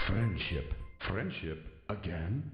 Friendship. Friendship again?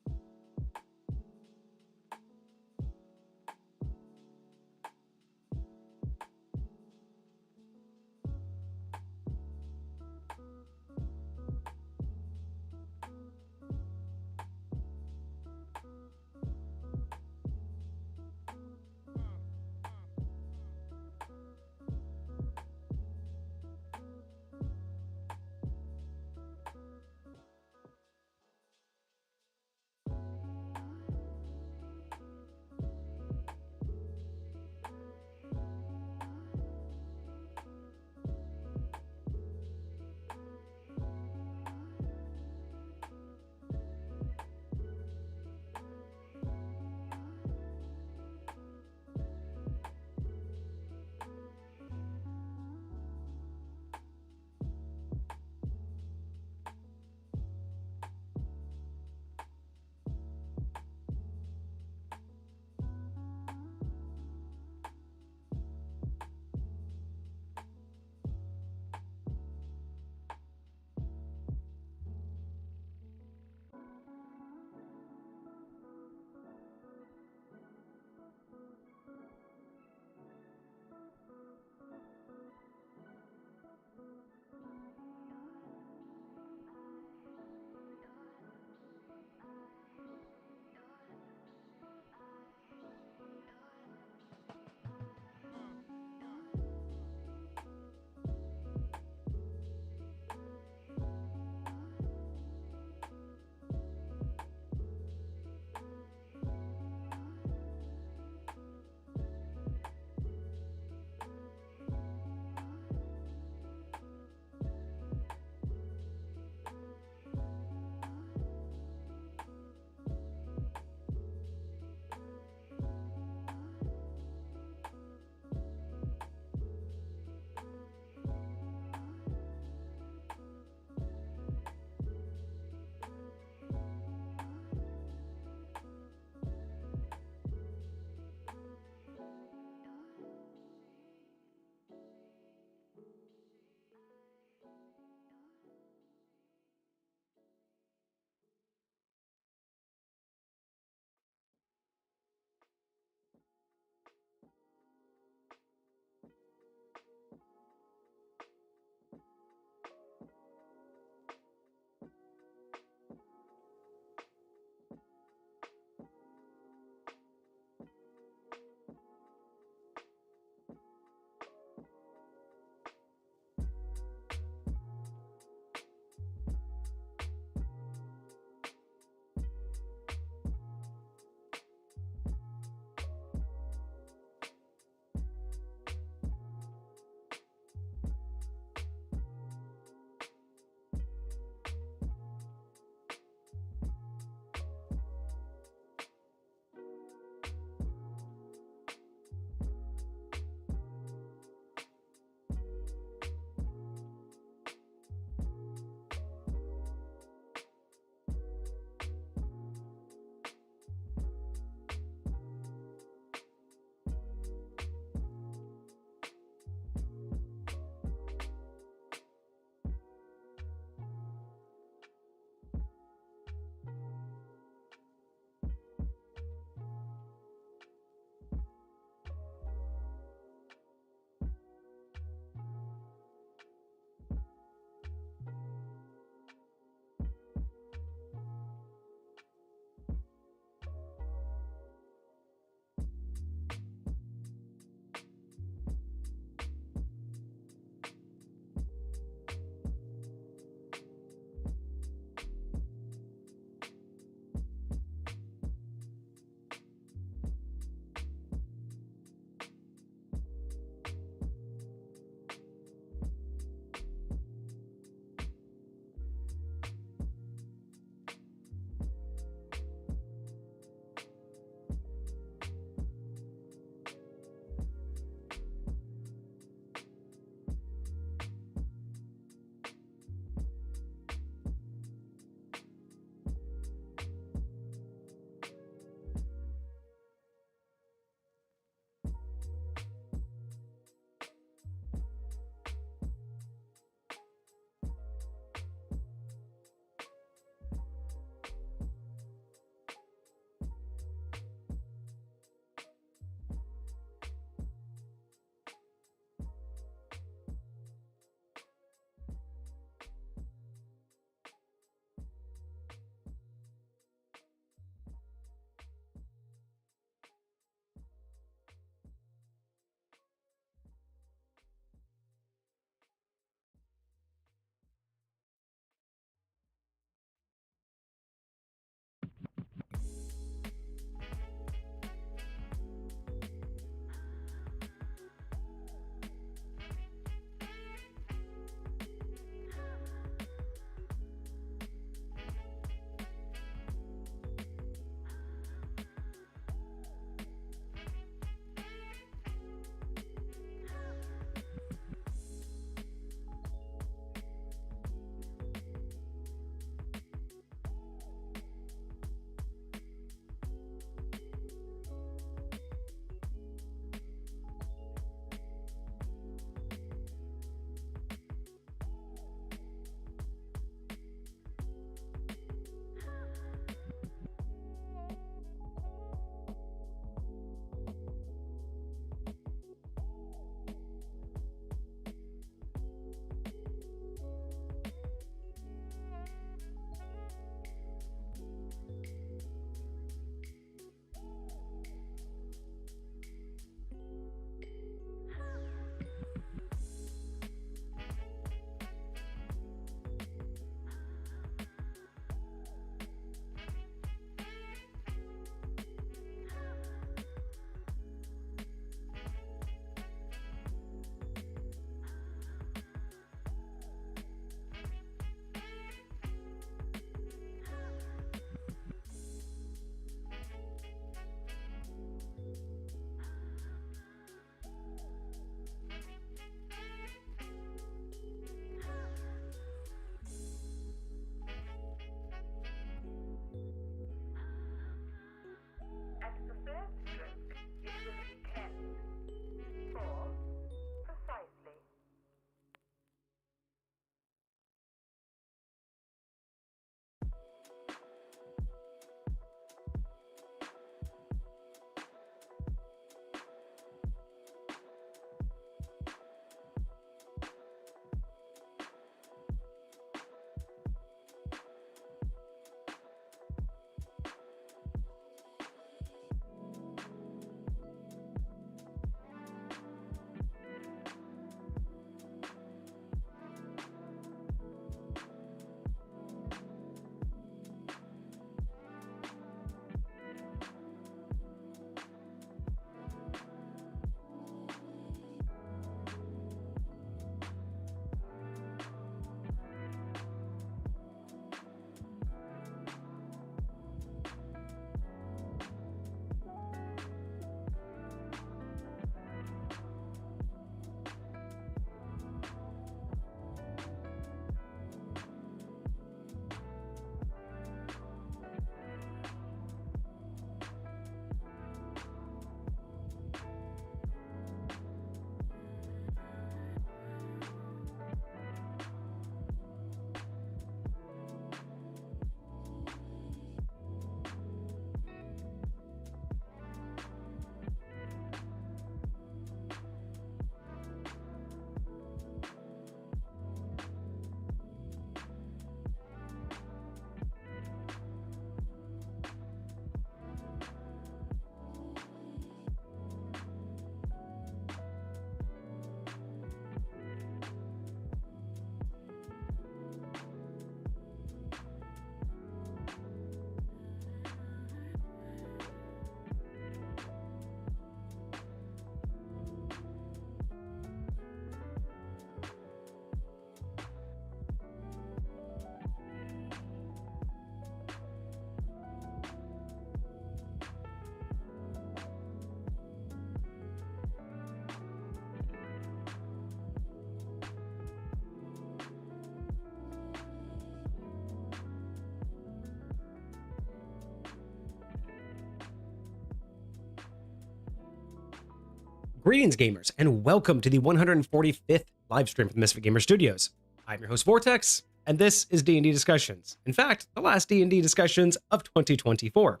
Greetings, gamers, and welcome to the 145th live stream from Misfit Gamer Studios. I'm your host, Vortex, and this is D&D Discussions. In fact, the last D&D Discussions of 2024.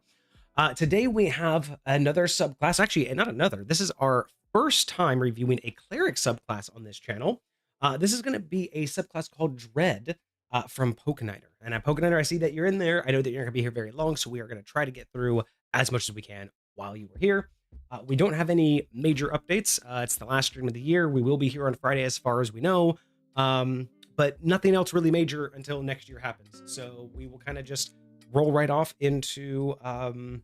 Today we have another subclass. Actually, not another. This is our first time reviewing a Cleric subclass on this channel. This is going to be a subclass called Dread from Pokeniner. And at Pokeniner, I see that you're in there. I know that you're not going to be here very long, so we are going to try to get through as much as we can while you were here. We don't have any major updates. It's the last stream of the year. We will be here on Friday as far as we know, but nothing else really major until next year happens. So we will kind of just roll right off into not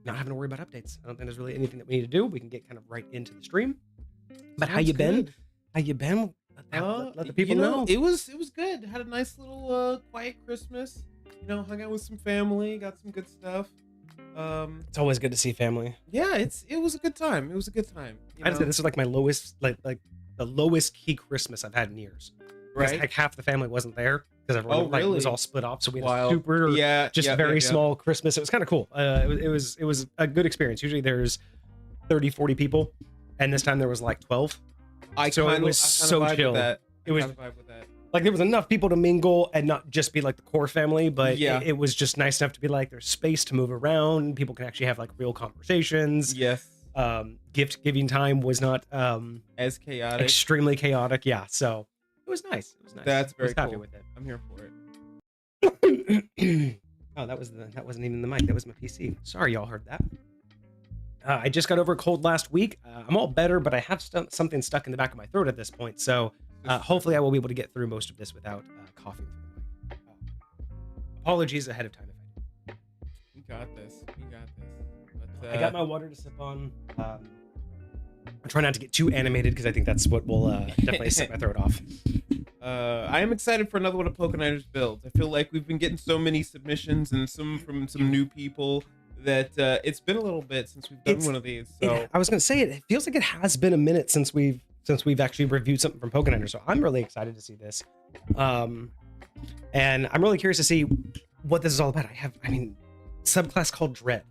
having to worry about updates. I don't think there's really anything that we need to do. We can get kind of right into the stream. But how you been? How you been? Let the people know. It was good. Had a nice little quiet Christmas. Hung out with some family, got some good stuff. It's always good to see family. Yeah, it was a good time. It was a good time. I just say this is like my lowest, like the lowest key Christmas I've had in years. Right, like half the family wasn't there because everyone really? Was all split off. So we had a super, very small Christmas. It was kind of cool. It was a good experience. Usually there's 30, 40 people, and this time there was like 12. It was so chill. It was like there was enough people to mingle and not just be like the core family, but it was just nice enough to be like there's space to move around. People can actually have like real conversations. Yes. Gift giving time was not as chaotic. Extremely chaotic. Yeah. So it was nice. It was nice. That's very cool. Happy with it. I'm here for it. Oh, that wasn't even the mic. That was my PC. Sorry, y'all heard that. I just got over a cold last week. I'm all better, but I have something stuck in the back of my throat at this point. So hopefully I will be able to get through most of this without coughing through the mic. Apologies ahead of time if I do. You got this. But, I got my water to sip on. I'm trying not to get too animated because I think that's what will definitely set my throat off. I am excited for another one of Pokeniner's builds. I feel like we've been getting so many submissions and some from some new people that it's been a little bit since we've done one of these. So I was going to say it feels like it has been a minute since we've actually reviewed something from Pokeniner. So I'm really excited to see this. And I'm really curious to see what this is all about. Subclass called Dread.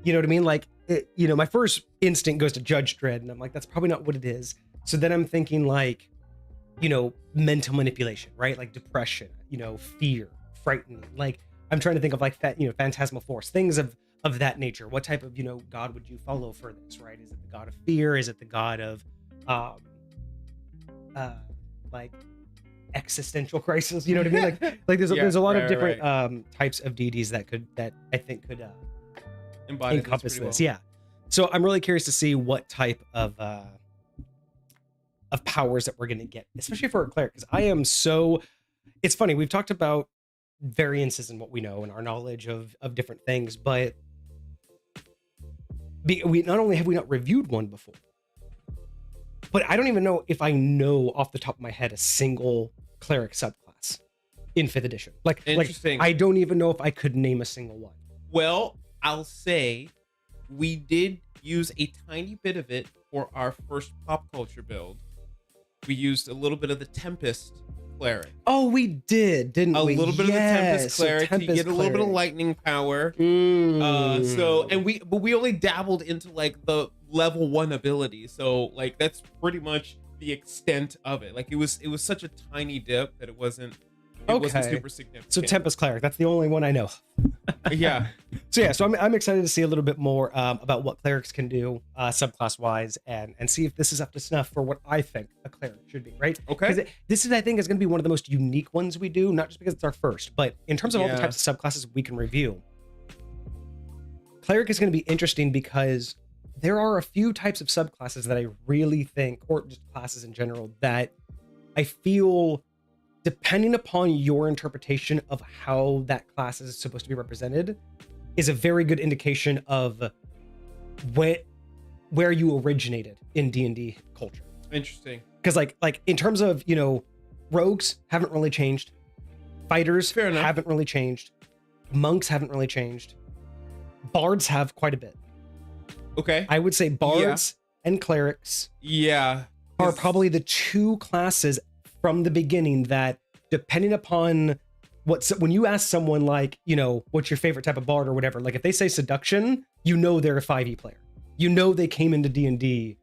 You know what I mean? Like, my first instinct goes to Judge Dread, and I'm like, that's probably not what it is. So then I'm thinking like, mental manipulation, right? Like depression, fear, frightening. Like I'm trying to think of like that, phantasmal force, things of that nature. What type of, God would you follow for this, right? Is it the god of fear? Is it the god of, like existential crisis? You know what I mean? Like there's a lot of different types of deities that I think could encompass this. Yeah. So I'm really curious to see what type of powers that we're going to get, especially for a cleric, because it's funny, we've talked about variances in what we know and our knowledge of different things, but we not only have we not reviewed one before, but I don't even know if I know off the top of my head a single cleric subclass in 5th edition. Like I don't even know if I could name a single one. Well, I'll say we did use a tiny bit of it for our first pop culture build. We used a little bit of the Tempest cleric. Oh, we did, didn't we? A little bit of the Tempest cleric. You get a little bit of lightning power. But we only dabbled into like the level 1 ability. So like that's pretty much the extent of it. Like it was such a tiny dip that it wasn't super significant. So Tempest cleric, that's the only one I know. Yeah. So I'm excited to see a little bit more about what clerics can do subclass wise and see if this is up to snuff for what I think a cleric should be, right? Okay. Because this is, I think, is going to be one of the most unique ones we do, not just because it's our first, but in terms of all the types of subclasses we can review. Cleric is going to be interesting because there are a few types of subclasses that I really think, or just classes in general, that I feel, depending upon your interpretation of how that class is supposed to be represented, is a very good indication of where you originated in D&D culture. Interesting. Because like in terms of, rogues haven't really changed. Fighters haven't really changed. Monks haven't really changed. Bards have quite a bit. Okay. I would say bards and clerics are probably the two classes from the beginning that, depending upon when you ask someone like, what's your favorite type of bard or whatever, like if they say seduction, they're a 5e player. you know they came into D&D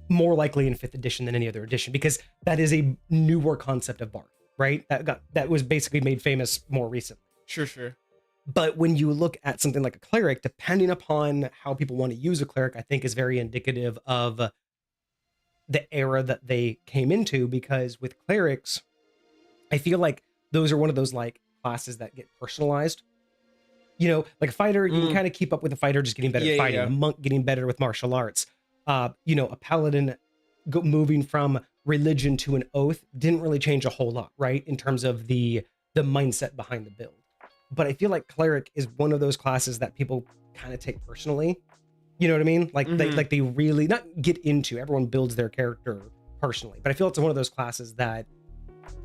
more likely in 5th edition than any other edition, because that is a newer concept of Bard, right? That was basically made famous more recently. Sure. But when you look at something like a cleric, depending upon how people want to use a cleric, I think is very indicative of the era that they came into, because with clerics, I feel like those are one of those like classes that get personalized. You know, like a fighter, you can kind of keep up with a fighter just getting better at fighting, a monk getting better with martial arts. You know, a paladin moving from religion to an oath didn't really change a whole lot, right? In terms of the mindset behind the build. But I feel like cleric is one of those classes that people kind of take personally. You know what I mean? Like they really not get into. Everyone builds their character personally, but I feel it's one of those classes that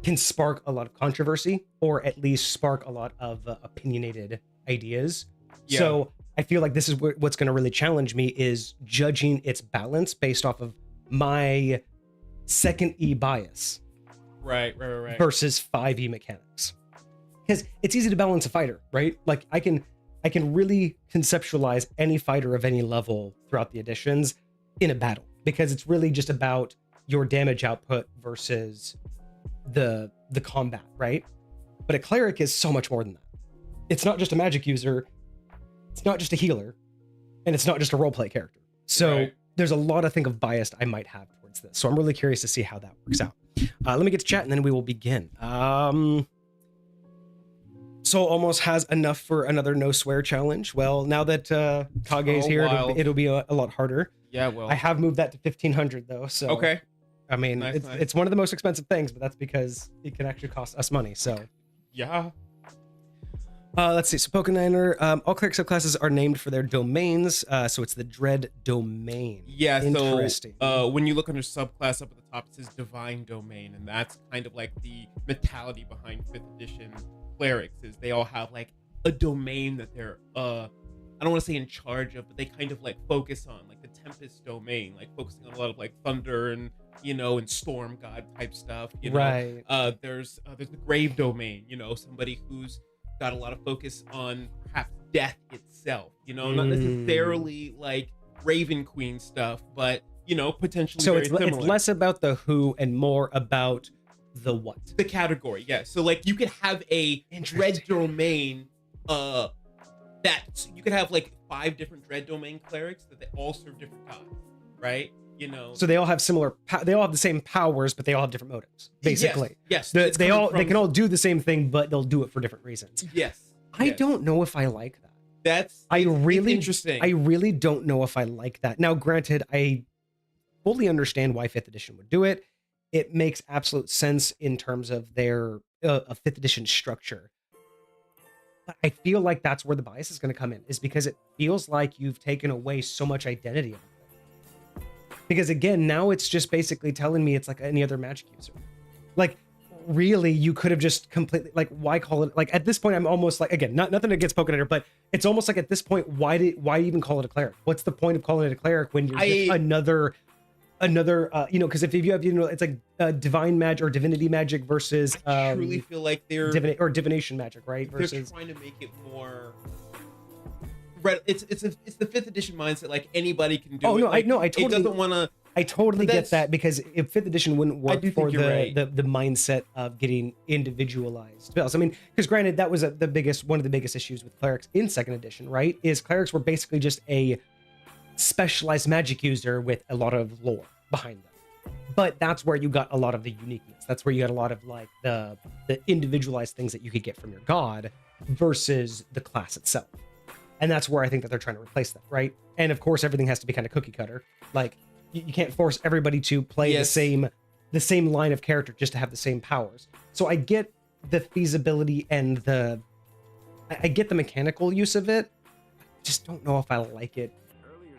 can spark a lot of controversy, or at least spark a lot of opinionated ideas. Yeah. So I feel like this is what's going to really challenge me, is judging its balance based off of my 2nd E bias, right, versus 5e mechanics. Because it's easy to balance a fighter, right? Like I can really conceptualize any fighter of any level throughout the editions in a battle, because it's really just about your damage output versus the combat, right? But a cleric is so much more than that. It's not just a magic user, it's not just a healer, and it's not just a roleplay character. So there's a lot, I think, of bias I might have towards this. So I'm really curious to see how that works out. Let me get to chat and then we will begin. Soul almost has enough for another no swear challenge. Well, now that Kage is here, it'll be a lot harder. Yeah, well, I have moved that to 1500 though. So okay. I mean, it's one of the most expensive things, but that's because it can actually cost us money. So yeah. Let's see. So Pokeniner, all cleric subclasses are named for their domains. So it's the Dread domain. Yeah. Interesting. So when you look under subclass up at the top, it says Divine Domain, and that's kind of like the mentality behind 5th edition clerics. Is they all have like a domain that they're I don't want to say in charge of, but they kind of like focus on, like the Tempest domain, like focusing on a lot of like thunder and, you know, and storm god type stuff. You know? Right. There's the Grave domain. You know, somebody who's got a lot of focus on perhaps death itself. You know, not necessarily like Raven Queen stuff, but you know, potentially. So it's less about the who and more about the what. The category, yeah. So like you could have a Dread domain, that you could have like 5 different Dread domain clerics that they all serve different gods, right? You know, so they all have similar they all have the same powers, but they all have different motives, basically. Yes. They can all do the same thing, but they'll do it for different reasons. Yes. I don't know if I like that. It's interesting. I really don't know if I like that. Now, granted, I fully understand why 5th edition would do it. It makes absolute sense in terms of their a 5th edition structure. But I feel like that's where the bias is going to come in, is because it feels like you've taken away so much identity of it. Because again, now it's just basically telling me it's like any other magic user. Like, really, you could have just completely, like, why call it, like, at this point, I'm almost like, again, nothing against Pokeniner, but it's almost like at this point, why even call it a cleric? What's the point of calling it a cleric when you're just another you know, because if you have, you know, it's like divine magic or divinity magic versus I truly feel like they're divination magic, right? They're trying to make it more. It's the 5th edition mindset, like anybody can do. Oh no, like, I totally. It doesn't want to. I totally get that, because if 5th edition wouldn't work for the mindset of getting individualized spells. I mean, because granted, that was one of the biggest issues with clerics in 2nd edition, right? Is clerics were basically just a specialized magic user with a lot of lore behind them. But that's where you got a lot of the uniqueness. That's where you got a lot of like the individualized things that you could get from your god versus the class itself. And that's where I think that they're trying to replace that, right? And of course, everything has to be kind of cookie cutter. Like you can't force everybody to play the same line of character just to have the same powers. So I get the feasibility and I get the mechanical use of it. I just don't know if I like it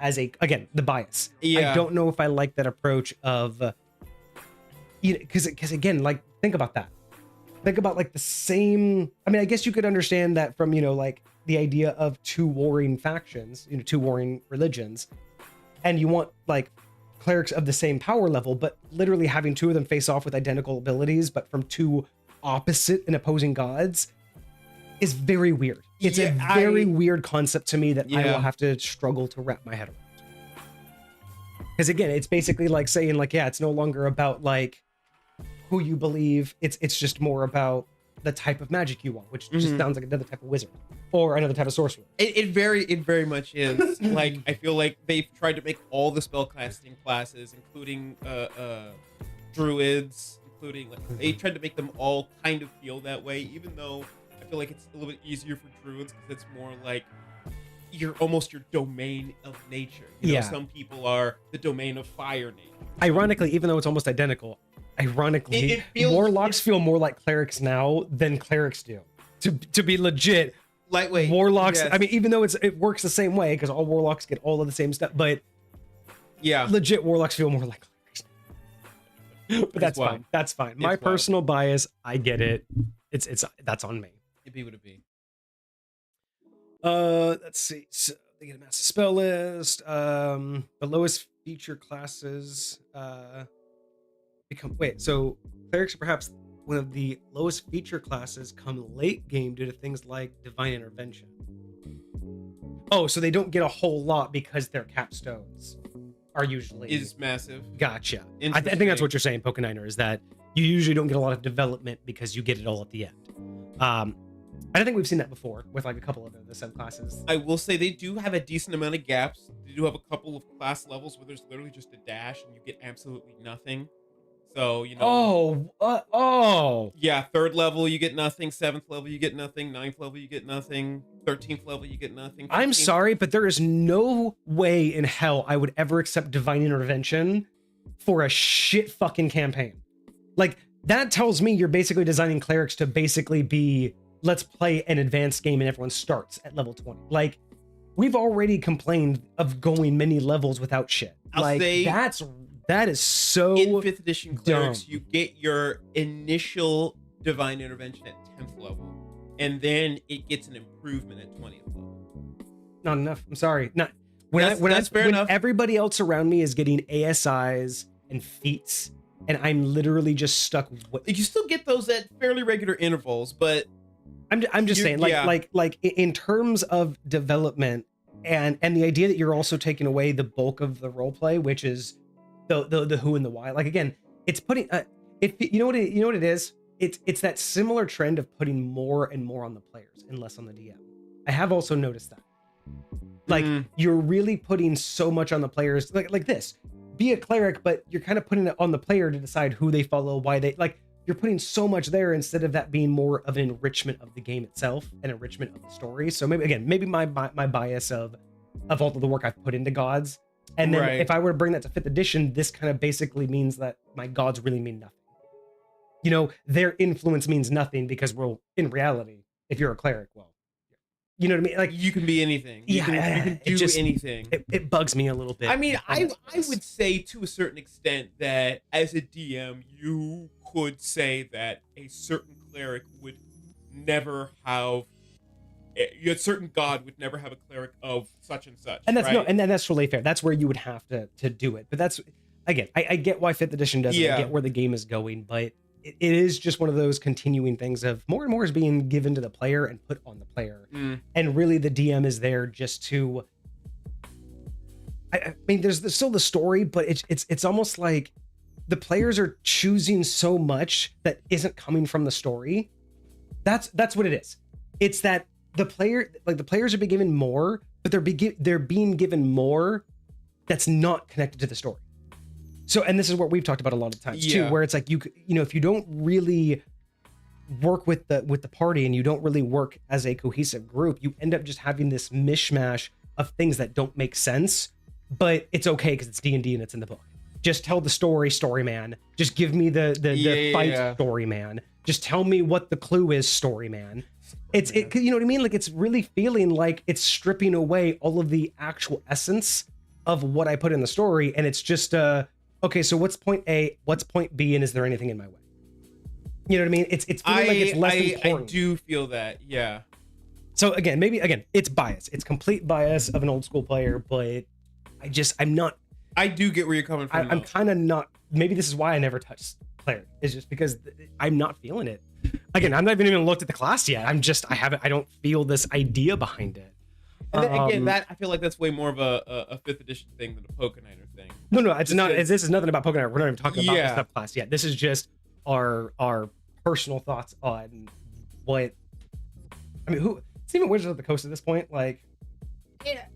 as again, the bias. Yeah. I don't know if I like that approach of, you know, because again, like, think about that. Think about like the same, I mean, I guess you could understand that from, you know, like the idea of 2 warring factions, you know, 2 warring religions, and you want like clerics of the same power level, but literally having 2 of them face off with identical abilities, but from 2 opposite and opposing gods is very weird. It's a very weird concept to me that I will have to struggle to wrap my head around. Because again, it's basically like saying like, yeah, it's no longer about like who you believe. It's just more about the type of magic you want, which just sounds like another type of wizard or another type of sorcerer. It very much is. Like, I feel like they've tried to make all the spellcasting classes, including druids, including like they tried to make them all kind of feel that way, even though I feel like it's a little bit easier for druids because it's more like you're almost your domain of nature. You know, some people are the domain of fire nature. Ironically, even though it's almost identical, it feels, warlocks feel more like clerics now than clerics do. To be legit, lightweight warlocks. Yes. I mean, even though it works the same way because all warlocks get all of the same stuff, but yeah, legit warlocks feel more like clerics. But that's fine. That's fine. My personal bias, I get it. It's that's on me. It be what it be. Let's see. So they get a massive spell list. The lowest feature classes become so clerics are perhaps one of the lowest feature classes come late game due to things like divine intervention. Oh, so they don't get a whole lot because their capstones are usually is massive. Gotcha. I think that's what you're saying, Pokeniner, is that you usually don't get a lot of development because you get it all at the end. I don't think we've seen that before with like a couple of the subclasses. I will say they do have a decent amount of gaps. They do have a couple of class levels where there's literally just a dash and you get absolutely nothing. So, you know. Yeah, 3rd level you get nothing, 7th level you get nothing, 9th level you get nothing, 13th level you get nothing. 15th. I'm sorry, but there is no way in hell I would ever accept divine intervention for a shit fucking campaign. Like, that tells me you're basically designing clerics to basically be, let's play an advanced game and everyone starts at level 20. Like, we've already complained of going many levels without shit. That is so in 5th edition clerics, dumb. You get your initial divine intervention at 10th level, and then it gets an improvement at 20th level. Not enough. I'm sorry. Not when everybody else around me is getting ASIs and feats, and I'm literally just stuck with. You still get those at fairly regular intervals, but I'm just saying, like in terms of development and the idea that you're also taking away the bulk of the role play, which is the who and the why. Like, again, it's putting you know what it is. It's that similar trend of putting more and more on the players and less on the DM. I have also noticed that. Like, you're really putting so much on the players. Like this, be a cleric, but you're kind of putting it on the player to decide who they follow, why they like. You're putting so much there instead of that being more of an enrichment of the game itself, an enrichment of the story. So maybe my bias of all of the work I've put into gods. And then if I were to bring that to 5th edition, this kind of basically means that my gods really mean nothing. You know, their influence means nothing because, well, in reality, if you're a cleric, well, you know what I mean? Like, you can be anything. You can do anything. It bugs me a little bit. I mean, I would say to a certain extent that as a DM, you could say that a certain cleric would never have a certain god would never have a cleric of such and such, and that's totally fair. That's where you would have to do it. But that's, again, I get why 5th edition does it. I get where the game is going, but it is just one of those continuing things of more and more is being given to the player and put on the player, and really the DM is there just to. I mean, there's still the story, but it's almost like the players are choosing so much that isn't coming from the story. That's what it is. It's that the players are being given more, but they're being given more that's not connected to the story. So, and this is what we've talked about a lot of times too, where it's like you know, if you don't really work with the party and you don't really work as a cohesive group, you end up just having this mishmash of things that don't make sense. But it's okay because it's D&D and it's in the book. Just tell the story man. Just give me the fight story man. Just tell me what the clue is, story man. It you know what I mean? Like, it's really feeling like it's stripping away all of the actual essence of what I put in the story, and it's just okay, so what's point A, what's point B, and is there anything in my way? You know what I mean? It's feeling like it's less important. I do feel that, yeah. So again, it's bias. It's complete bias of an old school player, but I'm not. I do get where you're coming from. I'm kind of not. Maybe this is why I never touched Cleric. It's just because I'm not feeling it. Again, I'm not even looked at the class yet. I don't feel this idea behind it. And then, again, that I feel like that's way more of a 5th edition thing than a Pokeniner thing. No, it's not. This is nothing about Pokeniner. We're not even talking about Yeah. the subclass yet. This is just our personal thoughts on what. I mean, who? It's even Wizards of the Coast at this point. Like, Yeah.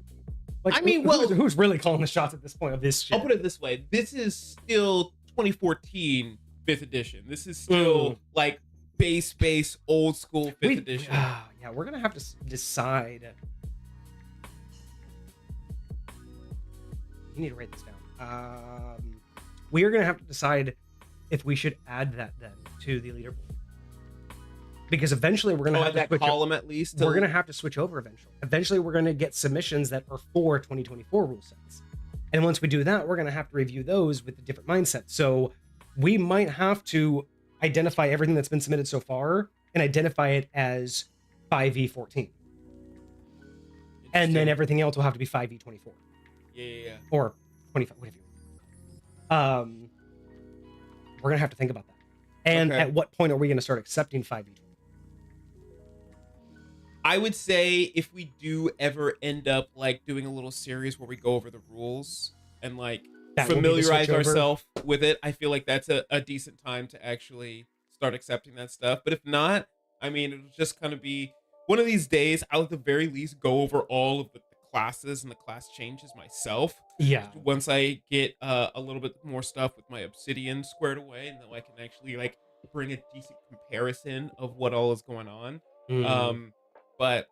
like I mean, well, who's really calling the shots at this point of this shit? I'll put it this way: this is still 2014 5th edition. This is still like base old school 5th edition. Yeah, we're gonna have to decide. You need to write this down. We are gonna have to decide if we should add that then to the leaderboard, because eventually we're gonna have to that switch column at least. we're gonna have to switch over eventually. Eventually, we're gonna get submissions that are for 2024 rule sets, and once we do that, we're gonna have to review those with a different mindset. So we might have to identify everything that's been submitted so far and identify it as 5e14, and then everything else will have to be 5e24. Yeah. Or 25, whatever you want. We're gonna have to think about that. And Okay. at what point are we gonna start accepting 5e20? I would say if we do ever end up like doing a little series where we go over the rules and like That will be the familiarize switch over. ourselves with it, I feel like that's a decent time to actually start accepting that stuff. But if not, I mean, it'll just kind of be one of these days. I'll at the very least go over all of the classes and the class changes myself. Yeah. Once I get a little bit more stuff with my Obsidian squared away, and then I can actually like bring a decent comparison of what all is going on. But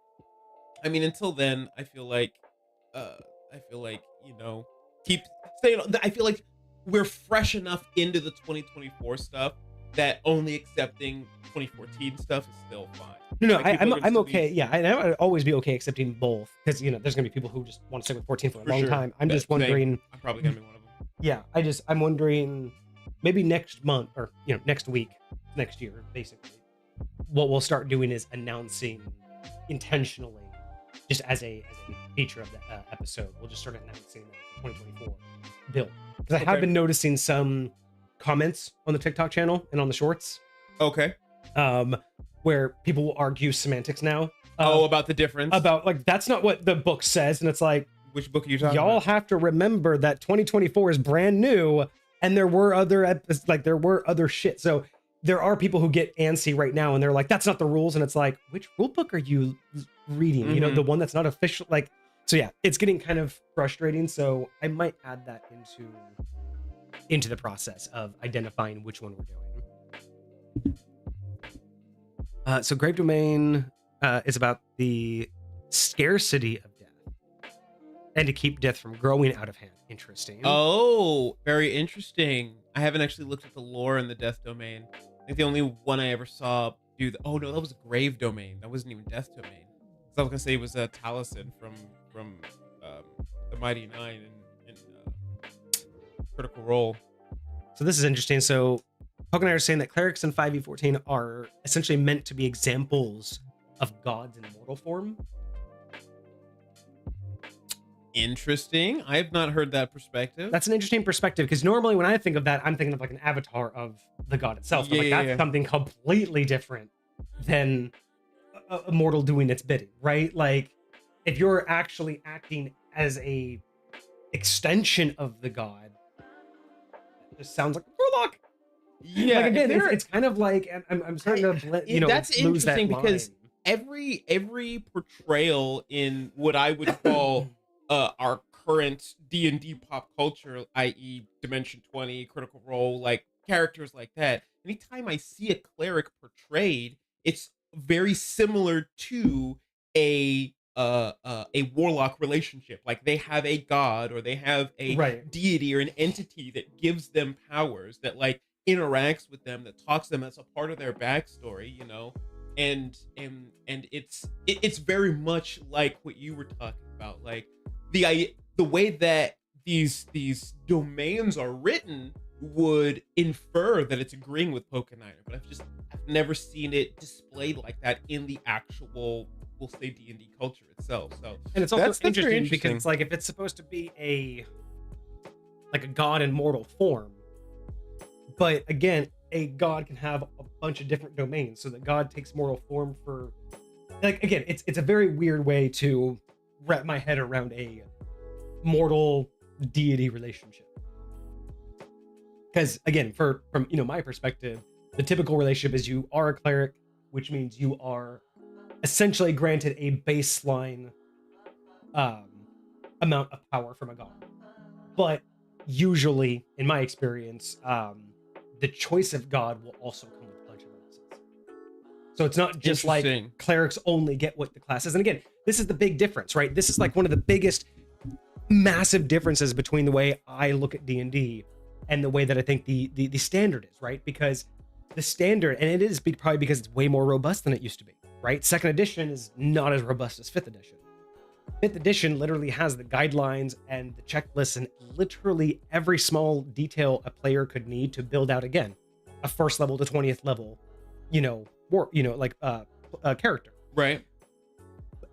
I mean, until then, I feel like keep staying. I feel like we're fresh enough into the 2024 stuff that only accepting 2014 stuff is still fine. No, Like, people are gonna I'm still okay. Yeah, I would always be okay accepting both, because there's gonna be people who just want to stick with 14 for a long sure. time. I'm just Same. wondering. I'm probably gonna be one of them. Yeah, I'm wondering, maybe next month or next week, next year, basically, what we'll start doing is announcing intentionally, just as a feature of the episode, we'll just start announcing the 2024 build, because I have been noticing some comments on the TikTok channel and on the shorts, Okay. where people will argue semantics now. About the difference. About like, that's not what the book says, and it's like, Which book are you talking y'all about? have to remember that 2024 is brand new, and there were other shit. So there are people who get antsy right now, and they're like, that's not the rules, and it's like, which rule book are you reading? Mhm. The one that's not official. Like, so yeah, it's getting kind of frustrating. So I might add that into the process of identifying which one we're doing. So Grave Domain is about the scarcity of death and to keep death from growing out of hand. Interesting. Oh, very interesting. I haven't actually looked at the lore in the Death Domain. I think the only one I ever saw do the. Oh no, that was a Grave Domain. That wasn't even Death Domain. So I was gonna say it was a Taliesin from the Mighty Nine in Critical Role. So this is interesting. So Pokeniner is saying that clerics in 5e14 are essentially meant to be examples of gods in mortal form. Interesting. I have not heard that perspective. That's an interesting perspective, because normally when I think of that, I'm thinking of like an avatar of the god itself. But that's something completely different than a mortal doing its bidding, right? Like, if you're actually acting as a extension of the god, it just sounds like a warlock. Yeah, like, again, it's kind of like, I'm starting to that's lose that interesting because line. every portrayal in what I would call our current D&D pop culture, i.e. Dimension 20, Critical Role, like characters like that, anytime I see a cleric portrayed, it's very similar to a warlock relationship. Like, they have a god or they have a deity or an entity that gives them powers, that like interacts with them, that talks to them as a part of their backstory, and it's very much like what you were talking about, like the way that these domains are written would infer that it's agreeing with Pokeniner, but I've never seen it displayed like that in the actual, we'll say, D&D culture itself. So, and it's also that's very interesting because it's like, if it's supposed to be a god in mortal form, but again, a god can have a bunch of different domains, so that god takes mortal form for, like, again, it's a very weird way to wrap my head around a mortal deity relationship. Because again, from my perspective, the typical relationship is you are a cleric, which means you are essentially granted a baseline amount of power from a god. But usually, in my experience, the choice of god will also come with a bunch of bonuses. So it's not just like clerics only get what the class is. And again, this is the big difference, right? This is like one of the biggest massive differences between the way I look at D&D and the way that I think the standard is, right? Because the standard, and it is probably because it's way more robust than it used to be, right? Second edition is not as robust as fifth edition. Fifth edition literally has the guidelines and the checklists and literally every small detail a player could need to build out, again, a first level to 20th level, character. Right.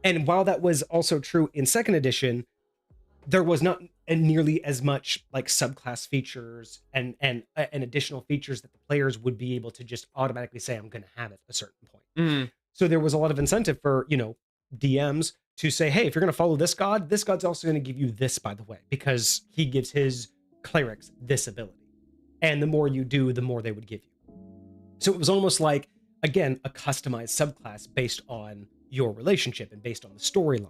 And while that was also true in second edition, there was not nearly as much like subclass features and additional features that the players would be able to just automatically say, I'm going to have at a certain point. Mm. So there was a lot of incentive for, DMs to say, hey, if you're going to follow this god's also going to give you this, by the way, because he gives his clerics this ability. And the more you do, the more they would give you. So it was almost like, again, a customized subclass based on your relationship and based on the storyline.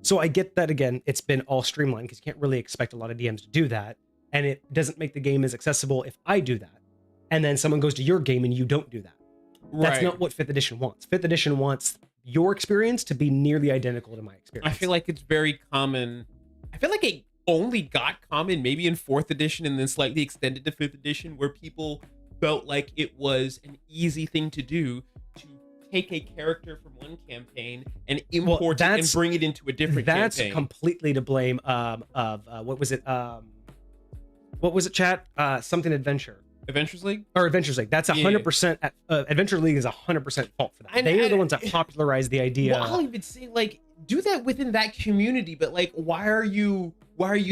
So I get that, again, it's been all streamlined because you can't really expect a lot of DMs to do that. And it doesn't make the game as accessible if I do that. And then someone goes to your game and you don't do that. Right. That's not what 5th edition wants. 5th edition wants your experience to be nearly identical to my experience. I feel like it's very common. I feel like it only got common maybe in 4th edition and then slightly extended to 5th edition, where people felt like it was an easy thing to do to take a character from one campaign and import it and bring it into a different campaign. That's completely to blame what was it, chat? Something Adventure. Adventures League? Or Adventures League. That's 100%. Adventure League is 100% fault for that. They are the ones that popularized the idea. Well, I'll even say, like, do that within that community, but like, why are you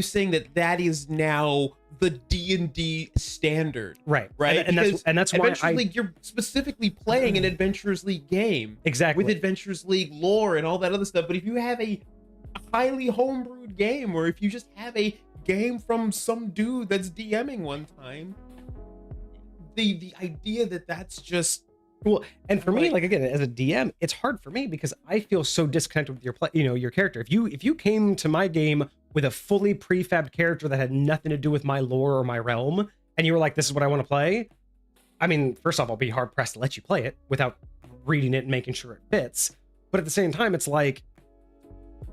saying that is now the D&D standard? Right. Right. And that's why Adventures League, you're specifically playing an Adventures League game. Exactly. With Adventures League lore and all that other stuff. But if you have a highly homebrewed game, or if you just have a game from some dude that's DMing one time, the idea that's just well, and for me, like, again, as a DM, it's hard for me because I feel so disconnected with your character. If you came to my game with a fully prefabbed character that had nothing to do with my lore or my realm, and you were like, this is what I want to play, I mean, first off, I'll be hard pressed to let you play it without reading it and making sure it fits. But at the same time, it's like,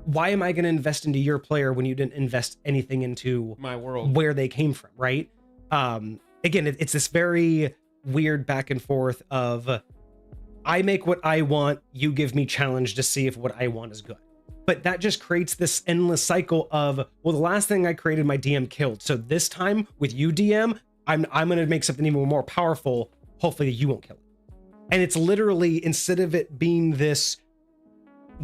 why am I going to invest into your player when you didn't invest anything into my world, where they came from, right? Again, it's this very weird back and forth of I make what I want, you give me challenge to see if what I want is good. But that just creates this endless cycle of, well, the last thing I created, my DM killed. So this time with you, DM, I'm going to make something even more powerful. Hopefully you won't kill it. And it's literally, instead of it being this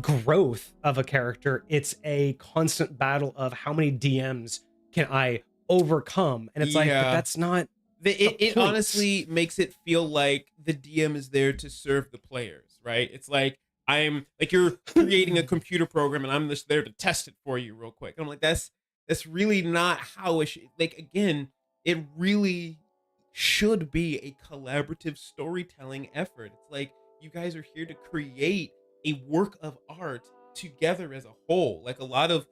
growth of a character, it's a constant battle of how many DMs can I overcome. And it's like, but that's not... It honestly makes it feel like the DM is there to serve the players, right? It's like, I'm like, you're creating a computer program and I'm just there to test it for you real quick. And I'm like, that's really not how it should, like, again, it really should be a collaborative storytelling effort. It's like, you guys are here to create a work of art together as a whole. Like, a lot of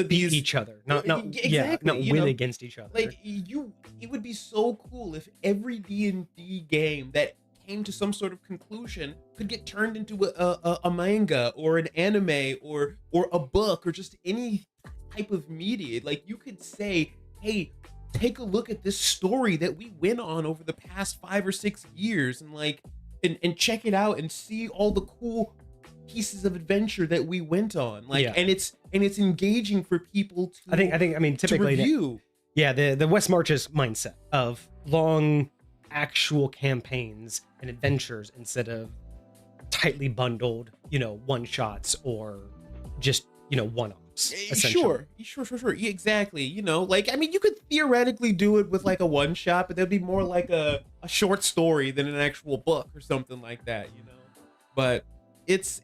these each other, not exactly, win against each other. Like, it would be so cool if every D&D game that came to some sort of conclusion could get turned into a manga or an anime or a book or just any type of media. Like, you could say, hey, take a look at this story that we went on over the past 5 or 6 years, and like, and check it out and see all the cool pieces of adventure that we went on. Like, and it's engaging for people to, I mean, typically to review. The West Marches mindset of long actual campaigns and adventures instead of tightly bundled, one shots or just, one-offs. Sure. Exactly. Like, I mean, you could theoretically do it with like a one shot, but that'd be more like a short story than an actual book or something like that, But it's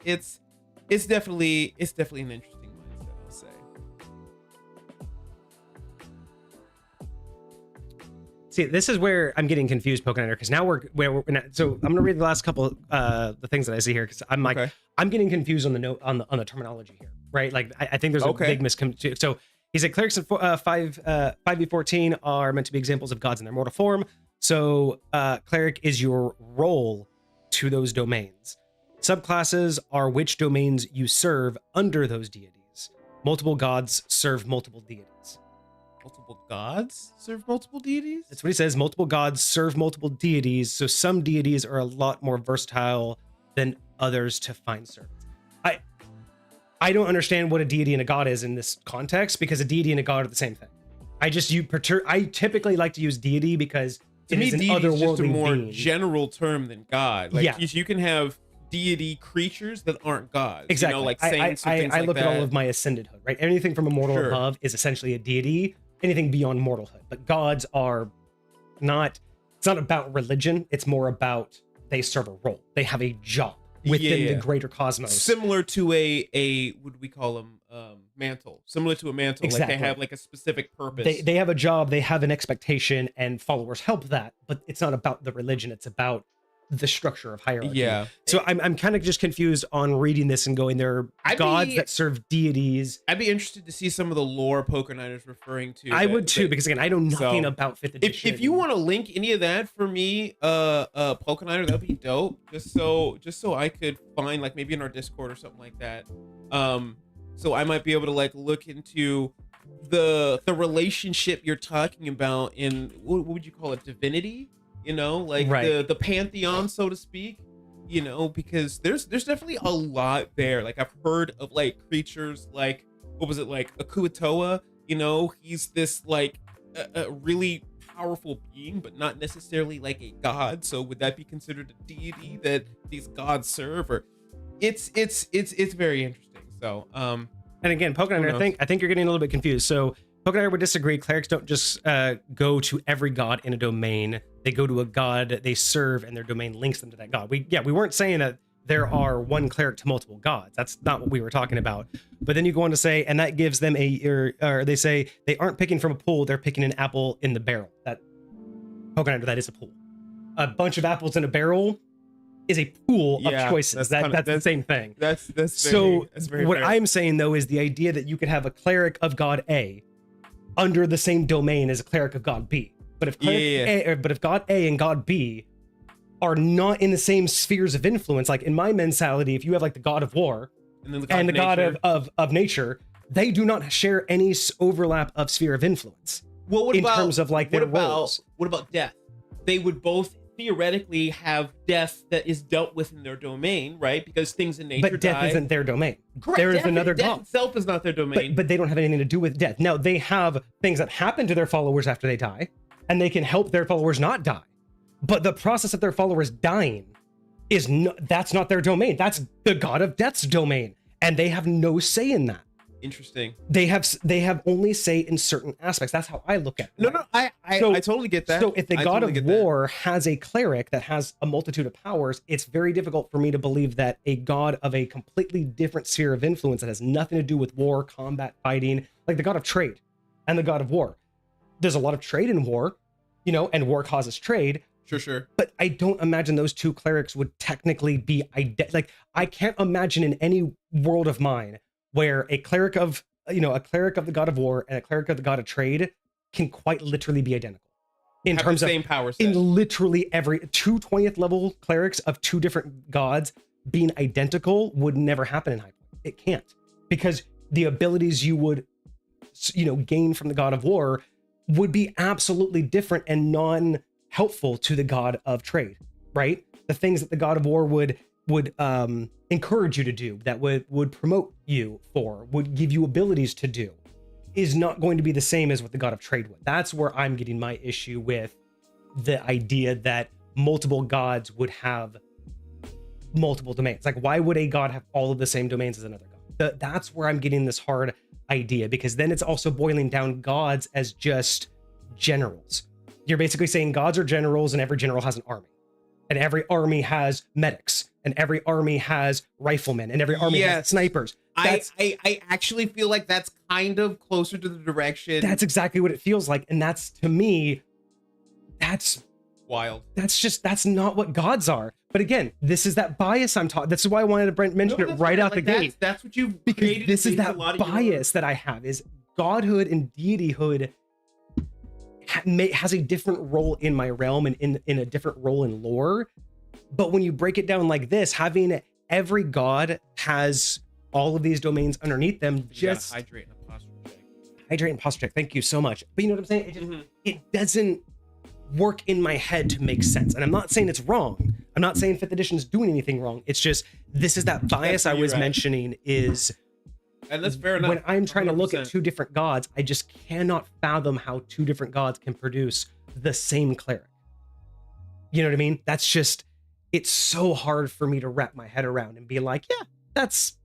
definitely an interesting mindset. say. See, this is where I'm getting confused, Pokeniner, because now we're so I'm gonna read the last couple the things that I see here, because I'm like, I'm getting confused on the note on the terminology here, right? Like I think there's a big misconception. So he said clerics in 5e14 are meant to be examples of gods in their mortal form. So cleric is your role to those domains. Subclasses are which domains you serve under those deities. Multiple gods serve multiple deities. Multiple gods serve multiple deities? That's what he says. Multiple gods serve multiple deities. So some deities are a lot more versatile than others to find service. I don't understand what a deity and a god is in this context, because a deity and a god are the same thing. I typically like to use deity because to me, deity is just a more being. General term than god. Like you can have deity creatures that aren't gods. Exactly. You know, like saints or things I like look that. at all of my ascendedhood, right? Anything from a mortal above is essentially a deity. Anything beyond mortalhood. But gods are not, it's not about religion. It's more about they serve a role. They have a job within the greater cosmos. Similar to a what do we call them? Mantle. Similar to a mantle. Exactly. Like they have like a specific purpose. They have a job, they have an expectation, and followers help that. But it's not about the religion. It's about the structure of hierarchy. Yeah. So I'm kind of just confused on reading this and going, there are gods that serve deities. I'd be interested to see some of the lore Pokeniners referring to. I would too, because again, I know nothing about 5th edition. If you want to link any of that for me, Pokeniner, that'd be dope. Just so I could find, like, maybe in our Discord or something like that. So I might be able to like look into the relationship you're talking about in what would you call it, divinity? You know, like the pantheon, so to speak, you know, because there's definitely a lot there. Like I've heard of like creatures like, what was it, like Akuatoa, you know, he's this like a really powerful being, but not necessarily like a god. So would that be considered a deity that these gods serve? Or it's very interesting. So and again, Pokeniner, I think you're getting a little bit confused. So Pokeniner would disagree. Clerics don't just go to every god in a domain. They go to a god they serve, and their domain links them to that god. We weren't saying that there are one cleric to multiple gods. That's not what we were talking about. But then you go on to say, and that gives them or they say they aren't picking from a pool. They're picking an apple in the barrel. That Pokeniner, that is a pool. A bunch of apples in a barrel is a pool of choices. That's the same thing. That's very what fair. I'm saying though is the idea that you could have a cleric of god A under the same domain as a cleric of god B. But if if god A and god B are not in the same spheres of influence, like in my mentality, if you have like the god of war and the god of nature, they do not share any overlap of sphere of influence. Well, what about terms of like their roles? What about death? They would both theoretically have death that is dealt with in their domain, right? Because things in nature but death die. Isn't their domain. Correct. There is another death god. Itself is not their domain. But they don't have anything to do with death. Now, they have things that happen to their followers after they die, and they can help their followers not die. But the process of their followers dying is that's not their domain. That's the god of death's domain, and they have no say in that. Interesting. They have only say in certain aspects. That's how I look at it. No, I totally get that. So if the god of war has a cleric that has a multitude of powers, it's very difficult for me to believe that a god of a completely different sphere of influence that has nothing to do with war, combat, fighting, like the god of trade and the god of war. There's a lot of trade in war, you know, and war causes trade. Sure. But I don't imagine those two clerics would technically be like, I can't imagine in any world of mine where a cleric of the god of war and a cleric of the god of trade can quite literally be identical in terms of same power set. In literally every 2 20th level clerics of two different gods being identical would never happen in High Point. It can't, because the abilities you would, gain from the god of war would be absolutely different and non-helpful to the god of trade, right? The things that the god of war would encourage you to do, that would promote you for, would give you abilities to do, is not going to be the same as what the god of trade would. That's where I'm getting my issue with the idea that multiple gods would have multiple domains. Like, why would a god have all of the same domains as another god? That's where I'm getting this hard idea, because then it's also boiling down gods as just generals. You're basically saying gods are generals, and every general has an army, and every army has medics, and every army has riflemen, and every army has snipers. I actually feel like that's kind of closer to the direction. That's exactly what it feels like. And that's, to me, that's wild. That's not what gods are. But again, this is that bias I'm talking. This is why I wanted to mention it right out the gate. That's what you've because created. This is that bias that I have, is godhood and deityhood has a different role in my realm and in a different role in lore. But when you break it down like this, having every god has all of these domains underneath them, just hydrate and posture check. Hydrate and posture check. Thank you so much. But you know what I'm saying? It doesn't work in my head to make sense. And I'm not saying it's wrong. I'm not saying 5th edition is doing anything wrong. It's just, this is that bias I was mentioning, is, and that's fair enough. When I'm trying 100%. to look at 2 different gods, I just cannot fathom how 2 different gods can produce the same cleric. You know what I mean? That's just, it's so hard for me to wrap my head around and be like, yeah, that's,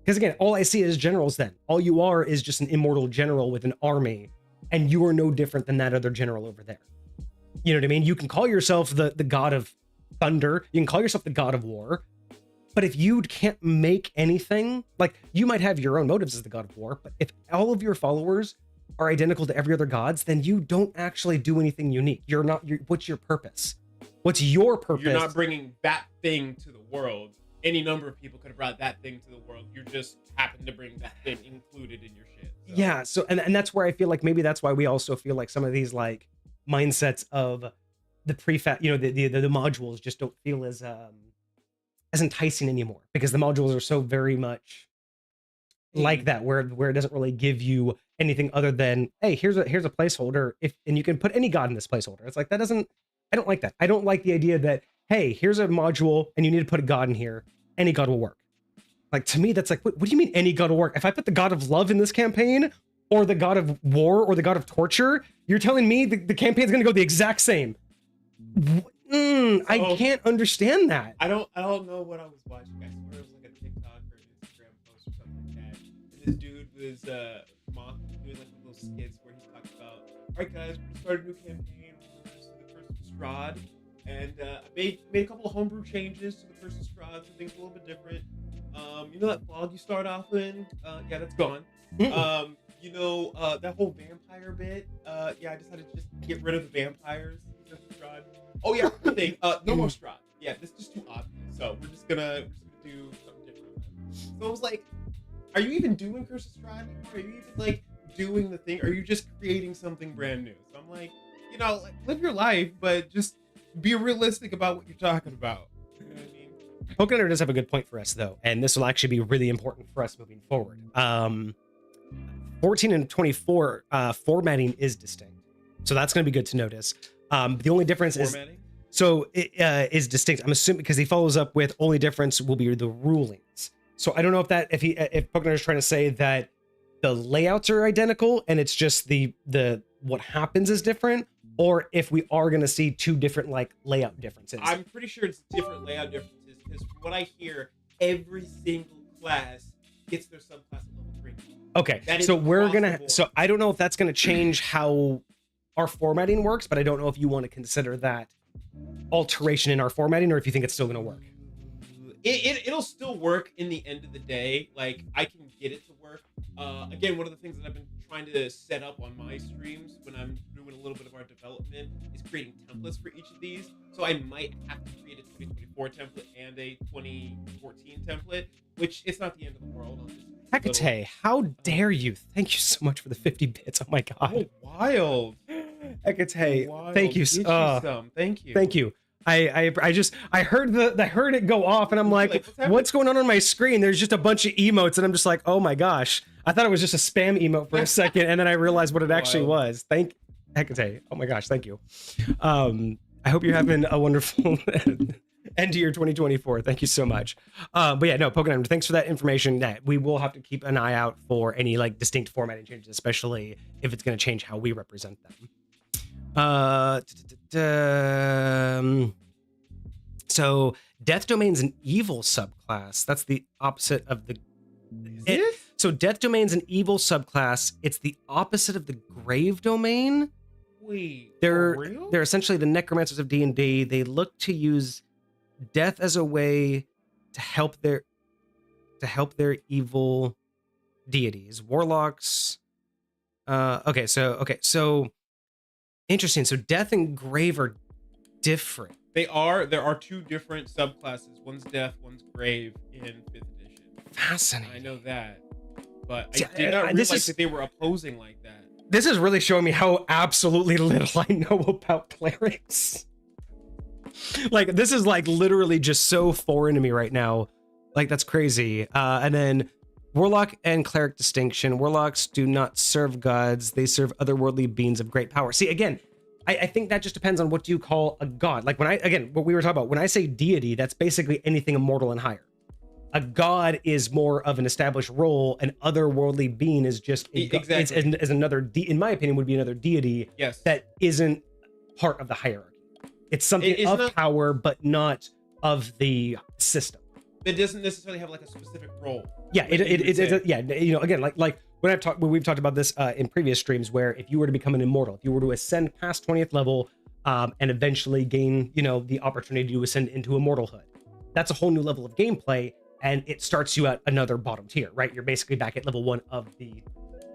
because again, all I see is generals then. All you are is just an immortal general with an army, and you are no different than that other general over there. You know what I mean? You can call yourself the god of thunder, you can call yourself the god of war, but if you can't make anything, like, you might have your own motives as the god of war, but if all of your followers are identical to every other gods, then you don't actually do anything unique. What's your purpose? What's your purpose? You're not bringing that thing to the world. Any number of people could have brought that thing to the world. You just happen to bring that thing included in your shit. So. Yeah. So, and that's where I feel like maybe that's why we also feel like some of these like mindsets of the prefab, you know, the modules just don't feel as enticing anymore, because the modules are so very much like that, where it doesn't really give you anything other than, hey, here's a placeholder, and you can put any god in this placeholder. It's like, I don't like that. I don't like the idea that, hey, here's a module and you need to put a god in here. Any god will work. Like, to me, that's like, what do you mean any god will work? If I put the god of love in this campaign, or the god of war, or the god of torture, you're telling me the campaign's gonna go the exact same. I can't understand that. I don't know what I was watching. I swear it was like a TikTok or an Instagram post or something like that. And this dude was doing like little skits where he talked about, all right guys, we're gonna start a new campaign with the first Strahd. And I made a couple of homebrew changes to the first Strahd, so things a little bit different. You know that fog you start off in? Yeah, that's gone. You know, that whole vampire bit? Yeah, I decided to just get rid of the vampires. Strahd. Oh yeah, one thing. No more Strahd. Yeah, this is just too obvious. So we're just gonna do something different. So I was like, are you even doing Curse of Strahd anymore? Are you even like doing the thing? Or are you just creating something brand new? So I'm like, you know, like, live your life, but just be realistic about what you're talking about. You know what I mean? Pokeniner does have a good point for us, though, and this will actually be really important for us moving forward. 14 and 24 formatting is distinct, so that's going to be good to notice. The only difference formatting? is distinct. I'm assuming because he follows up with only difference will be the rulings. So I don't know if Pokeniner is trying to say that the layouts are identical and it's just the what happens is different, or if we are going to see 2 different like layout differences. I'm pretty sure it's different layout differences, because from what I hear, every single class gets their subclass at level 3. Okay, so I don't know if that's gonna change how our formatting works, but I don't know if you want to consider that alteration in our formatting, or if you think it's still gonna work. It'll still work in the end of the day. Like, I can get it to work. Again, one of the things that I've been trying to set up on my streams when I'm doing a little bit of our development is creating templates for each of these. So I might have to create a 2024 template and a 2014 template, which it's not the end of the world. Hecate, how dare you? Thank you so much for the 50 bits. Oh my god. Oh, wild. Hecate, thank you. Thank you. Thank you. I heard it go off, and I'm like what's going on my screen? There's just a bunch of emotes, and I'm just like, oh my gosh. I thought it was just a spam emote for a second, and then I realized what it actually was. Thank Hecate. Oh my gosh, thank you. I hope you're having a wonderful end to your 2024. Thank you so much. But yeah, no, Pokeniner, thanks for that information. That we will have to keep an eye out for any like distinct formatting changes, especially if it's going to change how we represent them. So Death Domain's an evil subclass. That's the opposite of the... So Death Domain's an evil subclass. It's the opposite of the Grave Domain. Wait, they're essentially the necromancers of D&D. They look to use death as a way to help their evil deities. Warlocks. Okay, so interesting. So death and grave are different. They are. There are two different subclasses. One's death, one's grave in 5th edition. Fascinating. I know that, but See, I did not realize that they were opposing like that. This is really showing me how absolutely little I know about clerics. Like, this is like literally just so foreign to me right now. Like, that's crazy. And then warlock and cleric distinction. Warlocks do not serve gods. They serve otherworldly beings of great power. See, again, I think that just depends on what do you call a god. Like, what we were talking about, when I say deity, that's basically anything immortal and higher. A god is more of an established role. An otherworldly being is just exactly. is another in my opinion would be another deity. Yes. That isn't part of the hierarchy. It's something of power, but not of the system. It doesn't necessarily have like a specific role. Yeah, yeah. You know, again, like when we've talked about this in previous streams, where if you were to become an immortal, if you were to ascend past 20th level, and eventually gain, you know, the opportunity to ascend into immortalhood, that's a whole new level of gameplay. And it starts you at another bottom tier, right? You're basically back at level 1 of the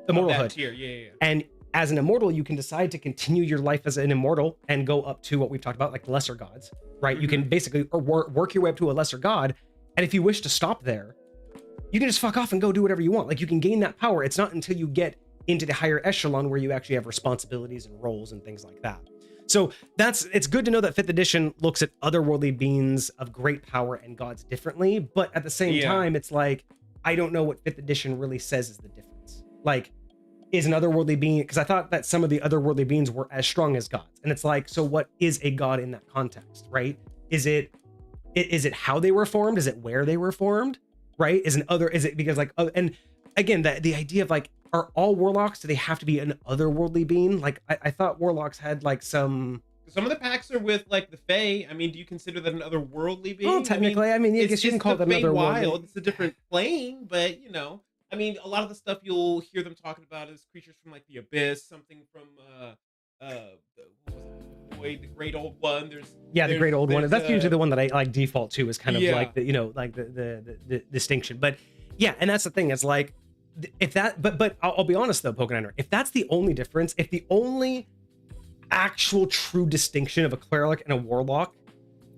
immortalhood Tier. Yeah. And as an immortal, you can decide to continue your life as an immortal and go up to what we've talked about, like lesser gods, right? Mm-hmm. You can basically work your way up to a lesser god. And if you wish to stop there, you can just fuck off and go do whatever you want. Like, you can gain that power. It's not until you get into the higher echelon where you actually have responsibilities and roles and things like that. So it's good to know that 5th edition looks at otherworldly beings of great power and gods differently, but at the same time, it's like, I don't know what 5th edition really says is the difference. Like, is an otherworldly being, because I thought that some of the otherworldly beings were as strong as gods. And it's like, so what is a god in that context, right? Is it how they were formed? Is it where they were formed, right? Is it because like, and again, the idea of like, are all warlocks, do they have to be an otherworldly being? Like, I thought warlocks had like some of the packs are with like the Fae. I mean, do you consider that an otherworldly being? Well, technically, I mean, I guess you can call them otherworldly. It's a different plane, but you know, I mean, a lot of the stuff you'll hear them talking about is creatures from like the abyss, something from the Great Old One. The Great Old One. That's usually the one that I like default to, is kind of like the, you know, like the distinction. But yeah, and that's the thing. It's like, if that, but I'll be honest though, Pokeniner, if that's the only difference, if the only actual true distinction of a cleric and a warlock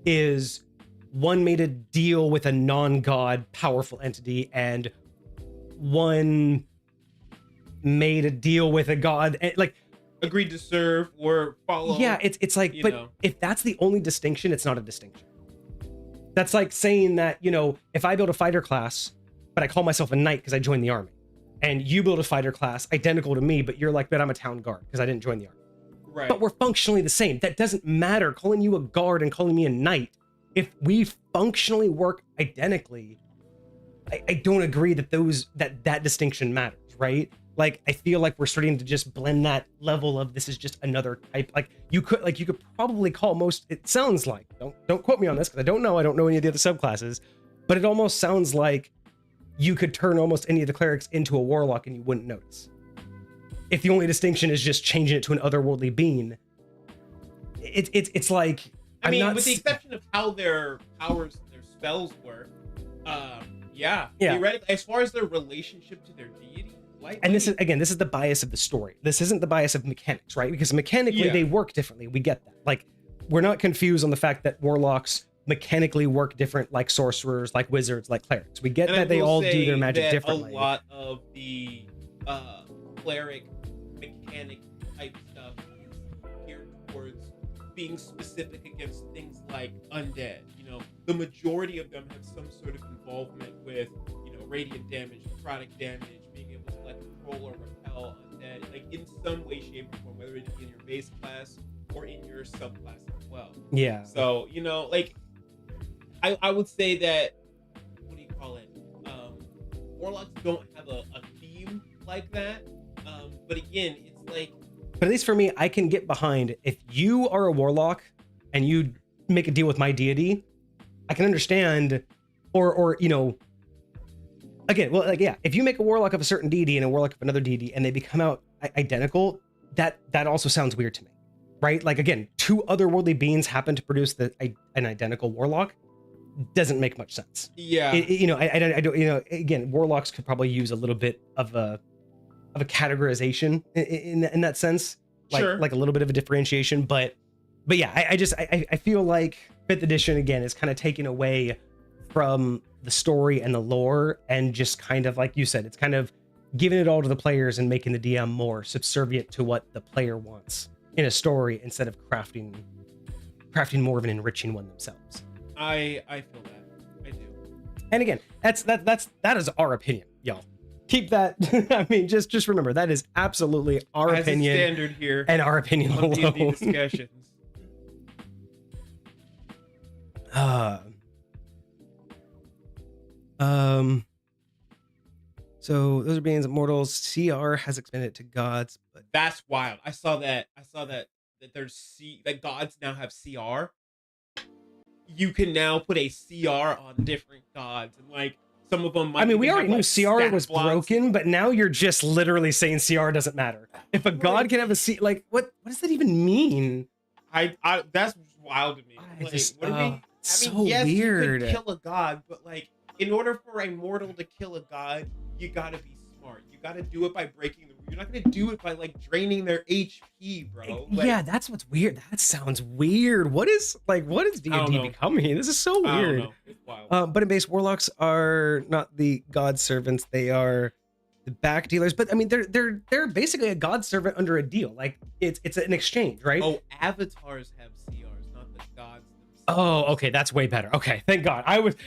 is one made a deal with a non-god powerful entity and one made a deal with a god, like agreed to serve or follow. Yeah, it's like, but know. If that's the only distinction, it's not a distinction. That's like saying that, you know, if I build a fighter class, but I call myself a knight because I joined the army, and you build a fighter class identical to me, but you're like, but I'm a town guard because I didn't join the army. Right. But we're functionally the same. That doesn't matter. Calling you a guard and calling me a knight, if we functionally work identically, I don't agree that that distinction matters, right? Like, I feel like we're starting to just blend that level of this is just another type. Like you could probably call most, it sounds like, don't quote me on this because I don't know any of the other subclasses, but it almost sounds like you could turn almost any of the clerics into a warlock and you wouldn't notice. If the only distinction is just changing it to an otherworldly being, it's like, I mean, with the exception of how their powers and their spells work, yeah. Theoretically, as far as their relationship to their deity, and this is the bias of the story. This isn't the bias of mechanics, right? Because mechanically they work differently. We get that. Like, we're not confused on the fact that warlocks mechanically work different, like sorcerers, like wizards, like clerics. We get that they all do their magic differently. A lot of the cleric mechanic type stuff is geared towards being specific against things like undead. You know, the majority of them have some sort of involvement with, you know, radiant damage, necrotic damage, being able to like control or repel undead, like in some way, shape, or form, whether it be in your base class or in your subclass as well. Yeah. So, you know, like, I would say that, what do you call it? Warlocks don't have a theme like that. But again, it's like... But at least for me, I can get behind, if you are a warlock and you make a deal with my deity, I can understand, or you know, again, well, like, yeah, if you make a warlock of a certain deity and a warlock of another deity and they become out identical, that also sounds weird to me, right? Like, again, two otherworldly beings happen to produce an identical warlock. doesn't make much sense. Yeah. I don't, again, warlocks could probably use a little bit of a categorization in that sense, like Sure. like a little bit of a differentiation, but yeah, I feel like 5th edition again is kind of taking away from the story and the lore, and just kind of, like you said, it's kind of giving it all to the players and making the DM more subservient to what the player wants in a story, instead of crafting more of an enriching one themselves. I feel that. I do. And again, that is our opinion, y'all. Keep that. I mean, just remember, that is absolutely our As opinion, a standard here and our opinion on D&D alone. discussions. So those are beings of mortals. CR has expanded to gods, but That's wild. I saw that there's that gods now have CR. You can now put a CR on different gods, and like some of them might. I mean, we even already have, knew like, CR stat was blocks. broken, but now you're just literally saying CR doesn't matter. If a god can have a C, like what does that even mean? I that's wild to me. Like, what do you mean? It's I mean, so yes, weird. you could kill a god, but like, in order for a mortal to kill a god, you gotta be smart. You gotta do it by breaking the. You're not gonna do it by like draining their HP, bro. Like, Yeah, that's what's weird. That sounds weird. What is D&D know. becoming? This is so I don't weird. know. It's wild. But in base, warlocks are not the god servants; they are the back dealers. But I mean, they're basically a god servant under a deal. Like it's an exchange, right? Oh, avatars have CRs, not the gods themselves. Oh, okay, that's way better. Okay, thank God. I was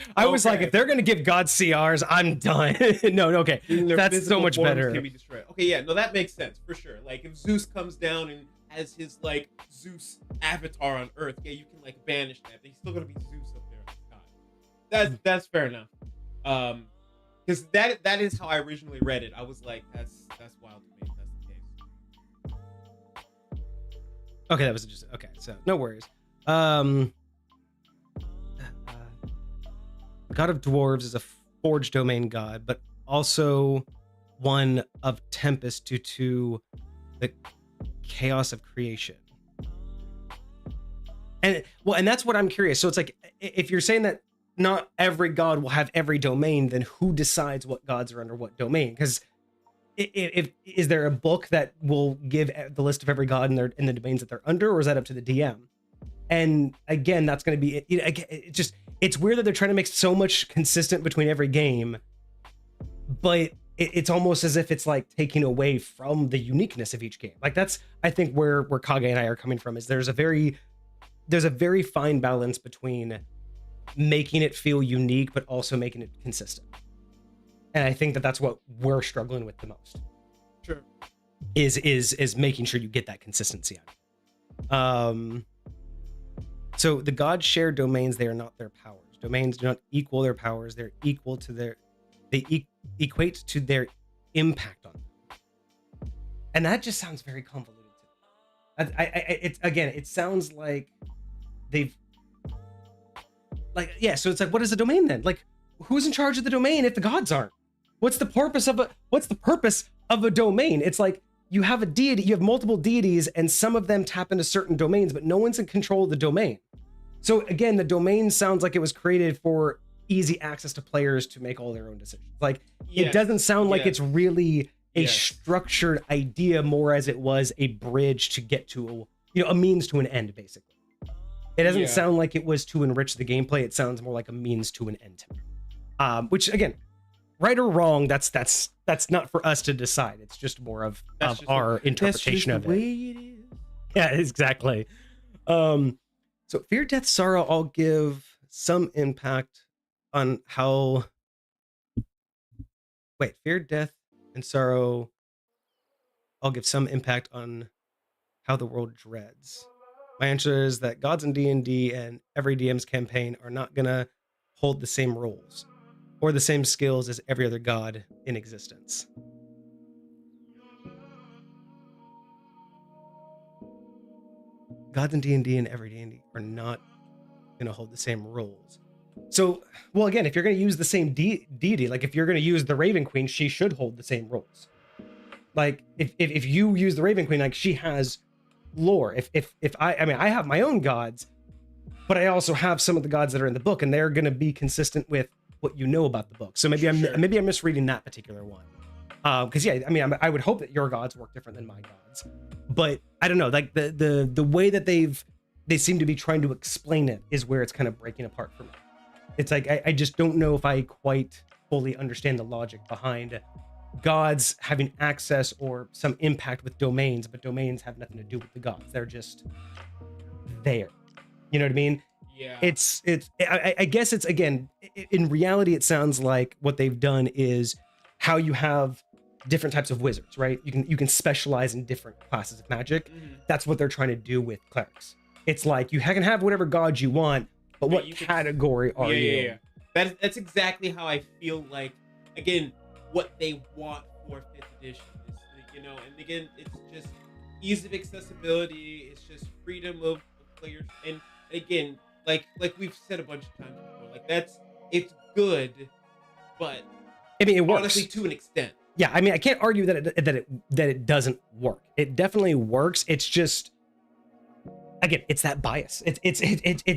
like, Okay. if they're gonna give God CRs, I'm done. No, okay, Their that's so physical much forms better. Can be destroyed. Okay, yeah, no, that makes sense for sure. Like if Zeus comes down and has his like Zeus avatar on Earth, yeah, you can like banish that, but he's still gonna be Zeus up there in the sky. That's fair enough. Because that is how I originally read it. I was like, that's wild to me. If that's the case. Okay, that was just okay. So no worries. God of Dwarves is a forged domain god, but also one of Tempest due to the chaos of creation. And that's what I'm curious. So it's like, if you're saying that not every god will have every domain, then who decides what gods are under what domain? Because is there a book that will give the list of every god in the domains that they're under, or is that up to the DM? And again, that's going to be it's weird that they're trying to make so much consistent between every game, but it's almost as if it's like taking away from the uniqueness of each game. Like that's, I think, where Kage and I are coming from, is there's a very fine balance between making it feel unique but also making it consistent. And I think that that's what we're struggling with the most. Sure. Is making sure you get that consistency out. So the gods share domains, they are not their powers. Domains do not equal their powers, they're equal to they equate to their impact on them. And that just sounds very convoluted to me. It sounds like they've so it's like, what is a domain then? Like, who's in charge of the domain if the gods aren't? What's the purpose of a domain? It's like, you have a deity, you have multiple deities, and some of them tap into certain domains, but no one's in control of the domain. So again, the domain sounds like it was created for easy access to players to make all their own decisions. Like, it doesn't sound like it's really a structured idea, more as it was a bridge to get to a means to an end, basically. It doesn't sound like it was to enrich the gameplay. It sounds more like a means to an end to me. Which again, right or wrong, that's not for us to decide. It's just more of our interpretation of it. Way it is. Yeah, exactly. So fear, death, sorrow all give some impact on how. Wait, fear, death, and sorrow all give some impact on how the world dreads. My answer is that gods in D&D and every DM's campaign are not gonna hold the same roles or the same skills as every other god in existence. Gods in D&D and every D&D are not going to hold the same roles. So, well, again, if you're going to use the same deity, like if you're going to use the Raven Queen, she should hold the same roles. Like if you use the Raven Queen, like she has lore. I have my own gods, but I also have some of the gods that are in the book, and they're going to be consistent with what you know about the book. So maybe I'm misreading that particular one. Because yeah, I mean, I would hope that your gods work different than my gods, but I don't know. Like the way that they seem to be trying to explain it is where it's kind of breaking apart for me. It's like I just don't know if I quite fully understand the logic behind gods having access or some impact with domains, but domains have nothing to do with the gods. They're just there. You know what I mean? Yeah. I guess it's, again, in reality, it sounds like what they've done is how you have different types of wizards, right? You can specialize in different classes of magic. That's what they're trying to do with clerics. It's like you can have whatever gods you want, but what category are you? Yeah. That's exactly how I feel like, again, what they want for 5th edition is, you know, and again, it's just ease of accessibility. It's just freedom of players. And again, like we've said a bunch of times before, like it's good, but I mean, it works. Honestly, to an extent. Yeah, I mean, I can't argue that it doesn't work. It definitely works. It's just, again, it's that bias. It's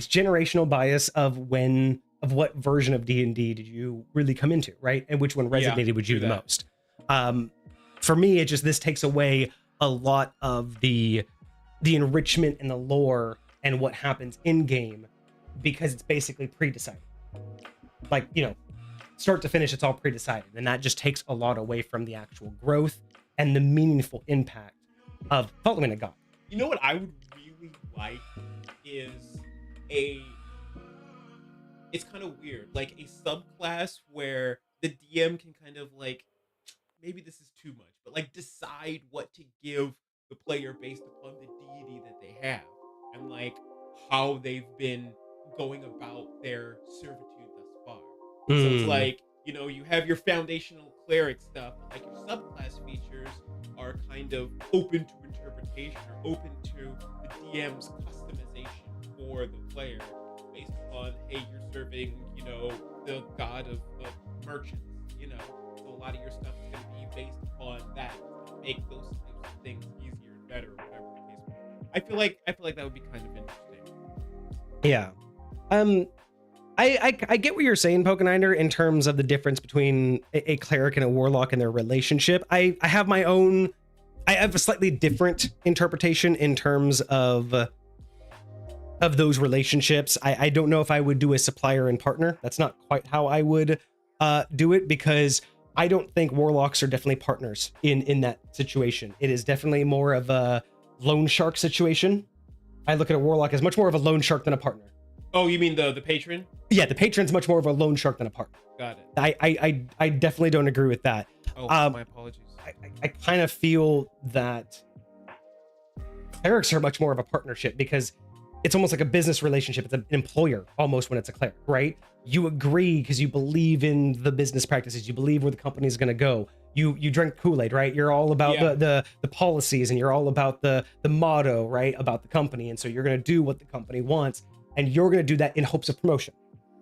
generational bias of what version of D&D did you really come into, right? And which one resonated with you the most. For me, this takes away a lot of the enrichment and the lore and what happens in game, because it's basically pre-decided. Like, you know, start to finish, it's all pre-decided, and that just takes a lot away from the actual growth and the meaningful impact of following a god. You know what I would really like is it's kind of weird, like a subclass where the DM can kind of like, maybe this is too much, but like decide what to give the player based upon the deity that they have and like how they've been going about their servitude thus far. So it's like, you know, you have your foundational cleric stuff, but like your subclass features are kind of open to interpretation or open to the DM's customization for the player based upon, hey, you're serving, you know, the god of merchants, you know, so a lot of your stuff is going to be based upon that to make those types of things easier and better, or whatever the case may be. I feel like that would be kind of interesting. Yeah. I get what you're saying, Pokeniner, in terms of the difference between a cleric and a warlock and their relationship. I have my own, I have a slightly different interpretation in terms of those relationships. I don't know if I would do a supplier and partner. That's not quite how I would do it, because I don't think warlocks are definitely partners in that situation. It is definitely more of a loan shark situation. I look at a warlock as much more of a loan shark than a partner. Oh, you mean the patron? Yeah, the patron's much more of a loan shark than a partner. Got it. I definitely don't agree with that. Oh, my apologies. I kind of feel that clerics are much more of a partnership, because it's almost like a business relationship. It's an employer almost when it's a cleric, right? You agree because you believe in the business practices. You believe where the company is going to go. You drink Kool-Aid, right? You're all about the policies, and you're all about the motto, right? About the company. And so you're going to do what the company wants, and you're going to do that in hopes of promotion.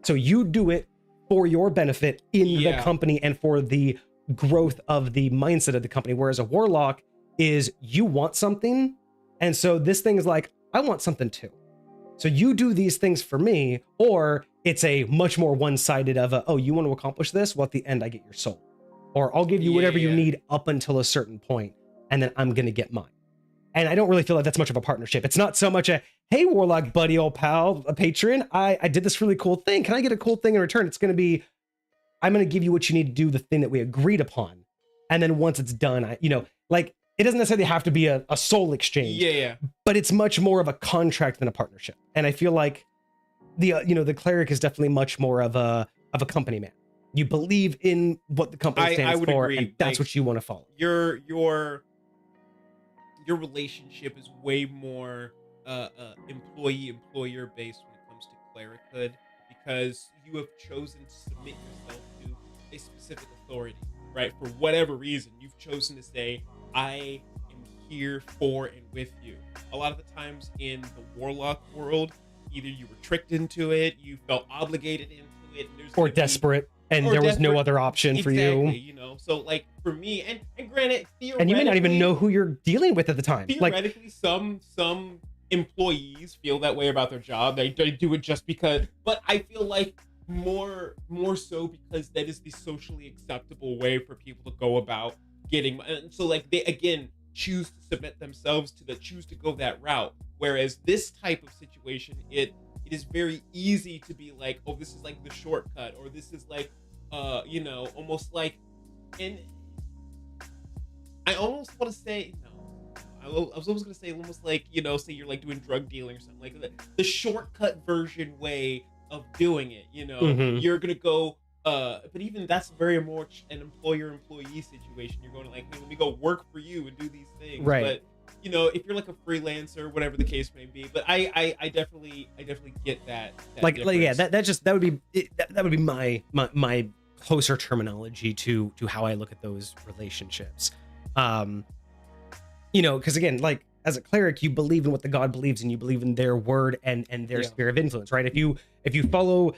So you do it for your benefit in the company and for the growth of the mindset of the company. Whereas a warlock is, you want something, and so this thing is like, I want something too. So you do these things for me, or it's a much more one-sided of a, oh, you want to accomplish this? Well, at the end, I get your soul. Or I'll give you whatever you need up until a certain point, and then I'm going to get mine. And I don't really feel like that's much of a partnership. It's not so much a, hey, warlock buddy, old pal, a patron, I did this really cool thing. Can I get a cool thing in return? It's going to be, I'm going to give you what you need to do the thing that we agreed upon. And then once it's done, it doesn't necessarily have to be a soul exchange. But it's much more of a contract than a partnership. And I feel like the cleric is definitely much more of a company man. You believe in what the company stands for, agree. And that's what you want to follow. Your relationship is way more employee-employer based when it comes to clerichood, because you have chosen to submit yourself to a specific authority, right? For whatever reason, you've chosen to say, I am here for and with you. A lot of the times in the warlock world, either you were tricked into it, you felt obligated into it, or desperate, and there was no other option for you. You know, so like for me, and granted, and you may not even know who you're dealing with at the time. Theoretically, some employees feel that way about their job. They do it just because, but I feel like more so because that is the socially acceptable way for people to go about getting, and so like they again choose to submit themselves to choose to go that route. Whereas this type of situation, it is very easy to be like, oh, this is like the shortcut, or this is like almost like, and I almost want to say no. I was almost gonna say almost like, say you're like doing drug dealing or something, like the shortcut version way of doing it. You're gonna go, but even that's very much an employer-employee situation. You're going to like, hey, let me go work for you and do these things. Right. But if you're like a freelancer, whatever the case may be. But I definitely get that like yeah, difference. that would be my closer terminology to how I look at those relationships. Because again, like as a cleric, you believe in what the god believes, and you believe in their word and their sphere of influence, right? If you follow,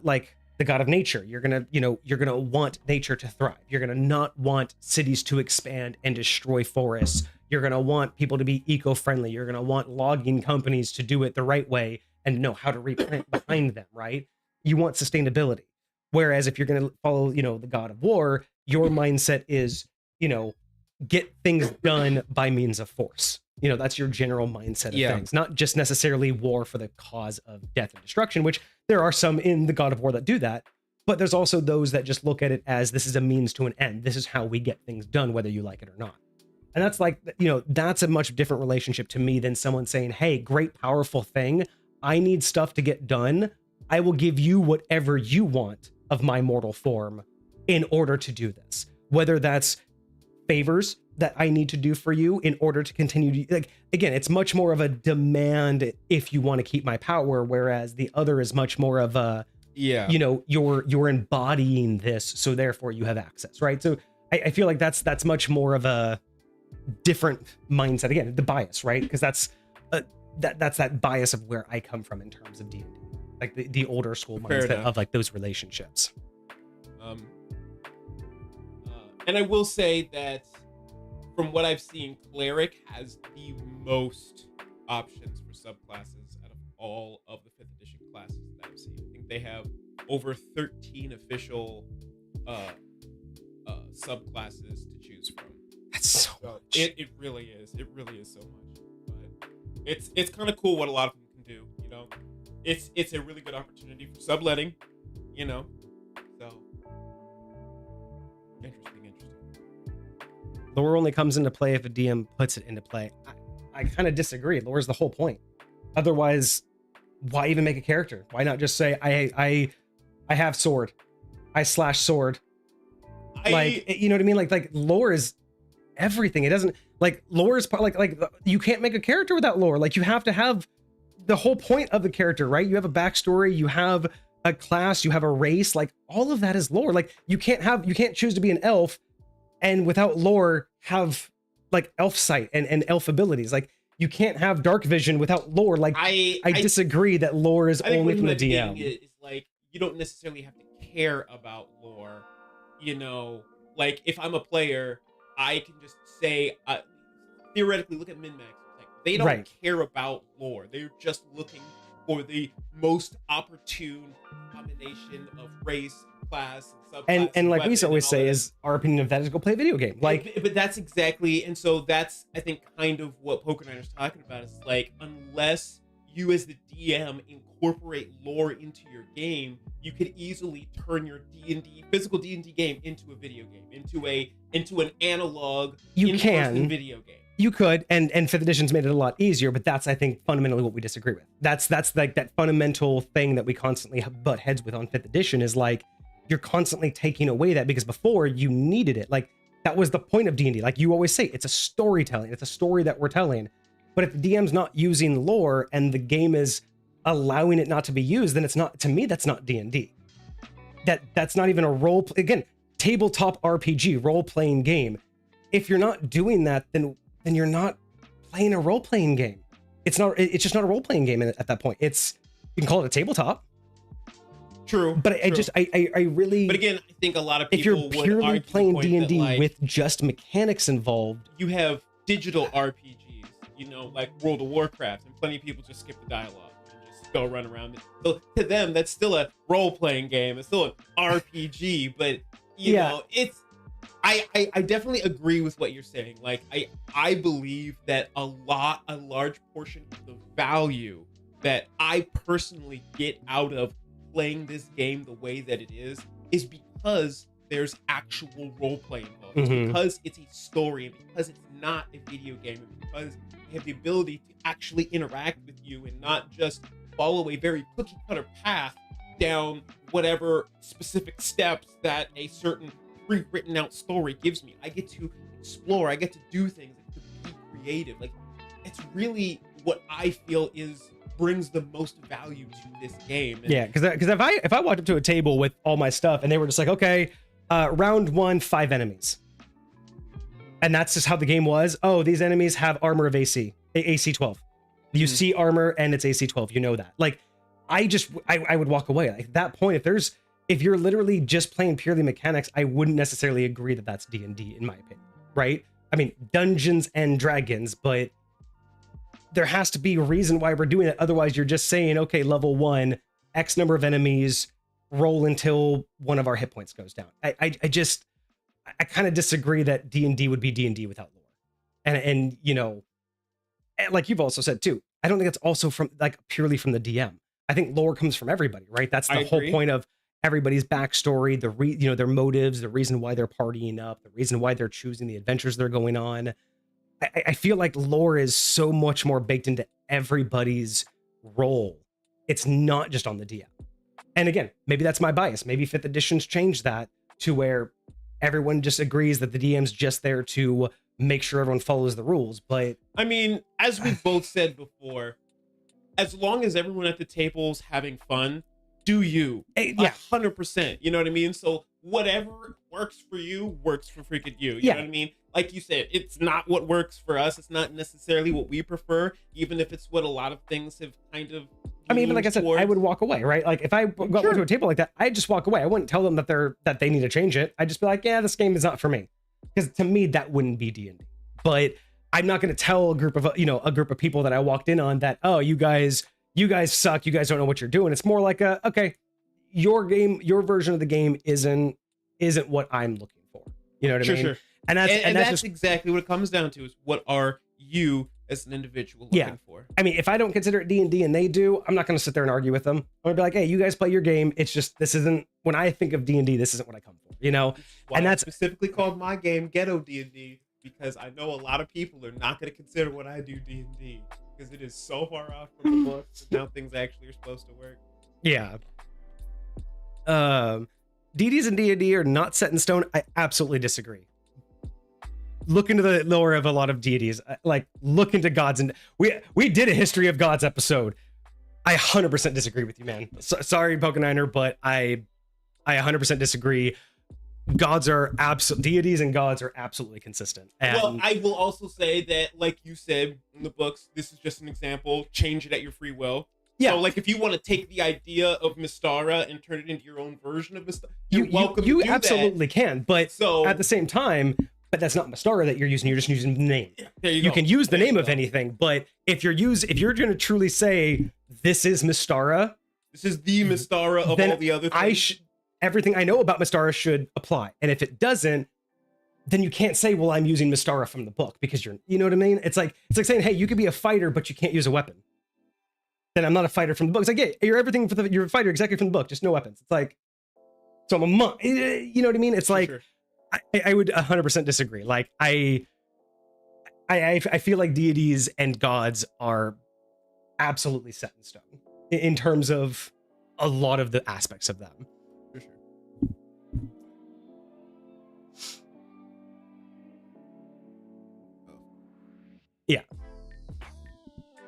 like the god of nature, you're gonna want nature to thrive. You're gonna not want cities to expand and destroy forests. You're gonna want people to be eco-friendly. You're gonna want logging companies to do it the right way and know how to replant behind them, right? You want sustainability. Whereas if you're gonna follow, the god of war, your mindset is, get things done by means of force. That's your general mindset of things, not just necessarily war for the cause of death and destruction, which there are some in the God of War that do that, but there's also those that just look at it as this is a means to an end. This is how we get things done, whether you like it or not. And that's like, that's a much different relationship to me than someone saying, hey, great, powerful thing. I need stuff to get done. I will give you whatever you want of my mortal form in order to do this. Whether that's favors that I need to do for you in order to continue to, like, again, it's much more of a demand if you want to keep my power, whereas the other is much more of a, you're embodying this, so therefore you have access, right? So I feel like that's much more of a different mindset. Again, the bias, right? Because that's that bias of where I come from in terms of D&D, like the older school mindset of like those relationships. And I will say that from what I've seen, Cleric has the most options for subclasses out of all of the 5th edition classes that I've seen. I think they have over 13 official subclasses to choose from. That's so much. It really is. It really is so much. But it's kind of cool what a lot of them can do. It's a really good opportunity for subletting. So interesting. Lore only comes into play if a DM puts it into play. I kind of disagree. Lore's the whole point. Otherwise, why even make a character? Why not just say I have sword, I slash sword? You know what I mean? Like lore is everything. It doesn't, like, lore is part, like you can't make a character without lore. Like, you have to have the whole point of the character, right? You have a backstory, you have a class, you have a race. Like, all of that is lore. Like, you can't choose to be an elf and without lore have like elf sight and elf abilities. Like, you can't have dark vision without lore. Like, I disagree that lore is only from the DM. Is like, you don't necessarily have to care about lore. Like, if I'm a player, I can just say, theoretically, look at min-max. Like, they don't care about lore. They're just looking for the most opportune combination of race, class, and subclass. And like we always say, is our opinion of that is go play a video game. Like, but that's exactly, and so that's, I think, kind of what Pokeniner is talking about. Is like, unless you as the DM incorporate lore into your game, you could easily turn your D&D, physical D&D game into a video game, into an analog in-person video game. You could, and 5th edition's made it a lot easier, but that's, I think, fundamentally what we disagree with. That's like that fundamental thing that we constantly butt heads with on 5th edition is like, you're constantly taking away that, because before you needed it. Like, that was the point of D&D. Like you always say, it's a storytelling. It's a story that we're telling. But if the DM's not using lore and the game is allowing it not to be used, then it's not, to me, that's not D&D. That's not even a again, tabletop RPG, role-playing game. If you're not doing that, then you're not playing a role-playing game. It's just not a role-playing game at that point. You can call it a tabletop. True. But I really, but again, I think a lot of people, if you're purely playing D&D with just mechanics involved, you have digital RPGs you know, like World of Warcraft, and plenty of people just skip the dialogue and just go run around it. So to them, that's still a role-playing game. It's still an RPG, but you know, it's. I definitely agree with what you're saying. Like I believe that a large portion of the value that I personally get out of playing this game the way that it is because there's actual role play involved. It's because it's a story, and because it's not a video game, and because you have the ability to actually interact with you and not just follow a very cookie cutter path down whatever specific steps that a certain pre-written out story gives me. I get to explore, I get to do things, I get to be creative. Like, it's really what I feel brings the most value to this game. And yeah, because if I walked up to a table with all my stuff and they were just like, okay, round 1, 5 enemies, and that's just how the game was. Oh, these enemies have armor of AC 12. You see armor and it's AC 12. You know that. Like, I would walk away. Like, at that point, if you're literally just playing purely mechanics, I wouldn't necessarily agree that that's D&D in my opinion, right? I mean, Dungeons and Dragons, but there has to be a reason why we're doing it. Otherwise, you're just saying, okay, level 1, X number of enemies, roll until one of our hit points goes down. I kind of disagree that D&D would be D&D without lore. And you know, like you've also said too, I don't think it's also from like purely from the DM. I think lore comes from everybody, right? That's the whole point of everybody's backstory, their motives, the reason why they're partying up, the reason why they're choosing the adventures they're going on. I feel like lore is so much more baked into everybody's role. It's not just on the DM. And again, maybe that's my bias. Maybe 5th edition's changed that to where everyone just agrees that the DM's just there to make sure everyone follows the rules. But I mean, as we've both said before, as long as everyone at the table's having fun, do you. Yeah. 100%. You know what I mean? So whatever works for you works for freaking you. You know what I mean? Like you said, it's not what works for us. It's not necessarily what we prefer, even if it's what a lot of things have kind of. I mean, even like I said, I would walk away, right? Like if I got to a table like that, I'd just walk away. I wouldn't tell them that they need to change it. I'd just be like, yeah, this game is not for me. Because to me, that wouldn't be D&D. But I'm not going to tell a group of people that I walked in on that, oh, you guys suck. You guys don't know what you're doing. It's more like okay, your game, your version of the game isn't what I'm looking for. You know what I mean? Sure. And that's just exactly what it comes down to, is what are you as an individual looking for? I mean, if I don't consider it D&D and they do, I'm not going to sit there and argue with them. I'm going to be like, hey, you guys play your game. It's just, this isn't, when I think of D&D, this isn't what I come for, you know? And that's specifically called my game Ghetto D&D, because I know a lot of people are not going to consider what I do D&D, because it is so far off from the books and how things actually are supposed to work. Yeah. DDs and D&D are not set in stone. I absolutely disagree. Look into the lore of a lot of deities, like look into gods, and we did a history of gods episode. I 100% disagree with you, man. Sorry, Pokeniner, but I 100% disagree. Deities and gods are absolutely consistent. And well, I will also say that, like you said in the books, this is just an example. Change it at your free will. Yeah. So, like, if you want to take the idea of Mystara and turn it into your own version of Mystara, you're welcome to do that. You absolutely can, but at the same time, but that's not Mystara that you're using. You're just using the name. There you go. You can use the name of anything, but if you're going to truly say this is Mystara, this is the Mystara of all the other things. Everything I know about Mystara should apply. And if it doesn't, then you can't say, well, I'm using Mystara from the book, because you know what I mean? It's like saying, hey, you could be a fighter, but you can't use a weapon. Then I'm not a fighter from the book. It's like, yeah, you're everything you're a fighter exactly from the book, just no weapons. It's like, so I'm a monk. You know what I mean? It's like, I would 100% disagree. Like I feel like deities and gods are absolutely set in stone in terms of a lot of the aspects of them. For sure. Yeah.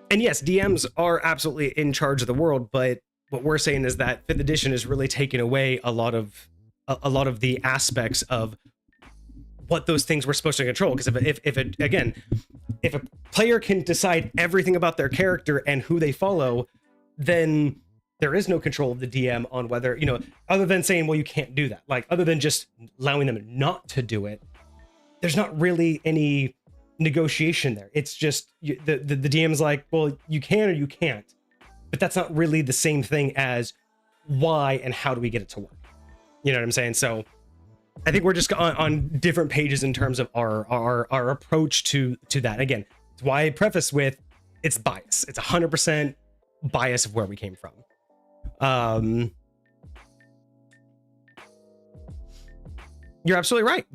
And yes, DMs are absolutely in charge of the world, but what we're saying is that 5th edition is really taking away a lot of the aspects of what those things were supposed to control. Because if a player can decide everything about their character and who they follow, then there is no control of the DM on whether, other than saying, well, you can't do that. Like, other than just allowing them not to do it, there's not really any negotiation there. It's just the DM's like, well, you can or you can't, but that's not really the same thing as why and how do we get it to work. You know what I'm saying? So I think we're just on different pages in terms of our approach to that. Again, it's why I preface with it's bias. It's 100% bias of where we came from. You're absolutely right.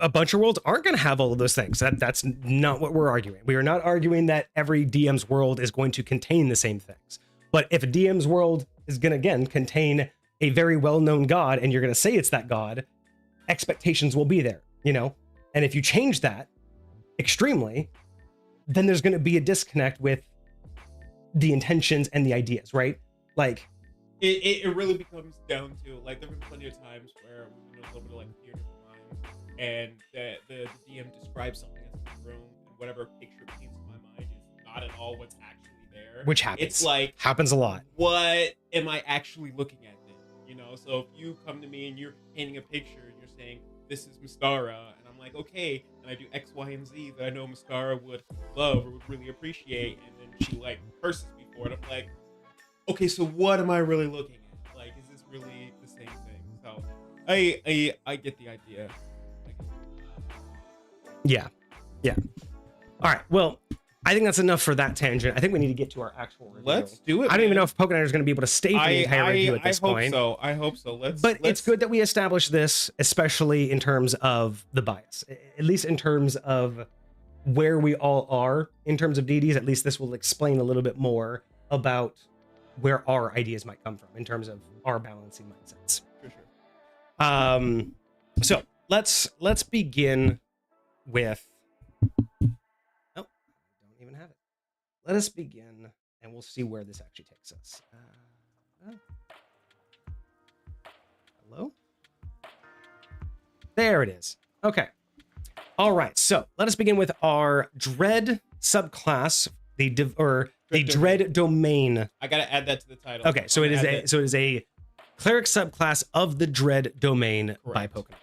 A bunch of worlds aren't going to have all of those things. That's not what we're arguing. We are not arguing that every DM's world is going to contain the same things. But if a DM's world is going to, again, contain a very well-known god, and you're going to say it's that god, expectations will be there, you know? And if you change that extremely, then there's going to be a disconnect with the intentions and the ideas, right? Like, it really becomes down to, like, there have been plenty of times where we've been a little bit of, like, theater of mind, and the DM describes something as a room, and whatever picture it paints in my mind is not at all what's actually there. Which happens. It's like, happens a lot. What am I actually looking at then? You know, so if you come to me and you're painting a picture and you're saying, this is Mystara, and I'm like, okay, and I do X, Y, and Z that I know Mystara would love or would really appreciate, and then she, like, curses me for it, I'm like, okay, so what am I really looking at? Like, is this really the same thing? So I get the idea. Yeah. All right. Well, I think that's enough for that tangent. I think we need to get to our actual review. Let's do it. I don't even know if Pokeniner is going to be able to stay for the entire review at this point. I hope so. But it's good that we establish this, especially in terms of the bias, at least in terms of where we all are in terms of deities. At least this will explain a little bit more about where our ideas might come from in terms of our balancing mindsets. For sure. So let's begin with. Oh, I don't even have it. Let us begin, and we'll see where this actually takes us. Hello? There it is. Okay. All right. So let us begin with our Dread subclass, the Dread domain. I gotta add that to the title. Okay, so it is a Cleric subclass of the Dread domain. Correct. By Pokeniner.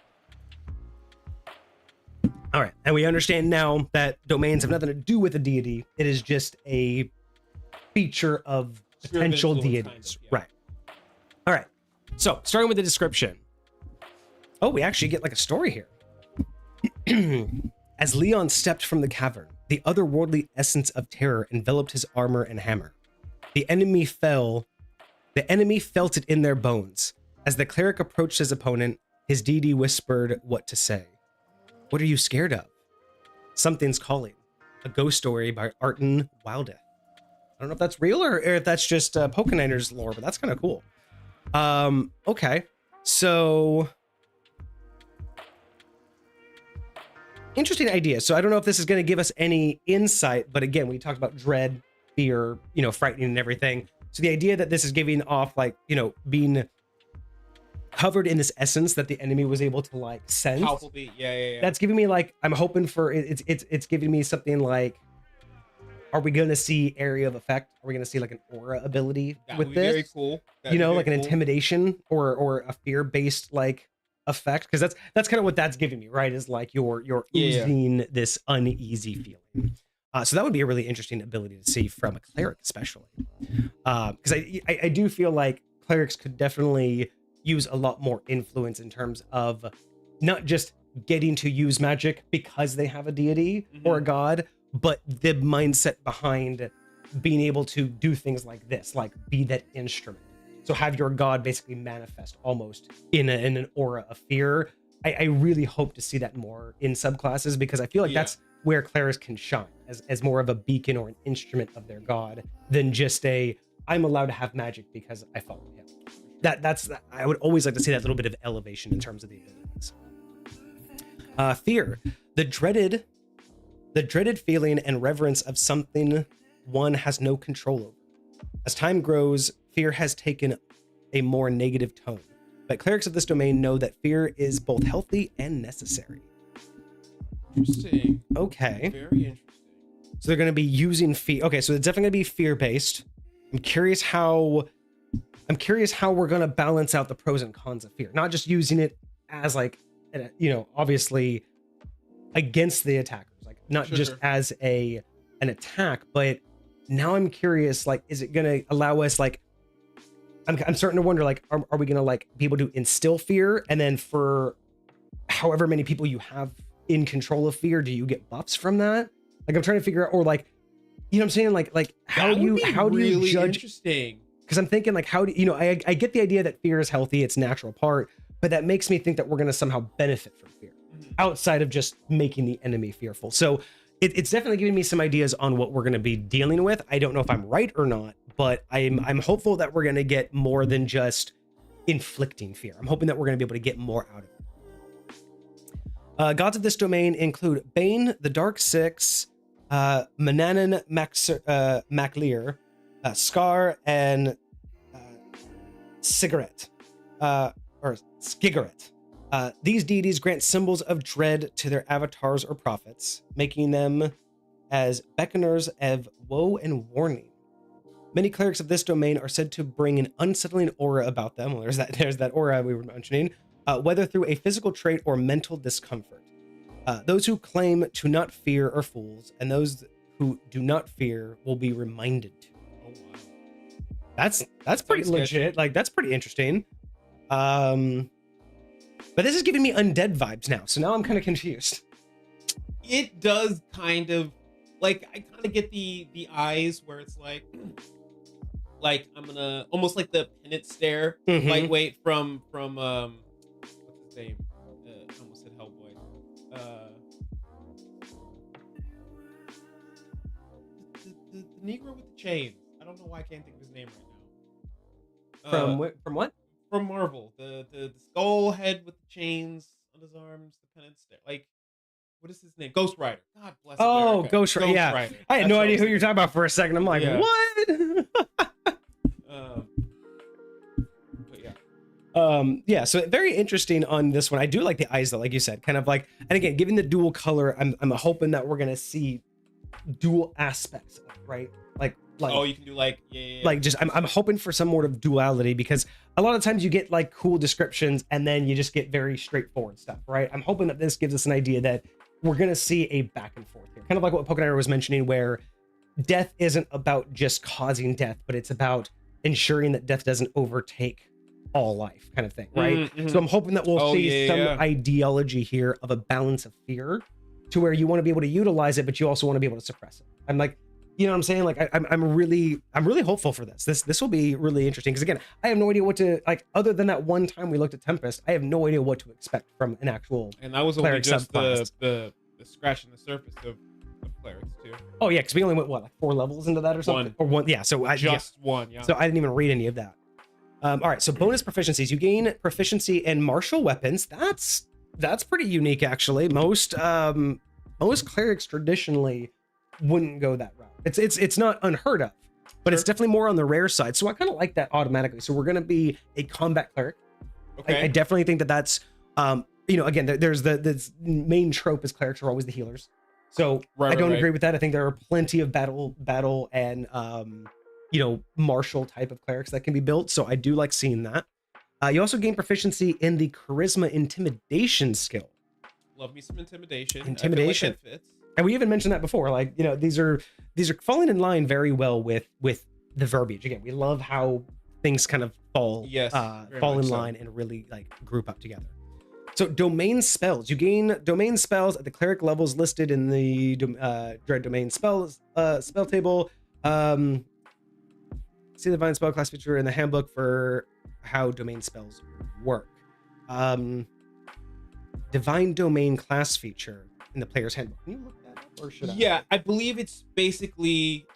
All right, and we understand now that domains have nothing to do with a deity. It is just a feature of potential deities. Kind of, yeah. Right. All right. So starting with the description. Oh, we actually get like a story here. As Leon stepped from the cavern, the otherworldly essence of terror enveloped his armor and hammer. The enemy felt it in their bones. As the cleric approached his opponent, his deity whispered what to say. What are you scared of? Something's calling. A ghost story by Arton Wildeth. I don't know if that's real or if that's just Pokeniner's lore, but that's kind of cool. Okay. So interesting idea. So I don't know if this is going to give us any insight, but again, we talked about dread, fear, frightening and everything. So the idea that this is giving off being covered in this essence that the enemy was able to sense. Palpably. Yeah. That's giving me I'm hoping for it's giving me something like, are we going to see area of effect? Are we going to see an aura ability with this? Very cool. An intimidation or a fear-based effect, because that's kind of what that's giving me, right? Is you're oozing this uneasy feeling. So that would be a really interesting ability to see from a cleric, especially, because I do feel like clerics could definitely use a lot more influence in terms of not just getting to use magic because they have a deity or a god, but the mindset behind being able to do things like this, be that instrument. So have your god basically manifest almost in an aura of fear. I really hope to see that more in subclasses, because I feel like that's where clerics can shine as more of a beacon or an instrument of their god than just I'm allowed to have magic because I follow him. I would always like to see that little bit of elevation in terms of the abilities. Fear, the dreaded feeling and reverence of something one has no control over. As time grows, fear has taken a more negative tone, but clerics of this domain know that fear is both healthy and necessary. Interesting. Okay. Very interesting. So they're going to be using fear. Okay, so it's definitely going to be fear-based. I'm curious how we're going to balance out the pros and cons of fear. Not just using it as obviously against the attackers. not Sure, just sure. as an attack, but now I'm curious, like, is it gonna allow us, like, I'm starting to wonder, like, are we gonna like be able to instill fear, and then for however many people you have in control of fear, do you get buffs from that? Like, I'm trying to figure out, or like, you know what I'm saying? Like how That do would you be how do you really judge? interesting. Because I'm thinking, like, how do you know, I get the idea that fear is healthy, it's a natural part, but that makes me think that we're gonna somehow benefit from fear Mhm. outside of just making the enemy fearful. So it's definitely giving me some ideas on what we're going to be dealing with. I don't know if I'm right or not, but I'm hopeful that we're going to get more than just inflicting fear. I'm hoping that we're going to be able to get more out of it. Gods of this domain include Bane, the Dark Six, Mananan Maclear, Scar, and Cigarette, or Skigaret. These deities grant symbols of dread to their avatars or prophets, making them as beckoners of woe and warning. Many clerics of this domain are said to bring an unsettling aura about them. Well, there's that aura we were mentioning, whether through a physical trait or mental discomfort. Those who claim to not fear are fools, and those who do not fear will be reminded to. Oh wow. That's pretty Sounds legit. sketchy. Like, that's pretty interesting. But this is giving me undead vibes now, so now I'm kind of confused. It does kind of, like, I kind of get the eyes where it's like I'm gonna almost like the penance stare, Mhm. lightweight from what's his name? I almost said Hellboy. The Negro with the chains. I don't know why I can't think of his name right now. From what? From Marvel, the skull head with the chains on his arms, the penance stare. Like, what is his name? Ghost Rider. God bless Oh, America. Ghost Rider. Yeah, Rider. I had That's no what idea was who you're thinking. talking about for a second. I'm like, Yeah. what? But yeah. Yeah, so very interesting on this one. I do like the eyes though, like you said, kind of like, and again, given the dual color, I'm hoping that we're gonna see dual aspects of it, right? Like Oh, you can do like yeah. like just I'm hoping for some sort of duality, because a lot of times you get like cool descriptions and then you just get very straightforward stuff, right? I'm hoping that this gives us an idea that we're gonna see a back and forth here, kind of like what Pokeniner was mentioning, where death isn't about just causing death, but it's about ensuring that death doesn't overtake all life, kind of thing, right? Mhm. So I'm hoping that we'll Oh, see yeah, some yeah. ideology here of a balance of fear, to where you want to be able to utilize it, but you also want to be able to suppress it. I'm like, you know what I'm saying? Like, I'm really hopeful for this. This will be really interesting, because again, I have no idea what to, like, other than that one time we looked at Tempest, I have no idea what to expect from an actual. And that was only Cleric just subclass. the scratching the surface of clerics too. Oh yeah, because we only went what, like 4 levels into that or something, or one. Yeah, so Just one, yeah. So I didn't even read any of that. All right, so bonus proficiencies. You gain proficiency in martial weapons. That's pretty unique, actually. Most clerics traditionally wouldn't go that route. It's not unheard of, but it's Sure. definitely more on the rare side. So I kind of like that automatically. So we're gonna be a combat cleric. Okay. I definitely think that that's you know, again, there's the main trope is clerics are always the healers. So Right, I don't right. agree with that. I think there are plenty of battle and you know, martial type of clerics that can be built. So I do like seeing that. You also gain proficiency in the charisma intimidation skill. Love me some intimidation. Intimidation. I feel like that fits. And we even mentioned that before. Like, you know, these are falling in line very well with the verbiage. Again, we love how things kind of fall Yes, very fall in much so. line and really like group up together. So domain spells. You gain domain spells at the cleric levels listed in the Dread Domain spell table. See the divine spell class feature in the handbook for how domain spells work. Divine domain class feature in the player's handbook. Can you look that up, or should I? Yeah, I believe it's basically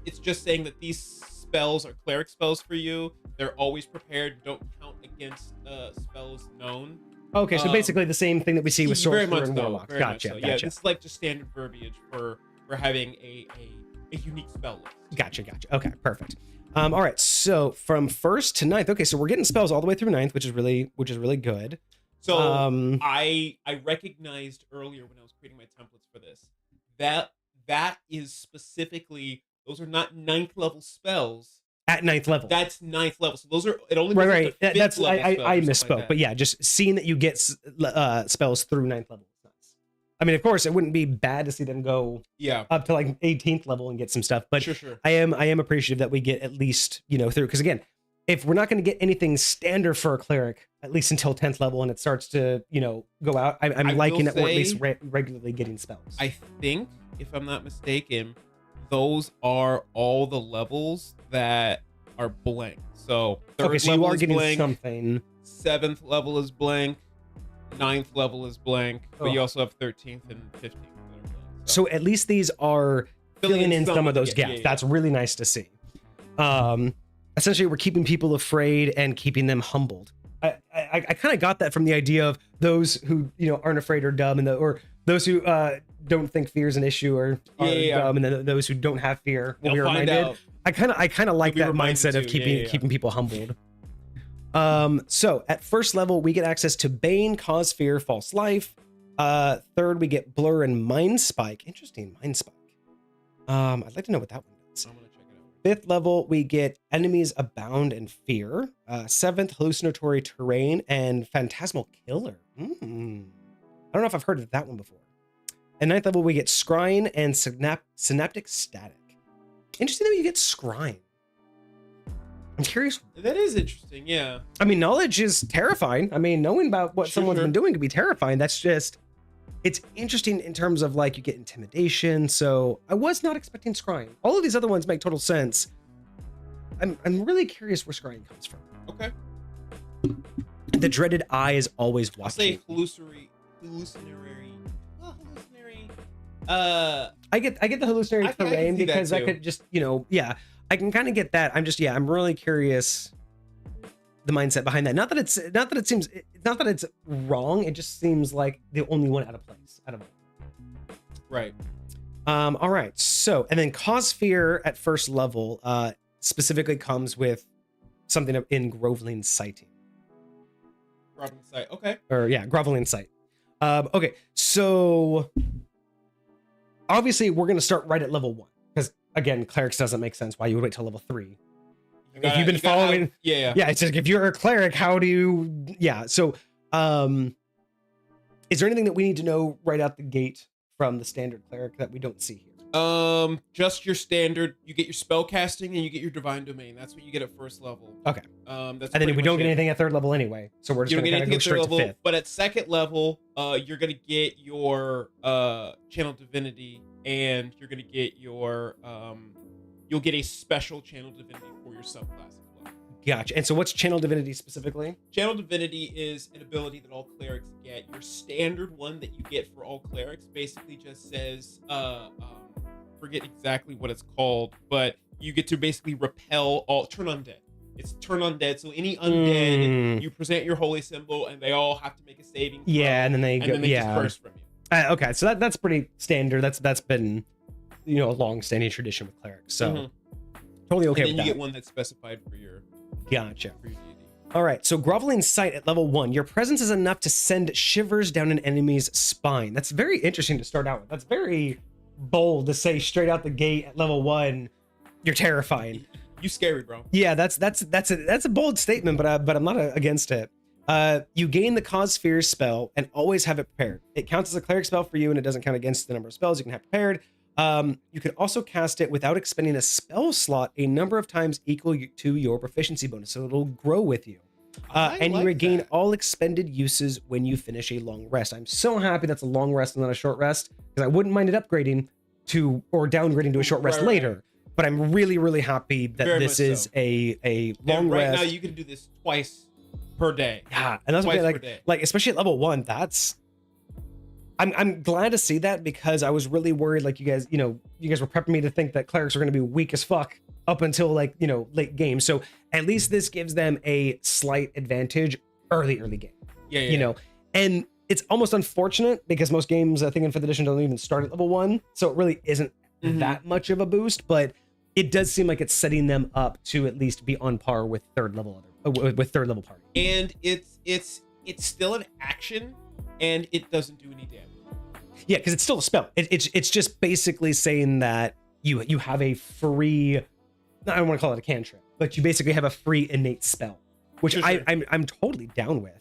it's just saying that these spells are cleric spells for you. They're always prepared, don't count against spells known. Okay, so basically the same thing that we see with Very sorcerer much and so, warlock. very much Gotcha, so. gotcha. Yeah, this is like just standard verbiage for having a unique spell list. Gotcha. Okay, perfect. All right, so from 1st to 9th. Okay, so we're getting spells all the way through 9th, which is really good. So Um, I recognized earlier when I was creating my templates for this that is specifically, those are not 9th level spells. At 9th level. That's 9th level. So those are, it only right, goes up right. to 5th That's level I spells or something misspoke, like but that. yeah, just seeing that you get spells through 9th level is nice. I mean, of course, it wouldn't be bad to see them go Yeah. up to like 18th level and get some stuff, but Sure. I am appreciative that we get at least, through, because again, if we're not going to get anything standard for a cleric at least until 10th level and it starts to go out, I'm liking that we're at least regularly getting spells. I think, if I'm not mistaken, those are all the levels that are blank. So third so level you are is getting blank, something. 7th level is blank, 9th level is blank, but you also have 13th and 15th that are blank. So at least these are filling in some of those gaps. Yeah. That's really nice to see. Essentially, we're keeping people afraid and keeping them humbled. I kind of got that from the idea of those who aren't afraid or dumb, or those who don't think fear is an issue or are dumb, and then those who don't have fear will be reminded. I kind of like that mindset of keeping people humbled. So at first level, we get access to Bane, Cause Fear, False Life. Third, we get Blur and Mind Spike. Interesting, Mind Spike. I'd like to know what that one is. I'm gonna check it out. 5th level, we get Enemies Abound and Fear. 7th, Hallucinatory Terrain and Phantasmal Killer. I don't know if I've heard of that one before. And 9th level, we get Scrying and Synaptic Static. Interesting that you get Scrying. I'm curious. That is interesting, yeah. I mean, knowledge is terrifying. I mean, knowing about what someone's been doing can be terrifying. That's just, it's interesting in terms of like you get intimidation. So I was not expecting scrying. All of these other ones make total sense. I'm really curious where scrying comes from. Okay. The dreaded eye is always I'll watching. say hallucinatory. I get the hallucinatory terrain because I could just, I can kind of get that. I'm really curious the mindset behind that. Not that it's wrong. It just seems like the only one out of place out of all. Right. All right. So, and then Cause Fear at first level specifically comes with something in Groveling Sighting. Groveling Sight. Okay. Or yeah, Groveling Sight. Okay. So obviously we're going to start right at level 1 because again, clerics doesn't make sense why you would wait till level 3. If you've been following, it's like if you're a cleric, how do you? Yeah. So, is there anything that we need to know right out the gate from the standard cleric that we don't see here? Just your standard. You get your spell casting and you get your divine domain. That's what you get at first level. Okay. That's and then we don't get anything at third level anyway, so we're just gonna go straight to 5th. But at second level, you're gonna get your channel divinity, and you're gonna get your you'll get a special channel divinity for your subclass as well. Gotcha. And so what's channel divinity specifically? Channel divinity is an ability that all clerics get. Your standard one that you get for all clerics basically just says, forget exactly what it's called, but you get to basically repel all, turn undead. It's turn undead. So any undead, you present your holy symbol and they all have to make a saving throw. Yeah, and then they disperse from you. Okay, so that's pretty standard. That's been a long-standing tradition with clerics. So totally okay with that. And then you get one that's specified for your Gotcha. For your deity. All right, so Groveling Sight at level 1. Your presence is enough to send shivers down an enemy's spine. That's very interesting to start out with. That's very bold to say straight out the gate at level 1. You're terrifying. You scary, bro. Yeah, that's a bold statement, but I'm not against it. You gain the Cause Fear spell and always have it prepared. It counts as a cleric spell for you, and it doesn't count against the number of spells you can have prepared. You can also cast it without expending a spell slot a number of times equal to your proficiency bonus, so it'll grow with you. And you regain all expended uses when you finish a long rest. I'm so happy that's a long rest and not a short rest, because I wouldn't mind it upgrading to or downgrading to a short rest later. But I'm really, really happy that this is a long rest. Right now, you can do this twice per day. Yeah, and that's what like especially at level 1. That's I'm glad to see that, because I was really worried, like you guys were prepping me to think that clerics are going to be weak as fuck up until like late game. So at least this gives them a slight advantage early game. Yeah. And it's almost unfortunate because most games I think in 5th edition don't even start at level 1, so it really isn't that much of a boost, but it does seem like it's setting them up to at least be on par with third level party. And it's still an action, and it doesn't do any damage. Yeah, because it's still a spell. It's just basically saying that you have a free, I don't want to call it a cantrip, but you basically have a free innate spell, which I'm totally down with.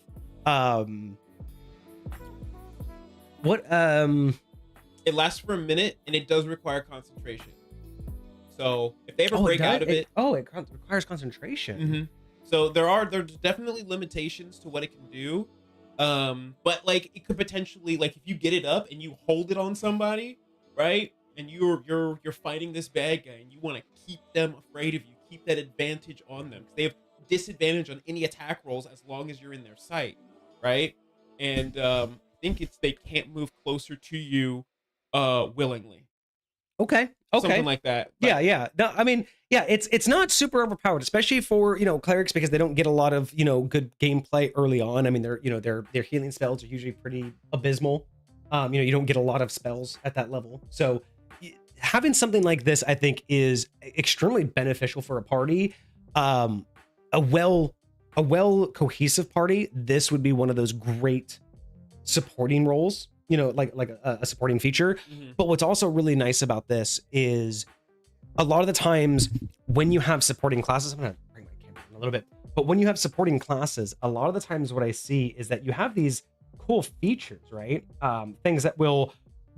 What It lasts for a minute, and it does require concentration. So if they ever break out of it, it requires concentration. So there's definitely limitations to what it can do. But like it could potentially, like, if you get it up and you hold it on somebody, right? And you're fighting this bad guy and you want to keep them afraid of you, keep that advantage on them, because they have disadvantage on any attack rolls as long as you're in their sight, right? And I think it's they can't move closer to you willingly. Okay. Something like that. But Yeah. No, I mean, yeah, it's not super overpowered, especially for, clerics, because they don't get a lot of, good gameplay early on. I mean, their healing spells are usually pretty abysmal. You don't get a lot of spells at that level. So having something like this, I think, is extremely beneficial for a party. A well cohesive party, this would be one of those great supporting roles, like a supporting feature. But what's also really nice about this is a lot of the times when you have supporting classes, I'm gonna bring my camera in a little bit, but when you have supporting classes, a lot of the times what I see is that you have these cool features, right? Things that will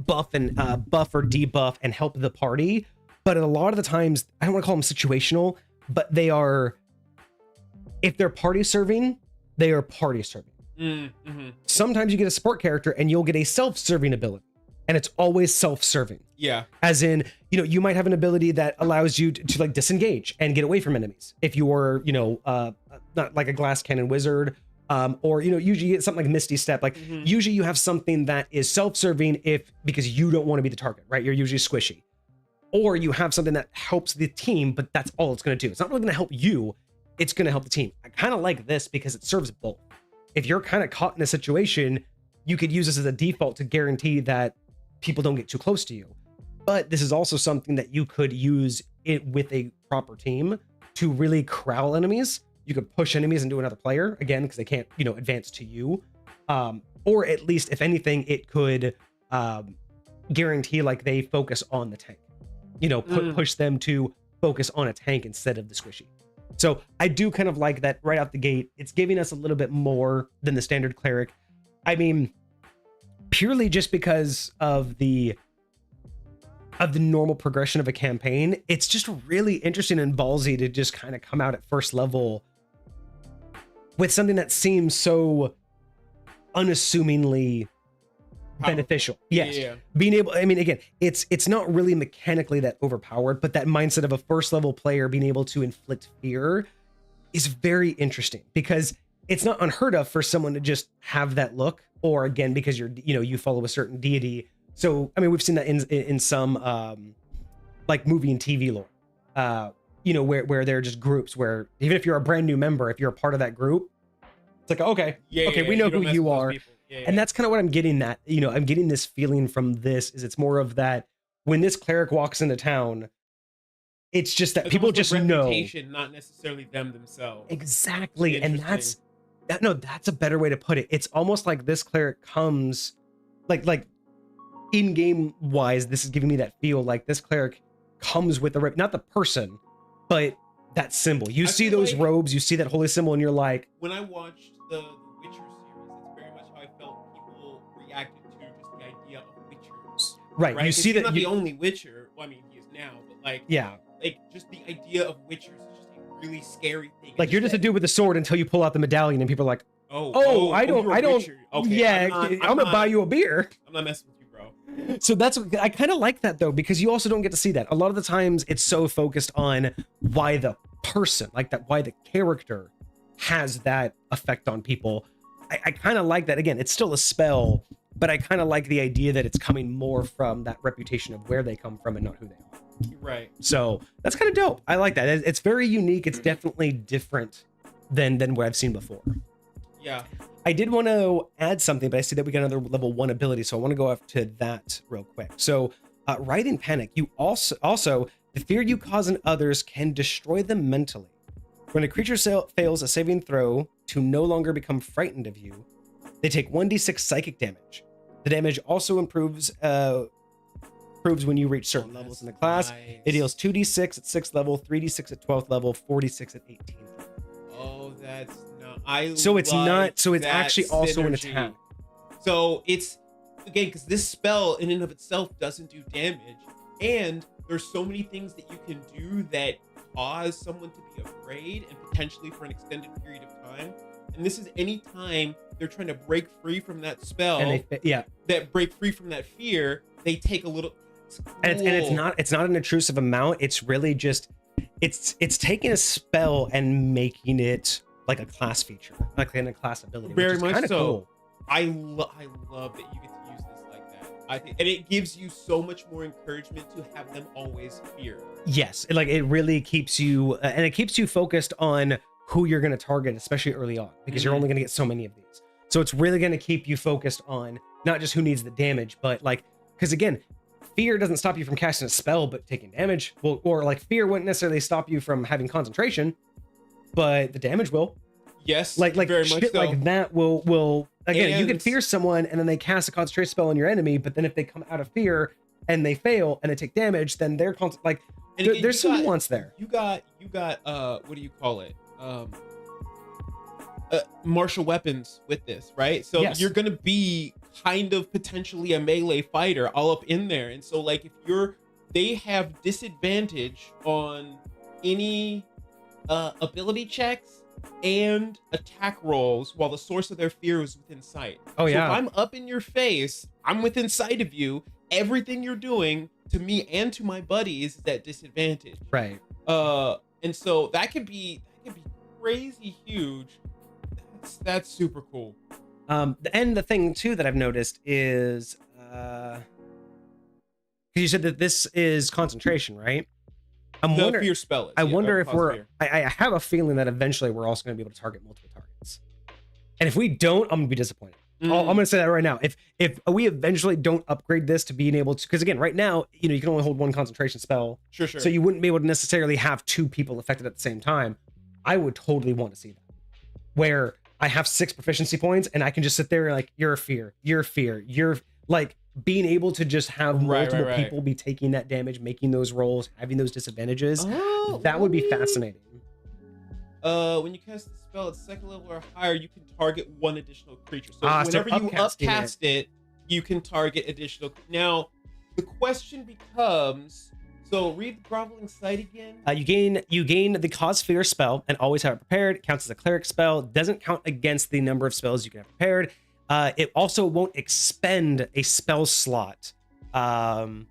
buff or debuff and help the party. But a lot of the times, I don't want to call them situational, but they are, if they're party serving, they are party serving. Sometimes you get a support character and you'll get a self-serving ability, and it's always self-serving. Yeah. As in, you might have an ability that allows you to like disengage and get away from enemies. If you're, not like a glass cannon wizard, or, usually you get something like Misty Step. Like usually you have something that is self-serving because you don't want to be the target, right? You're usually squishy. Or you have something that helps the team, but that's all it's going to do. It's not really going to help you. It's going to help the team. I kind of like this because it serves both. If you're kind of caught in a situation, you could use this as a default to guarantee that people don't get too close to you. But this is also something that you could use it with a proper team to really corral enemies. You could push enemies into another player, again, because they can't, advance to you. Or at least, if anything, it could guarantee like they focus on the tank. Push them to focus on a tank instead of the squishy. So I do kind of like that right out the gate. It's giving us a little bit more than the standard cleric. I mean, purely just because of the normal progression of a campaign, it's just really interesting and ballsy to just kind of come out at first level with something that seems so unassumingly beneficial. Yes. Yeah. Being able, I mean, again, it's not really mechanically that overpowered, but that mindset of a first level player being able to inflict fear is very interesting, because it's not unheard of for someone to just have that look, or again, because you follow a certain deity. So, I mean, we've seen that in some like movie and TV lore, where there are just groups where even if you're a brand new member, if you're a part of that group, it's like, okay, we know who you are. And that's kind of what I'm getting at. I'm getting this feeling from this, is it's more of that when this cleric walks into town, it's just that people just know. Not necessarily them themselves. Exactly. And that's a better way to put it. It's almost like this cleric comes like in-game wise, this is giving me that feel like this cleric comes with not the person, but that symbol. You see those robes, you see that holy symbol, and you're like, when I watched the Witcher series, it's very much how I felt people reacted to just the idea of Witchers. Right. You see he's that not the only Witcher. Well, I mean, he is now, but like just the idea of Witchers is just a really scary thing. Like you're just a dude with a sword until you pull out the medallion, and people are like, I don't. Okay, yeah, I'm gonna buy you a beer. I'm not messing with you, bro. So I kind of like that though, because you also don't get to see that. A lot of the times it's so focused on why the person, why the character has that effect on people. I kind of like that. Again, it's still a spell, but I kind of like the idea that it's coming more from that reputation of where they come from and not who they are. Right. So that's kind of dope. I like that. It's very unique. It's definitely different than what I've seen before. Yeah. I did want to add something, but I see that we got another level 1 ability, so I want to go up to that real quick. So, Ride in Panic. You also the fear you cause in others can destroy them mentally. When a creature fails a saving throw to no longer become frightened of you, they take 1d6 psychic damage. The damage also improves when you reach certain levels in the class. Nice. It deals 2d6 at 6th level, 3d6 at 12th level, 4d6 at 18th level. Oh, that's not. So it's actually also an attack. So it's again, because this spell in and of itself doesn't do damage, and there's so many things that you can do that cause someone to be afraid and potentially for an extended period of time. And this is any time they're trying to break free from that spell, and that break free from that fear, they take a little. Cool. And it's not an intrusive amount. It's really just it's taking a spell and making it like a class feature, like in a class ability. Very much so. Cool. I love that you get to use this like that. I think, and it gives you so much more encouragement to have them always fear. Yes, like it really keeps you, and it keeps you focused on who you're going to target, especially early on, because you're only going to get so many of these. So it's really going to keep you focused on not just who needs the damage, but like, because again, fear doesn't stop you from casting a spell, but taking damage. Well, or like fear wouldn't necessarily stop you from having concentration, but the damage will. Yes, like very shit much so. Like that will again. And you can fear someone, and then they cast a concentration spell on your enemy, but then if they come out of fear and they fail and they take damage, then they're like and again, there's some nuance there. You got what do you call it? Martial weapons with this, right? So Yes. you're gonna be kind of potentially a melee fighter all up in there, and so like if they have disadvantage on any ability checks and attack rolls while the source of their fear is within sight. Oh, yeah. So if I'm up in your face, I'm within sight of you, everything you're doing to me and to my buddies is at disadvantage. Right. And so that could be crazy huge. That's super cool. And the thing too that I've noticed is because you said that this is concentration, right? The fear spell is. I wonder if fear. I have a feeling that eventually we're also going to be able to target multiple targets. And if we don't, I'm going to be disappointed. I'm going to say that right now. If we eventually don't upgrade this to being able to, because again, right now, you can only hold one concentration spell. Sure. So you wouldn't be able to necessarily have two people affected at the same time. I would totally want to see that. Where I have 6 proficiency points and I can just sit there like, you're a fear. You're like being able to just have multiple people be taking that damage, making those rolls, having those disadvantages. That would be fascinating. When you cast the spell at second level or higher, you can target one additional creature. So whenever you upcast it, you can target additional. Now, the question becomes, so read the Groveling Sight again. You gain the Cause Fear spell and always have it prepared. It counts as a cleric spell. Doesn't count against the number of spells you can have prepared. It also won't expend a spell slot when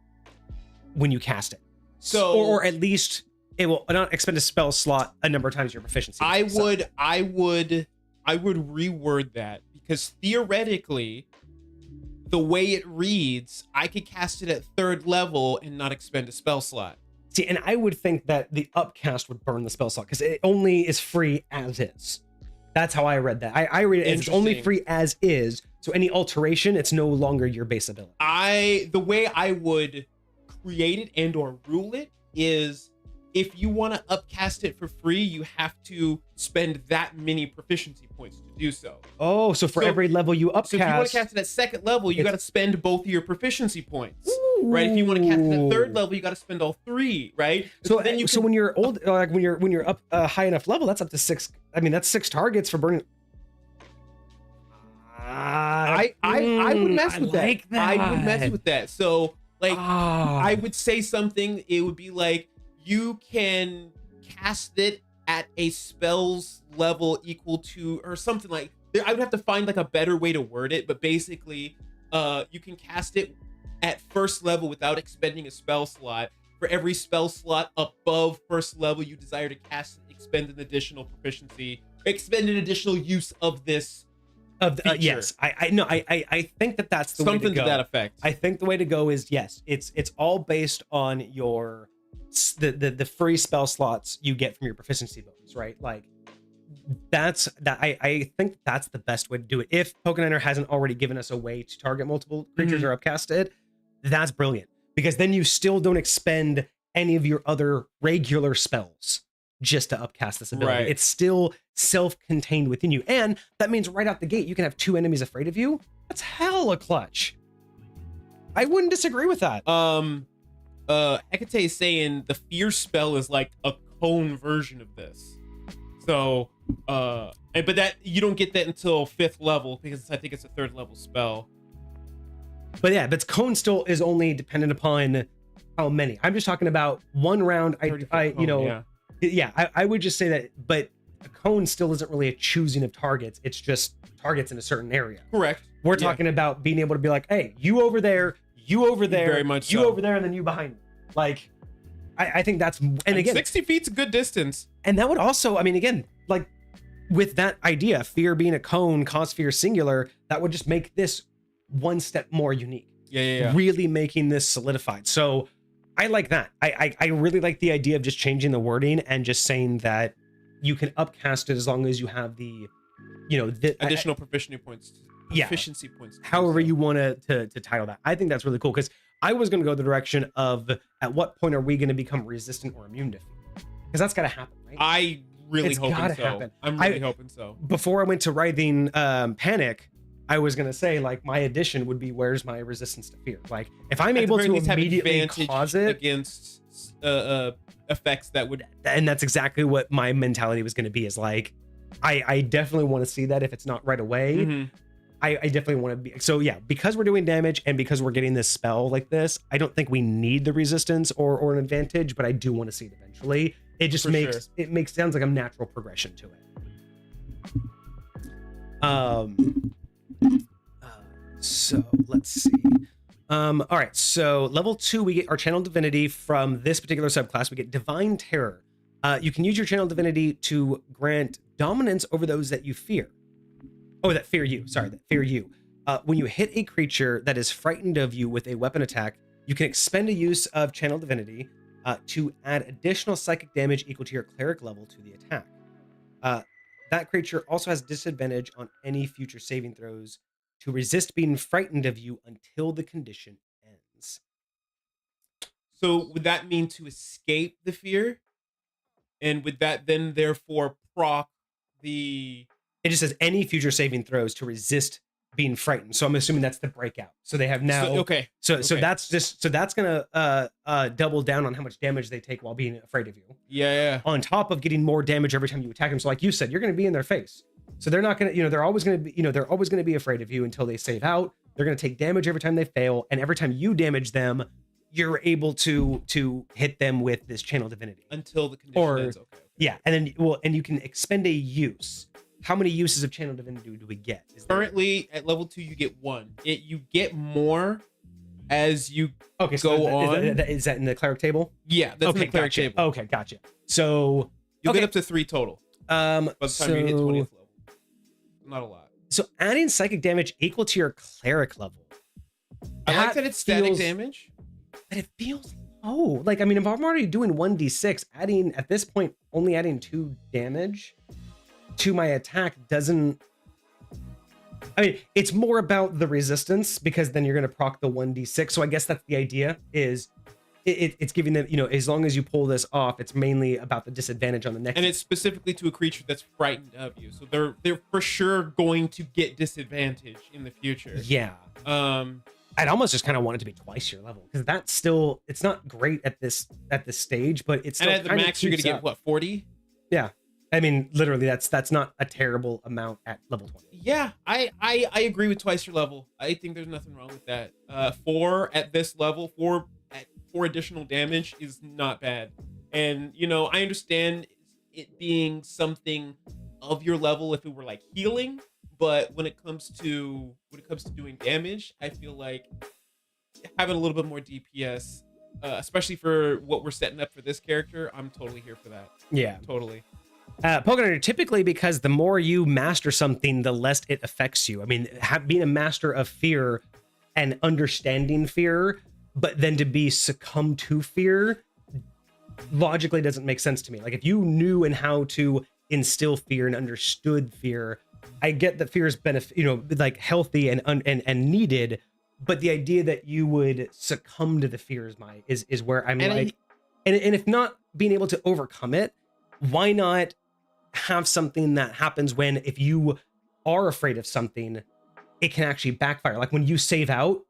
you cast it. So, or at least it will not expend a spell slot a number of times your proficiency. I would reword that, because theoretically, the way it reads, I could cast it at 3rd level and not expend a spell slot. See, and I would think that the upcast would burn the spell slot because it only is free as is. That's how I read that. I read it as it's only free as is. So any alteration, it's no longer your base ability. The way I would create it and or rule it is, if you want to upcast it for free, you have to spend that many proficiency points to do so. Oh, so for every level you upcast. So if you want to cast it at 2nd level, you got to spend both of your proficiency points. Right? If you want to cast it at 3rd level, you got to spend all 3, right? So then you when you're old, like when you're up high enough level, that's up to 6. I mean, that's 6 targets for burning. I would mess with that. I would mess with that. So like, I would say something. It would be like, you can cast it at a spell's level equal to, or something like. I would have to find like a better way to word it, but basically, you can cast it at 1st level without expending a spell slot. For every spell slot above 1st level you desire to cast, expend an additional use of this. Yes, I think that's the way to go. Something to that effect. I think the way to go is, yes, it's all based on your the free spell slots you get from your proficiency bonus, right? Like I think that's the best way to do it. If Pokeniner hasn't already given us a way to target multiple creatures or upcasted, that's brilliant, because then you still don't expend any of your other regular spells just to upcast this ability. Right. It's still self-contained within you, and that means right out the gate you can have 2 enemies afraid of you. That's hella clutch. I wouldn't disagree with that. Hecate is saying the fear spell is like a cone version of this. So, but that you don't get that until 5th level, because I think it's a 3rd level spell. But yeah, but cone still is only dependent upon how many. I'm just talking about one round. I would just say that, but a cone still isn't really a choosing of targets. It's just targets in a certain area. Correct. We're talking about being able to be like, hey, you over there, you over there, very much you so. over there, and then you behind me. Like, I think that's, and again, 60 feet's a good distance. And that would also, I mean, again, like with that idea, fear being a cone, cause fear singular, that would just make this one step more unique. Yeah. Really making this solidified. So I like that. I really like the idea of just changing the wording and just saying that you can upcast it as long as you have the, additional proficiency points. Efficiency points. However you want to title that. I think that's really cool because I was going to go the direction of at what point are we going to become resistant or immune to fear? Because that's got to happen, right? I really hoping so. Happen. I'm really hoping so. Before I went to writing Panic, I was going to say, like, my addition would be where's my resistance to fear? Like, if I'm able to immediately cause it against effects that would, and that's exactly what my mentality was going to be, is like, I definitely want to see that if it's not right away. Mm-hmm. I definitely want to be, so yeah, because we're doing damage and because we're getting this spell like this, I don't think we need the resistance or an advantage, but I do want to see it eventually. It just sounds like a natural progression to it. So let's see. All right, so level 2, we get our channel divinity. From this particular subclass, we get divine terror. You can use your channel divinity to grant dominance over those that you fear. That fear you. When you hit a creature that is frightened of you with a weapon attack, you can expend a use of channel divinity to add additional psychic damage equal to your cleric level to the attack. That creature also has disadvantage on any future saving throws to resist being frightened of you until the condition ends. So would that mean to escape the fear? And would that then therefore proc the... It just says any future saving throws to resist being frightened. So I'm assuming that's the breakout. So they have now. So that's gonna double down on how much damage they take while being afraid of you. Yeah. On top of getting more damage every time you attack them. So like you said, you're gonna be in their face. So they're not gonna, they're always gonna be afraid of you until they save out. They're gonna take damage every time they fail, and every time you damage them, you're able to hit them with this channel divinity until the condition ends. Okay. Yeah, and then you can expend a use. How many uses of channel divinity do we get? Currently at level 2, you get 1. You get more as you go on. Is that in the cleric table? Yeah, that's in the cleric table. Okay, gotcha. So you'll get up to 3 total. By the time you hit 20th level. Not a lot. So adding psychic damage equal to your cleric level. I like that it's static damage. But it feels low. Like, I mean, if I'm already doing 1d6, at this point, only adding 2 damage to my attack doesn't... I mean, it's more about the resistance, because then you're going to proc the 1d6. So I guess that's the idea, is it's giving them, as long as you pull this off, it's mainly about the disadvantage on the next. And it's specifically to a creature that's frightened of you. So they're for sure going to get disadvantage in the future. Yeah. I'd almost just kind of want it to be twice your level, because that's still, it's not great at this stage, but it's still, and at the max you're going to get what, 40? Yeah. I mean, literally, that's not a terrible amount at level 20. Yeah, I agree with twice your level. I think there's nothing wrong with that. 4 at this level, 4 additional damage is not bad. And I understand it being something of your level if it were like healing, but when it comes to doing damage, I feel like having a little bit more DPS, especially for what we're setting up for this character, I'm totally here for that. Yeah, totally. Pokeniner, typically, because the more you master something, the less it affects you. I mean, being a master of fear and understanding fear, but then to be succumb to fear, logically doesn't make sense to me. Like, if you knew and how to instill fear and understood fear, I get that fear is like healthy and needed, but the idea that you would succumb to the fear is where I'm and if not being able to overcome it, why not have something that happens when, if you are afraid of something, it can actually backfire? Like when you save out,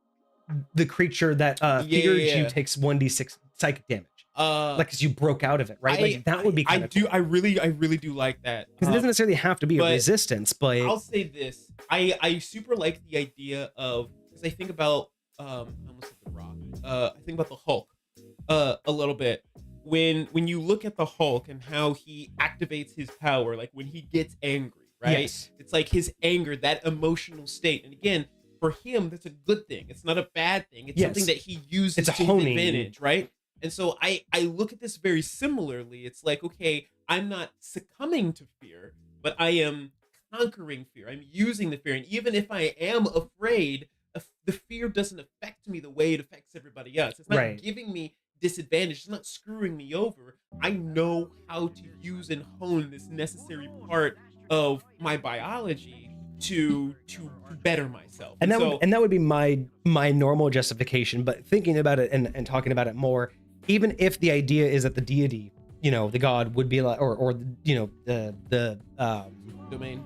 the creature that feared you takes 1d6 psychic damage. Like, because you broke out of it, right? That would be kind of cool. I really do like that. Because it doesn't necessarily have to be a resistance, but I'll say this. I super like the idea of, because I think about I almost said the Rock. I think about the Hulk a little bit. When you look at the Hulk and how he activates his power, like when he gets angry, right? Yes. It's like his anger, that emotional state. And again, for him, that's a good thing. It's not a bad thing. It's something that he uses It's a to his honing. advantage, right? And so I look at this very similarly. It's like, okay, I'm not succumbing to fear, but I am conquering fear. I'm using the fear. And even if I am afraid, the fear doesn't affect me the way it affects everybody else. It's not Right. giving me disadvantage. It's not screwing me over. I know how to use and hone this necessary part of my biology to better myself. And that so, would, and that would be my normal justification. But thinking about it and talking about it more, even if the idea is that the deity, you know, the god would be like, or you know, the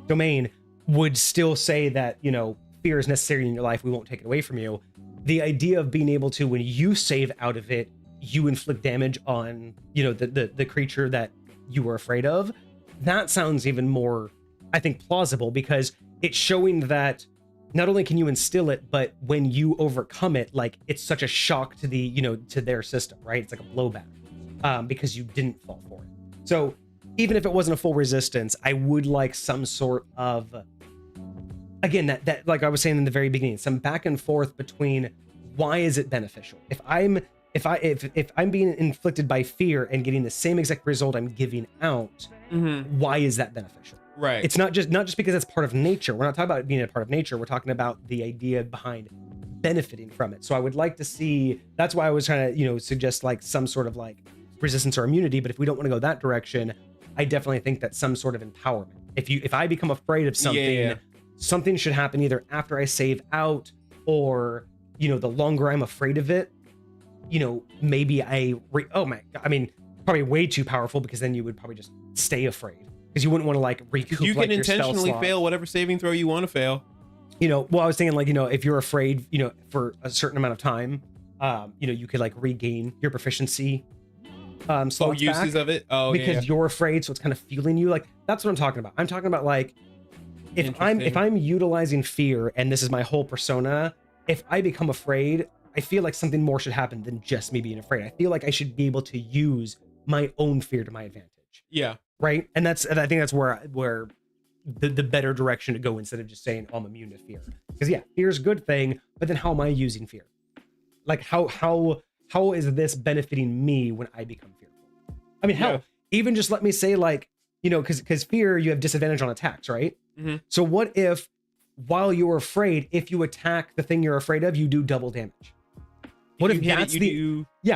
domain would still say that, you know, fear is necessary in your life, we won't take it away from you. The idea of being able to, when you save out of it, you inflict damage on, you know, the creature that you were afraid of, that sounds even more, I think, plausible, because it's showing that not only can you instill it, but when you overcome it, like, it's such a shock to the, you know, to their system, right? It's like a blowback, because you didn't fall for it. So even if it wasn't a full resistance, I would like some sort of, again, that like I was saying in the very beginning, some back and forth between why is it beneficial? If I'm being inflicted by fear and getting the same exact result I'm giving out, why is that beneficial? right. It's not just because it's part of nature. We're not talking about it being a part of nature. We're talking about the idea behind benefiting from it. So I would like to see, that's why I was trying to, you know, suggest like some sort of like resistance or immunity. But if we don't want to go that direction, I definitely think that some sort of empowerment. If I become afraid of something, something should happen either after I save out, or, you know, the longer I'm afraid of it, you know, maybe oh my God, I mean, probably way too powerful, because then you would probably just stay afraid, because you wouldn't want to like recoup. You like, can your spell intentionally slot. fail whatever saving throw you want to fail. You know, well, I was thinking like, you know, if you're afraid, you know, for a certain amount of time, you know, you could like regain your proficiency slots uses back, of it. because you're afraid, so it's kind of fueling you. Like, that's what I'm talking about. I'm talking about like, if I'm utilizing fear and this is my whole persona, if I become afraid, I feel like something more should happen than just me being afraid. I feel like I should be able to use my own fear to my advantage. Yeah. Right. And I think that's where the better direction to go, instead of just saying, oh, I'm immune to fear. Because yeah, fear is a good thing, but then how am I using fear? Like how is this benefiting me when I become fearful? I mean, hell, even just let me say, like, you know, because fear, you have disadvantage on attacks, right? So what if while you're afraid, if you attack the thing you're afraid of, you do double damage? What if that's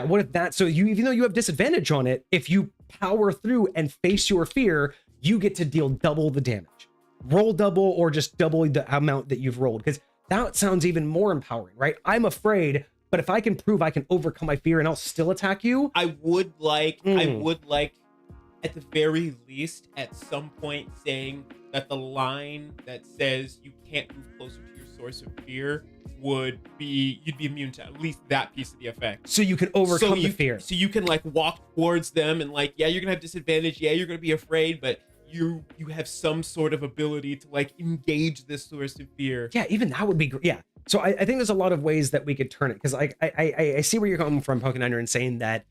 what if that, so you, even though you have disadvantage on it, if you power through and face your fear, you get to deal double the damage, roll double, or just double the amount that you've rolled? Because that sounds even more empowering, right? I'm afraid, but if I can prove I can overcome my fear and I'll still attack you. I would like at the very least at some point saying that the line that says you can't move closer to your source of fear would be, you'd be immune to at least that piece of the effect. So you can overcome the fear. So you can like walk towards them and like, yeah, you're gonna have disadvantage. Yeah, you're gonna be afraid, but you have some sort of ability to like engage this source of fear. Yeah, even that would be great. Yeah. So I think there's a lot of ways that we could turn it, because I see where you're coming from, Pokeniner, and saying that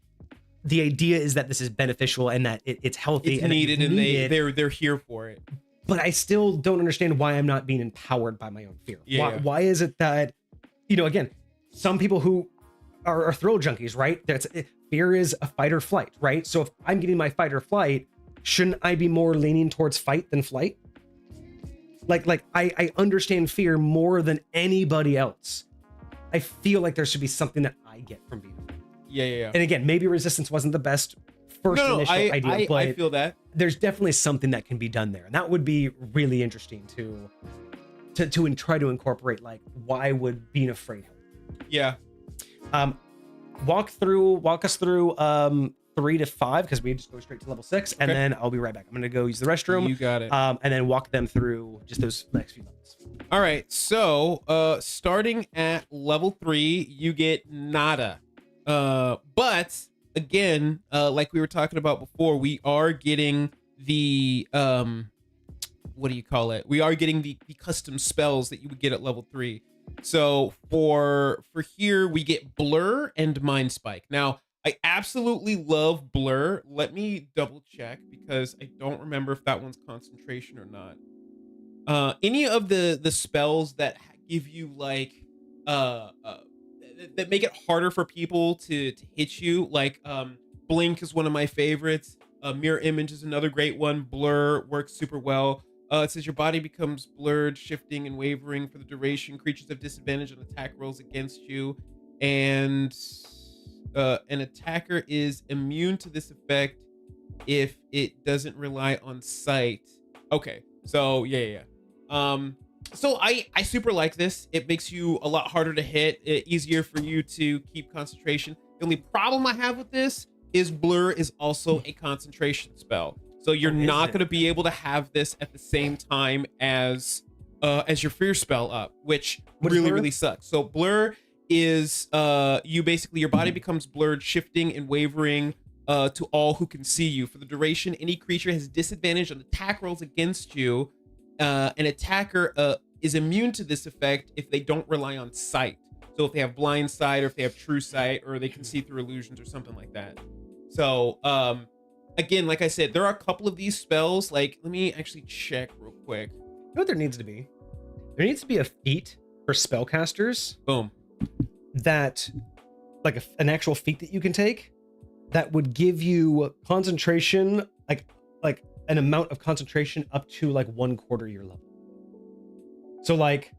the idea is that this is beneficial and that it's healthy, it's and needed, and they're here for it. But I still don't understand why I'm not being empowered by my own fear. Yeah. Why is it that, you know, again, some people who are thrill junkies, right? Fear is a fight or flight, right? So if I'm getting my fight or flight, shouldn't I be more leaning towards fight than flight? Like I understand fear more than anybody else. I feel like there should be something that I get from being afraid. Yeah. And again, maybe resistance wasn't the best initial idea, but I feel that there's definitely something that can be done there, and that would be really interesting to try to incorporate. Like, why would being afraid help? Yeah. Walk us through 3 to 5, because we just go straight to level 6, and then I'll be right back. I'm gonna go use the restroom. You got it. And then walk them through just those next few levels. All right. So starting at level 3, you get nada. But again, like we were talking about before, we are getting the what do you call it? We are getting the custom spells that you would get at level 3. So for here, we get Blur and Mind Spike. Now, I absolutely love Blur. Let me double check because I don't remember if that one's concentration or not. Any of the spells that give you like that make it harder for people to hit you, like Blink is one of my favorites. Mirror Image is another great one. Blur works super well. It says your body becomes blurred, shifting and wavering for the duration. Creatures have disadvantage on attack rolls against you, and an attacker is immune to this effect if it doesn't rely on sight. Okay, so yeah. So I super like this. It makes you a lot harder to hit, easier for you to keep concentration. The only problem I have with this is Blur is also a concentration spell. So you're not going to be able to have this at the same time as your fear spell up, which really sucks. So Blur is your body becomes blurred, shifting and wavering to all who can see you. For the duration, any creature has disadvantage on attack rolls against you. An attacker is immune to this effect if they don't rely on sight. So if they have blind sight, or if they have true sight, or they can see through illusions or something like that. So again, like I said, there are a couple of these spells. Like, let me actually check real quick. You know what there needs to be? There needs to be a feat for spellcasters. Boom. That, like an actual feat that you can take that would give you concentration, like an amount of concentration up to like 1/4 your level. So like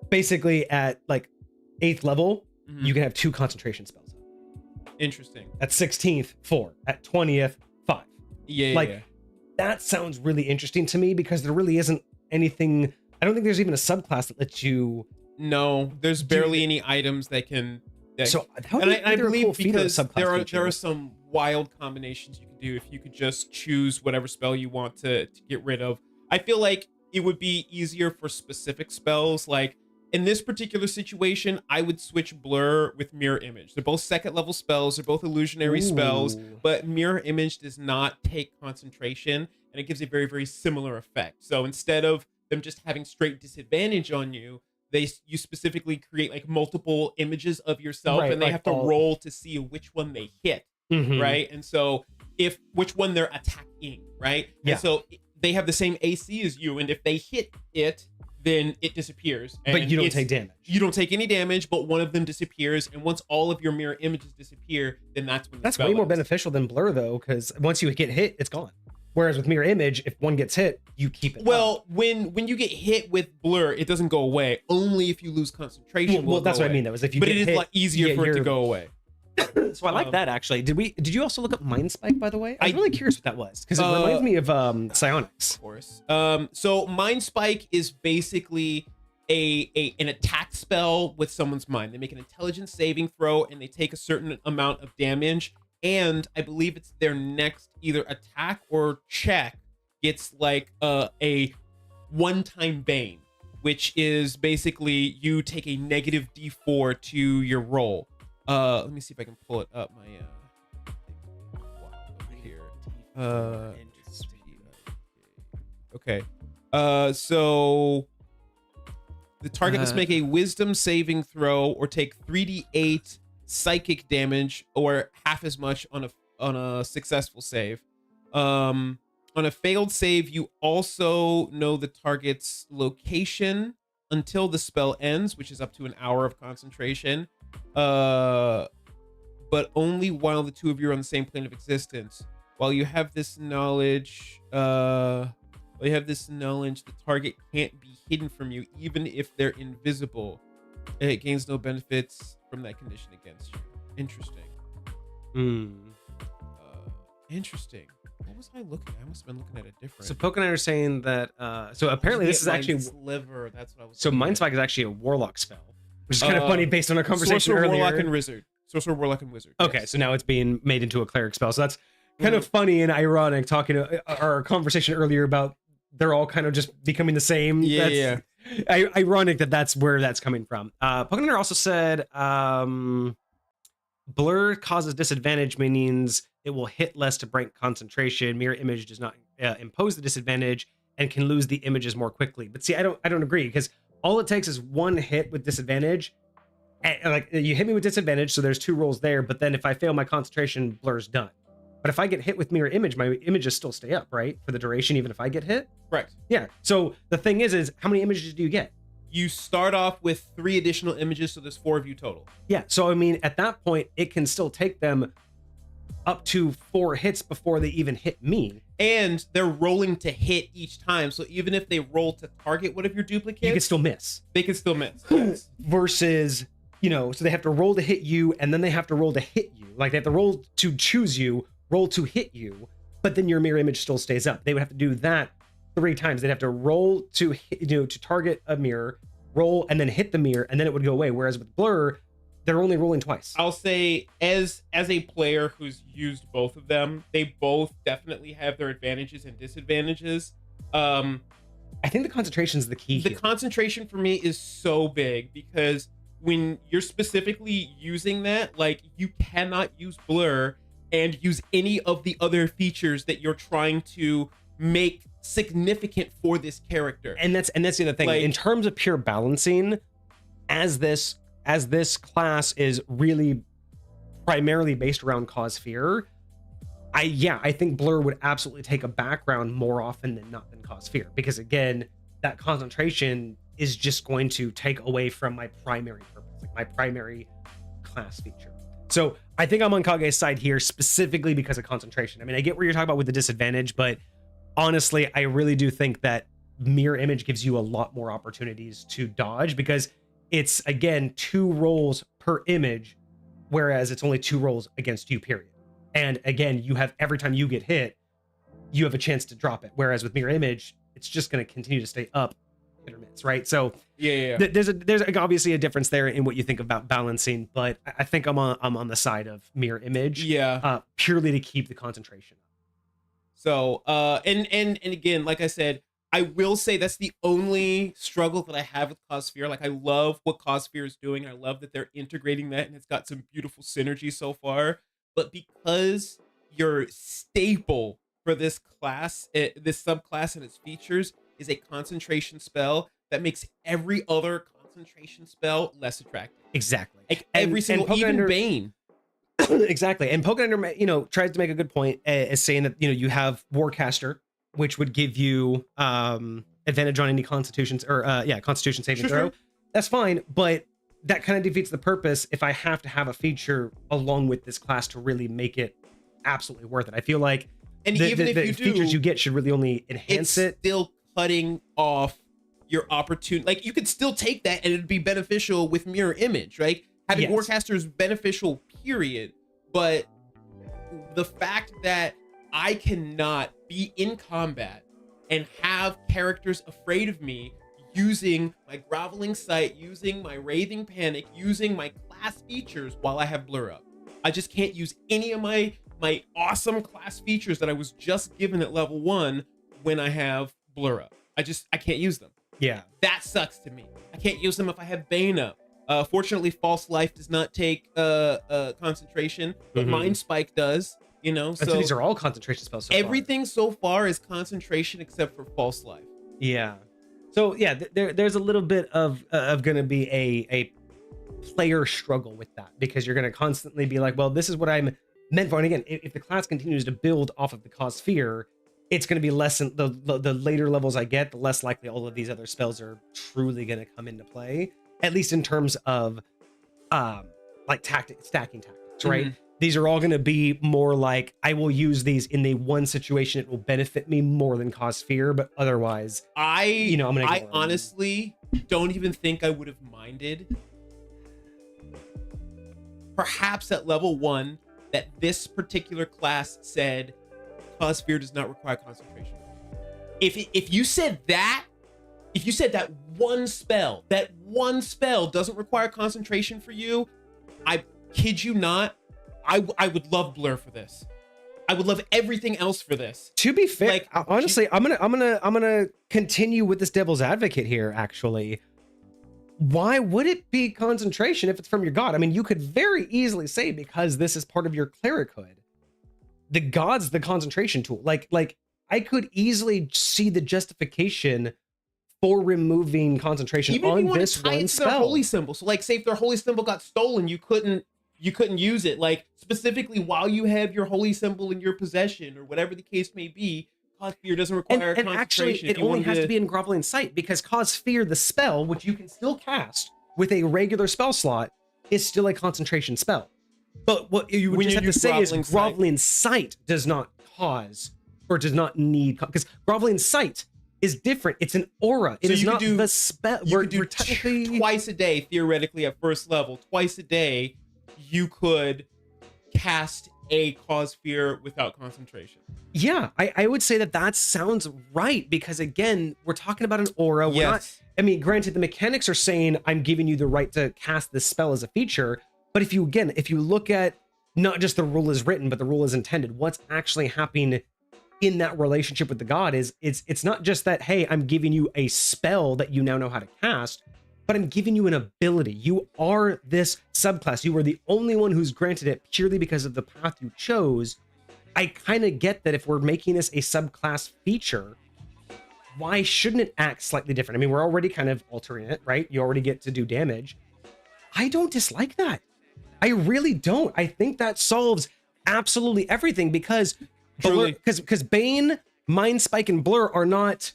basically at like 8th level, you can have 2 concentration spells. Interesting. At 16th, 4. At 20th, 5. Yeah. That sounds really interesting to me because there really isn't anything. I don't think there's even a subclass that lets you. No, there's barely any items that can. So I believe because there are some wild combinations you can do if you could just choose whatever spell you want to get rid of. I feel like it would be easier for specific spells. Like in this particular situation, I would switch Blur with Mirror Image. They're both 2nd level spells. They're both illusionary spells, but Mirror Image does not take concentration, and it gives a very, very similar effect. So instead of them just having straight disadvantage on you, you specifically create like multiple images of yourself, and they have to roll to see which one they hit, right? And so if which one they're attacking, right? Yeah. And so they have the same AC as you, and if they hit it, then it disappears. And but you don't take damage. You don't take any damage, but one of them disappears, and once all of your mirror images disappear, then that's when that's way more beneficial than Blur, though, because once you get hit, it's gone. Whereas with mirror image, if one gets hit, you keep it. Well, when you get hit with Blur, it doesn't go away. Only if you lose concentration. Well, that's what I mean. That was if you. But get it is hit, a lot easier for it to go away. So I like that actually. Did you also look up Mind Spike, by the way? I'm really curious what that was because it reminds me of psionics. Of course. So Mind Spike is basically an attack spell with someone's mind. They make an intelligence saving throw and they take a certain amount of damage. And I believe it's their next either attack or check gets like a one-time bane, which is basically you take a negative D4 to your roll. Let me see if I can pull it up. My over here. Okay. So the target must make a Wisdom saving throw or take 3d8 psychic damage or half as much on a successful save. On a failed save, you also know the target's location until the spell ends, which is up to an hour of concentration. But only while the two of you are on the same plane of existence. While you have this knowledge, the target can't be hidden from you, even if they're invisible. It gains no benefits from that condition against you. Interesting. Interesting. What was I looking at? I must have been looking at a different. So Pokeniner is saying that. So apparently this is actually liver. That's what I was. So Mind Spike is actually a Warlock spell, which is kind of funny based on our conversation Sorcerer, earlier. Warlock, and Wizard. Sorcerer, Warlock, and Wizard. Okay, yes. So now it's being made into a cleric spell. So that's kind of funny and ironic. Talking to our conversation earlier about they're all kind of just becoming the same. Yeah. Ironic that's where that's coming from. Pokeniner also said Blur causes disadvantage, means it will hit less to break concentration. Mirror Image does not impose the disadvantage and can lose the images more quickly. But see, I don't agree because all it takes is one hit with disadvantage. And like you hit me with disadvantage, so there's 2 rolls there, but then if I fail my concentration, blur's done. But if I get hit with mirror image, my images still stay up, right? For the duration, even if I get hit? Correct. Yeah. So the thing is how many images do you get? You start off with 3 additional images, so there's 4 of you total. Yeah. So I mean, at that point, it can still take them up to 4 hits before they even hit me. And they're rolling to hit each time. So even if they roll to target one of your duplicates, You can still miss. they can still miss. Yes. Versus, so they have to roll to hit you, and then they have to roll to hit you. Like they have to roll to choose you, roll to hit you, but then your mirror image still stays up. They would have to do that 3 times. They'd have to roll to hit, to target a mirror, roll, and then hit the mirror, and then it would go away. Whereas with blur, they're only rolling twice. I'll say, as a player who's used both of them, they both definitely have their advantages and disadvantages. I think the concentration is the key. The here. concentration for me is so big because when you're specifically using that, like you cannot use blur and use any of the other features that you're trying to make significant for this character. And that's the other thing. Like, in terms of pure balancing, as this class is really primarily based around cause fear, I think blur would absolutely take a background more often than not than cause fear, because again, that concentration is just going to take away from my primary purpose, like my primary class feature. So I think I'm on Kage's side here specifically because of concentration. I mean, I get what you're talking about with the disadvantage, but honestly, I really do think that mirror image gives you a lot more opportunities to dodge, because it's, again, 2 rolls per image, whereas it's only 2 rolls against you, period. And again, you have, every time you get hit, you have a chance to drop it. Whereas with mirror image, it's just going to continue to stay up, hit or miss, right? So yeah. There's obviously a difference there in what you think about balancing, but I think I'm on the side of mirror image, purely to keep the concentration up. So and again, like I said, I will say that's the only struggle that I have with Cossphere. Like I love what Cossphere is doing. I love that they're integrating that, and it's got some beautiful synergy so far. But because your staple for this class, this subclass and its features is a concentration spell, that makes every other concentration spell less attractive. Exactly. Like every single, even Bane. Exactly. And Pokeniner, tries to make a good point, as saying that, you have Warcaster, which would give you advantage on any constitution saving throw. That's fine, but that kind of defeats the purpose if I have to have a feature along with this class to really make it absolutely worth it. I feel like the features you get should really only enhance it. Still cutting off your opportunity. Like you could still take that and it'd be beneficial with mirror image, right? Having Warcaster is beneficial, period. But the fact that I cannot be in combat and have characters afraid of me using my Groveling Sight, using my Wraithing Panic, using my class features while I have Blur Up. I just can't use any of my awesome class features that I was just given at level 1 when I have Blur Up. I can't use them. Yeah. That sucks to me. I can't use them if I have Bane up. Fortunately, False Life does not take concentration, but Mind Spike does. So these are all concentration spells. Everything so far is concentration except for False Life. Yeah. So yeah, there's a little bit of going to be a player struggle with that, because you're going to constantly be like, well, this is what I'm meant for. And again, if the class continues to build off of the cause sphere, it's going to be less. The later levels I get, the less likely all of these other spells are truly going to come into play. At least in terms of like stacking tactics, right? These are all going to be more like, I will use these in the one situation it will benefit me more than cause fear, but otherwise, I honestly don't even think I would have minded. Perhaps at level 1, that this particular class said, cause fear does not require concentration. If you said that, if you said that one spell doesn't require concentration for you, I kid you not, I would love Blur for this. I would love everything else for this. To be fair, like, honestly, I'm gonna continue with this devil's advocate here. Actually, why would it be concentration if it's from your god? I mean, you could very easily say, because this is part of your clerichood, the god's the concentration tool. Like I could easily see the justification for removing concentration Even if on you want this to tie one it to their spell. holy symbol. So like say if their holy symbol got stolen, you couldn't use it. Like specifically while you have your holy symbol in your possession or whatever the case may be, cause fear doesn't require And actually, concentration. it only has to be in Groveling Sight, because cause fear, the spell, which you can still cast with a regular spell slot, is still a concentration spell. But what you would just have to say is Groveling Sight does not cause or does not need, because Groveling Sight is different. It's an aura. It is not the spell. You could technically twice a day, theoretically at first level, twice a day, you could cast a cause fear without concentration. Yeah, I would say that sounds right, because again, we're talking about an aura. We're not, I mean, granted, the mechanics are saying I'm giving you the right to cast this spell as a feature, but if you look at not just the rule as written, but the rule as intended, what's actually happening in that relationship with the god is it's not just that, hey, I'm giving you a spell that you now know how to cast, but I'm giving you an ability. You are this subclass. You are the only one who's granted it purely because of the path you chose. I kind of get that if we're making this a subclass feature, why shouldn't it act slightly different? I mean, we're already kind of altering it, right? You already get to do damage. I don't dislike that. I really don't. I think that solves absolutely everything, because because Bane, Mind Spike, and Blur are not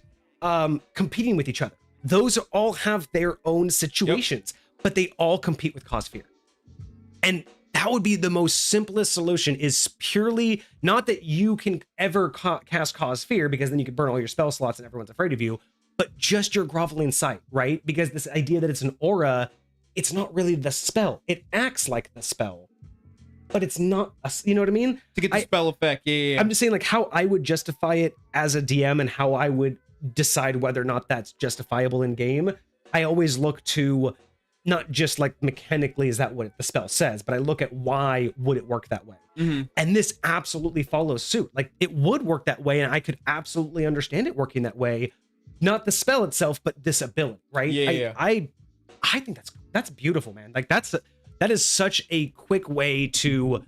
competing with each other. Those all have their own situations, but they all compete with cause fear. And that would be the most simplest solution, is purely not that you can ever cast cause fear, because then you could burn all your spell slots and everyone's afraid of you, but just your Groveling Sight, right? Because this idea that it's an aura, it's not really the spell. It acts like the spell, but it's not, you know what I mean? To get the spell effect, yeah. I'm just saying, like, how I would justify it as a DM and how I would decide whether or not that's justifiable in game. I always look to not just like mechanically, is that what the spell says, but I look at why would it work that way. And this absolutely follows suit. Like, it would work that way, and I could absolutely understand it working that way. Not the spell itself, but this ability, right? I think that's beautiful, man. Like, that is such a quick way to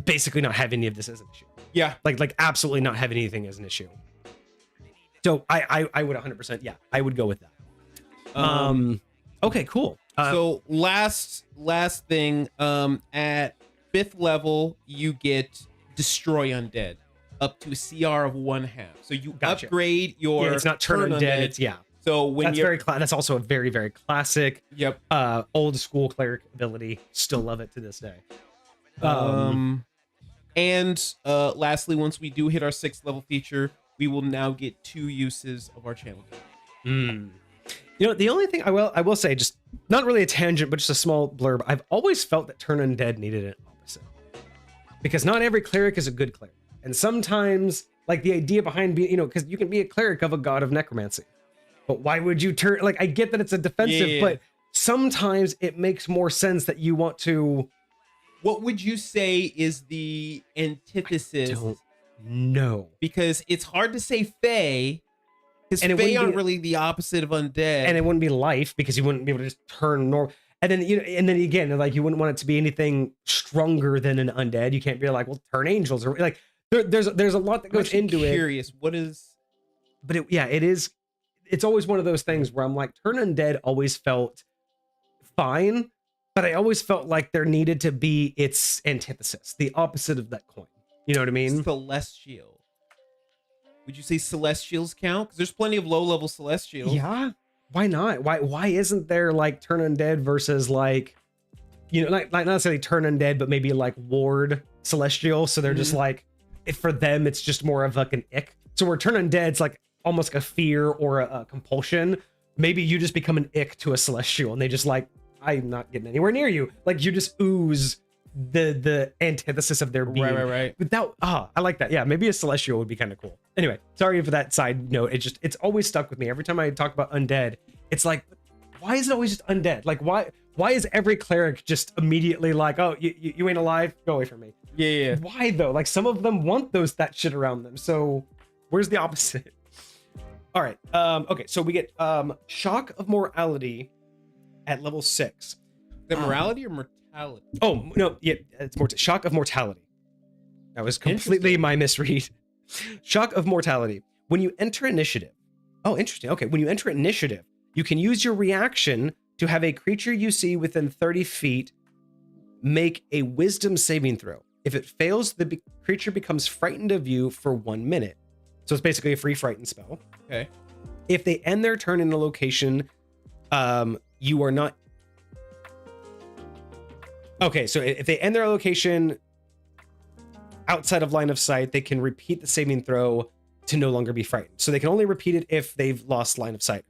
basically not have any of this as an issue. Yeah. Like absolutely not have anything as an issue. So I would 100%, yeah, I would go with that. Okay, cool. So last thing, at 5th level, you get Destroy Undead up to a CR of 1/2. So you upgrade your it's not turn undead, it's So when that's also a very, very classic old school cleric ability. Still love it to this day. And lastly, once we do hit our 6th level feature, we will now get 2 uses of our channel. You know, the only thing I will say, just not really a tangent, but just a small blurb. I've always felt that turn undead needed an opposite, because not every cleric is a good cleric, and sometimes, like, the idea behind being, you know, because you can be a cleric of a god of necromancy, but why would you turn? Like, I get that it's a defensive, but sometimes it makes more sense that you want to. What would you say is the antithesis? I don't know, because it's hard to say Fae. Because Fae aren't really the opposite of undead, and it wouldn't be life, because you wouldn't be able to just turn normal. And then and then again, like, you wouldn't want it to be anything stronger than an undead. You can't be like, well, turn angels, or like there's a lot that goes into it. Curious, what is? But it is. It's always one of those things where I'm like, turn undead always felt fine, but I always felt like there needed to be its antithesis, the opposite of that coin. You know what I mean? Celestial. Would you say Celestials count? Because there's plenty of low-level Celestials. Yeah. Why not? Why isn't there, like, turn undead versus, like, you know, like not necessarily turn undead, but maybe like ward Celestial. So they're just like, for them, it's just more of like an ick. So where turn undead's like almost like a fear or a compulsion. Maybe you just become an ick to a Celestial, and they just like, I'm not getting anywhere near you. Like, you just ooze the antithesis of their being. Right. Without I like that. Yeah, maybe a Celestial would be kind of cool. Anyway, sorry for that side note. It's always stuck with me. Every time I talk about undead, it's like, why is it always just undead? Like, why is every cleric just immediately like, oh, you ain't alive, go away from me? Yeah. Why though? Like, some of them want that shit around them. So where's the opposite? All right. Okay, so we get Shock of Morality at level 6. The morality or mortality? Oh no, yeah, it's more Shock of Mortality. That was completely my misread. Shock of Mortality. When you enter initiative, Oh, interesting. Okay, when you enter initiative, you can use your reaction to have a creature you see within 30 feet make a wisdom saving throw. If it fails, the creature becomes frightened of you for 1 minute. So it's basically a free frighten spell. Okay. If they end their turn in a location, you are not. Okay, so if they end their location outside of line of sight, they can repeat the saving throw to no longer be frightened. So they can only repeat it if they've lost line of sight.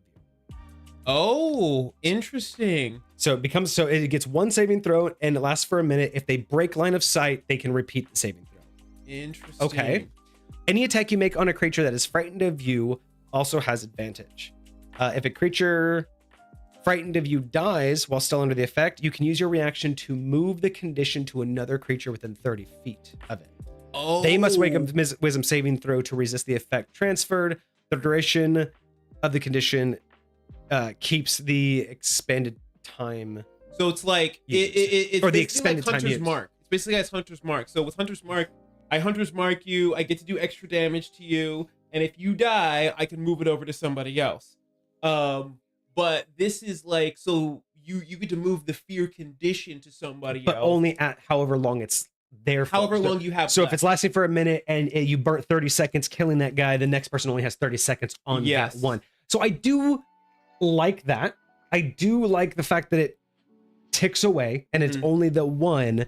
Oh, interesting. So it gets 1 saving throw and it lasts for a minute. If they break line of sight, they can repeat the saving throw. Interesting. Okay. Any attack you make on a creature that is frightened of you also has advantage. If a creature frightened of you dies while still under the effect, you can use your reaction to move the condition to another creature within 30 feet of it. Oh. They must make a wisdom saving throw to resist the effect transferred. The duration of the condition keeps the expanded time. So it's like it's or the basically expended like Hunter's time Mark. It's basically like Hunter's Mark. So with Hunter's Mark, I Hunter's Mark you. I get to do extra damage to you, and if you die, I can move it over to somebody else. But this is like, so you get to move the fear condition to somebody but else, only at however long it's there for. however long you have. So left. if it's lasting for a minute and you burnt 30 seconds killing that guy, the next person only has 30 seconds on that one. So I do like that. I do like the fact that it ticks away and it's only the one.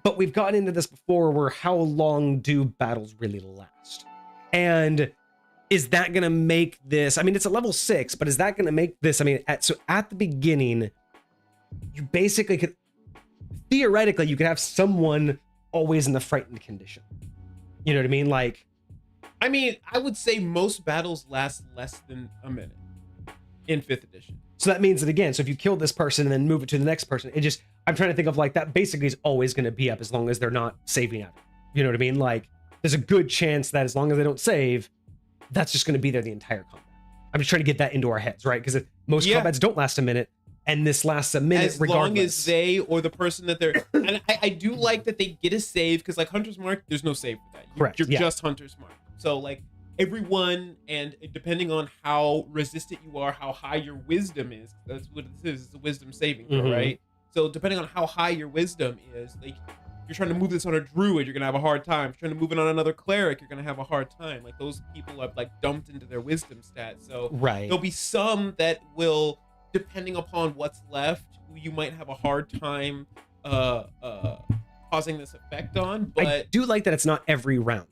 But we've gotten into this before where how long do battles really last? And is that going to make this, I mean, it's a level 6, but is that going to make this, I mean, at the beginning, you basically could, theoretically, you could have someone always in the frightened condition. You know what I mean? Like, I mean, I would say most battles last less than a minute in 5th edition. So that means that again, so if you kill this person and then move it to the next person, it just, I'm trying to think of like that basically is always going to be up as long as they're not saving at it. You know what I mean? Like there's a good chance that as long as they don't save, that's just going to be there the entire combat. I'm just trying to get that into our heads, right? Because most combats don't last a minute and this lasts a minute as regardless. long as they or the person that they're, and I do like that they get a save because like Hunter's Mark, there's no save for that. Correct. You're just Hunter's Mark. So like everyone, and depending on how resistant you are, how high your wisdom is, that's what it is. It's a wisdom saving throw, right? So depending on how high your wisdom is, like if you're trying to move this on a druid, you're gonna have a hard time. If you're trying to move it on another cleric, you're gonna have a hard time. Like those people are like dumped into their wisdom stats. So there'll be some that will, depending upon what's left, you might have a hard time causing this effect on. But I do like that it's not every round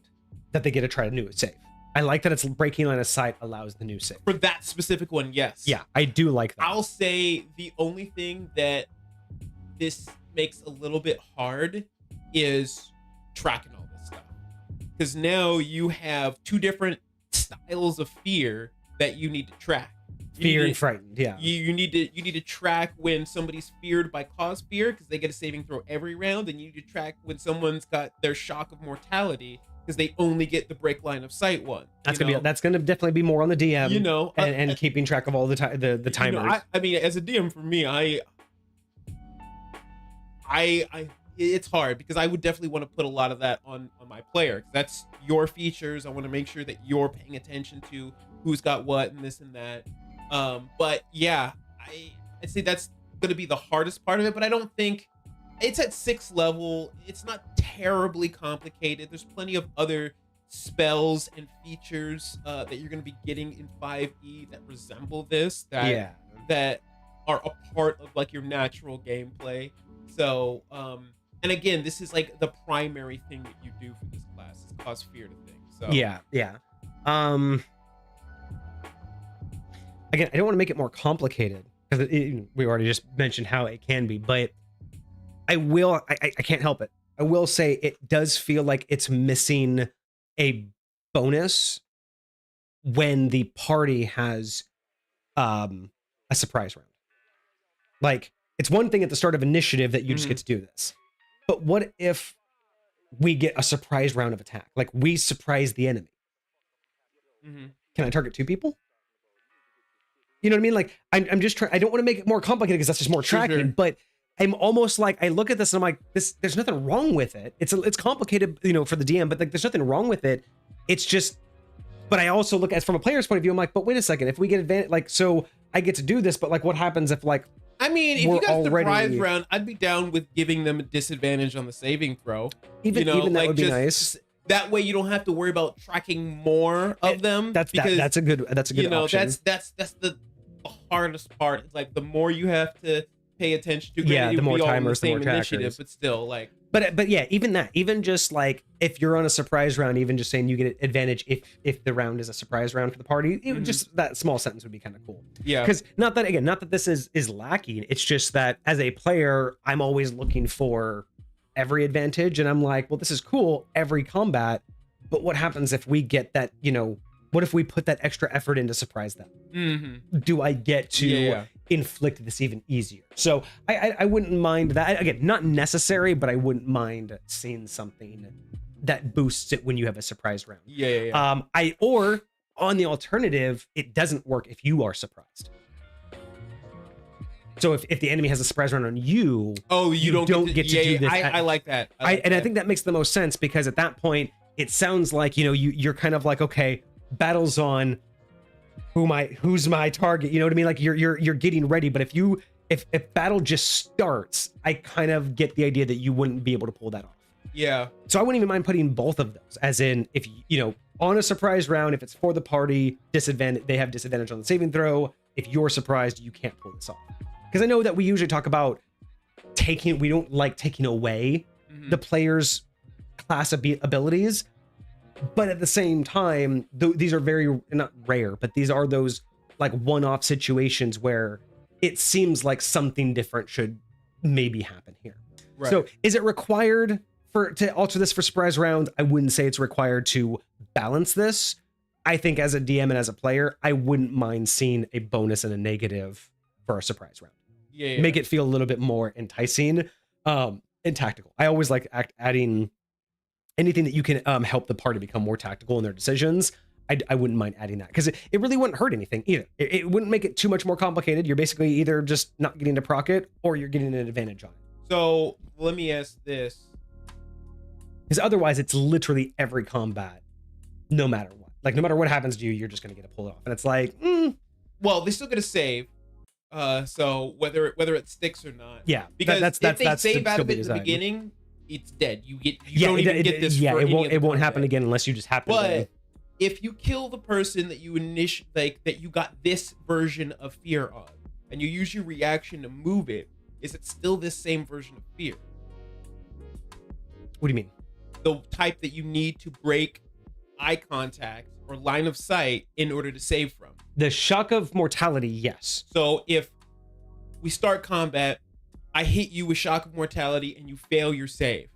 that they get to try a new save. I like that it's breaking line of sight allows the new save. For that specific one, yes. Yeah, I do like that. I'll say the only thing that this makes a little bit hard is tracking all this stuff. Because now you have 2 different styles of fear that you need to track. Fear and frightened, yeah. You need to track when somebody's feared by cause fear, because they get a saving throw every round, and you need to track when someone's got their shock of mortality, because they only get the break line of sight one. That's gonna definitely be more on the DM, you know, and keeping track of all the timers. You know, I mean, as a DM for me, I it's hard because I would definitely want to put a lot of that on my player. That's your features. I want to make sure that you're paying attention to who's got what and this and that. But yeah, I'd say that's gonna be the hardest part of it. But I don't think it's at 6th level. It's not terribly complicated. There's plenty of other spells and features that you're going to be getting in 5e that resemble this, that are a part of like your natural gameplay. So and again, this is like the primary thing that you do for this class is cause fear to things. So yeah again, I don't want to make it more complicated because we already just mentioned how it can be, but I can't help it. I will say it does feel like it's missing a bonus when the party has a surprise round. Like, it's one thing at the start of initiative that you just get to do this. But what if we get a surprise round of attack? Like, we surprise the enemy. Can I target 2 people? You know what I mean? Like, I'm just trying, I don't want to make it more complicated because that's just more tracking, but I'm almost like, I look at this and I'm like, there's nothing wrong with it. It's complicated, you know, for the DM, but like, there's nothing wrong with it. It's just, But I also look at from a player's point of view, I'm like, but wait a second, if we get advantage, like, so I get to do this, but like, what happens if like, I mean, if we're you got the already- surprise round, I'd be down with giving them a disadvantage on the saving throw. even that would be nice. That way, you don't have to worry about tracking more of them. That's a good option. That's the hardest part. It's like the more you have to pay attention to, Yeah, granted, the it would more be all in timers, the more initiative, trackers. but still, like, But yeah, even just like if you're on a surprise round, even just saying you get advantage if the round is a surprise round for the party, it would just that small sentence would be kind of cool. yeah, Because not that this is lacking. It's just that as a player, I'm always looking for every advantage, and I'm like, well, this is cool every combat, but what happens if we get that? What if we put that extra effort into surprise them? mm-hmm. Do I get to inflict this even easier? So I wouldn't mind that. Again, not necessary, but I wouldn't mind seeing something that boosts it when you have a surprise round. Yeah. Or on the alternative, it doesn't work if you are surprised. So if the enemy has a surprise round on you, you don't get to do this. I like that. I think that makes the most sense, because at that point, it sounds like you're kind of like, okay, battle's on. Who's my target? You know what I mean? Like you're getting ready. But if battle just starts, I kind of get the idea that you wouldn't be able to pull that off. Yeah. So I wouldn't even mind putting both of those, as in if on a surprise round, if it's for the party, they have disadvantage on the saving throw. If you're surprised, you can't pull this off. Because I know that we usually talk about we don't like taking away the player's class abilities, but at the same time, these are very not rare, but these are those like one-off situations where it seems like something different should maybe happen here. Right. So is it required to alter this for surprise round? I wouldn't say it's required to balance this. I think as a DM and as a player, I wouldn't mind seeing a bonus and a negative for a surprise round. Yeah. Make it feel a little bit more enticing and tactical. I always like adding anything that you can help the party become more tactical in their decisions. I wouldn't mind adding that, because it really wouldn't hurt anything either. It wouldn't make it too much more complicated. You're basically either just not getting to proc it, or you're getting an advantage on it. So let me ask this. Because otherwise, it's literally every combat, no matter what. Like, no matter what happens to you, you're just going to get to pull it off. And it's like, Well, they're still going to save. So whether it sticks or not. Yeah. Because if they save out of it in the beginning, it's dead. You don't even get this. Yeah, for it won't happen again unless you just happen to. But if you kill the person that you that you got this version of fear on, and you use your reaction to move it, is it still this same version of fear? What do you mean? The type that you need to break eye contact or line of sight in order to save from. The shock of mortality, yes. So if we start combat, I hit you with shock of mortality and you fail your save.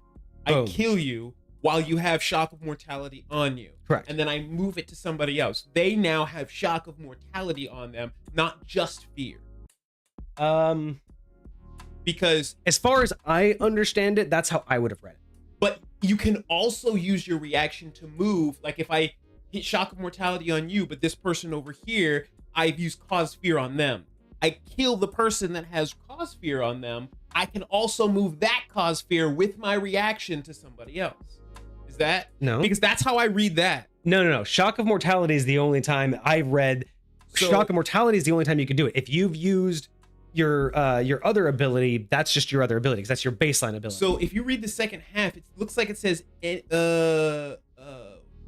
I kill you while you have shock of mortality on you. Correct. And then I move it to somebody else. They now have shock of mortality on them, not just fear. Because as far as I understand it, that's how I would have read it. But you can also use your reaction to move. Like if I hit shock of mortality on you, but this person over here, I've used cause fear on them. I kill the person that has cause fear on them. I can also move that cause fear with my reaction to somebody else. Is that? No. Because that's how I read that. No. Shock of mortality is the only time I've read. Shock of mortality is the only time you can do it. If you've used your other ability, that's just your other ability, because that's your baseline ability. So if you read the second half, it looks like it says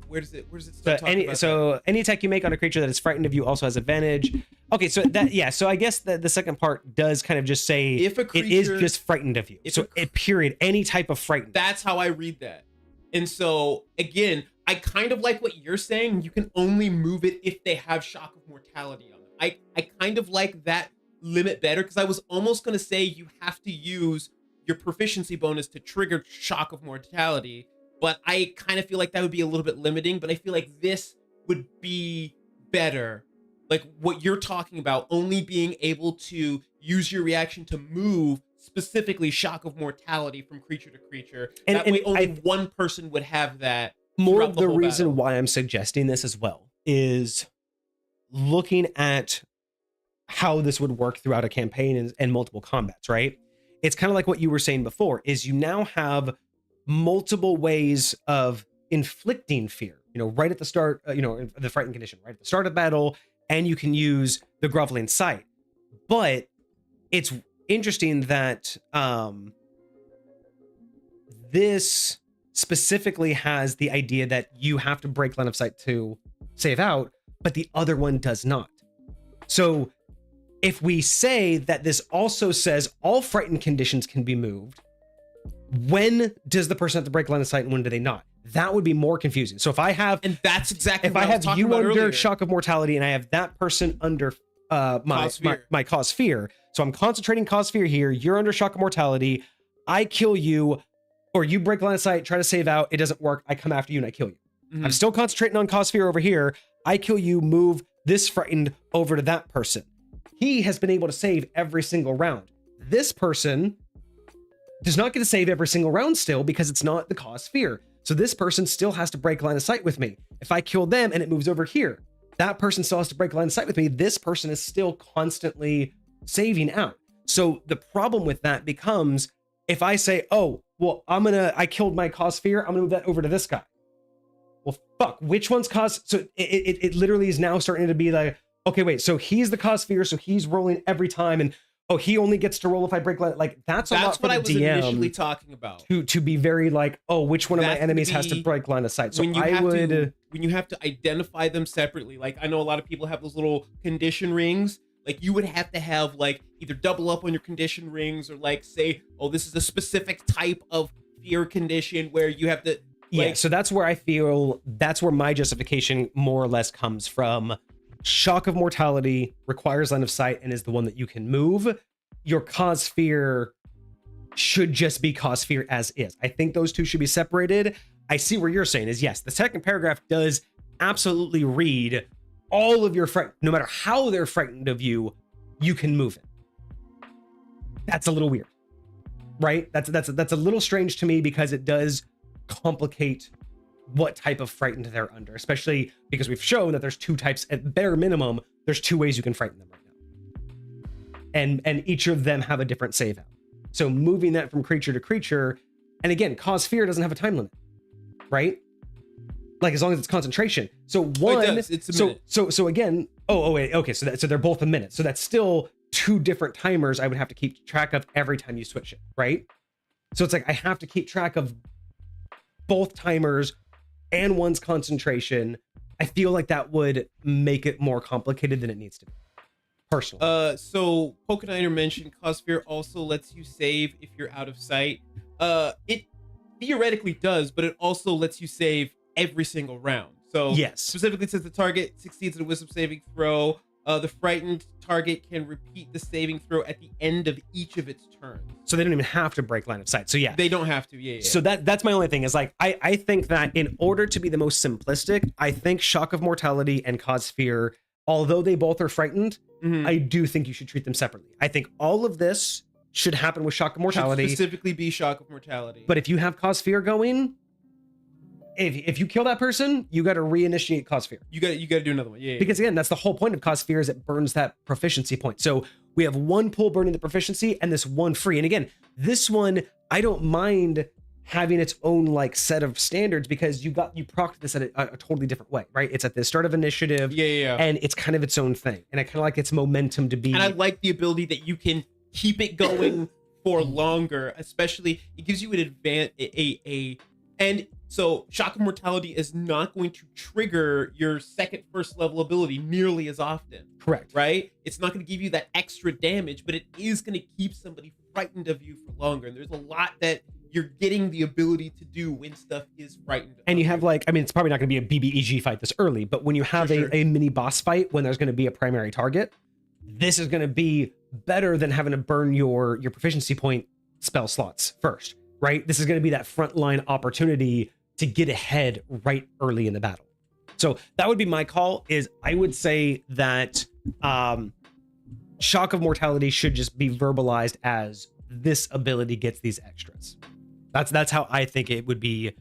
where does it start talking about that? Any attack you make on a creature that is frightened of you also has advantage. Okay, so I guess the second part does kind of just say if a creature, it is just frightened of you. So period, any type of frightened. That's how I read that. And so again, I kind of like what you're saying. You can only move it if they have shock of mortality on them. I kind of like that limit better, because I was almost going to say you have to use your proficiency bonus to trigger shock of mortality, but I kind of feel like that would be a little bit limiting. But I feel like this would be better, like what you're talking about, only being able to use your reaction to move, specifically shock of mortality from creature to creature. That way only one person would have that. More of the reason why I'm suggesting this as well is looking at how this would work throughout a campaign and multiple combats, right? It's kind of like what you were saying before, is you now have multiple ways of inflicting fear, right at the start, the frightened condition, right at the start of battle, and you can use the groveling sight. But it's interesting that this specifically has the idea that you have to break line of sight to save out, but the other one does not. So if we say that this also says all frightened conditions can be moved, when does the person have to break line of sight and when do they not? That would be more confusing. So if I have, and that's exactly if what I have was you under earlier. shock of mortality and I have that person under my cause fear, so I'm concentrating cause fear here, you're under shock of mortality, I kill you, or you break line of sight, try to save out, it doesn't work, I come after you and I kill you. Mhm. I'm still concentrating on cause fear over here, I kill you, move this frightened over to that person. He has been able to save every single round. This person does not get to save every single round still because it's not the cause fear. So this person still has to break line of sight with me. If I kill them and it moves over here, that person still has to break line of sight with me. This person is still constantly saving out. So the problem with that becomes if I say, oh, well, I killed my cause fear, I'm gonna move that over to this guy. Well, fuck, which one's cause? So it literally is now starting to be like, okay, wait, so he's the cause fear, so he's rolling every time, and oh, he only gets to roll if I break line. Like that's a lot for what the I was DM initially talking about. To be very like, oh, which one of my That's enemies gonna has to be break line of sight? So when you I have would. to, when you have to identify them separately. Like I know a lot of people have those little condition rings. Like you would have to have like either double up on your condition rings or like say, oh, this is a specific type of fear condition where you have to. Yeah, so that's where I feel that's where my justification more or less comes from. Shock of mortality requires line of sight and is the one that you can move. Your cause fear should just be cause fear as is. I think those two should be separated. I see where you're saying is yes, the second paragraph does absolutely read all of your friend, no matter how they're frightened of you, you can move it. That's a little weird, right? That's a little strange to me because it does complicate what type of frightened they're under, especially because we've shown that there's two types. At bare minimum, there's two ways you can frighten them right now, and each of them have a different save out. So moving that from creature to creature, and again, cause fear doesn't have a time limit, right? Like as long as it's concentration. So one, it does. It's a minute. So again, wait, okay, so they're both a minute. So that's still two different timers I would have to keep track of every time you switch it, right? So it's like I have to keep track of both timers and one's concentration. I feel like that would make it more complicated than it needs to be, personally. So Pokeniner mentioned cause fear also lets you save if you're out of sight. It theoretically does, but it also lets you save every single round. So yes, specifically says the target succeeds at a wisdom saving throw. The frightened target can repeat the saving throw at the end of each of its turns. So they don't even have to break line of sight. So yeah, they don't have to. Yeah. So that's my only thing is like I think that in order to be the most simplistic, I think shock of mortality and cause fear, although they both are frightened, I do think you should treat them separately. I think all of this should happen with shock of mortality. Should specifically be shock of mortality. But if you have cause fear going, if you kill that person, you got to reinitiate cause fear. You got to do another one. Yeah. Because again, that's the whole point of cause fear is it burns that proficiency point. So we have one pool burning the proficiency and this one free. And again, this one, I don't mind having its own like set of standards because you procced this at a totally different way, right? It's at the start of initiative. Yeah. And it's kind of its own thing. And I kind of like its momentum to be. And I like the ability that you can keep it going for longer, especially it gives you an advantage, and so shock of mortality is not going to trigger your first level ability nearly as often. Correct. Right? It's not going to give you that extra damage, but it is going to keep somebody frightened of you for longer. And there's a lot that you're getting the ability to do when stuff is frightened. And you have like, I mean, it's probably not going to be a BBEG fight this early, but when you have a mini boss fight, when there's going to be a primary target, this is going to be better than having to burn your proficiency point spell slots first, right? This is going to be that frontline opportunity to get ahead right early in the battle. So that would be my call. Is I would say that shock of mortality should just be verbalized as this ability gets these extras. That's how I think it would be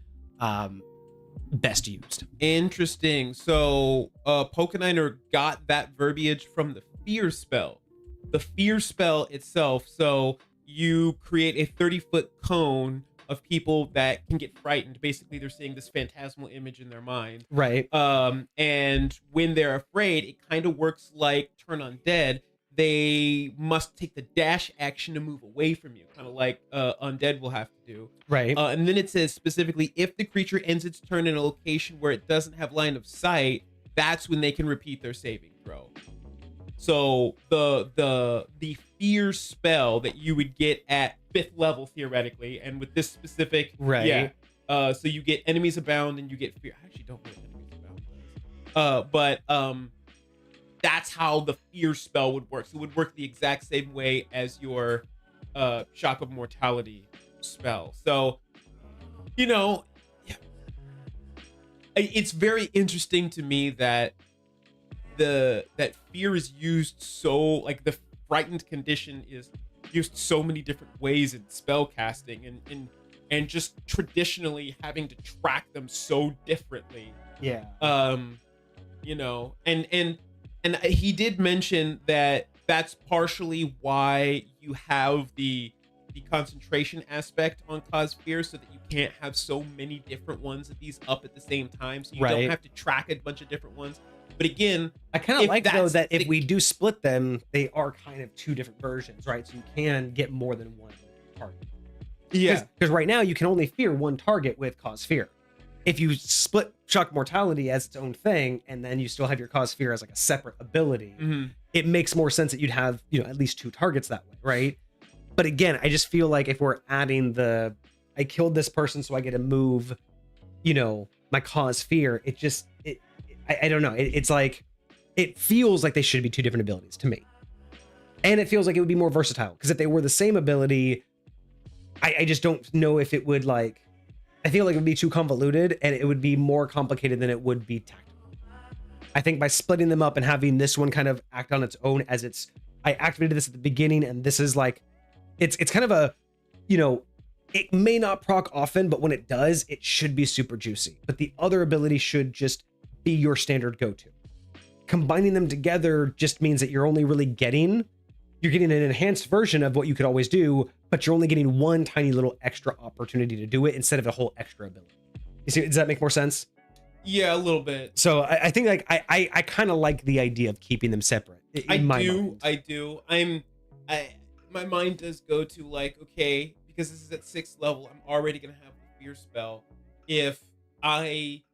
best used. Interesting. So Pokeniner got that verbiage from the fear spell. The fear spell itself. So you create a 30-foot cone of people that can get frightened. Basically, they're seeing this phantasmal image in their mind. Right. And when they're afraid, it kind of works like turn undead. They must take the dash action to move away from you, kind of like undead will have to do. Right. And then it says specifically, if the creature ends its turn in a location where it doesn't have line of sight, that's when they can repeat their saving throw. So the fear spell that you would get at 5th level theoretically, and with this specific, right, so you get enemies abound and you get fear. I actually don't know what enemies abound but that's how the fear spell would work. So it would work the exact same way as your shock of mortality spell. So, you know, it's very interesting to me that that fear is used so, like, the frightened condition is used so many different ways in spell casting and just traditionally having to track them so differently. Yeah. You know, and he did mention that that's partially why you have the concentration aspect on cause fear, so that you can't have so many different ones of these up at the same time, so you don't have to track a bunch of different ones. But again, I kind of like, though, that if we do split them, they are kind of 2 different versions, right? So you can get more than one target. Yeah. Because right now you can only fear one target with cause fear. If you split shock mortality as its own thing, and then you still have your cause fear as like a separate ability, it makes more sense that you'd have, you know, at least 2 targets that way, right? But again, I just feel like if we're adding the, I killed this person so I get to move, you know, my cause fear, it just, I don't know. It's like, it feels like they should be 2 different abilities to me. And it feels like it would be more versatile, because if they were the same ability, I just don't know if it would, like, I feel like it would be too convoluted, and it would be more complicated than it would be tactical. I think by splitting them up and having this one kind of act on its own as it's, I activated this at the beginning, and this is like, it's kind of a, you know, it may not proc often, but when it does, it should be super juicy. But the other ability should just be your standard go-to. Combining them together just means that you're only really getting, you're getting an enhanced version of what you could always do, but you're only getting one tiny little extra opportunity to do it instead of a whole extra ability. You see, does that make more sense? Yeah, a little bit. So I think, like, I kind of like the idea of keeping them separate. I do. My mind does go to, like, okay, because this is at 6th level, I'm already gonna have the fear spell. If I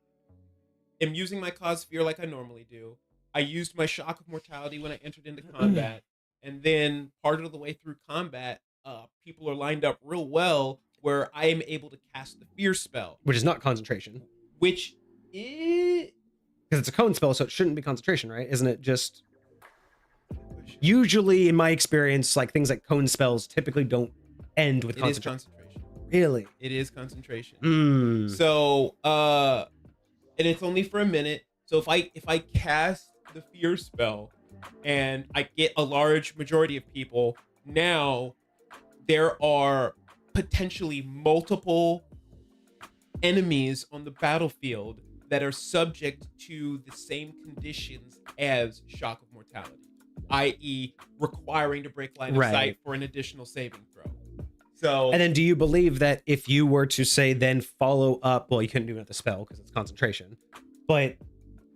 am using my cause fear like I normally do, I used my shock of mortality when I entered into combat, and then part of the way through combat, people are lined up real well where I am able to cast the fear spell, which is not concentration, which is, because it's a cone spell, so it shouldn't be concentration, right? Isn't it just, usually in my experience, like, things like cone spells typically don't end with concentration. It is concentration. Really? It is concentration. So and it's only for a minute. So if I cast the fear spell and I get a large majority of people, now there are potentially multiple enemies on the battlefield that are subject to the same conditions as shock of mortality, i.e. requiring to break line of sight for an additional saving throw. So, and then do you believe that if you were to say then follow up, well, you couldn't do it with the spell because it's concentration, but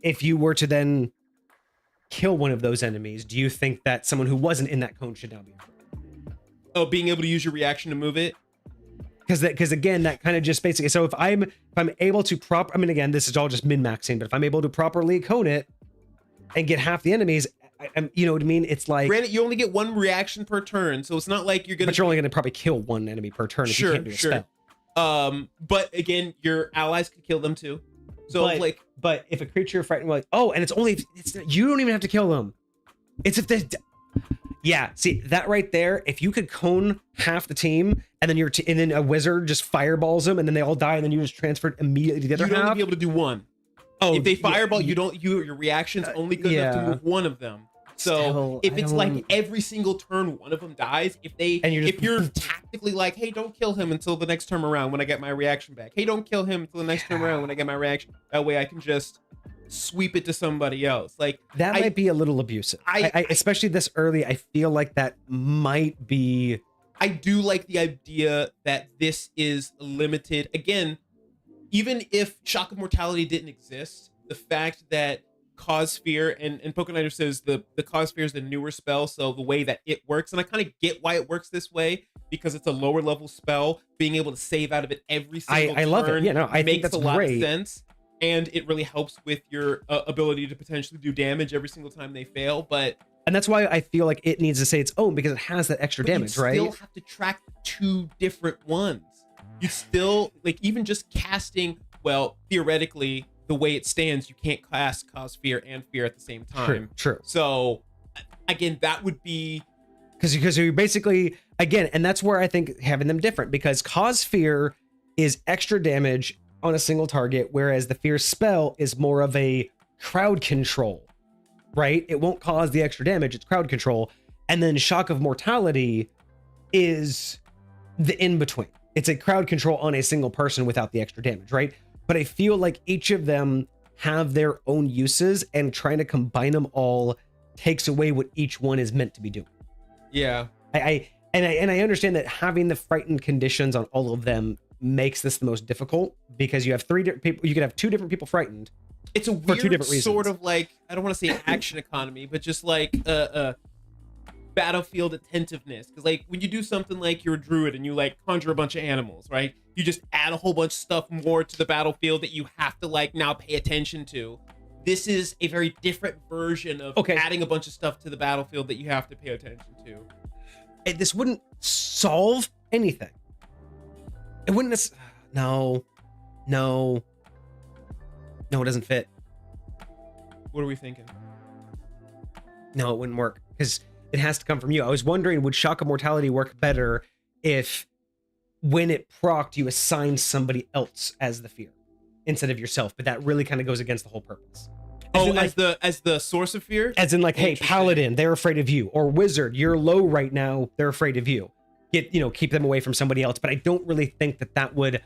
if you were to then kill one of those enemies, do you think that someone who wasn't in that cone should now be afraid? Oh, being able to use your reaction to move it? Because again, that kind of just basically, so if I'm able to I mean, again, this is all just min-maxing, but if I'm able to properly cone it and get half the enemies, I'm, you know what I mean? It's like, granted, you only get 1 reaction per turn, so it's not like you're gonna. But you're only gonna probably kill 1 enemy per turn if you can't do a spell. But again, your allies could kill them too. So but if a creature frightened, like, oh, and you don't even have to kill them. It's if they, yeah. See that right there? If you could cone half the team, and then and then a wizard just fireballs them, and then they all die, and then you just transferred immediately to the other half. You'd only be able to do 1. Oh, if they fireball, your reaction's only good enough to move 1 of them. So if it's like every single turn one of them dies, if you're tactically like, hey, don't kill him until the next turn around when I get my reaction back. Hey, don't kill him until the next turn around when I get my reaction. That way I can just sweep it to somebody else. Like that might be a little abusive. I especially this early, I feel like that might be I do like the idea that this is limited. Again, even if Shock of Mortality didn't exist, the fact that Cause Fear, and Pokeniner says the Cause Fear is the newer spell, so the way that it works, and I kind of get why it works this way, because it's a lower level spell, being able to save out of it every single turn. I love it. Yeah, no, I think makes that's a lot great. of sense. And it really helps with your ability to potentially do damage every single time they fail. And that's why I feel like it needs to say its own, because it has that extra damage, right? You still have to track 2 different ones. You still, like, even just casting, well, theoretically, the way it stands, you can't cast Cause Fear and Fear at the same time. True. So, again, that would be... Because you basically, again, and that's where I think having them different, because Cause Fear is extra damage on a single target, whereas the Fear spell is more of a crowd control, right? It won't cause the extra damage, it's crowd control. And then Shock of Mortality is the in-between. It's a crowd control on a single person without the extra damage, right? But I feel like each of them have their own uses, and trying to combine them all takes away what each one is meant to be doing. Yeah. I understand that having the frightened conditions on all of them makes this the most difficult, because you have 3 different people. You could have 2 different people frightened. It's a for 2 weird different reasons. sort of like, I don't want to say action economy, but just like battlefield attentiveness. Because like when you do something like you're a druid and you like conjure a bunch of animals, right? You just add a whole bunch of stuff more to the battlefield that you have to like now pay attention to. This is a very different version of adding a bunch of stuff to the battlefield that you have to pay attention to. This wouldn't solve anything. It wouldn't. No, it doesn't fit. What are we thinking? No, it wouldn't work, because it has to come from you. I was wondering, would Shock of Mortality work better if when it procced, you assigned somebody else as the fear instead of yourself? But that really kind of goes against the whole purpose. As the source of fear? As in, like, hey, Paladin, they're afraid of you. Or Wizard, you're low right now, they're afraid of you. Keep them away from somebody else. But I don't really think that would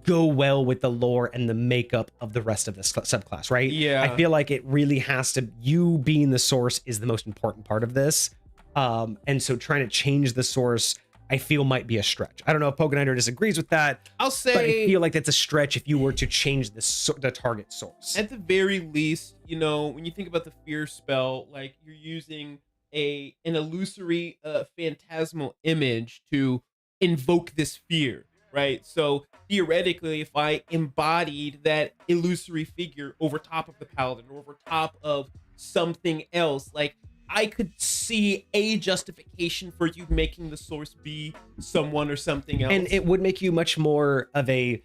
go well with the lore and the makeup of the rest of this subclass, right? Yeah. I feel like it really has to, you being the source is the most important part of this. And so trying to change the source, I feel might be a stretch. I don't know if Pokeniner disagrees with that. I'll say, but I feel like that's a stretch if you were to change the target source. At the very least, when you think about the fear spell, like you're using an illusory phantasmal image to invoke this fear, right? So theoretically, if I embodied that illusory figure over top of the paladin or over top of something else, like I could see a justification for you making the source be someone or something else. And it would make you much more of a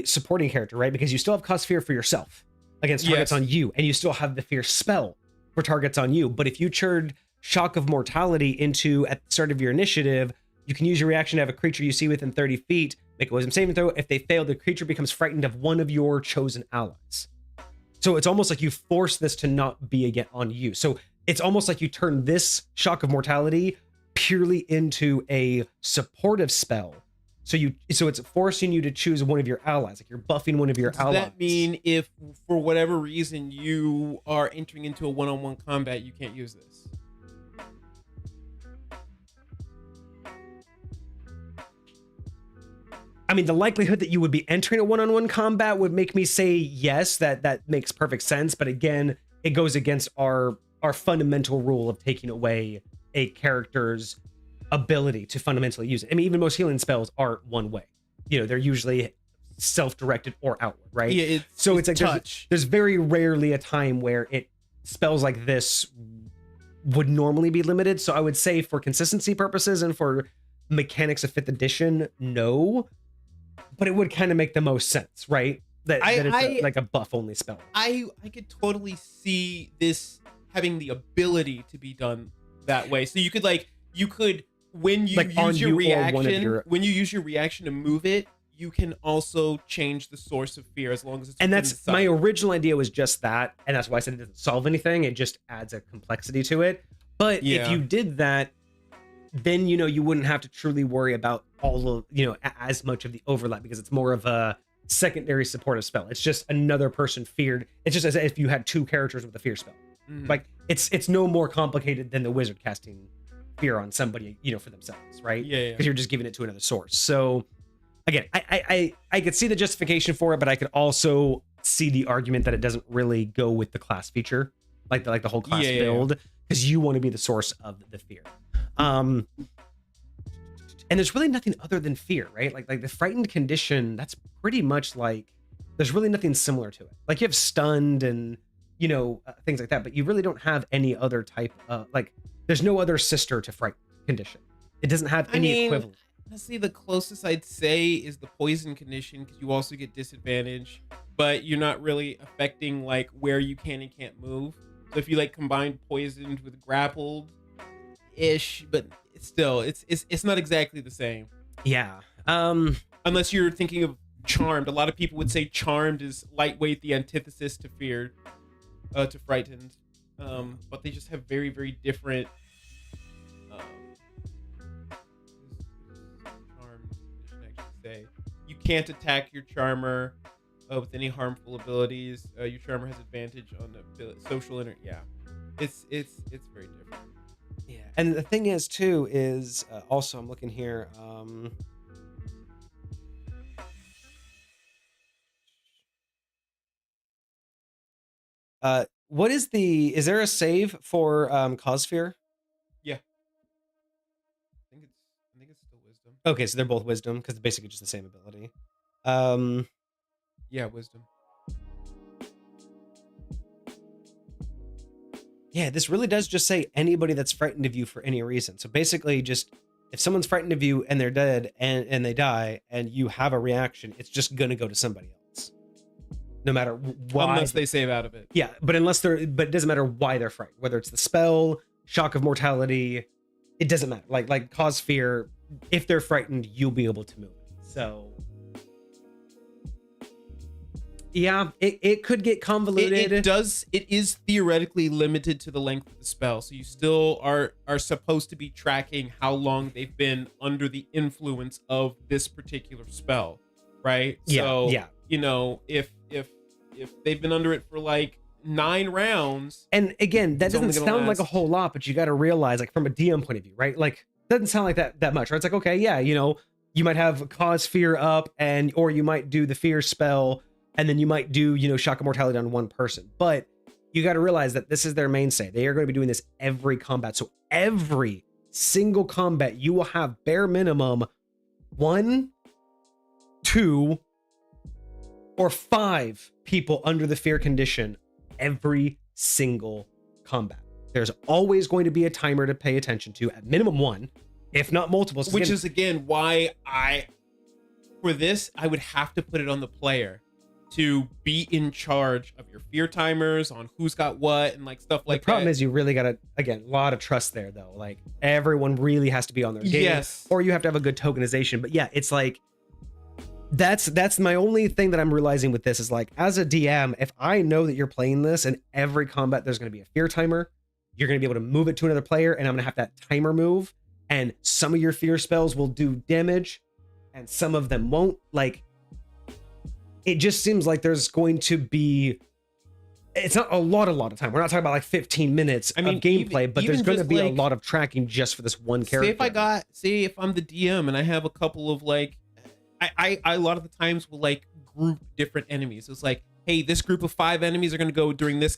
supporting character, right? Because you still have cause fear for yourself against targets on you, and you still have the fear spell for targets on you. But if you churned Shock of Mortality into at the start of your initiative, you can use your reaction to have a creature you see within 30 feet make a wisdom saving throw. If they fail, the creature becomes frightened of one of your chosen allies. So it's almost like you force this to not be again on you. So it's almost like you turn this Shock of Mortality purely into a supportive spell. So it's forcing you to choose one of your allies, like you're buffing one of your allies. Does that mean if for whatever reason you are entering into a one-on-one combat, you can't use this? I mean, the likelihood that you would be entering a one-on-one combat would make me say yes, that makes perfect sense. But again, it goes against our fundamental rule of taking away a character's ability to fundamentally use it. I mean, even most healing spells are one way. They're usually self-directed or outward, right? Yeah, it's like touch. There's very rarely a time where spells like this would normally be limited. So I would say for consistency purposes and for mechanics of 5th edition, no. But it would kind of make the most sense, right? That it's like a buff only spell. I could totally see this having the ability to be done that way. So you could when you use your reaction, when you use your reaction to move it, you can also change the source of fear as long as it's. And that's my original idea was just that, and that's why I said it doesn't solve anything. It just adds a complexity to it. But if you did that, then you wouldn't have to truly worry about all of as much of the overlap, because it's more of a secondary supportive spell. It's just another person feared. It's just as if you had 2 characters with a fear spell. Like it's no more complicated than the wizard casting fear on somebody, for themselves, right? Yeah. Because you're just giving it to another source. So again, I could see the justification for it, but I could also see the argument that it doesn't really go with the class feature, like the whole class build, because you want to be the source of the fear. And there's really nothing other than fear, right? Like the frightened condition, that's pretty much like, there's really nothing similar to it. Like you have stunned and, things like that, but you really don't have any other type of, like, there's no other sister to frightened condition. It doesn't have any equivalent. Honestly, the closest I'd say is the poison condition, because you also get disadvantage, but you're not really affecting like where you can and can't move. So if you like combine poisoned with grappled ish, but still it's not exactly the same. Yeah. Unless you're thinking of charmed. A lot of people would say charmed is lightweight, the antithesis to feared, to frightened. But they just have very, very different charmed, I should actually say. You can't attack your charmer with any harmful abilities. Your charmer has advantage on the social it's very different. Yeah, and the thing is too is also I'm looking here. What is is there a save for Cossphere? Yeah, I think it's still wisdom. Okay, so they're both wisdom because it's basically just the same ability. Yeah, wisdom. Yeah, this really does just say anybody that's frightened of you for any reason. So basically just if someone's frightened of you and they're dead and they die and you have a reaction, it's just going to go to somebody else. No matter why. Unless they save out of it. Yeah, but it doesn't matter why they're frightened. Whether it's the spell, shock of mortality, it doesn't matter. Like cause fear, if they're frightened, you'll be able to move it. So yeah, it could get convoluted. It is theoretically limited to the length of the spell, so you still are supposed to be tracking how long they've been under the influence of this particular spell, right? Yeah, so yeah. If they've been under it for like 9 rounds, and again, that doesn't sound like a whole lot, but you got to realize, like from a DM point of view, right? Like doesn't sound like that much, right? It's like, okay, yeah, you might have cause fear up, or you might do the fear spell. And then you might do, shock of mortality on one person. But you got to realize that this is their mainstay. They are going to be doing this every combat. So every single combat, you will have bare minimum 1, 2, or 5 people under the fear condition every single combat. There's always going to be a timer to pay attention to, at minimum 1, if not multiple. Which is, again, why for this, I would have to put it on the player to be in charge of your fear timers on who's got what and like stuff like that. The problem is you really got to, again, a lot of trust there though. Like everyone really has to be on their game. Yes. Or you have to have a good tokenization. But yeah, it's like, that's my only thing that I'm realizing with this is like, as a DM, if I know that you're playing this and every combat there's going to be a fear timer, you're going to be able to move it to another player and I'm going to have that timer move. And some of your fear spells will do damage and some of them won't. Like, it just seems like there's going to be, it's not a lot of time. We're not talking about like 15 minutes of gameplay, but there's going to be a lot of tracking just for this one character. Say if I'm the DM and I have a couple of like, I a lot of the times will like group different enemies. It's like, hey, this group of 5 enemies are going to go during this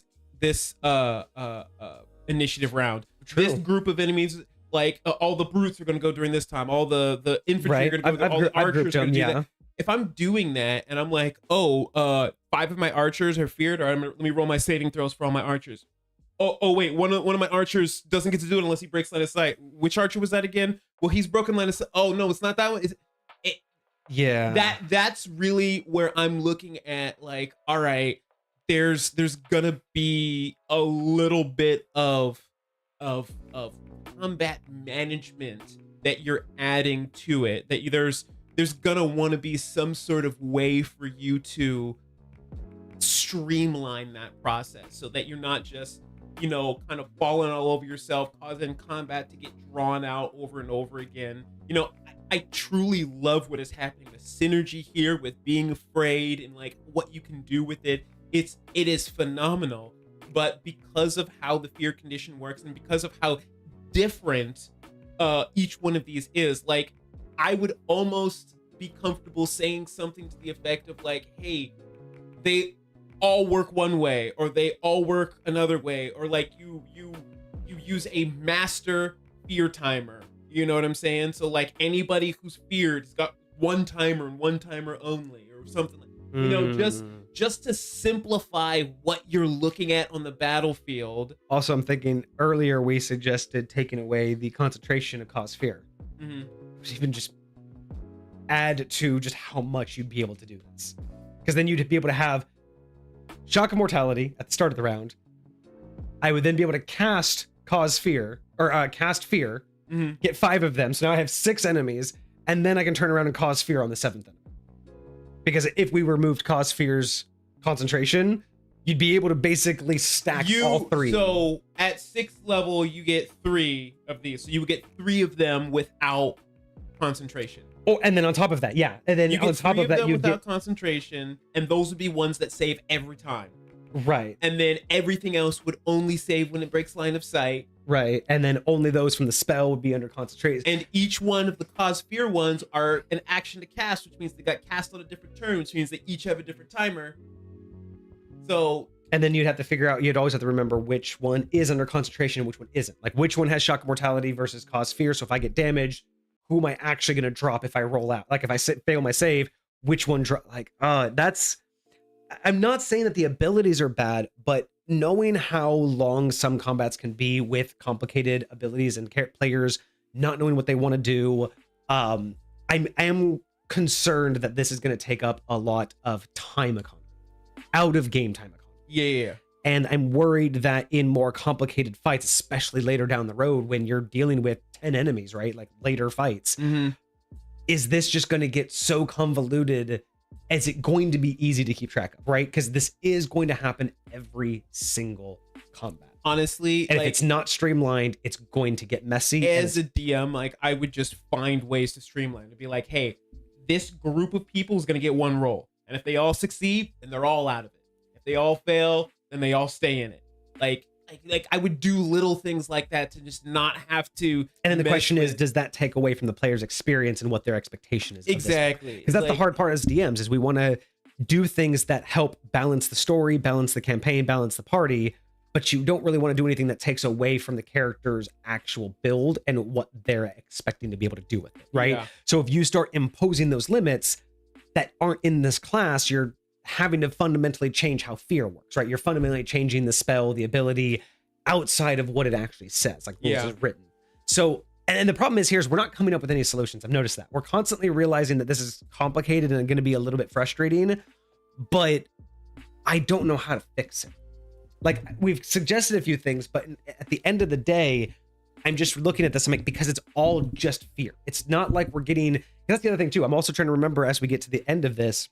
initiative round. True. This group of enemies, like all the brutes are going to go during this time. All the infantry are going to go. All the archers are going to do that. If I'm doing that and I'm like, 5 of my archers are feared, or let me roll my saving throws for all my archers. Oh wait, one of my archers doesn't get to do it unless he breaks line of sight. Which archer was that again? Well, he's broken line of sight. Oh no, it's not that one. Yeah. That's really where I'm looking at. Like, all right, there's gonna be a little bit of combat management that you're adding to it. That there's gonna want to be some sort of way for you to streamline that process so that you're not just, kind of falling all over yourself, causing combat to get drawn out over and over again. I truly love what is happening. The synergy here with being afraid and like what you can do with it. It is phenomenal. But because of how the fear condition works and because of how different each one of these is. Like, I would almost be comfortable saying something to the effect of like, hey, they all work one way, or they all work another way, or like you use a master fear timer. You know what I'm saying? So like anybody who's feared has got one timer and one timer only, or something like, you know, just to simplify what you're looking at on the battlefield. Also, I'm thinking earlier we suggested taking away the concentration to cause fear. Even just add to just how much you'd be able to do this, because then you'd be able to have shock of mortality at the start of the round. I would then be able to cast cause fear, or cast fear, get 5 of them, so now I have 6 enemies, and then I can turn around and cause fear on the 7th enemy. Because if we removed cause fear's concentration, you'd be able to basically stack all 3. So at 6th level you get 3 of these, so you would get 3 of them without concentration. Oh, and then on top of that, yeah, and then on top of that, you without concentration, and those would be ones that save every time. Right. And then everything else would only save when it breaks line of sight. Right. And then only those from the spell would be under concentration. And each one of the cause fear ones are an action to cast, which means they got cast on a different turn, which means they each have a different timer. So. And then you'd have to figure out, you'd always have to remember which one is under concentration and which one isn't. Like which one has shock of mortality versus cause fear. So if I get damaged, who am I actually going to drop if I roll out? Like if I fail my save, which one drop? Like, that's. I'm not saying that the abilities are bad, but knowing how long some combats can be with complicated abilities and players not knowing what they want to do, I am concerned that this is going to take up a lot of time economy, out of game time economy. Yeah. And I'm worried that in more complicated fights, especially later down the road when you're dealing with 10 enemies, right? Like later fights, is this just going to get so convoluted? Is it going to be easy to keep track of, right? Because this is going to happen every single combat. Honestly, and like, if it's not streamlined, it's going to get messy. As a DM, like I would just find ways to streamline to be like, hey, this group of people is going to get one roll, and if they all succeed, then they're all out of it. If they all fail, then they all stay in it. Like I would do little things like that to just not have to. And then the question is, does that take away from the player's experience and what their expectation is? Exactly. Because that's the hard part as DMs, is we want to do things that help balance the story, balance the campaign, balance the party, but you don't really want to do anything that takes away from the character's actual build and what they're expecting to be able to do with it, right? Yeah. So if you start imposing those limits that aren't in this class, you're having to fundamentally change how fear works, right? You're fundamentally changing the spell, the ability outside of what it actually says, like rules is written. So, and the problem is here is we're not coming up with any solutions. I've noticed that. We're constantly realizing that this is complicated and going to be a little bit frustrating, but I don't know how to fix it. Like we've suggested a few things, but at the end of the day, I'm just looking at this, I'm like, because it's all just fear. It's not like we're getting, that's the other thing too. I'm also trying to remember as we get to the end of this,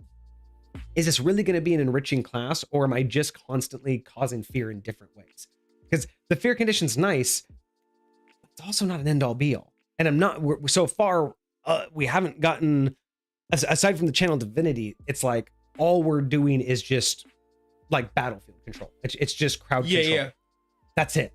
is this really going to be an enriching class, or am I just constantly causing fear in different ways? Because the fear condition's nice, but it's also not an end all be all. And I'm not, so far, we haven't gotten, aside from the channel divinity, it's like all we're doing is just like battlefield control. It's just crowd control. Yeah. That's it.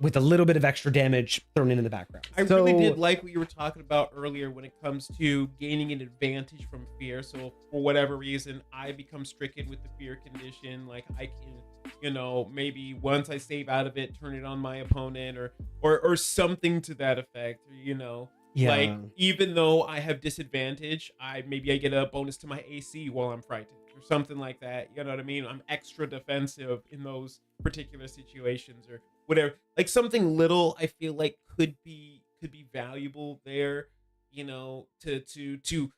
With a little bit of extra damage thrown in the background. I really did like what you were talking about earlier when it comes to gaining an advantage from fear. So for whatever reason, I become stricken with the fear condition. Like I can, you know, maybe once I save out of it, turn it on my opponent or something to that effect, you know. Yeah. Like even though I have disadvantage, maybe I get a bonus to my AC while I'm frightened or something like that. You know what I mean? I'm extra defensive in those particular situations or whatever. Like something little I feel like could be valuable there, you know, to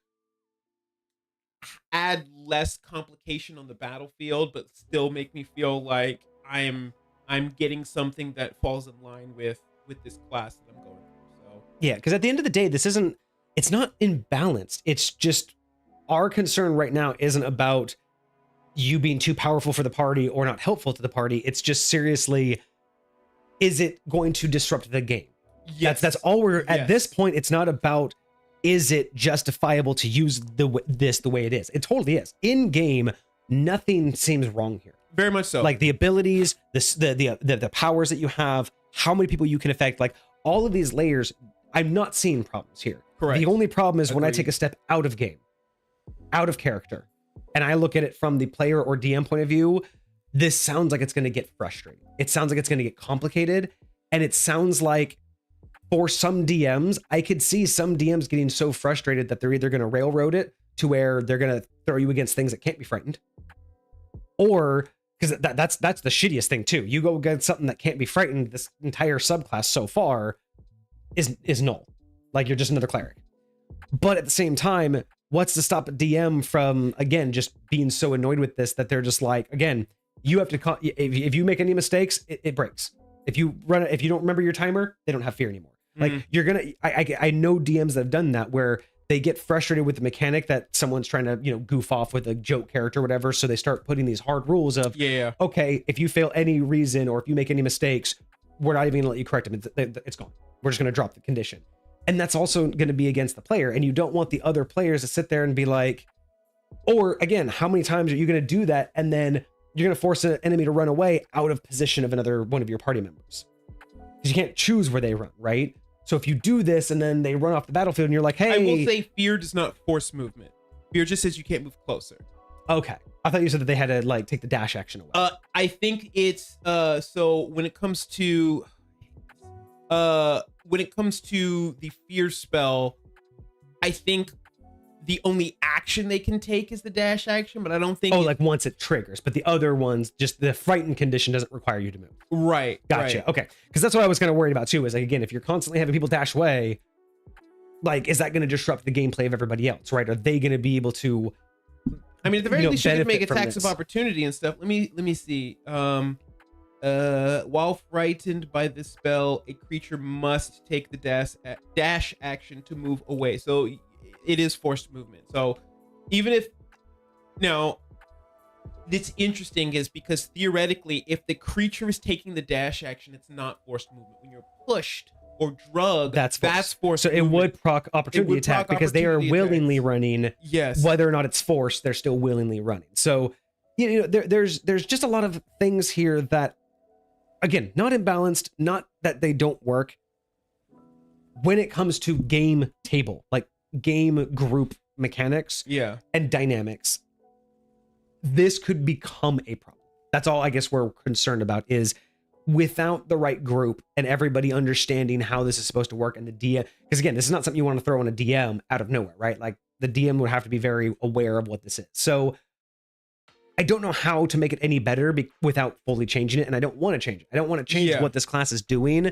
add less complication on the battlefield, but still make me feel like I'm getting something that falls in line with this class that I'm going through. So yeah, because at the end of the day, it's not imbalanced. It's just our concern right now isn't about you being too powerful for the party or not helpful to the party. It's just seriously, is it going to disrupt the game? Yes. That's all we're at this point. It's not about, is it justifiable to use this the way it is? It totally is. In game, nothing seems wrong here. Very much so. Like the abilities, the powers that you have, how many people you can affect, like all of these layers I'm not seeing problems here. Correct. The only problem is when I Agreed. take a step out of game, out of character, and I look at it from the player or DM point of view, this sounds like it's going to get frustrating. It sounds like it's going to get complicated. And it sounds like for some DMs, I could see some DMs getting so frustrated that they're either going to railroad it to where they're going to throw you against things that can't be frightened, or because that's the shittiest thing too. You go against something that can't be frightened. This entire subclass so far is null. Like you're just another cleric. But at the same time, what's to stop a DM from, again, just being so annoyed with this that they're just like, again, you have to, if you make any mistakes, it breaks. If you don't remember your timer, they don't have fear anymore. Like you're gonna, I know DMs that have done that where they get frustrated with the mechanic that someone's trying to, goof off with a joke character or whatever. So they start putting these hard rules of, okay, if you fail any reason or if you make any mistakes, we're not even gonna let you correct them. It's gone. We're just gonna drop the condition. And that's also going to be against the player. And you don't want the other players to sit there and be like, or again, how many times are you going to do that? And then you're going to force an enemy to run away out of position of another one of your party members. Because you can't choose where they run, right? So if you do this and then they run off the battlefield and you're like, hey. I will say fear does not force movement. Fear just says you can't move closer. Okay. I thought you said that they had to like take the dash action away. I think it's, so when it comes to the fear spell, I think the only action they can take is the dash action, but I don't think like once it triggers, but the other ones, just the frightened condition doesn't require you to move. Right. Gotcha. Right. Okay. Because that's what I was kind of worried about too, is like, again, if you're constantly having people dash away, like, is that going to disrupt the gameplay of everybody else, right? Are they going to be able to, I mean, at the very least, you can make benefit from attacks of this? opportunity and stuff. Let me see. While frightened by this spell, a creature must take the dash action to move away. So it is forced movement. So even if now, it's interesting is because theoretically, if the creature is taking the dash action, it's not forced movement. When you're pushed or drugged, that's forced. So it movement. would proc opportunity attack because they are willingly running. Yes. Whether or not it's forced, they're still willingly running. So there's just a lot of things here that, again, not imbalanced, not that they don't work. When it comes to game table, like game group mechanics and dynamics, this could become a problem. That's all I guess we're concerned about, is without the right group and everybody understanding how this is supposed to work, and the DM, because again, this is not something you want to throw on a DM out of nowhere, right? Like the DM would have to be very aware of what this is. So I don't know how to make it any better without fully changing it, and I don't want to change it. I don't want to change what this class is doing.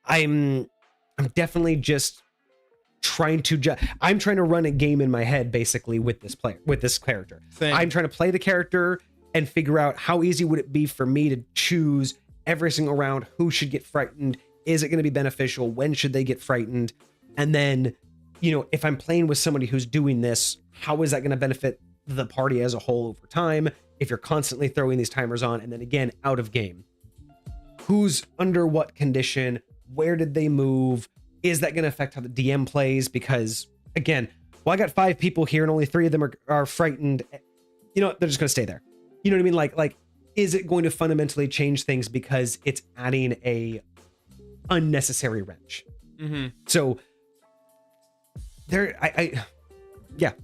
I'm definitely just trying to I'm trying to run a game in my head basically with this character. Same. I'm trying to play the character and figure out how easy would it be for me to choose every single round who should get frightened. Is it going to be beneficial? When should they get frightened? And then, if I'm playing with somebody who's doing this, how is that going to benefit the party as a whole over time? If you're constantly throwing these timers on, and then again, out of game, who's under what condition? Where did they move? Is that going to affect how the DM plays? Because again, I got 5 people here and only 3 of them are frightened. They're just going to stay there. You know what I mean? Like, is it going to fundamentally change things because it's adding a unnecessary wrench? Mm-hmm. So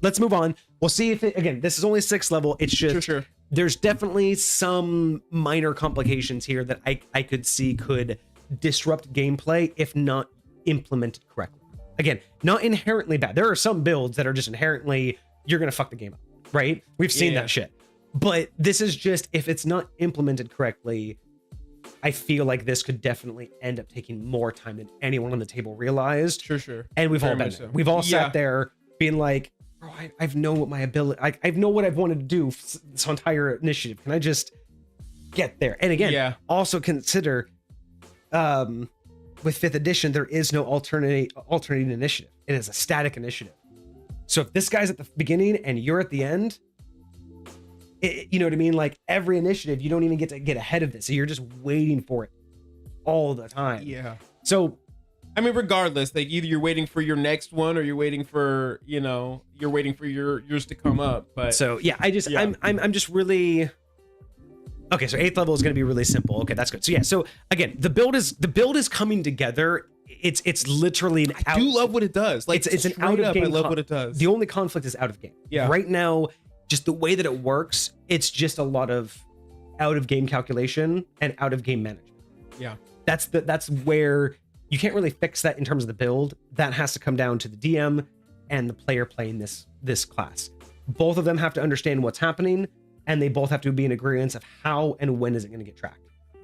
let's move on. We'll see if again, this is only 6th level. It's just, Sure. There's definitely some minor complications here that I could see could disrupt gameplay if not implemented correctly. Again, not inherently bad. There are some builds that are just inherently, you're going to fuck the game up, right? We've seen that shit. But this is just, if it's not implemented correctly, I feel like this could definitely end up taking more time than anyone on the table realized. Sure. And we've all been there. We've all sat there being like, bro, I've know what my ability, I know what I've wanted to do this entire initiative. Can I just get there? And again, also consider, with 5th edition, there is no alternating initiative. It is a static initiative. So if this guy's at the beginning and you're at the end, you know what I mean? Like every initiative, you don't even get to get ahead of this. So you're just waiting for it all the time. Yeah. So, I mean, regardless, like either you're waiting for your next one or you're waiting for, you're waiting for yours to come up. But so yeah, I'm just really, okay. So 8th level is going to be really simple. Okay. That's good. So yeah. So again, the build is coming together it's literally an I do love what it does. Like it's an straight out of up, game. I love what it does. The only conflict is out of game. Yeah. Right now, just the way that it works, it's just a lot of out of game calculation and out of game management. Yeah. That's where you can't really fix that in terms of the build. That has to come down to the DM and the player playing this class. Both of them have to understand what's happening, and they both have to be in agreement of how and when is it going to get tracked,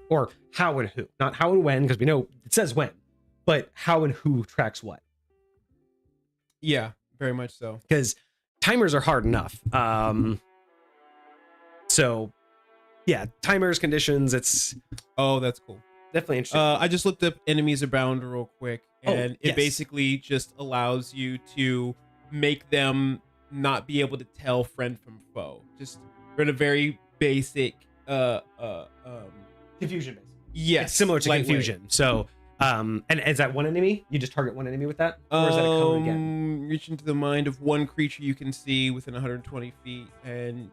or how and who, not how and when, because we know it says when, but how and who tracks what. Yeah, very much so. Because timers are hard enough. So yeah, timers, conditions, it's that's cool. definitely interesting. I just looked up enemies abound real quick, and it basically just allows you to make them not be able to tell friend from foe. Just in a very basic Confusion based. yes, It's similar to lightweight. confusion. So and is that one enemy? You just target one enemy with that? Or is that a code again? Reach into the mind of one creature you can see within 120 feet, and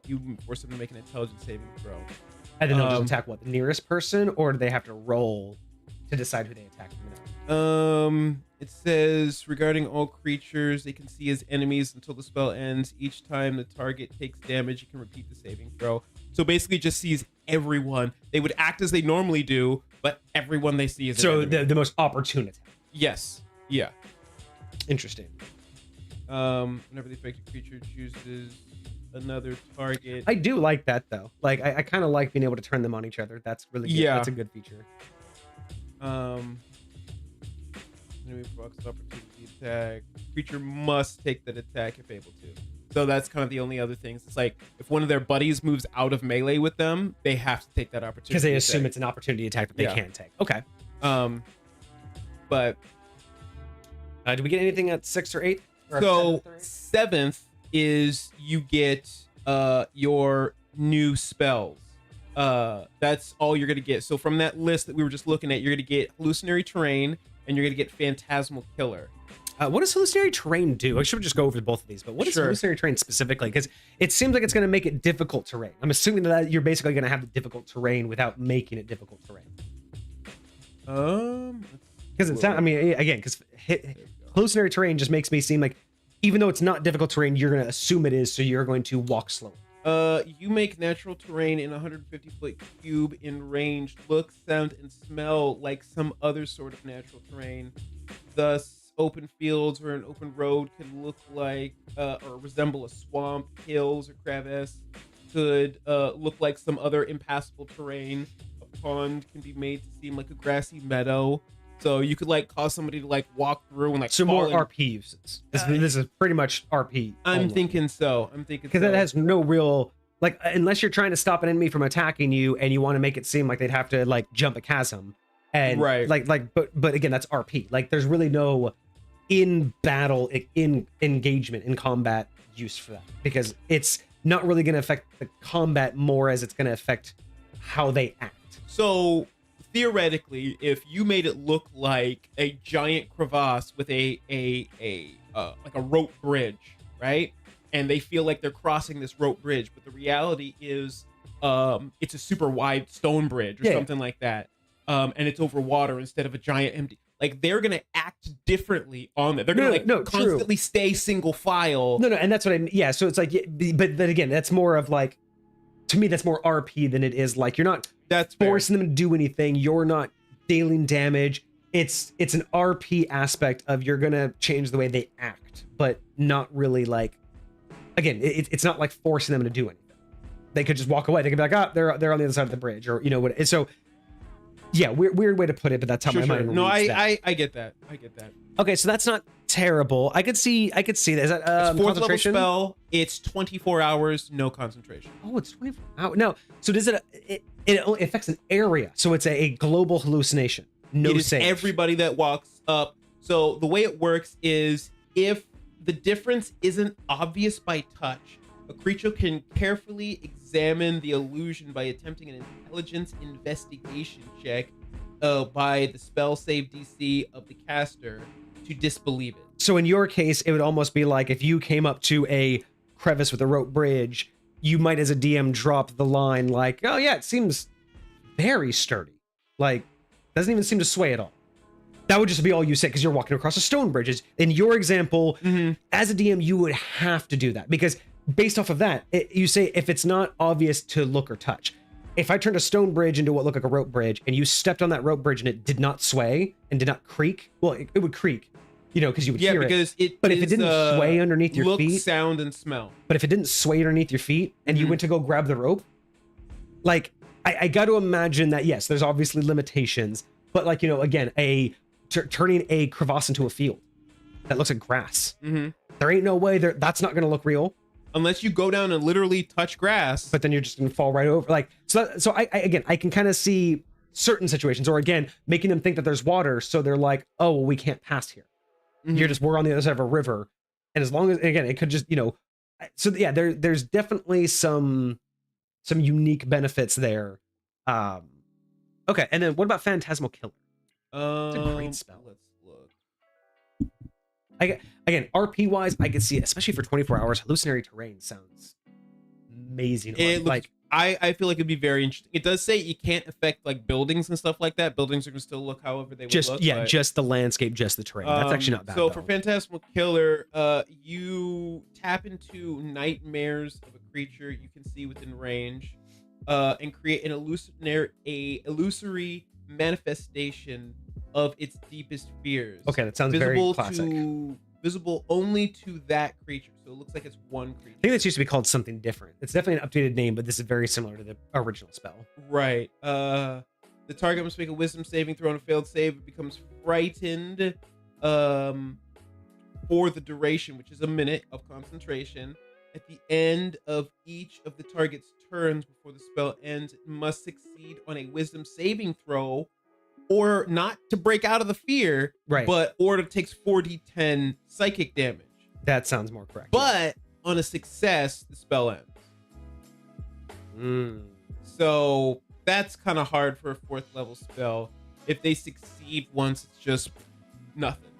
you force them to make an intelligence saving throw. And then they'll just attack what? The nearest person, or do they have to roll to decide who they attack? It says regarding all creatures they can see as enemies until the spell ends. Each time the target takes damage, you can repeat the saving throw. So basically, just sees everyone. They would act as they normally do, but everyone they see is an enemy. the most opportune attack. Yes. Yeah. Interesting. Whenever the affected creature chooses another target. I do like that though. Like I kind of like being able to turn them on each other. That's really good. Yeah. That's a good feature. Enemy procs opportunity attack. Creature must take that attack if able to. So that's kind of the only other things. It's like if one of their buddies moves out of melee with them, they have to take that opportunity. Because they assume attack. it's an opportunity attack that they can't take. Okay. But Do we get anything at 6 or 8? Or so 7th or 8th? 7th is you get your new spells. That's all you're gonna get. So from that list that we were just looking at, you're gonna get hallucinatory terrain and you're gonna get phantasmal killer. What does hallucinatory terrain do? I should just go over both of these, but what is hallucinatory terrain specifically? Because it seems like it's going to make it difficult terrain. I'm assuming that you're basically going to have the difficult terrain without making it difficult terrain. Because it's not, I mean, again, because hallucinatory terrain just makes me seem like even though it's not difficult terrain, you're going to assume it is, so you're going to walk slow. You make natural terrain in a 150-foot cube in range look, sound, and smell like some other sort of natural terrain. Thus, open fields or an open road can look like or resemble a swamp. Hills or crevice could look like some other impassable terrain. A pond can be made to seem like a grassy meadow. So you could like cause somebody to like walk through and like so more RP uses. This is pretty much RP. I'm thinking so. Because that has no real like unless you're trying to stop an enemy from attacking you and you want to make it seem like they'd have to like jump a chasm and but again that's RP. Like there's really no in battle in engagement in combat use for that because it's not really going to affect the combat more as it's going to affect how they act. So theoretically, if you made it look like a giant crevasse with a like a rope bridge, right? And they feel like they're crossing this rope bridge, but the reality is it's a super wide stone bridge or something like that. And it's over water instead of a giant empty. Like they're gonna act differently on that. They're gonna constantly stay single file. No, and that's what I mean. Yeah, so it's like, but then again, that's more of like, to me, that's more RP than it is like you're not forcing them to do anything. You're not dealing damage. It's an RP aspect of you're gonna change the way they act, but not really like. Again, it's not like forcing them to do anything. They could just walk away. They could be like, oh, they're on the other side of the bridge, or you know what? So. Yeah, weird way to put it, but that's how my mind reads that. I get that. I get that. Okay, so that's not terrible. I could see that. Is that it's fourth level concentration? spell. It's 24 hours, no concentration. Oh, it's 24 hours. No. So does it only affects an area. So it's a global hallucination. No it is save. Everybody that walks up. So the way it works is if the difference isn't obvious by touch, a creature can carefully examine the illusion by attempting an intelligence investigation check by the spell save DC of the caster to disbelieve it. So in your case, it would almost be like if you came up to a crevice with a rope bridge, you might as a DM drop the line like, oh yeah, it seems very sturdy. Like, doesn't even seem to sway at all. That would just be all you say because you're walking across a stone bridge. In your example, as a DM, you would have to do that because based off of that, you say if it's not obvious to look or touch. If I turned a stone bridge into what looked like a rope bridge and you stepped on that rope bridge and it did not sway and did not creak, well, it would creak, you know, because you would hear it. But if it didn't sway underneath your feet, sound, and smell. But if it didn't sway underneath your feet and you went to go grab the rope, like I got to imagine that, yes, there's obviously limitations, but like, you know, again, turning a crevasse into a field that looks like grass. There ain't no way that's not going to look real unless you go down and literally touch grass. But then you're just going to fall right over. Like so I can kind of see certain situations, or again, making them think that there's water, so they're like, oh, well, we can't pass here. We're on the other side of a river, and as long as again, it could just, you know. So yeah, there's definitely some unique benefits there. Okay, and then what about Phantasmal Killer? It's a great spell. Let's look. Again, RP wise, I could see it, especially for 24 hours. Hallucinatory terrain sounds amazing. I feel like it'd be very interesting. It does say you can't affect like buildings and stuff like that. Buildings are gonna still look however they would look. Just the landscape, just the terrain. That's actually not bad. So for Phantasmal Killer, you tap into nightmares of a creature you can see within range, and create an illusory manifestation of its deepest fears. Okay, that sounds very classic. Visible only to that creature. So it looks like it's one creature. I think this used to be called something different. It's definitely an updated name, but this is very similar to the original spell. Right. The target must make a wisdom saving throw. On a failed save, it becomes frightened for the duration, which is a minute of concentration. At the end of each of the target's turns before the spell ends, it must succeed on a wisdom saving throw, or not to break out of the fear, right? Or it takes 4d10 psychic damage. That sounds more correct. But on a success, the spell ends. So that's kind of hard for a 4th level spell. If they succeed once, it's just nothing.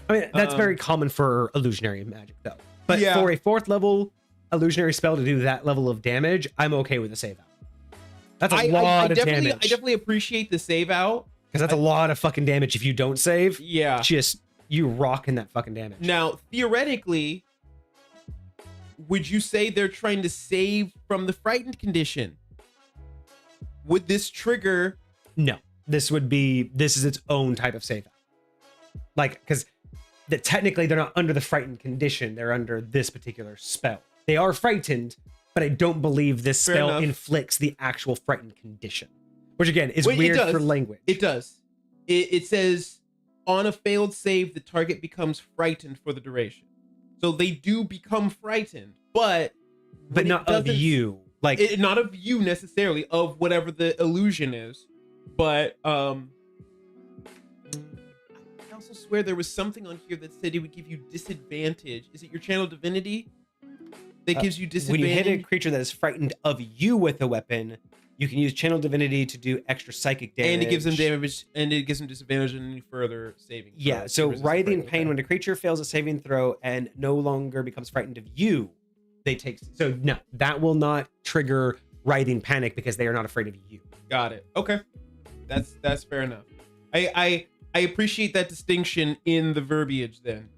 I mean, that's very common for illusionary magic, though. But for a 4th level illusionary spell to do that level of damage, I'm okay with a save out. That's a lot of damage. I definitely appreciate the save out. Because that's a lot of fucking damage if you don't save. Yeah. Just, you rocking that fucking damage. Now, theoretically, would you say they're trying to save from the frightened condition? Would this trigger? No. This is its own type of save out. Like, because technically they're not under the frightened condition. They're under this particular spell. They are frightened, but I don't believe this spell inflicts the actual frightened condition. Which again is weird for language. It does. It says on a failed save, the target becomes frightened for the duration. So they do become frightened, but not of you. Like not of you necessarily, of whatever the illusion is. But I also swear there was something on here that said it would give you disadvantage. Is it your channel divinity that gives you disadvantage? When you hit a creature that is frightened of you with a weapon, you can use channel divinity to do extra psychic damage. And it gives them damage, and it gives them disadvantage on any further saving. Yeah, so writhing pain, when a creature fails a saving throw and no longer becomes frightened of you, they take... So no, that will not trigger writhing panic because they are not afraid of you. Got it. Okay. That's fair enough. I appreciate that distinction in the verbiage then.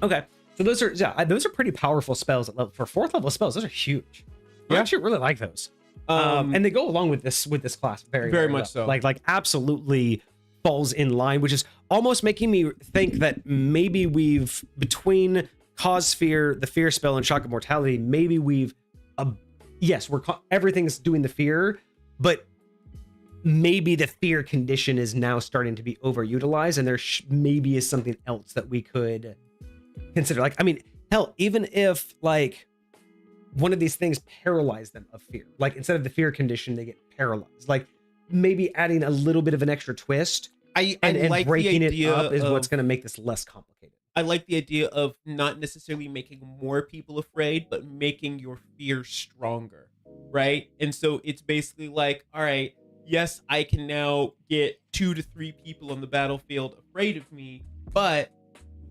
Okay. So those are pretty powerful spells at level. For 4th level spells, those are huge. I actually really like those. And they go along with this class very much well. so. Like absolutely falls in line, which is almost making me think that maybe we've, between Cause Fear, the Fear spell, and Shock of Mortality, maybe we've yes, everything's doing the fear, but maybe the fear condition is now starting to be overutilized, and there maybe is something else that we could consider. Like, I mean, hell, even if like one of these things paralyze them of fear, like instead of the fear condition, they get paralyzed. Like maybe adding a little bit of an extra twist and like breaking it up is what's going to make this less complicated. I like the idea of not necessarily making more people afraid, but making your fear stronger, right? And so it's basically like, all right, yes, I can now get 2 to 3 people on the battlefield afraid of me, but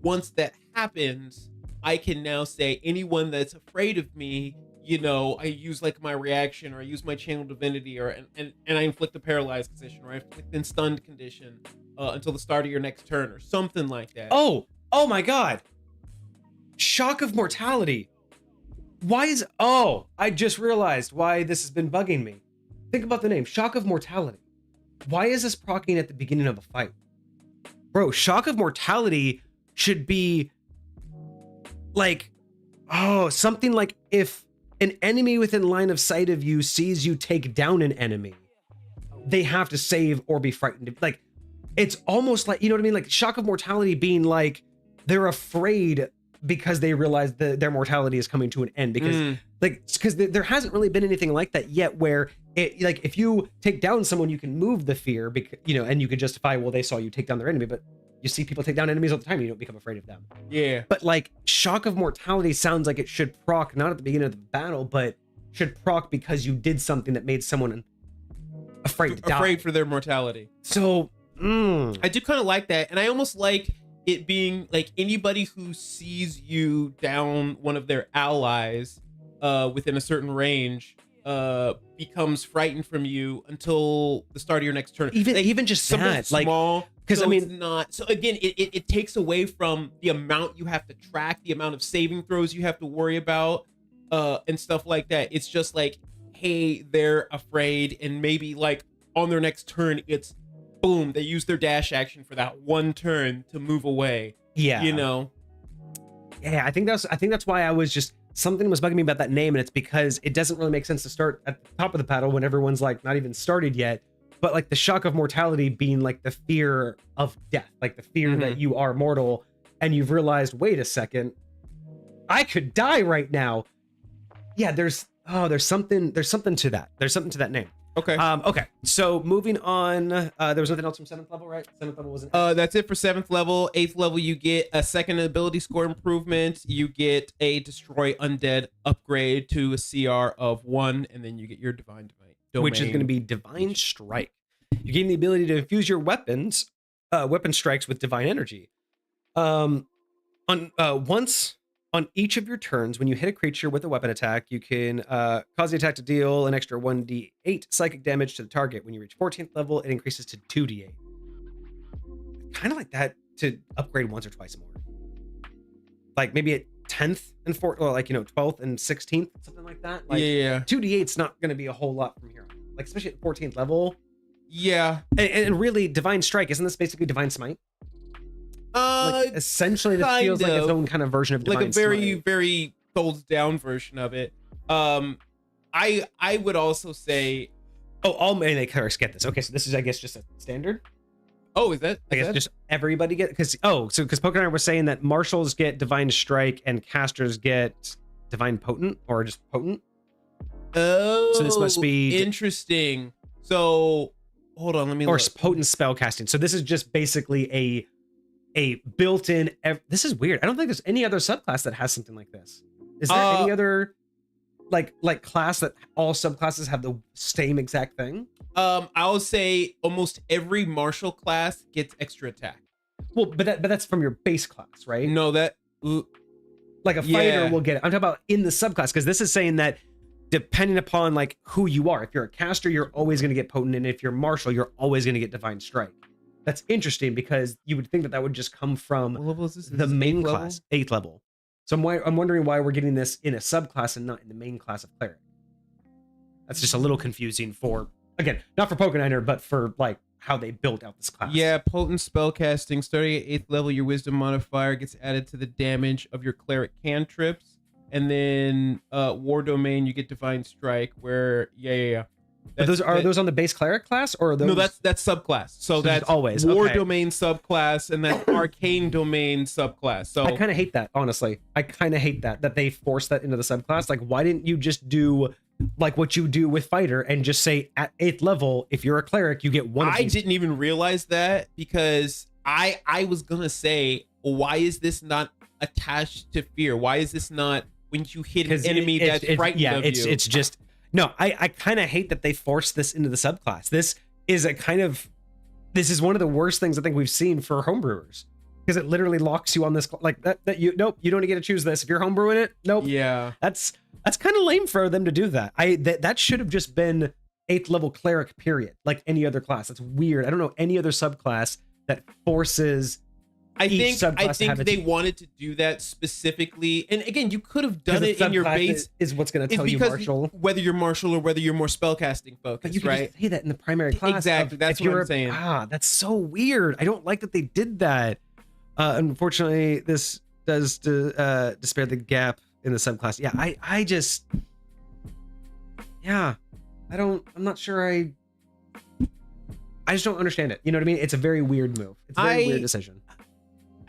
once that happens, I can now say anyone that's afraid of me, you know, I use like my reaction, or I use my channel divinity, or and I inflict a paralyzed condition, or I inflict a stunned condition until the start of your next turn, or something like that. Oh my God. Shock of Mortality. I just realized why this has been bugging me. Think about the name, Shock of Mortality. Why is this proccing at the beginning of a fight? Bro, Shock of Mortality should be like, something like if an enemy within line of sight of you sees you take down an enemy, they have to save or be frightened. Like, it's almost like, you know what I mean? Like Shock of Mortality being like, they're afraid because they realize that their mortality is coming to an end, because there hasn't really been anything like that yet, where it, like, if you take down someone, you can move the fear, because, you know, and you could justify, well, they saw you take down their enemy, but you see people take down enemies all the time, and you don't become afraid of them. Yeah. But like Shock of Mortality sounds like it should proc not at the beginning of the battle, but should proc because you did something that made someone afraid to die. Afraid for their mortality. So I do kind of like that, and I almost like it being like anybody who sees you down one of their allies within a certain range becomes frightened from you until the start of your next turn. Even just something that, small, like, because so I mean, it's not. So again, it takes away from the amount you have to track, the amount of saving throws you have to worry about, and stuff like that. It's just like, hey, they're afraid, and maybe like on their next turn, it's boom, they use their dash action for that one turn to move away. Yeah, you know. Yeah, I think that's why I was just, something was bugging me about that name, and it's because it doesn't really make sense to start at the top of the battle when everyone's like not even started yet. But like the Shock of Mortality being like the fear of death, like the fear that you are mortal, and you've realized, wait a second, I could die right now. Yeah, there's something to that. There's something to that name. Okay. Okay. So moving on, there was nothing else from 7th level, right? 7th level wasn't. That's it for 7th level. 8th level, you get a second ability score improvement. You get a Destroy Undead upgrade to a CR of 1, and then you get your Divine Domain, which is going to be Divine Strike. You gain the ability to infuse your weapon strikes with divine energy. Once on each of your turns, when you hit a creature with a weapon attack, you can cause the attack to deal an extra 1d8 psychic damage to the target. When you reach 14th level, it increases to 2d8. Kind of like that to upgrade once or twice more. Like maybe at 10th and 4th, or like, you know, 12th and 16th, something like that. Like, yeah. 2d8's not going to be a whole lot from here on. Like, especially at 14th level. Yeah. And really, Divine Strike, isn't this basically Divine Smite? Like, essentially, this feels like its own kind of version of Divine Like a very, Smite. very dulled down version of it. I would also say... Oh, all melee clerics get this. Okay, so this is, I guess, just a standard? Oh, is that? I guess just everybody get... Because Pokeniner was saying that marshals get Divine Strike and casters get Divine Potent, or just Potent. Oh, so this must be... Interesting. So, hold on, let me or look. Potent Spellcasting. So this is just basically a built-in... This is weird. I don't think there's any other subclass that has something like this. Is there any other like class that all subclasses have the same exact thing? I'll say almost every martial class gets extra attack. Well, but that's from your base class, right? No, like a fighter will get it. I'm talking about in the subclass, because this is saying that depending upon like who you are, if you're a caster, you're always going to get Potent, and if you're martial, you're always going to get Divine Strike. That's interesting, because you would think that would just come from the main class, 8th level. So I'm wondering why we're getting this in a subclass and not in the main class of cleric. That's just a little confusing for, again, not for Pokeniner, but for like how they built out this class. Yeah, Potent Spellcasting. Starting at 8th level, your Wisdom modifier gets added to the damage of your cleric cantrips. And then War Domain, you get Divine Strike, where, yeah. Are those on the base cleric class, or are those... No, that's subclass. So that's always War Domain subclass, and that's Arcane Domain subclass. So I kind of hate that, honestly. I kind of hate that they forced that into the subclass. Like, why didn't you just do like what you do with Fighter and just say at 8th level, if you're a cleric, you get one of these? I didn't even realize that, because I was gonna say, why is this not attached to fear? Why is this not when you hit an enemy that's frightened of you? It's just... No, I kind of hate that they forced this into the subclass. This is one of the worst things I think we've seen for homebrewers. because it literally locks you on this like that you nope, you don't get to choose this if you're homebrewing it. Nope. Yeah, That's kind of lame for them to do that. That should have just been 8th level cleric period, like any other class. That's weird. I don't know any other subclass that forces I think they wanted to do that specifically, and again, you could have done it in your base. Is what's going to tell you martial, whether you're martial or whether you're more spellcasting focused. But you can right? just say that in the primary class. Exactly, that's what I'm saying. That's so weird. I don't like that they did that. Unfortunately, this does despair the gap in the subclass. Yeah, I'm not sure. I just don't understand it. You know what I mean? It's a very weird move. It's a very weird decision.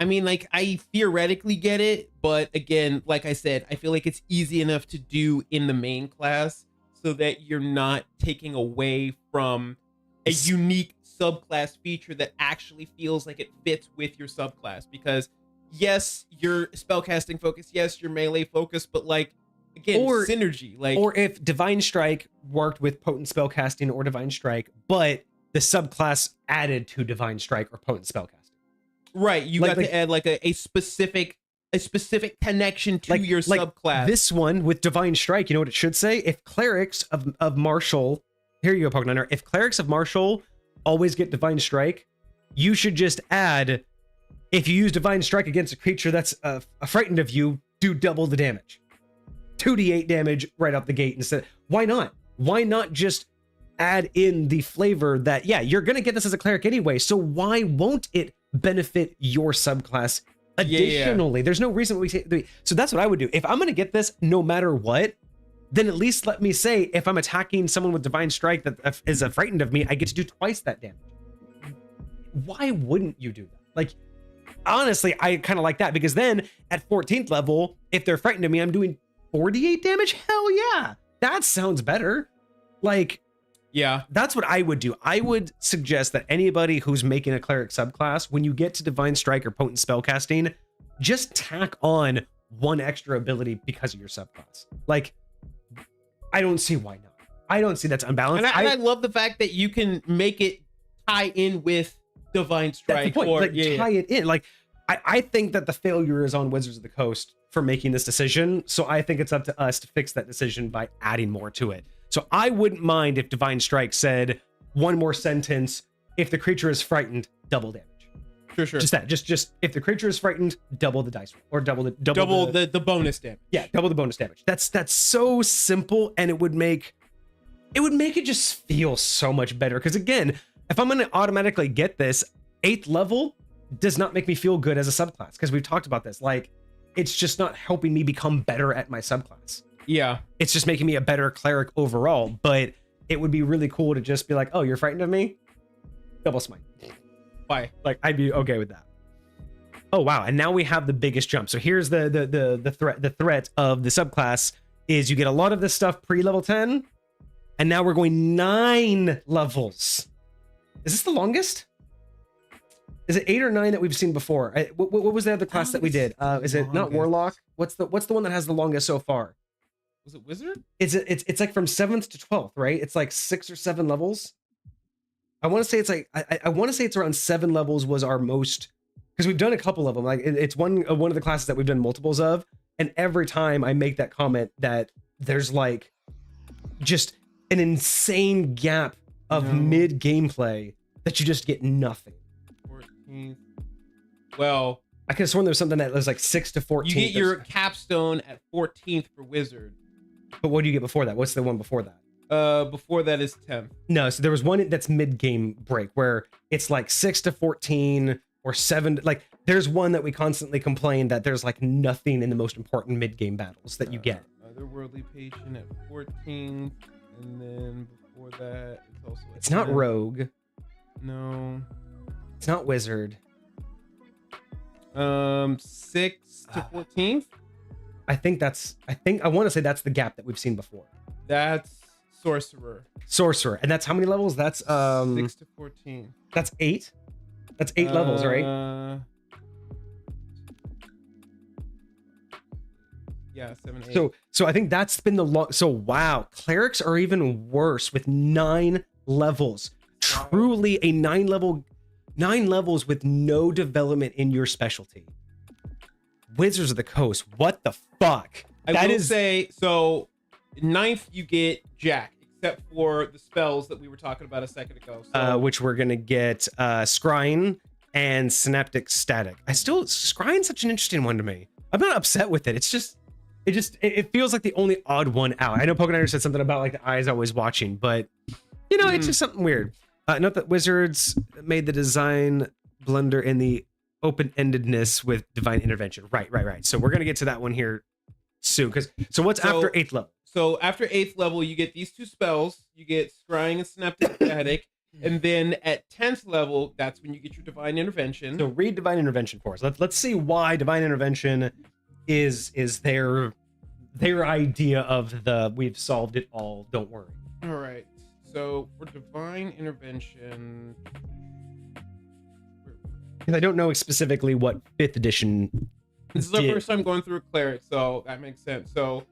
I mean, like, I theoretically get it, but again, like I said, I feel like it's easy enough to do in the main class so that you're not taking away from a unique subclass feature that actually feels like it fits with your subclass. Because yes, you're spellcasting focused, yes, you're melee focused, but like, again, synergy. Like, or if Divine Strike worked with potent spellcasting or Divine Strike, but the subclass added to Divine Strike or potent spellcasting. Right, you got to add like a specific connection to your subclass. This one with Divine Strike, you know what it should say? If clerics of martial, here you go, Pokeniner. If clerics of martial always get Divine Strike, you should just add, if you use Divine Strike against a creature that's frightened of you, do double the damage. 2d8 damage right out the gate instead. Why not? Why not just add in the flavor that, yeah, you're gonna get this as a cleric anyway, so why won't it benefit your subclass additionally? There's no reason we say. So that's what I would do if I'm gonna get this no matter what. Then at least let me say, if I'm attacking someone with Divine Strike that is frightened of me, I get to do twice that damage. Why wouldn't you do that? Like, honestly, I kind of like that, because then at 14th level, if they're frightened of me, I'm doing 48 damage. Hell yeah, that sounds better. Like, yeah, that's what I would do. I would suggest that anybody who's making a cleric subclass, when you get to Divine Strike or potent spellcasting, just tack on one extra ability because of your subclass. Like, I don't see why not. I don't see that's unbalanced. And I love the fact that you can make it tie in with Divine Strike. That's the point. Or like, tie it in. Like, I think that the failure is on Wizards of the Coast for making this decision. So I think it's up to us to fix that decision by adding more to it. So I wouldn't mind if Divine Strike said one more sentence: if the creature is frightened, double damage. Sure. Just that. Just if the creature is frightened, double the dice roll, or double the bonus damage. Yeah, double the bonus damage. That's so simple, and it would make it just feel so much better. Because again, if I'm gonna automatically get this, 8th level does not make me feel good as a subclass, because we've talked about this. Like, it's just not helping me become better at my subclass. Yeah, it's just making me a better cleric overall. But it would be really cool to just be like, oh, you're frightened of me? Double smite. Why? Like, I'd be okay with that. Oh wow, and now we have the biggest jump. So here's the threat of the subclass is you get a lot of this stuff pre-level 10, and now we're going 9 levels. Is this the longest? Is it 8 or 9 that we've seen before? What was the other class that we did? Is it not Warlock? What's the one that has the longest so far? Was it Wizard? It's like from 7th to 12th, right? It's like 6 or 7 levels. I want to say it's like I want to say it's around 7 levels was our most, because we've done a couple of them. Like, it's one of the classes that we've done multiples of, and every time I make that comment that there's like just an insane gap of mid gameplay that you just get nothing. 14th. Well, I could have sworn there was something that was like 6 to 14. You get your capstone at 14th for Wizard. But what do you get before that? What's the one before that? Before that is 10th. No, so there was one that's mid-game break where it's like 6 to 14 or 7. Like, there's one that we constantly complain that there's like nothing in the most important mid-game battles that you get. Otherworldly Patient at 14th, and then before that it's also. It's not Rogue. No. It's not Wizard. 6 to 14th. I want to say that's the gap that we've seen before. That's Sorcerer. And that's how many levels? That's 6 to 14. That's 8. That's 8 levels, right? Yeah, 7, 8. So I think that's been the long. So wow, clerics are even worse with 9 levels. Truly a 9 level 9 levels with no development in your specialty. Wizards of the Coast, what the fuck? I will say, so 9th you get Jack, except for the spells that we were talking about a second ago. So, which we're gonna get Scrying and Synaptic Static. Scrying's such an interesting one to me. I'm not upset with it. It feels like the only odd one out. I know Pokeniner said something about like the eyes always watching, but you know, it's just something weird. Note that Wizards made the design blunder in the open-endedness with Divine Intervention. Right. So we're gonna get to that one here soon. So what's after 8th level? So after 8th level, you get these 2 spells. You get Scrying and Synaptic Static. And then at 10th level, that's when you get your Divine Intervention. So read Divine Intervention for us. Let's see why Divine Intervention is their idea of the we've solved it all, don't worry. All right. So for Divine Intervention, because I don't know specifically what 5th edition. This is our first time going through a cleric, so that makes sense. So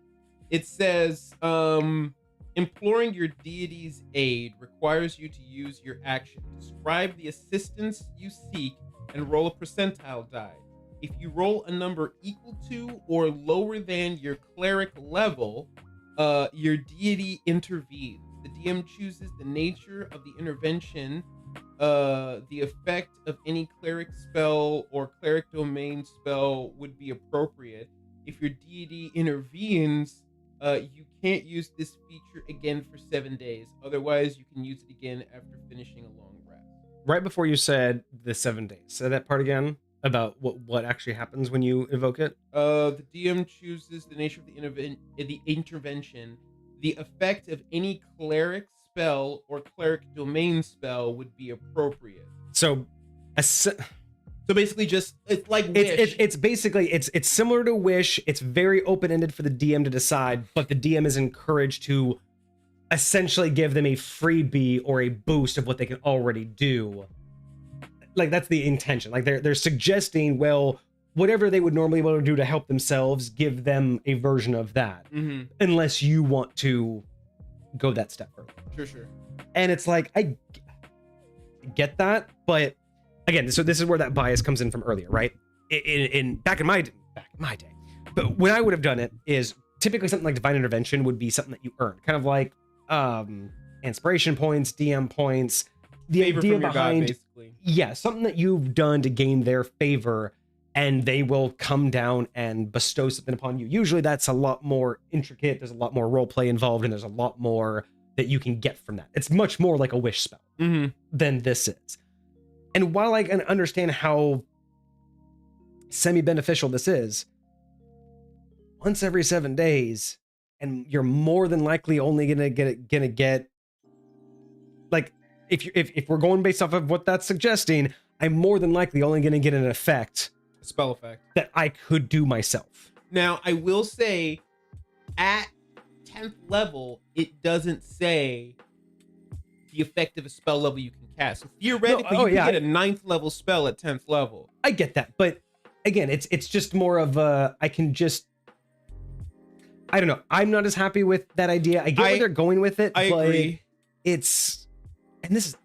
it says, imploring your deity's aid requires you to use your action. Describe the assistance you seek and roll a percentile die. If you roll a number equal to or lower than your cleric level, your deity intervenes. The DM chooses the nature of the intervention, the effect of any cleric spell or cleric domain spell would be appropriate. If your deity intervenes, you can't use this feature again for 7 days. Otherwise, you can use it again after finishing a long rest. Right before you said the 7 days. Say that part again about what actually happens when you evoke it. The DM chooses the nature of the intervention. The effect of any cleric spell or cleric domain spell would be appropriate. So basically, just it's like Wish. It's basically it's similar to Wish. It's very open-ended for the DM to decide, but the DM is encouraged to essentially give them a freebie or a boost of what they can already do. Like that's the intention. Like they're suggesting, well, whatever they would normally be able to do to help themselves, give them a version of that. Mm-hmm. Unless you want to go that step further. Sure. And it's like I get that, but again, so this is where that bias comes in from earlier, right? Back in my day. But when I would have done it is typically something like Divine Intervention would be something that you earn, kind of like inspiration points, DM points, the favor idea from your behind god, basically. Yeah, something that you've done to gain their favor, and they will come down and bestow something upon you. Usually that's a lot more intricate, there's a lot more role play involved, and there's a lot more that you can get from that. It's much more like a wish spell than this is. And while I can understand how semi-beneficial this is, once every 7 days, and you're more than likely only gonna get like if we're going based off of what that's suggesting, I'm more than likely only gonna get an effect, A spell effect that I could do myself. Now, I will say, at 10th level, it doesn't say the effect of a spell level you can cast. So theoretically, you can get a 9th level spell at 10th level. I get that, but again, it's just more of a, I don't know. I'm not as happy with that idea. I get where they're going with it. I agree. It's, and this is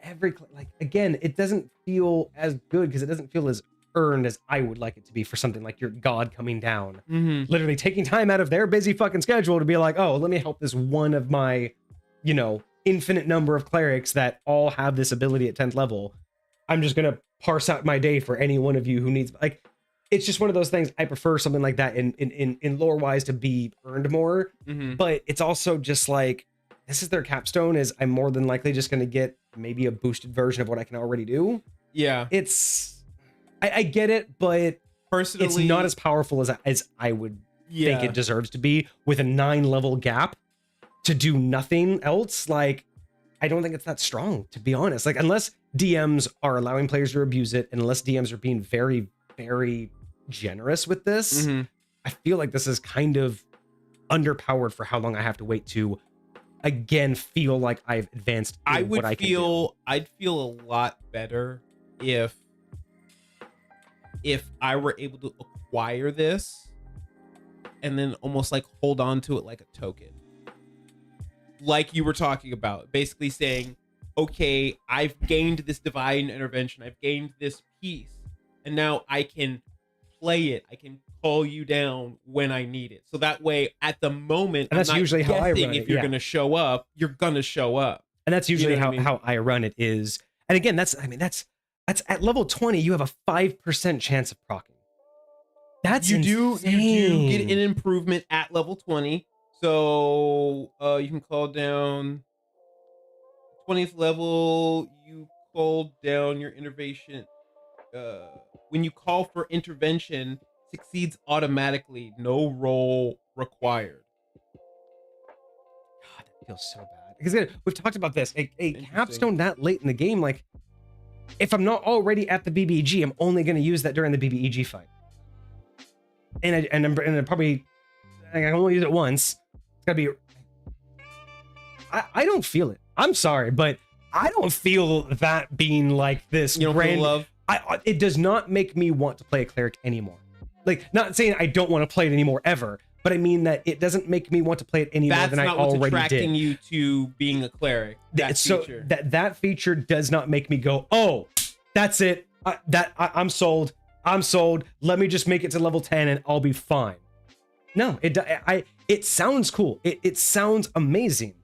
again, it doesn't feel as good because it doesn't feel as earned as I would like it to be for something like your god coming down. Literally taking time out of their busy fucking schedule to be like, oh, let me help this one of my, infinite number of clerics that all have this ability at 10th level. I'm just going to parse out my day for any one of you who needs, it's just one of those things. I prefer something like that in lore wise to be earned more, but it's also just like, this is their capstone, is I'm more than likely just going to get maybe a boosted version of what I can already do. Yeah. I get it, but personally, it's not as powerful as I would think it deserves to be with a 9 level gap to do nothing else. Like, I don't think it's that strong, to be honest. Like, unless DMs are allowing players to abuse it, and unless DMs are being very, very generous with this, I feel like this is kind of underpowered for how long I have to wait to again feel like I've advanced in what I can do. I'd feel a lot better if I were able to acquire this and then almost like hold on to it like a token, like you were talking about, basically saying, okay, I've gained this divine intervention, I've gained this piece, and now I can play it. I can call you down when I need it. So that way, at the moment, And that's I'm not usually how I guessing run if it, you're yeah. going to show up. You're going to show up. And that's usually You know what I mean? how I run it is. And again, that's at level 20, you have a 5% chance of proccing. That's you do insane. get an improvement at level 20. So you can call down 20th level. You call down your intervention. When you call for intervention, succeeds automatically. No roll required. God, that feels so bad. Because again, we've talked about this. A capstone that late in the game, like if I'm not already at the BBEG, I'm only going to use that during the BBEG fight. And I probably I can only use it once. It's gotta be. I don't feel it. I'm sorry, but I don't feel that being like this. You don't feel love? It does not make me want to play a cleric anymore. Like, not saying I don't want to play it anymore ever, but I mean that it doesn't make me want to play it any more than I already did. That's not what's attracting you to being a cleric. That feature. That feature does not make me go, oh, that's it. I'm sold. I'm sold. Let me just make it to level 10 and I'll be fine. No, it sounds cool. It sounds amazing,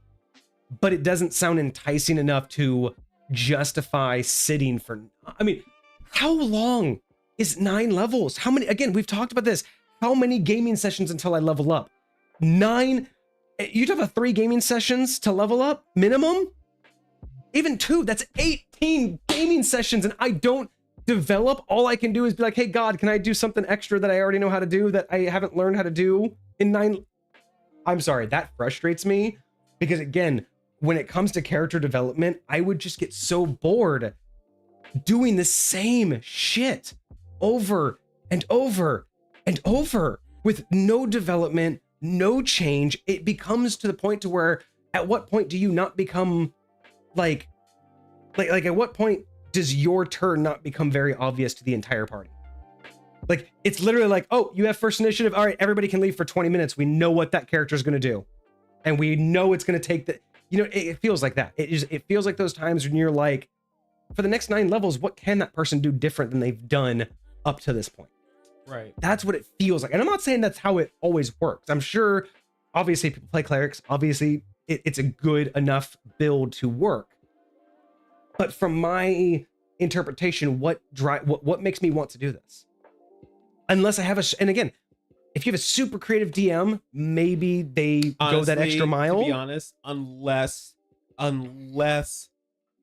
but it doesn't sound enticing enough to justify sitting for. I mean, how long is 9 levels? How many? Again, we've talked about this. How many gaming sessions until I level up? 9. You'd have 3 gaming sessions to level up minimum. Even 2. That's 18 gaming sessions, and I don't develop. All I can do is be like, hey God, can I do something extra that I already know how to do that I haven't learned how to do in 9? I'm sorry, that frustrates me because again, when it comes to character development, I would just get so bored doing the same shit over and over and over with no development, no change. It becomes to the point to where at what point do you not become like at what point does your turn not become very obvious to the entire party? Like, it's literally like, oh, you have first initiative. All right, everybody can leave for 20 minutes. We know what that character is going to do. And we know it's going to take the, you know, it feels like that. It feels like those times when you're like, for the next 9 levels, what can that person do different than they've done up to this point? Right. That's what it feels like. And I'm not saying that's how it always works. I'm sure, obviously, people play clerics. Obviously, it's a good enough build to work. But from my interpretation, what makes me want to do this? Unless I have and again, if you have a super creative DM, maybe they go that extra mile. To be honest, unless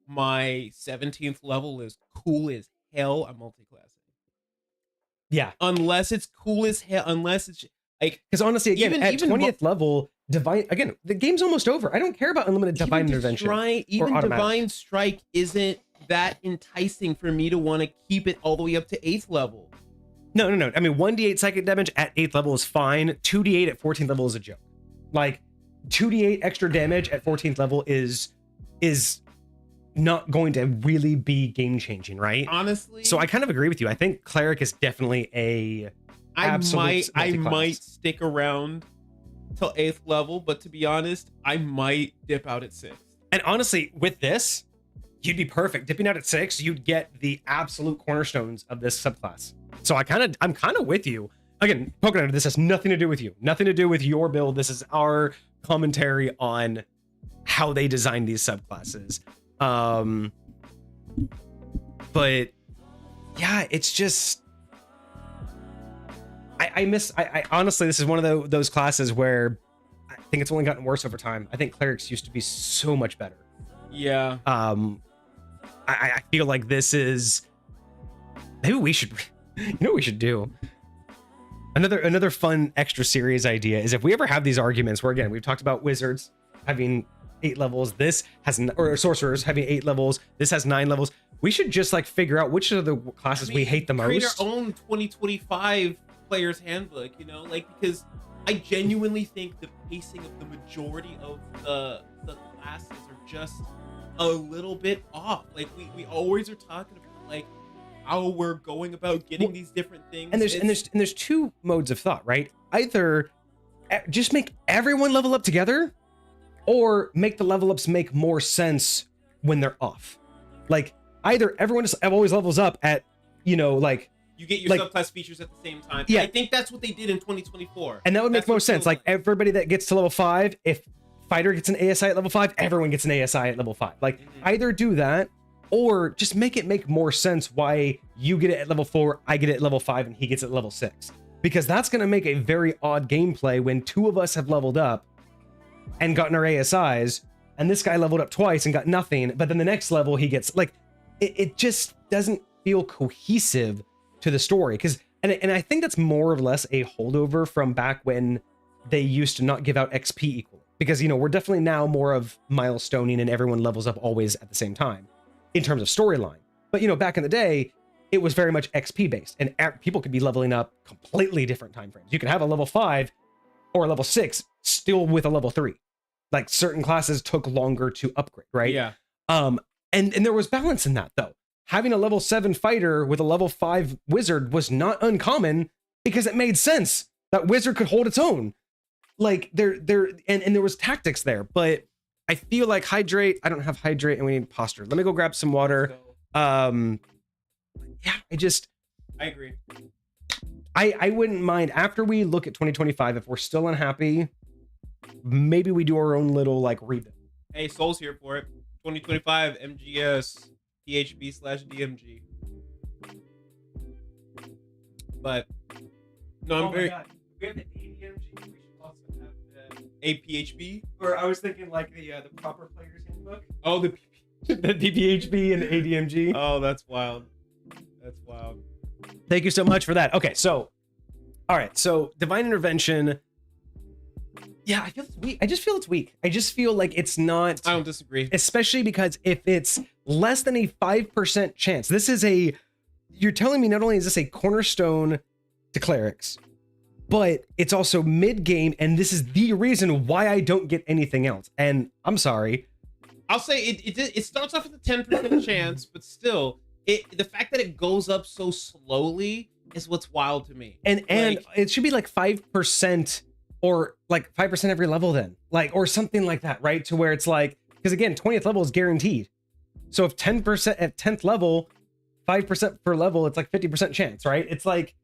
my 17th level is cool as hell, I'm multi-classing. Yeah. Unless it's cool as hell, unless it's like, because honestly, again, at 20th level, divine, again, the game's almost over. I don't care about unlimited divine intervention. Even divine strike isn't that enticing for me to want to keep it all the way up to 8th level. No. I mean, 1d8 psychic damage at 8th level is fine. 2d8 at 14th level is a joke. Like, 2d8 extra damage at 14th level is not going to really be game changing, right? Honestly, so I kind of agree with you. I think cleric is definitely a I might stick around till 8th level, but to be honest, I might dip out at 6th. And honestly, with this, you'd be perfect. Dipping out at 6, you'd get the absolute cornerstones of this subclass. So I'm kind of with you. Again, Pokeniner, this has nothing to do with you. Nothing to do with your build. This is our commentary on how they designed these subclasses. But yeah, it's just I honestly, this is one of those classes where I think it's only gotten worse over time. I think clerics used to be so much better. Yeah. I feel like this is, maybe we should, you know what we should do? Another fun extra series idea is if we ever have these arguments where, again, we've talked about wizards having 8 levels, this has, or sorcerers having 8 levels, this has 9 levels. We should just like figure out which of the classes we hate the most. Create our own 2025 player's handbook, you know, like, because I genuinely think the pacing of the majority of the classes are just a little bit off. Like, we always are talking about like how we're going about getting these different things. And there's 2 modes of thought, right? Either just make everyone level up together, or make the level ups make more sense when they're off. Like either everyone just always levels up at, you know, like you get your subclass features at the same time. Yeah. I think that's what they did in 2024. And that would make most sense. Like everybody that gets to level 5, if fighter gets an ASI at level 5, everyone gets an ASI at level 5. Like either do that or just make it make more sense why you get it at level 4, I get it at level 5, and he gets it at level 6. Because that's going to make a very odd gameplay when 2 of us have leveled up and gotten our ASIs, and this guy leveled up twice and got nothing, but then the next level he gets, like, it just doesn't feel cohesive to the story. Because and I think that's more or less a holdover from back when they used to not give out XP equally. Because, you know, we're definitely now more of milestoning and everyone levels up always at the same time in terms of storyline. But, you know, back in the day, it was very much XP based, and people could be leveling up completely different time frames. You could have a level 5 or a level 6 still with a level 3. Like certain classes took longer to upgrade, right? Yeah. And there was balance in that though. Having a level 7 fighter with a level 5 wizard was not uncommon because it made sense. That wizard could hold its own. Like there was tactics there, but I feel like hydrate. I don't have hydrate, and we need posture. Let me go grab some water. Yeah, I agree. I wouldn't mind after we look at 2025, if we're still unhappy, maybe we do our own little like rebuild. Hey, Soul's here for it. 2025 MGS PHB/DMG. But no, I'm very. God. We have the ADMG. We should also have the APHB. Or I was thinking like the proper players handbook. Oh, the DPHB and the ADMG. Oh, that's wild. That's wild. Thank you so much for that. Okay, so all right, so divine intervention. Yeah, I feel it's weak. I just feel it's weak. I just feel like it's not. I don't disagree. Especially because if it's less than a 5% chance, this is you're telling me not only is this a cornerstone to clerics, but it's also mid-game, and this is the reason why I don't get anything else. And I'm sorry. I'll say it starts off with a 10% chance, but still, the fact that it goes up so slowly is what's wild to me. And it should be like 5% or like 5% every level then. Like, or something like that, right? To where it's like, because again, 20th level is guaranteed. So if 10% at 10th level, 5% per level, it's like 50% chance, right? It's like,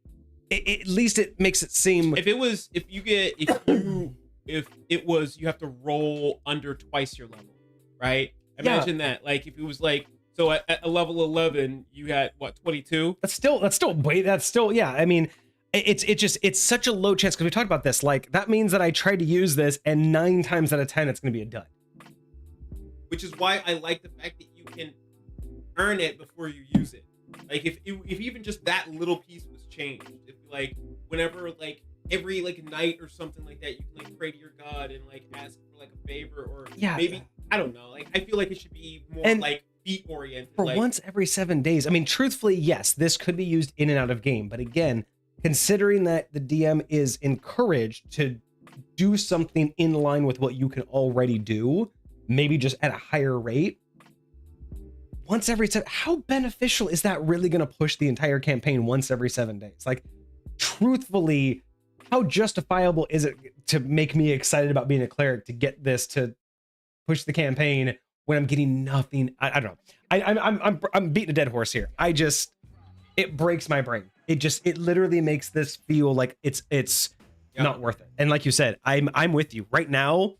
at least it makes it seem. If it was you have to roll under twice your level, right? Imagine that. Like if it was like, so at a level 11 you had what, 22? That's still yeah. I mean, it's such a low chance, because we talked about this. Like that means that I tried to use this and 9 times out of 10 it's going to be a dud. Which is why I like the fact that you can earn it before you use it. Like if even just that little piece was changed, if like whenever like every like night or something like that, you can like pray to your god and like ask for like a favor, or maybe I don't know. Like I feel like it should be more like feat oriented. For like, once every 7 days. I mean, truthfully, yes, this could be used in and out of game, but again, considering that the DM is encouraged to do something in line with what you can already do, maybe just at a higher rate. Once every 7, how beneficial is that really going to push the entire campaign once every 7 days? Like, truthfully, how justifiable is it to make me excited about being a cleric to get this to push the campaign when I'm getting nothing? I don't know. I'm beating a dead horse here. It breaks my brain. It literally makes this feel like it's not worth it. And like you said, I'm with you right now.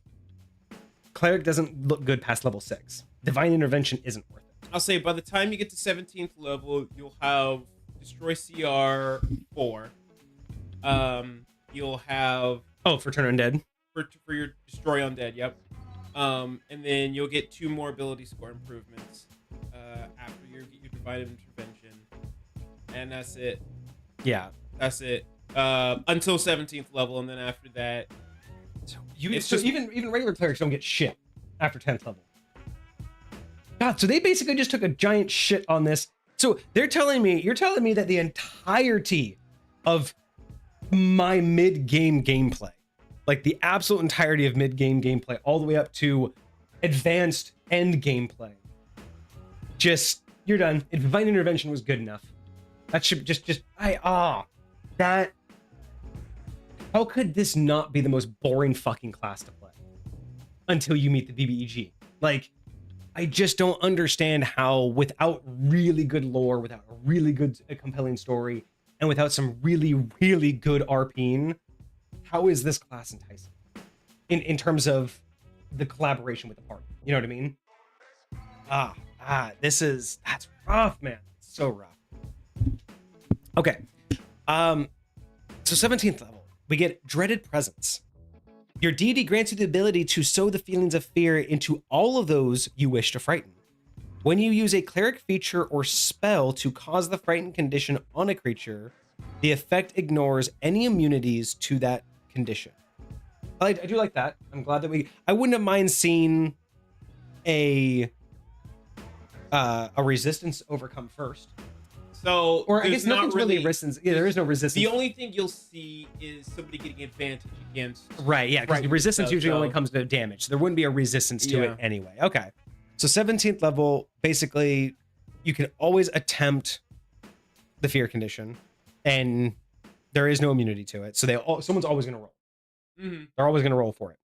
Cleric doesn't look good past level 6. Divine intervention isn't worth it. I'll say by the time you get to 17th level, you'll have Destroy CR 4. You'll have for Turn Undead. For your Destroy Undead, yep. And then you'll get 2 more ability score improvements after you get your Divine Intervention. And that's it. Yeah. That's it. Until 17th level, and then after that. Even regular clerics don't get shit after 10th level. God, so they basically just took a giant shit on this. So you're telling me that the entirety of my mid-game gameplay, like the absolute entirety of mid-game gameplay, all the way up to advanced end gameplay, you're done. Divine Intervention was good enough. That should that. How could this not be the most boring fucking class to play until you meet the BBEG? Like, I just don't understand how, without really good lore, without a really good, compelling story, and without some really, really good RPing, how is this class enticing? In terms of the collaboration with the party, you know what I mean? That's rough, man. It's so rough. Okay, so 17th level, we get Dreaded Presence. Your deity grants you the ability to sow the feelings of fear into all of those you wish to frighten. When you use a cleric feature or spell to cause the frightened condition on a creature, the effect ignores any immunities to that condition. I do like that. I'm glad that I wouldn't have mind seeing a resistance overcome first. So, or I guess nothing's really resistance. Yeah, there is no resistance. The only thing you'll see is somebody getting advantage against. Right, yeah, because resistance usually only comes to damage. So there wouldn't be a resistance to it anyway. Okay. So 17th level, basically, you can always attempt the fear condition, and there is no immunity to it. So someone's always going to roll. Mm-hmm. They're always going to roll for it.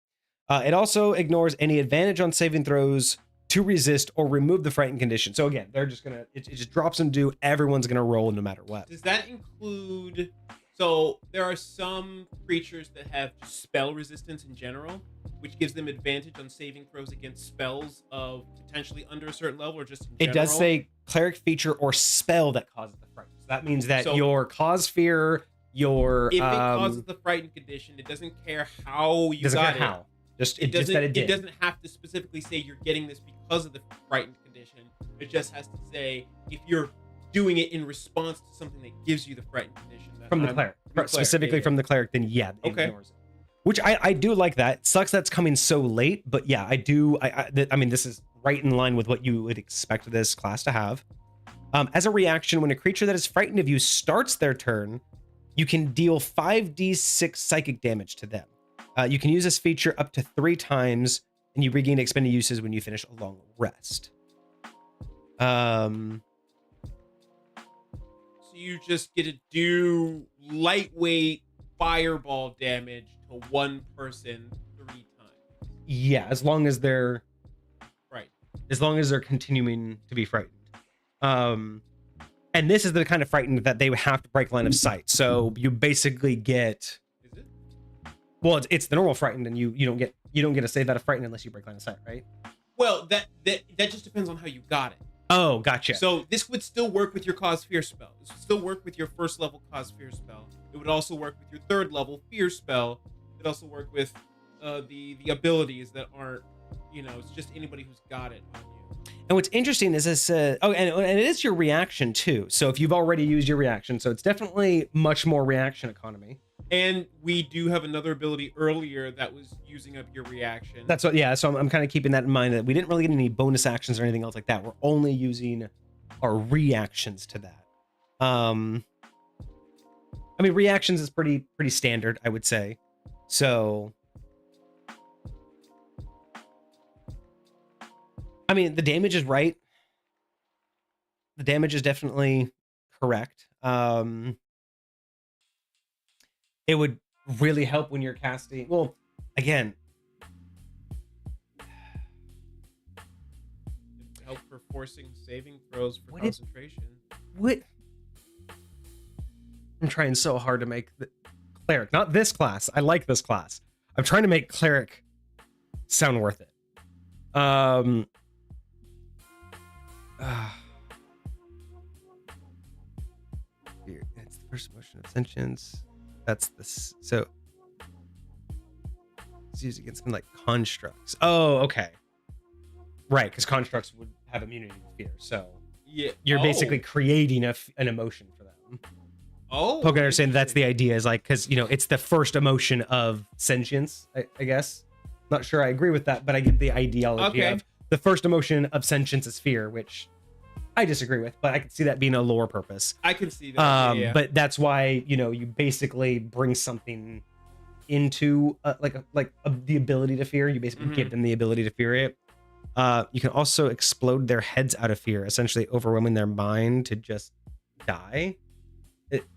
It also ignores any advantage on saving throws to resist or remove the frightened condition. So again, they're just gonna, it just drops them due. Everyone's gonna roll no matter what. Does that include, so there are some creatures that have spell resistance in general, which gives them advantage on saving throws against spells of potentially under a certain level, or just in general? It does say cleric feature or spell that causes the fright. So that means that your cause fear, if it causes the frightened condition, it doesn't care how you got it. How. It doesn't have to specifically say you're getting this because of the frightened condition. It just has to say if you're doing it in response to something that gives you the frightened condition. From the cleric. Specifically from the cleric, then it ignores it. Which I do like that. It sucks that's coming so late, but yeah, I do. I mean, this is right in line with what you would expect this class to have. As a reaction, when a creature that is frightened of you starts their turn, you can deal 5d6 psychic damage to them. You can use this feature up to 3 times, and you regain expended uses when you finish a long rest. So you just get to do lightweight fireball damage to one person 3 times. Yeah, as long as they're right. As long as they're continuing to be frightened. And this is the kind of frightened that they would have to break line of sight. So you basically get. Well, it's the normal frightened, and you don't get a save out of frightened unless you break line of sight, right? Well, that just depends on how you got it. Oh, gotcha. So this would still work with your cause fear spell. This would still work with your first level cause fear spell. It would also work with your 3rd level fear spell. It'd also work with the abilities that aren't, it's just anybody who's got it on you. And what's interesting is this. And it is your reaction too. So if you've already used your reaction, so it's definitely much more reaction economy. And we do have another ability earlier that was using up your reaction. That's what, yeah. So I'm kind of keeping that in mind, that we didn't really get any bonus actions or anything else like that. We're only using our reactions to that. I mean, reactions is pretty standard, I would say. So, I mean, the damage is right. The damage is definitely correct. It would really help when you're casting. Well, again, help for forcing saving throws for concentration. What? I'm trying so hard to make the cleric, not this class. I like this class. I'm trying to make cleric sound worth it. It's the first motion of sentience. That's this. So it's used against something like constructs. Oh, okay. Right, because constructs would have immunity to fear. So yeah, you're basically creating an emotion for them. Oh, Pokeniner saying that's the idea, is like, because it's the first emotion of sentience, I guess. Not sure I agree with that, but I get the ideology of the first emotion of sentience is fear, which I disagree with, but I can see that being a lore purpose. I can see that. Yeah. But that's why you basically bring something into the ability to fear. You basically give them the ability to fear it. You can also explode their heads out of fear, essentially overwhelming their mind to just die.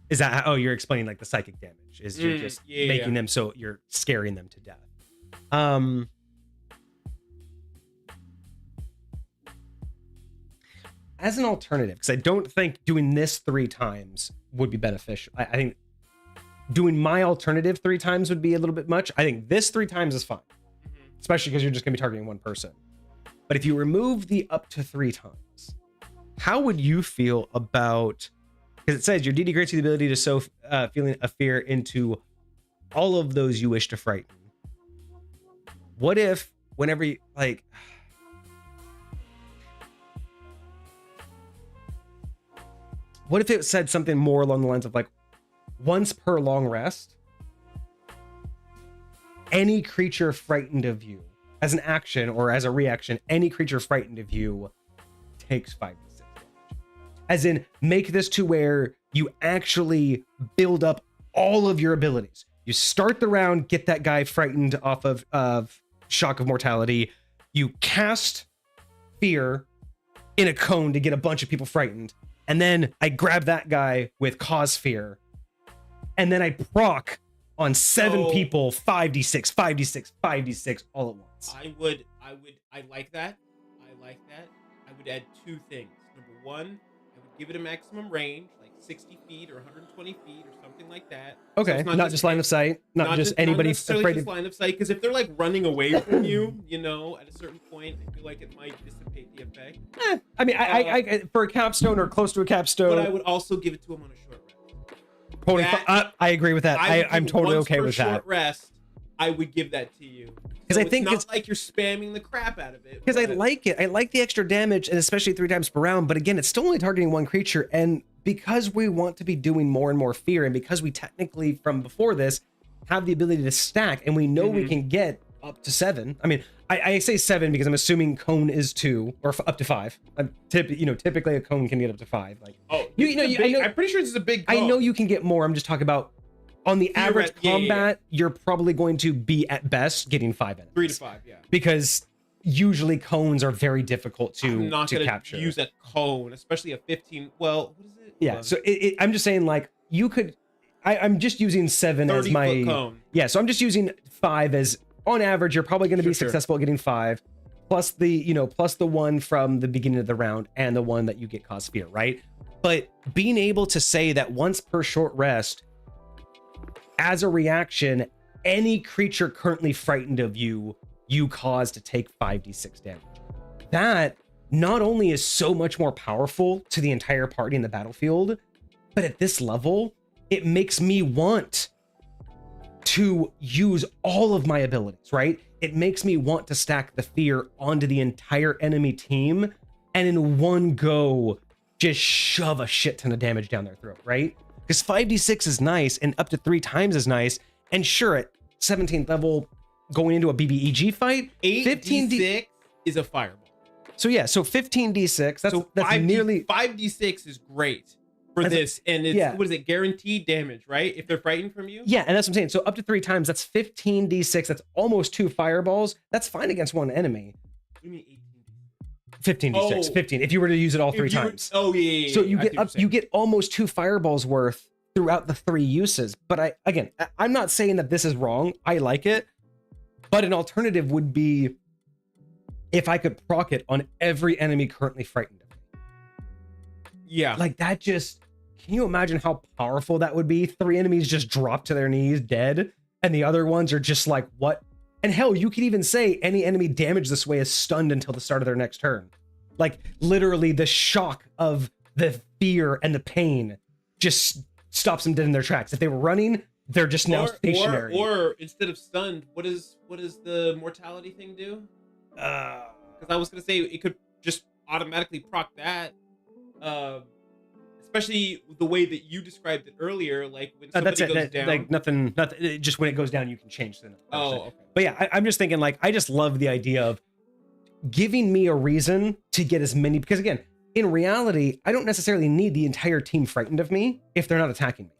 Is that how you're explaining like the psychic damage? Is you're just making them so you're scaring them to death. as an alternative, because I don't think doing this 3 times would be beneficial. I think doing my alternative 3 times would be a little bit much. I think this 3 times is fine, especially because you're just going to be targeting one person. But if you remove the up to 3 times, how would you feel about, because it says your DD grants you the ability to sow feeling of fear into all of those you wish to frighten. What if whenever you, like, what if it said something more along the lines of like, once per long rest, any creature frightened of you, as an action or as a reaction, any creature frightened of you takes 5d6 damage. As in, make this to where you actually build up all of your abilities. You start the round, get that guy frightened off of Shock of Mortality. You cast Fear in a cone to get a bunch of people frightened. And then I grab that guy with Cause Fear. And then I proc on 7 people, 5d6, 5d6, 5d6 all at once. I like that. I would add 2 things. Number 1, I would give it a maximum range, like 60 feet or 120 feet or something like that. Okay, So not just line of sight, not just anybody afraid of line of sight, because if they're like running away from you, you know, at a certain point, I feel like it might dissipate the effect. I mean, I for a capstone or close to a capstone. But I would also give it to him on a short rest. I agree with that. I'm totally okay with that. Short rest, I would give that to you. Because I think it's not like you're spamming the crap out of it. Because I like it. I like the extra damage, and especially 3 times per round. But again, it's still only targeting one creature. And because we want to be doing more and more fear, and because we technically, from before this, have the ability to stack, and we know we can get up to 7. I mean, I say 7 because I'm assuming cone is 2 or up to 5. Typically a cone can get up to 5. Like, I know, I'm pretty sure this is a big cone. I know you can get more. I'm just talking about on the average combat, you're probably going to be at best getting 5 enemies. 3 to 5, yeah. Because usually cones are very difficult to capture. Use that cone, especially a 15. Well, what is it? Yeah, so I'm just saying, like, you could. I'm just using 7 as my cone. Yeah, so I'm just using 5 as on average. You're probably going to be successful at getting 5, plus the one from the beginning of the round and the one that you get cause fear, right? But being able to say that once per short rest, as a reaction, any creature currently frightened of you, you cause to take 5d6 damage. That not only is so much more powerful to the entire party in the battlefield, but at this level, it makes me want to use all of my abilities, right? It makes me want to stack the fear onto the entire enemy team and in one go, just shove a shit ton of damage down their throat, right? Because 5d6 is nice and up to 3 times is nice. And sure, at 17th level, going into a BBEG fight, 15d6 is a fireball. So yeah, so 15d6, that's nearly 5d6 is great for this, and it's what is it, guaranteed damage, right? If they're frightened from you? Yeah, and that's what I'm saying. So up to 3 times, that's 15d6, that's almost 2 fireballs. That's fine against one enemy. What do you mean 15d6, 15, if you were to use it all 3 times. So you get almost 2 fireballs worth throughout the 3 uses. But I'm not saying that this is wrong. I like it. But an alternative would be if I could proc it on every enemy currently frightened of me. Yeah. Like that just, can you imagine how powerful that would be? 3 enemies just drop to their knees dead, and the other ones are just like, what? And hell, you could even say any enemy damaged this way is stunned until the start of their next turn. Like literally the shock of the fear and the pain just stops them dead in their tracks. If they were running, they're just now stationary. Or instead of stunned, what does the mortality thing do? Because I was gonna say it could just automatically proc that. Especially the way that you described it earlier, like when somebody goes down. Like nothing. Just when it goes down, you can change the number. Okay. But yeah, I'm just thinking, like, I just love the idea of giving me a reason to get as many, because again, in reality, I don't necessarily need the entire team frightened of me if they're not attacking me,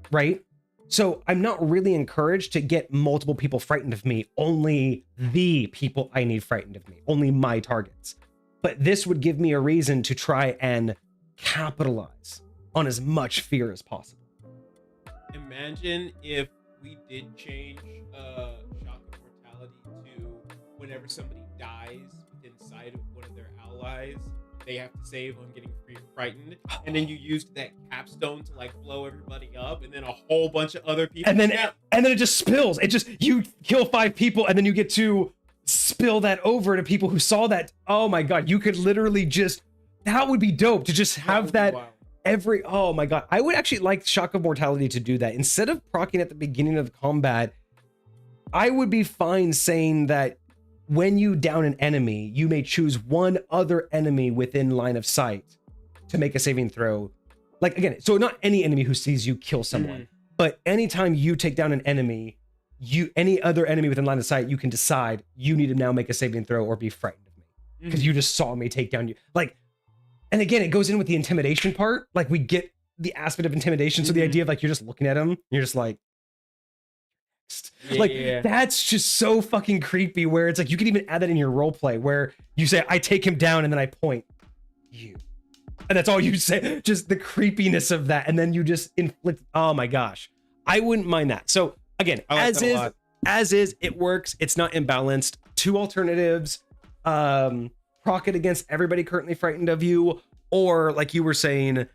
right? So I'm not really encouraged to get multiple people frightened of me, only the people I need frightened of me, only my targets. But this would give me a reason to try and capitalize on as much fear as possible. Imagine if we did change shock of mortality to whenever somebody dies within sight of one of their allies, they have to save on getting free frightened, and then you used that capstone to like blow everybody up, and then a whole bunch of other people. And then it just spills. It just, you kill 5 people, and then you get to spill that over to people who saw that. Oh my god, you could literally just, that would be dope to just have that every, oh my god. I would actually like Shock of Mortality to do that. Instead of proccing at the beginning of the combat, I would be fine saying that when you down an enemy, you may choose one other enemy within line of sight to make a saving throw. Like, again, so not any enemy who sees you kill someone, but anytime you take down an enemy, any other enemy within line of sight, you can decide you need to now make a saving throw or be frightened of me because you just saw me take down you. Like, and again, it goes in with the intimidation part. Like, we get the aspect of intimidation. So the idea of like, you're just looking at him, you're just like, that's just so fucking creepy, where it's like you can even add that in your role play where you say, I take him down, and then I point you, and that's all you say. Just the creepiness of that, and then you just inflict. Oh my gosh, I wouldn't mind that. So again, as is, it works. It's not imbalanced. 2 alternatives: proc it against everybody currently frightened of you, or like you were saying,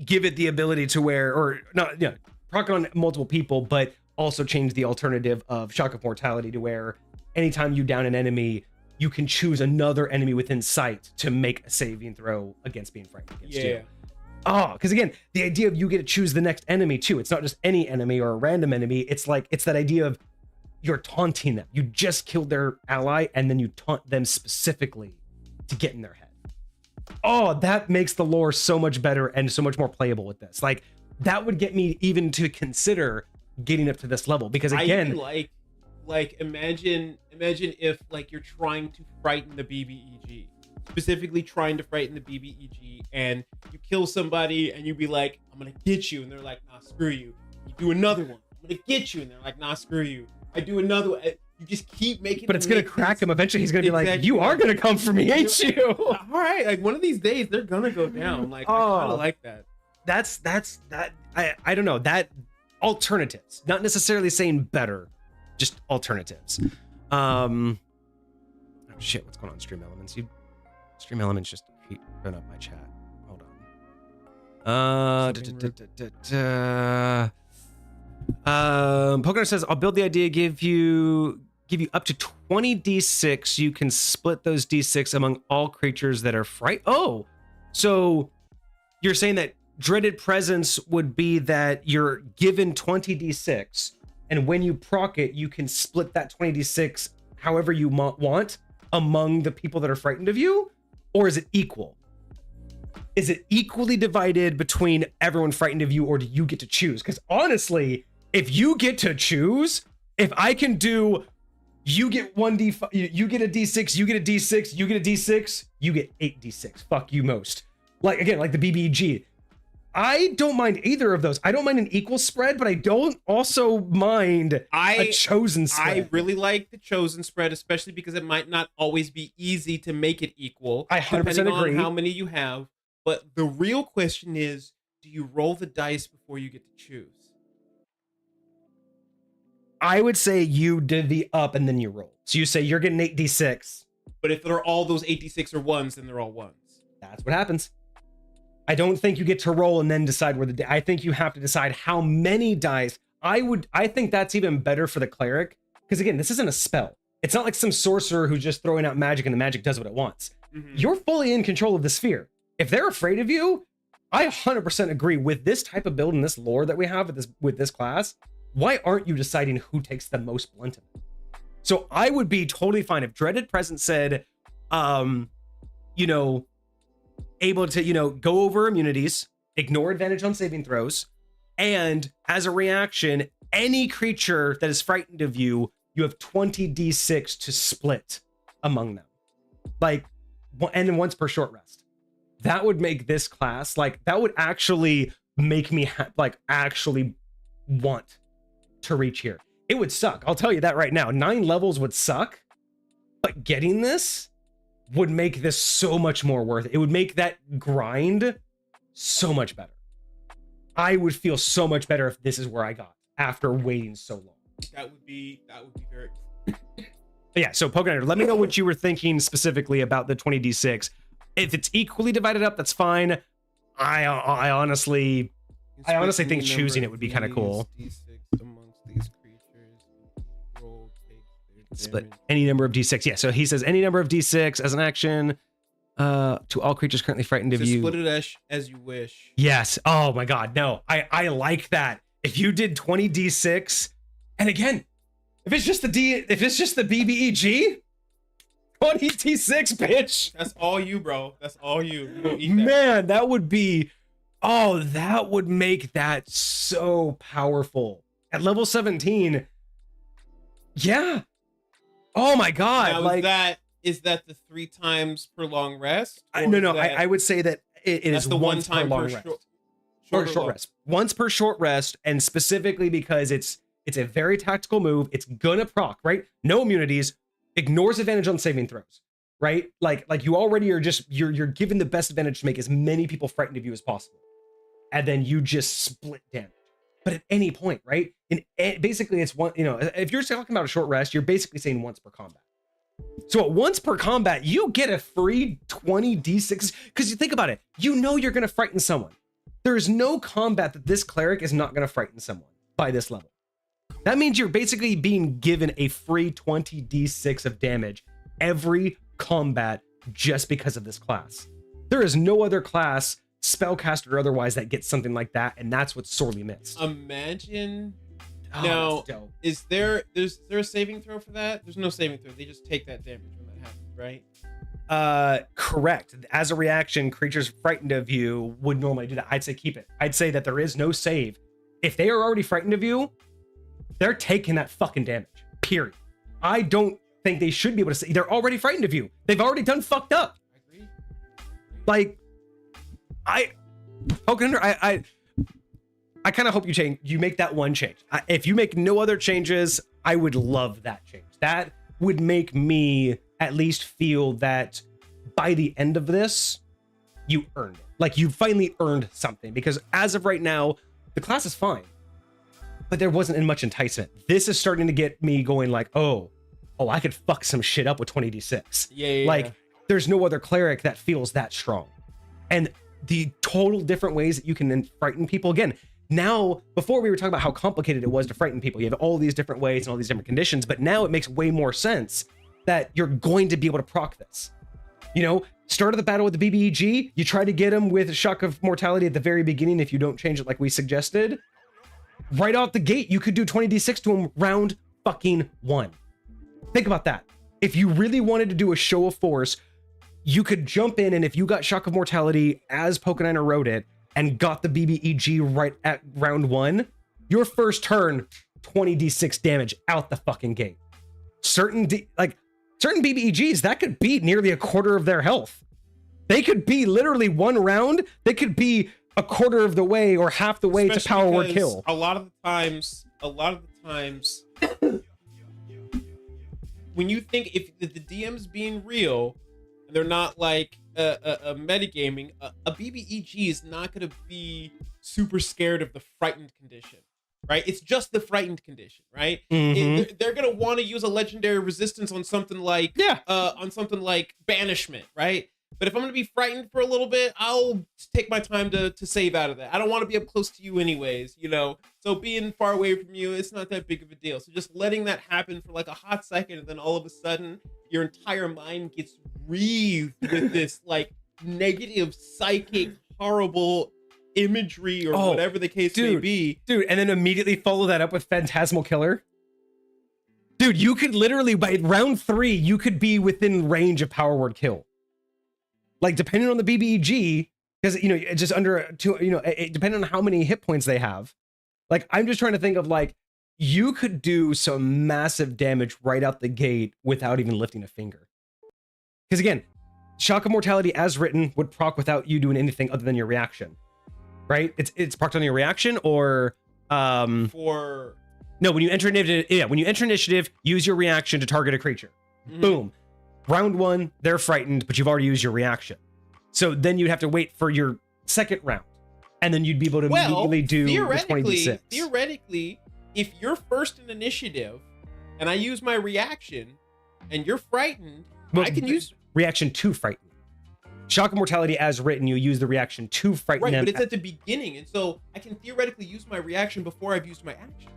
give it the ability to where, or not, yeah, proc it on multiple people, but also change the alternative of Shock of Mortality to where anytime you down an enemy, you can choose another enemy within sight to make a saving throw against being frightened against you. Oh, because again, the idea of you get to choose the next enemy too. It's not just any enemy or a random enemy. It's like, it's that idea of you're taunting them. You just killed their ally, and then you taunt them specifically to get in their head. Oh, that makes the lore so much better and so much more playable with this. Like, that would get me even to consider getting up to this level, because again, like imagine if like you're trying to frighten the BBEG, specifically trying to frighten the BBEG, and you kill somebody and you be like, I'm gonna get you, and they're like, nah, screw you. You do another one, I'm gonna get you, and they're like, nah, screw you. I do another one. You just keep making, but it's gonna crack him eventually. He's gonna be like, you are gonna come for me, ain't you? All right, like one of these days they're gonna go down. Like, I kind of like that. That's that. I don't know, that alternatives, not necessarily saying better, just alternatives. Oh shit, what's going on, Stream Elements? Stream Elements just keep throwing up my chat. Hold on. Pokeniner says, I'll build the idea, give you up to 20 d6. You can split those d6 among all creatures that are fright. Oh, so you're saying that Dreaded Presence would be that you're given 20 d6, and when you proc it, you can split that 20 d6 however you want among the people that are frightened of you? Or is it equal? Is it equally divided between everyone frightened of you, or do you get to choose? Because honestly, if you get to choose, if I can do, you get 1d5, you get a d6, you get a d6, you get a d6, you get 8d6. Fuck you most. Like, again, like the BBG. I don't mind either of those. I don't mind an equal spread, but I don't also mind a chosen spread. I really like the chosen spread, especially because it might not always be easy to make it equal. I 100% depending agree. on how many you have. But the real question is, do you roll the dice before you get to choose? I would say you divvy up and then you roll. So you say you're getting 8d6. But if they're all those 8d6 are ones, then they're all ones. That's what happens. I don't think you get to roll and then decide where I think you have to decide how many dice. I think that's even better for the cleric, because again, this isn't a spell. It's not like some sorcerer who's just throwing out magic and the magic does what it wants. You're fully in control of the sphere. If they're afraid of you, I 100% agree with this type of build and this lore that we have with this class. Why aren't you deciding who takes the most blunt of it? So I would be totally fine if Dreaded Presence said, able to, go over immunities, ignore advantage on saving throws, and as a reaction, any creature that is frightened of you, you have 20 d6 to split among them. Like, and then once per short rest. That would make this class, like, that would actually make me, actually want to reach here. It would suck. I'll tell you that right now. 9 levels would suck, but getting this would make this so much more worth it. It would make that grind so much better. I would feel so much better if this is where I got after waiting so long. That would be very Yeah, so Pokeniner, let me know what you were thinking specifically about the 20d6. If it's equally divided up, that's fine. I honestly think choosing it would be kind of cool. D6 amongst these creatures. Roll, take their Split damage. any number of d6. Yeah, so he says any number of d6 as an action to all creatures currently frightened of So you. split it as you wish. Yes. Oh my god, no. I like that. If you did 20d6, and again, if it's just the BBEG, 20d6, bitch. That's all you, bro. That's all you. You gonna eat that. Man, that would be, oh, that would make that so powerful. At level 17, yeah. Oh my god. Now, like is that the 3 times per long rest? Or no, is that- I would say that it that's is the once one time per long per rest. short Rest. Once per short rest, and specifically because it's a very tactical move. It's gonna proc, right? No immunities, ignores advantage on saving throws, right? Like you already are just you're given the best advantage to make as many people frightened of you as possible, and then you just split damage. But at any point, right? Basically, it's one. If you're talking about a short rest, you're basically saying once per combat. So at once per combat, you get a free 20d6 because you think about it. You know you're gonna frighten someone. There is no combat that this cleric is not gonna frighten someone by this level. That means you're basically being given a free 20d6 of damage every combat just because of this class. There is no other class, spellcaster or otherwise, that gets something like that, and that's what's sorely missed. Imagine. Oh, Now, that's dope. is there a saving throw for that? There's no saving throw. They just take that damage when that happens, right? Correct. As a reaction, creatures frightened of you would normally do that. I'd say keep it. I'd say that there is no save. If they are already frightened of you, they're taking that fucking damage. Period. I don't think they should be able to say they're already frightened of you. They've already done fucked up. I agree. Like, Pokeniner, I kind of hope you make that one change. If you make no other changes, I would love that change. That would make me at least feel that by the end of this, you earned it. Like, you finally earned something, because as of right now, the class is fine, but there wasn't much enticement. This is starting to get me going like, oh, I could fuck some shit up with 20d6. Yeah. Like, there's no other cleric that feels that strong. And the total different ways that you can then frighten people. Again, now, before we were talking about how complicated it was to frighten people. You have all these different ways and all these different conditions, but now it makes way more sense that you're going to be able to proc this. Start of the battle with the BBEG, you try to get him with Shock of Mortality at the very beginning if you don't change it like we suggested. Right out the gate, you could do 20d6 to him round fucking 1. Think about that. If you really wanted to do a show of force, you could jump in, and if you got Shock of Mortality as Pokeniner wrote it and got the BBEG right at round 1, your first turn, 20d6 damage out the fucking gate. Certain BBEGs, that could be nearly a quarter of their health. They could be literally one round. They could be a quarter of the way or half the way to power word kill. A lot of the times, when you think if the DM's being real, and they're not like a metagaming, a BBEG is not going to be super scared of the frightened condition, right? It's just the frightened condition, right? Mm-hmm. They're going to want to use a legendary resistance on something like banishment, right? But if I'm going to be frightened for a little bit, I'll take my time to save out of that. I don't want to be up close to you anyways, So being far away from you, it's not that big of a deal. So just letting that happen for like a hot second, and then all of a sudden, your entire mind gets wreathed with this like negative, psychic, horrible imagery or whatever the case may be. Dude, and then immediately follow that up with Phantasmal Killer. Dude, you could literally, by round 3, you could be within range of power word kill. Like, depending on the BBEG, because, just under 2, depending on how many hit points they have. Like, I'm just trying to think of, like, you could do some massive damage right out the gate without even lifting a finger. Because, again, Shock of Mortality as written would proc without you doing anything other than your reaction. Right? It's procced on your reaction, or... No, when you enter initiative, use your reaction to target a creature. Mm-hmm. Boom. Round 1, they're frightened, but you've already used your reaction. So then you'd have to wait for your second round, and then you'd be able to immediately do the 20d6. Theoretically, if you're first in initiative, and I use my reaction, and you're frightened, Well, I can use reaction to frighten. Shock of Mortality as written, you use the reaction to frighten right, them. but it's at the beginning, and so I can theoretically use my reaction before I've used my action.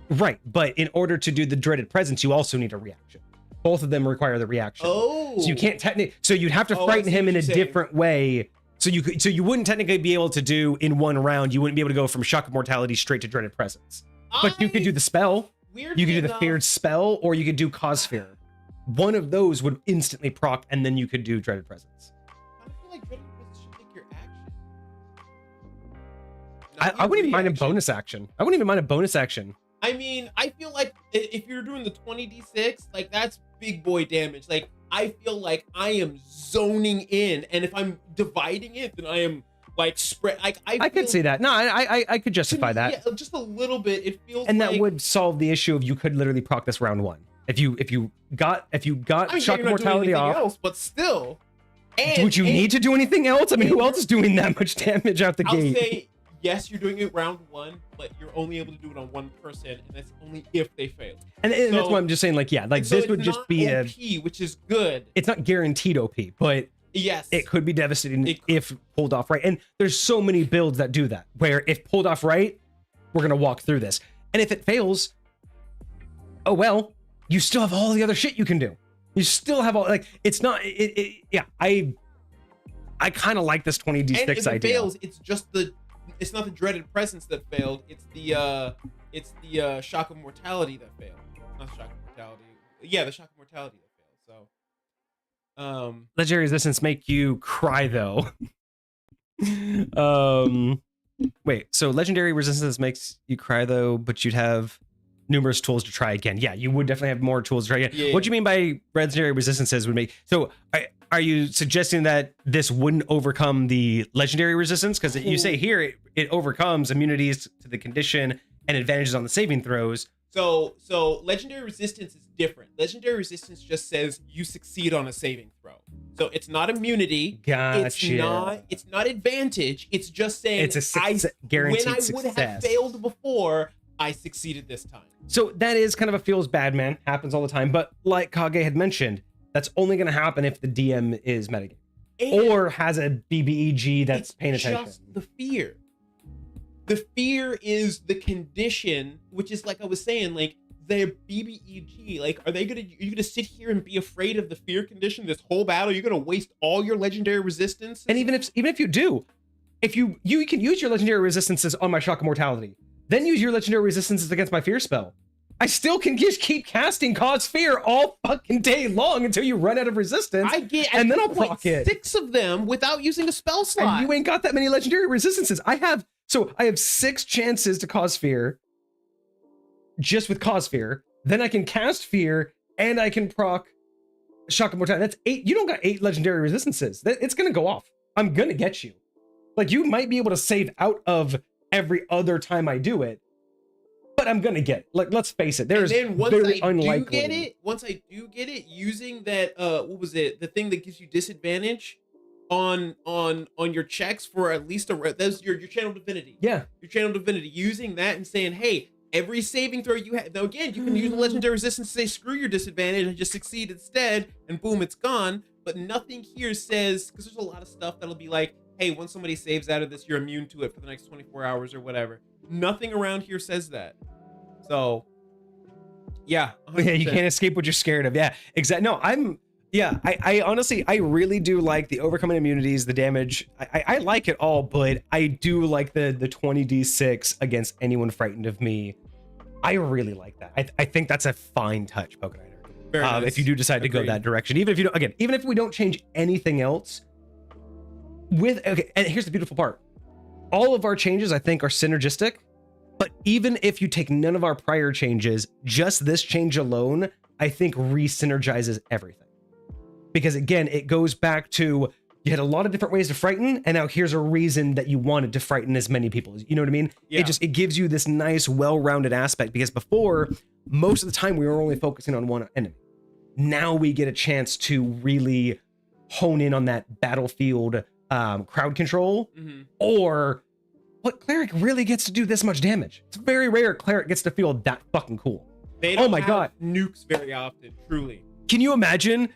Right, but in order to do the dreaded presence, you also need a reaction. Both of them require the reaction. Oh, So you can't technically. So you'd have to Oh, I frighten see him what in a you're saying. different way. So you could. So you wouldn't technically be able to do in one round. You wouldn't be able to go from Shock of Mortality straight to dreaded presence. But you could do the spell. Weirdly You could do the enough, feared spell, or you could do cause fear. One of those would instantly proc, and then you could do dreaded presence. I feel like dreaded presence should take your action. I Not your wouldn't even mind a reaction. bonus action. I wouldn't even mind a bonus action. I mean, I feel like if you're doing the 20d6, like that's big boy damage. Like I feel like I am zoning in, and if I'm dividing it, then I am like spread. Like I could see that. No, I could justify that. Yeah, just a little bit. It feels And like, that would solve the issue of you could literally proc this round one. If you got I mean, Shock you're of not doing Mortality anything off, else, but still. And, would you need to do anything else? I mean, who and- else is doing that much damage out the I'll gate? say yes, you're doing it round one, but you're only able to do it on one person, and that's only if they fail. And that's so- why I'm just saying, like, yeah, like So this it's would just not be OP, which is good. it's not guaranteed OP, but Yes, it could be devastating It could. if pulled off right. And there's so many builds that do that, where if pulled off right, we're gonna walk through this. And if it fails, oh well, you still have all the other shit you can do. You still have all, like, it's not yeah, I kind of like this 20d6 and if it idea. fails, it's not the dreaded presence that failed. It's the shock of mortality that failed. Not shock of mortality. Yeah, the shock of mortality that failed. So, Legendary resistance make you cry though. Wait, so legendary resistance makes you cry though, but you'd have numerous tools to try again. Yeah, you would definitely have more tools to try again. Yeah. What do you mean by legendary resistances would make? So are you suggesting that this wouldn't overcome the legendary resistance? Because you say here it overcomes immunities to the condition and advantages on the saving throws. So legendary resistance is different. Legendary resistance just says you succeed on a saving throw. So it's not immunity. Gotcha. It's not advantage. It's just saying It's a guaranteed when I success. would have failed before, I succeeded this time. So that is kind of a feels bad, man. Happens all the time. But like Kage had mentioned, that's only going to happen if the DM is metagame And or has a BBEG that's it's paying attention. just the fear. The fear is the condition, which is like I was saying, like their BBEG. Like, are you gonna sit here and be afraid of the fear condition this whole battle? You're gonna waste all your legendary resistance. And even if you do, if you can use your legendary resistances on my Shock of Mortality, then use your legendary resistances against my fear spell. I still can just keep casting Cause Fear all fucking day long until you run out of resistance. And then I'll proc it. 6 of them without using a spell slot. And you ain't got that many legendary resistances. I have 6 chances to cause fear just with cause fear. Then I can cast fear and I can proc Shock of Mortality. That's 8. You don't got 8 legendary resistances. It's gonna go off. I'm gonna get you. Like, you might be able to save out of every other time I do it, but I'm gonna get it. Like, let's face it, there's and then very unlikely. once I do get it, using that what was it? The thing that gives you disadvantage on your checks for at least that's your channel divinity. Yeah. Your channel divinity, using that and saying, hey, every saving throw you have, now again, you can use the legendary resistance to say screw your disadvantage and just succeed instead, and boom, it's gone. But nothing here says, because there's a lot of stuff that'll be like, hey, once somebody saves out of this, you're immune to it for the next 24 hours or whatever. Nothing around here says that. So yeah, 100%. Yeah, you can't escape what you're scared of. Yeah, exactly. No, I honestly, I really do like the overcoming immunities, the damage. I like it all, but I do like the 20d6 against anyone frightened of me. I really like that. I think that's a fine touch, Pokeniner. Very nice. If you do decide to go Agreed. that direction, even if you don't, again, even if we don't change anything else okay, and here's the beautiful part. All of our changes, I think, are synergistic, but even if you take none of our prior changes, just this change alone, I think re-synergizes everything. Because again, it goes back to, you had a lot of different ways to frighten, and now here's a reason that you wanted to frighten as many people. You know what I mean? Yeah. It gives you this nice, well-rounded aspect, because before, most of the time, we were only focusing on one enemy. Now we get a chance to really hone in on that battlefield crowd control, or what cleric really gets to do this much damage. It's very rare cleric gets to feel that fucking cool. They don't Oh my have God. nukes very often, truly. Can you imagine?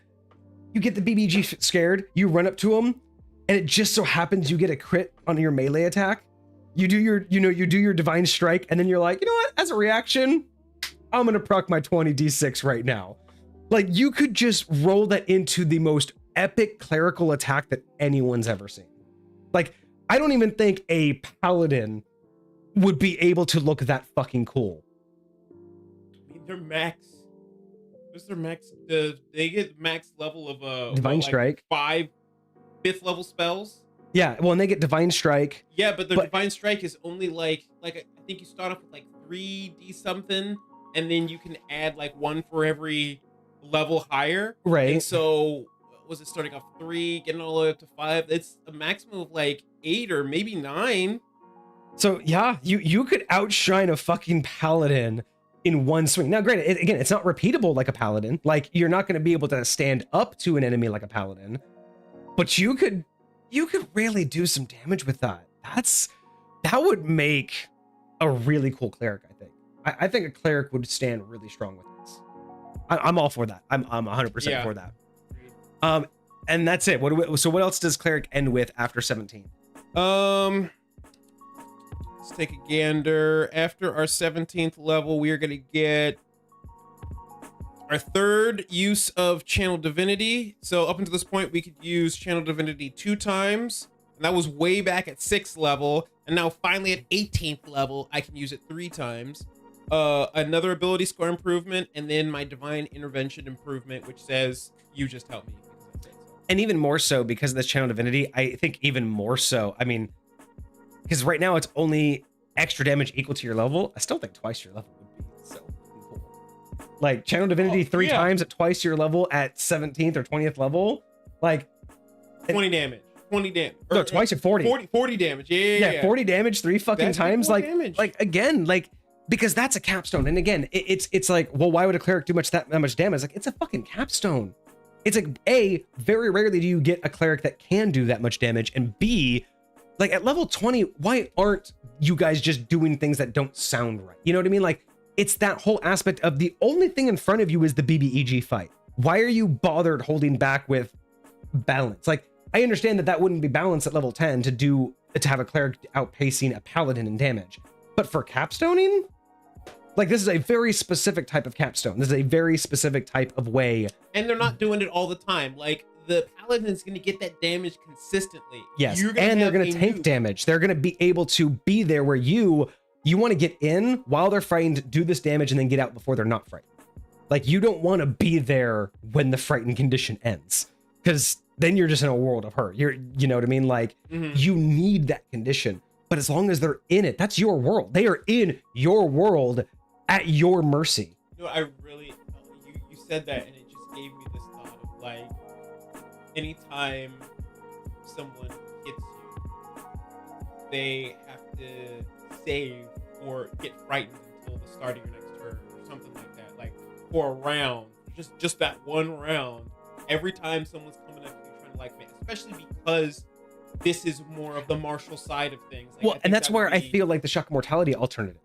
You get the BBG scared, you run up to him, and it just so happens you get a crit on your melee attack. You do your divine strike, and then you're like, you know what? As a reaction, I'm gonna proc my 20d6 right now. Like, you could just roll that into the most epic clerical attack that anyone's ever seen. Like, I don't even think a paladin would be able to look that fucking cool. I mean, they're max. What's their max? They get max level of Divine Strike. 5 5th level spells. Yeah, well, and they get divine strike. Yeah, but their divine strike is only like I think you start off with like 3d something, and then you can add like 1 for every level higher. Right. And so was it starting off 3, getting all the way up to 5? It's a maximum of like 8 or maybe 9. So yeah, you could outshine a fucking paladin in one swing. Now, granted, again, it's not repeatable like a paladin. Like, you're not going to be able to stand up to an enemy like a paladin, but you could really do some damage with that. That would make a really cool cleric, I think. I think a cleric would stand really strong with this. I'm all for that. I'm 100% for that. And that's it. So what else does cleric end with after 17? Let's take a gander. After our 17th level, we are going to get our 3rd use of Channel Divinity. So up until this point, we could use Channel Divinity 2 times. And that was way back at 6th level. And now finally at 18th level, I can use it 3 times. Another ability score improvement, and then my Divine Intervention improvement, which says, you just help me. And even more so because of this Channel Divinity, I think even more so, I mean, because right now it's only extra damage equal to your level. I still think twice your level would be so cool. Like, Channel Divinity 3 times at twice your level at 17th or 20th level. Like, 20 damage. 20 damage. No, twice at 40. 40 damage. Yeah. 40 damage 3 fucking That's times. Like, damage. Again, like, because that's a capstone. And again, it's like, well, why would a cleric do that much damage? Like, it's a fucking capstone. It's like, A, very rarely do you get a cleric that can do that much damage, and B, like, at level 20, why aren't you guys just doing things that don't sound right? You know what I mean? Like, it's that whole aspect of the only thing in front of you is the BBEG fight. Why are you bothered holding back with balance? Like, I understand that wouldn't be balanced at level 10 to have a cleric outpacing a paladin in damage. But for capstoning, like, this is a very specific type of capstone. This is a very specific type of way. And they're not doing it all the time. Like, the paladin's going to get that damage consistently. Yes, and they're going to tank damage. They're going to be able to be there where you want to get in while they're frightened, do this damage, and then get out before they're not frightened. Like, you don't want to be there when the frightened condition ends, because then you're just in a world of hurt. You know what I mean? Like, you need that condition. But as long as they're in it, that's your world. They are in your world at your mercy. You know, I really, you said that, and it just gave me this thought of, like, anytime someone hits you, they have to save or get frightened until the start of your next turn or something like that. Like, for a round, just that one round, every time someone's coming up to you trying to, like, especially because this is more of the martial side of things. Like, well, and that's where I feel like the Shock of Mortality alternative,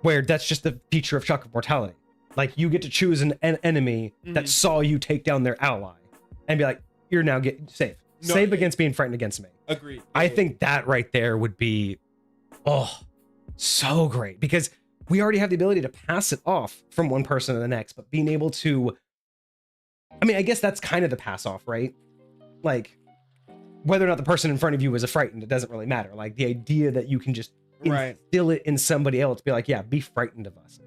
where that's just the feature of Shock of Mortality. Like, you get to choose an enemy that saw you take down their ally and be like, you're now safe. No, Save against being frightened against me. Agreed. I think that right there would be, so great, because we already have the ability to pass it off from one person to the next, but being able to, I mean, I guess that's kind of the pass off, right? Like, whether or not the person in front of you is frightened, it doesn't really matter. Like, the idea that you can just instill it in somebody else, be like, yeah, be frightened of us.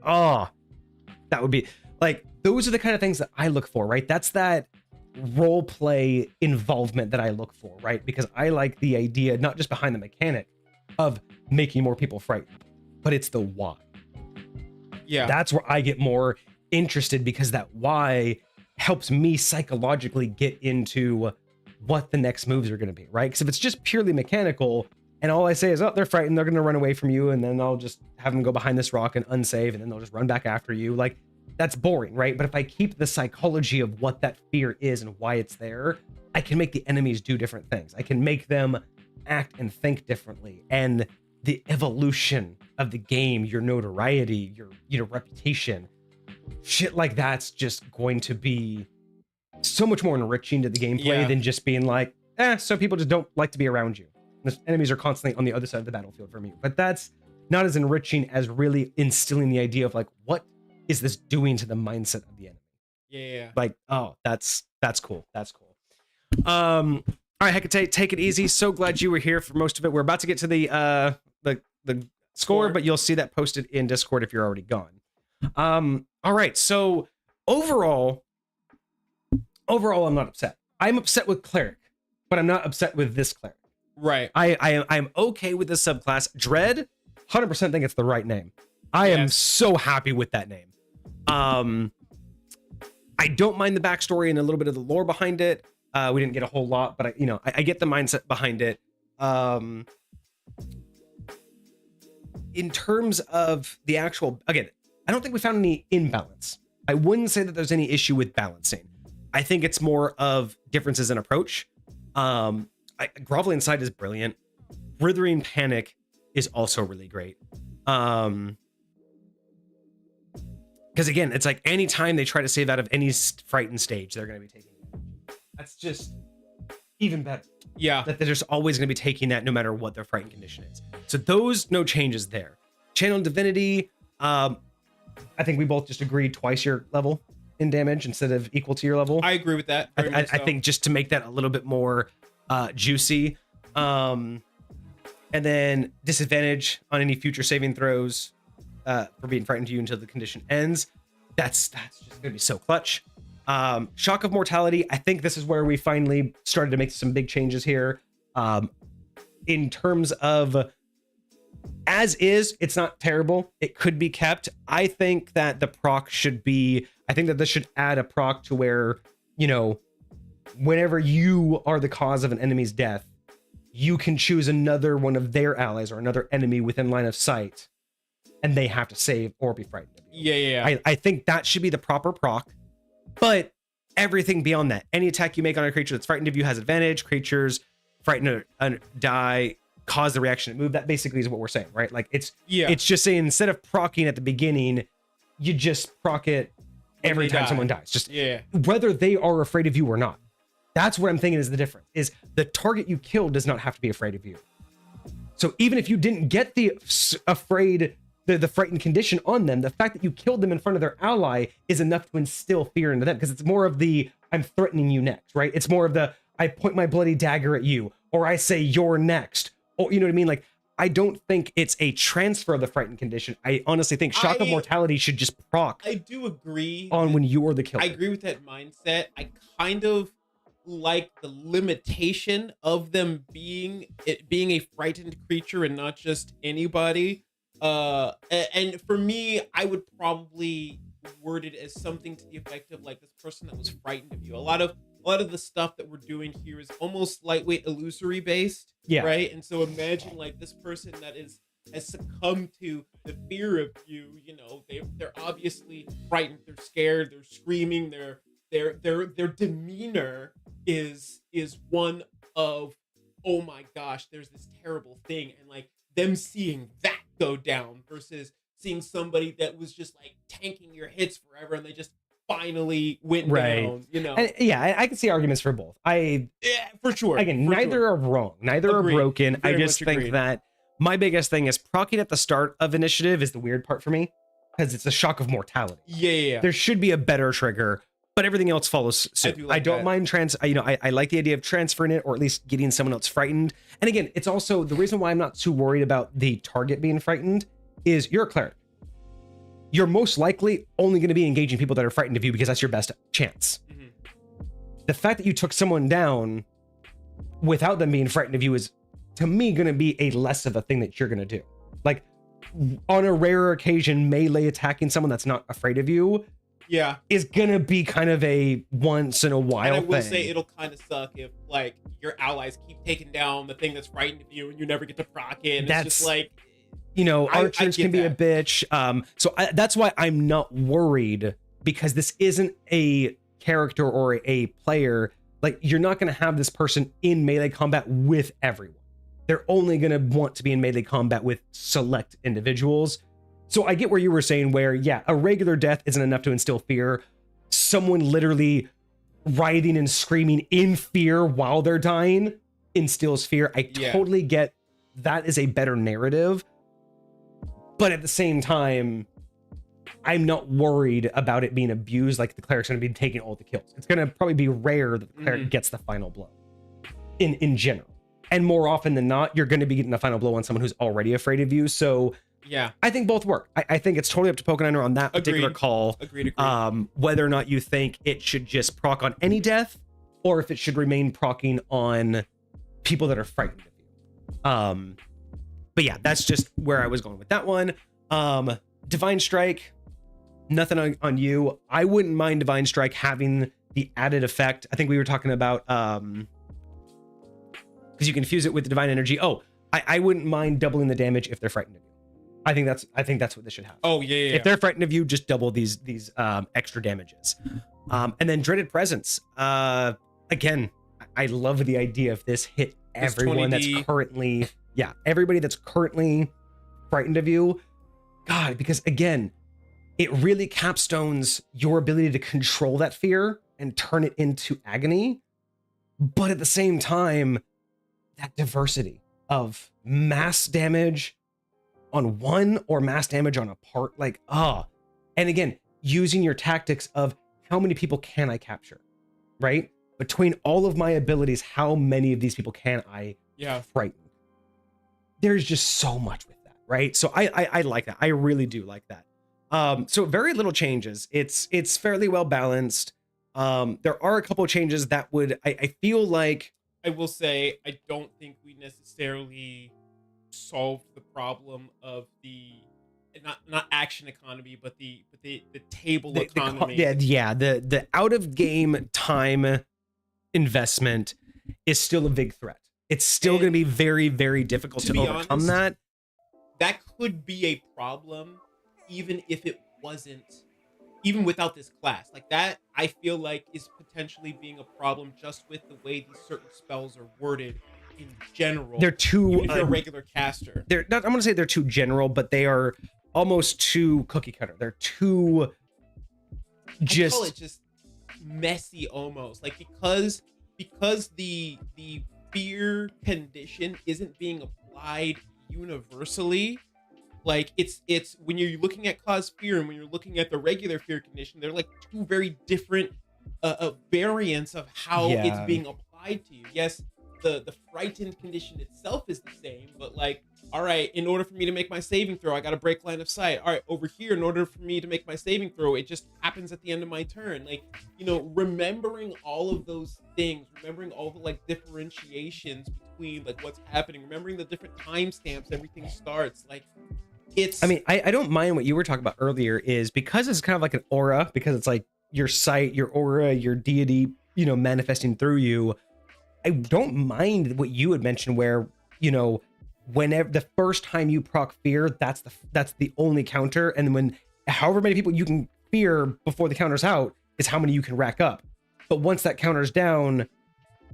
That would be, like, those are the kind of things that I look for, right? That's that role play involvement that I look for, right? Because I like the idea, not just behind the mechanic of making more people frightened, but it's the why. Yeah. That's where I get more interested, because that why helps me psychologically get into what the next moves are going to be, right? Because if it's just purely mechanical and all I say is, oh, they're frightened, they're going to run away from you, and then I'll just have them go behind this rock and unsave, and then they'll just run back after you. Like, that's boring, right? But if I keep the psychology of what that fear is and why it's there, I can make the enemies do different things. I can make them act and think differently. And the evolution of the game, your notoriety, your reputation, shit like that's just going to be so much more enriching to the gameplay Yeah. than just being like, so people just don't like to be around you. The enemies are constantly on the other side of the battlefield from you. But that's not as enriching as really instilling the idea of like, what is this doing to the mindset of the enemy? Yeah. Like, oh, that's cool. That's cool. All right, Hecate, take it easy. So glad you were here for most of it. We're about to get to the score, but you'll see that posted in Discord if you're already gone. All right, so overall, I'm not upset. I'm upset with Cleric, but I'm not upset with this Cleric. Right. I'm okay with this subclass. Dread, 100% think it's the right name. I am so happy with that name. I don't mind the backstory and a little bit of the lore behind it. We didn't get a whole lot, but I get the mindset behind it. In terms of the actual, again, I don't think we found any imbalance. I wouldn't say that there's any issue with balancing. I think it's more of differences in approach. Groveling Sight is brilliant. Withering Panic is also really great. Because again, it's like anytime they try to save out of any frightened stage, they're going to be taking damage. That's just even better. Yeah. That they're just always going to be taking that no matter what their frightened condition is. So those, no changes there. Channel Divinity, I think we both just agreed twice your level in damage instead of equal to your level. I agree with that. I think just to make that a little bit more juicy. And then disadvantage on any future saving throws for being frightened to you until the condition ends. That's just gonna be so clutch. Shock of Mortality, I think this is where we finally started to make some big changes here. In terms of as is, it's not terrible. It could be kept. I think that the proc should be, I think that this should add a proc to where, whenever you are the cause of an enemy's death, you can choose another one of their allies or another enemy within line of sight, and they have to save or be frightened of you. Yeah. I think that should be the proper proc, but everything beyond that, any attack you make on a creature that's frightened of you has advantage. Creatures frightened or die cause the reaction to move. That basically is what we're saying, right? Like it's just saying instead of procking at the beginning, you just proc it every time someone dies. Just whether they are afraid of you or not. That's what I'm thinking is the difference, is the target you killed does not have to be afraid of you. So even if you didn't get the frightened condition on them, the fact that you killed them in front of their ally is enough to instill fear into them, because it's more of the, I'm threatening you next, right? It's more of the, I point my bloody dagger at you, or I say you're next, or you know what I mean? Like, I don't think it's a transfer of the frightened condition. I honestly think Shock of Mortality should just proc. I do agree on when you are the killer. I agree with that mindset. I kind of like the limitation of them being a frightened creature and not just anybody. And for me, I would probably word it as something to the effect of like this person that was frightened of you. A lot of the stuff that we're doing here is almost lightweight illusory based, right? And so imagine like this person that has succumbed to the fear of you. They're obviously frightened, they're scared, they're screaming, their demeanor is one of, oh my gosh, there's this terrible thing, and like them seeing that go down versus seeing somebody that was just like tanking your hits forever and they just finally went down, And, I can see arguments for both. For sure. Again, neither are wrong, neither are broken. I just think that my biggest thing is proccing at the start of initiative is the weird part for me, because it's a Shock of Mortality. Yeah. There should be a better trigger, but everything else follows suit. I don't mind I like the idea of transferring it, or at least getting someone else frightened. And again, it's also the reason why I'm not too worried about the target being frightened is you're a cleric. You're most likely only going to be engaging people that are frightened of you because that's your best chance. Mm-hmm. The fact that you took someone down without them being frightened of you is, to me, going to be a less of a thing that you're going to do. Like, on a rare occasion, melee attacking someone that's not afraid of you is gonna be kind of a once in a while thing. And I will say it'll kind of suck if like your allies keep taking down the thing that's frightened of you and you never get to proc it. And it's just like, archers can be a bitch. So that's why I'm not worried, because this isn't a character or a player. Like, you're not gonna have this person in melee combat with everyone. They're only gonna want to be in melee combat with select individuals. So I get where you were saying where, yeah, a regular death isn't enough to instill fear. Someone literally writhing and screaming in fear while they're dying instills fear. I totally get that is a better narrative. But at the same time, I'm not worried about it being abused. Like the cleric's going to be taking all the kills. It's going to probably be rare that the cleric gets the final blow in general. And more often than not, you're going to be getting the final blow on someone who's already afraid of you. So yeah, I think both work. I think it's totally up to Pokeniner on that particular call. Agreed. Whether or not you think it should just proc on any death, or if it should remain procking on people that are frightened of you. But yeah, that's just where I was going with that one. Divine Strike, nothing on you. I wouldn't mind Divine Strike having the added effect. I think we were talking about because you can fuse it with the Divine Energy. Oh, I wouldn't mind doubling the damage if they're frightened of you. I think that's what this should have. Oh yeah. If they're frightened of you, just double these extra damages. And then Dreaded Presence. Again, I love the idea of this hit everyone that's currently, everybody that's currently frightened of you. God, because again, it really capstones your ability to control that fear and turn it into agony. But at the same time, that diversity of mass damage on one or mass damage on a part, and again, using your tactics of how many people can I capture, right? Between all of my abilities, how many of these people can I frighten? There's just so much with that, right? So I like that. I really do like that. So very little changes. It's fairly well balanced. There are a couple of changes that would, I feel like, I will say, I don't think we necessarily solved the problem of the not action economy, but the table economy. The out of game time investment is still a big threat. It's still going to be very, very difficult to overcome that. That could be a problem, even if it wasn't, even without this class. Like that, I feel like is potentially being a problem just with the way these certain spells are worded in general. They're too, even if you're a regular caster. They're not, I'm going to say they're too general, but they are almost too cookie cutter. They're too I call it just messy almost. Like because the fear condition isn't being applied universally. Like it's when you're looking at cause fear and when you're looking at the regular fear condition, they're like two very different variants of how it's being applied to you. Yes, the frightened condition itself is the same, but like, all right, in order for me to make my saving throw, I got to break line of sight. All right, over here, in order for me to make my saving throw, it just happens at the end of my turn. Like, remembering all of those things, remembering all the like differentiations between like what's happening, remembering the different timestamps everything starts. Like, it's. I mean, I don't mind what you were talking about earlier is because it's kind of like an aura, because it's like your sight, your aura, your deity, manifesting through you. I don't mind what you had mentioned where, whenever the first time you proc fear, that's the only counter. And when however many people you can fear before the counter's out is how many you can rack up. But once that counter's down,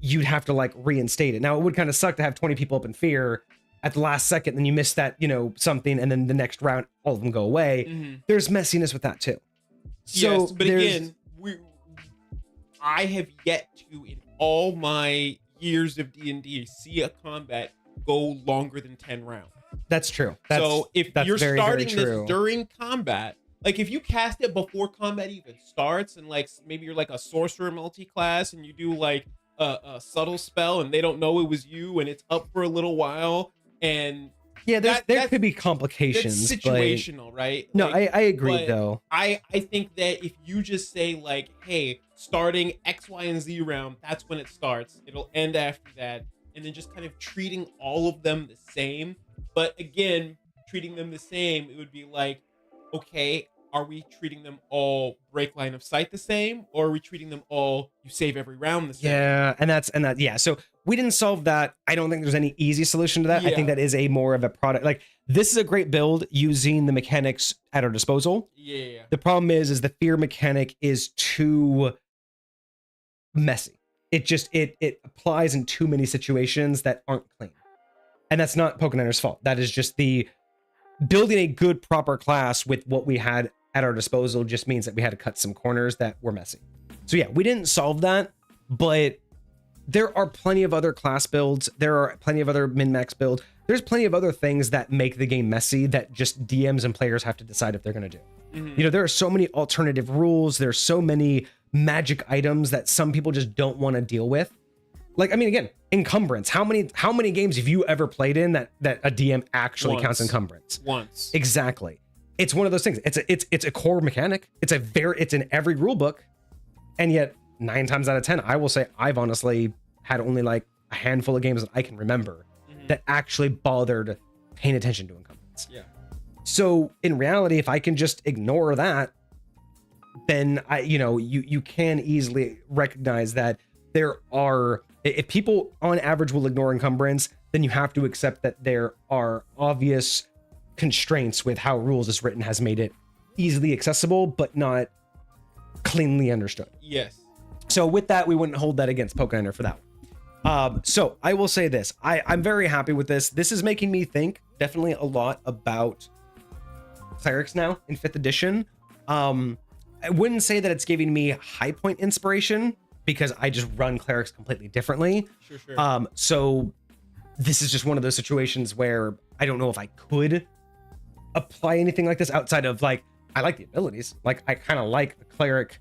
you'd have to like reinstate it. Now it would kind of suck to have 20 people up in fear at the last second, then you miss that, something, and then the next round, all of them go away. Mm-hmm. There's messiness with that too. So yes, but again, I have yet to, in all my years of D&D, see a combat go longer than 10 rounds. That's true. So if you're very, starting very this during combat, like if you cast it before combat even starts, and like maybe you're like a sorcerer multi-class and you do like a subtle spell and they don't know it was you and it's up for a little while, and there could be complications. That's situational, right? No, like, I agree though. I think that if you just say like, hey, starting X, Y, and Z round, that's when it starts. It'll end after that. And then just kind of treating all of them the same. But again, treating them the same, it would be like, okay, are we treating them all break line of sight the same? Or are we treating them all you save every round the same? Yeah, and that. So we didn't solve that. I don't think there's any easy solution to that. I think that is a more of a product. Like this is a great build using the mechanics at our disposal. Yeah. The problem is the fear mechanic is too messy. It applies in too many situations that aren't clean. And that's not Pokeniner's fault. That is just the building a good proper class with what we had at our disposal just means that we had to cut some corners that were messy. So yeah, we didn't solve that, but there are plenty of other class builds. There are plenty of other min-max builds. There's plenty of other things that make the game messy that just DMs and players have to decide if they're going to do. You know, there are so many alternative rules. There's so many magic items that some people just don't want to deal with. Like, I mean, again, encumbrance. How many games have you ever played in that a DM actually counts encumbrance? Once. Exactly. It's one of those things. It's a core mechanic. It's in every rule book. And yet 9 times out of 10, I will say I've honestly had only like a handful of games that I can remember that actually bothered paying attention to encumbrance. Yeah. So in reality, if I can just ignore that, then you can easily recognize that there are, if people on average will ignore encumbrance, then you have to accept that there are obvious constraints with how rules is written has made it easily accessible, but not cleanly understood. Yes. So with that, we wouldn't hold that against Pokeniner for that one. So I will say this, I'm very happy with this. This is making me think definitely a lot about clerics now in 5th edition. I wouldn't say that it's giving me high point inspiration because I just run clerics completely differently. Sure. So this is just one of those situations where I don't know if I could apply anything like this outside of like, I like the abilities. Like I kind of like a cleric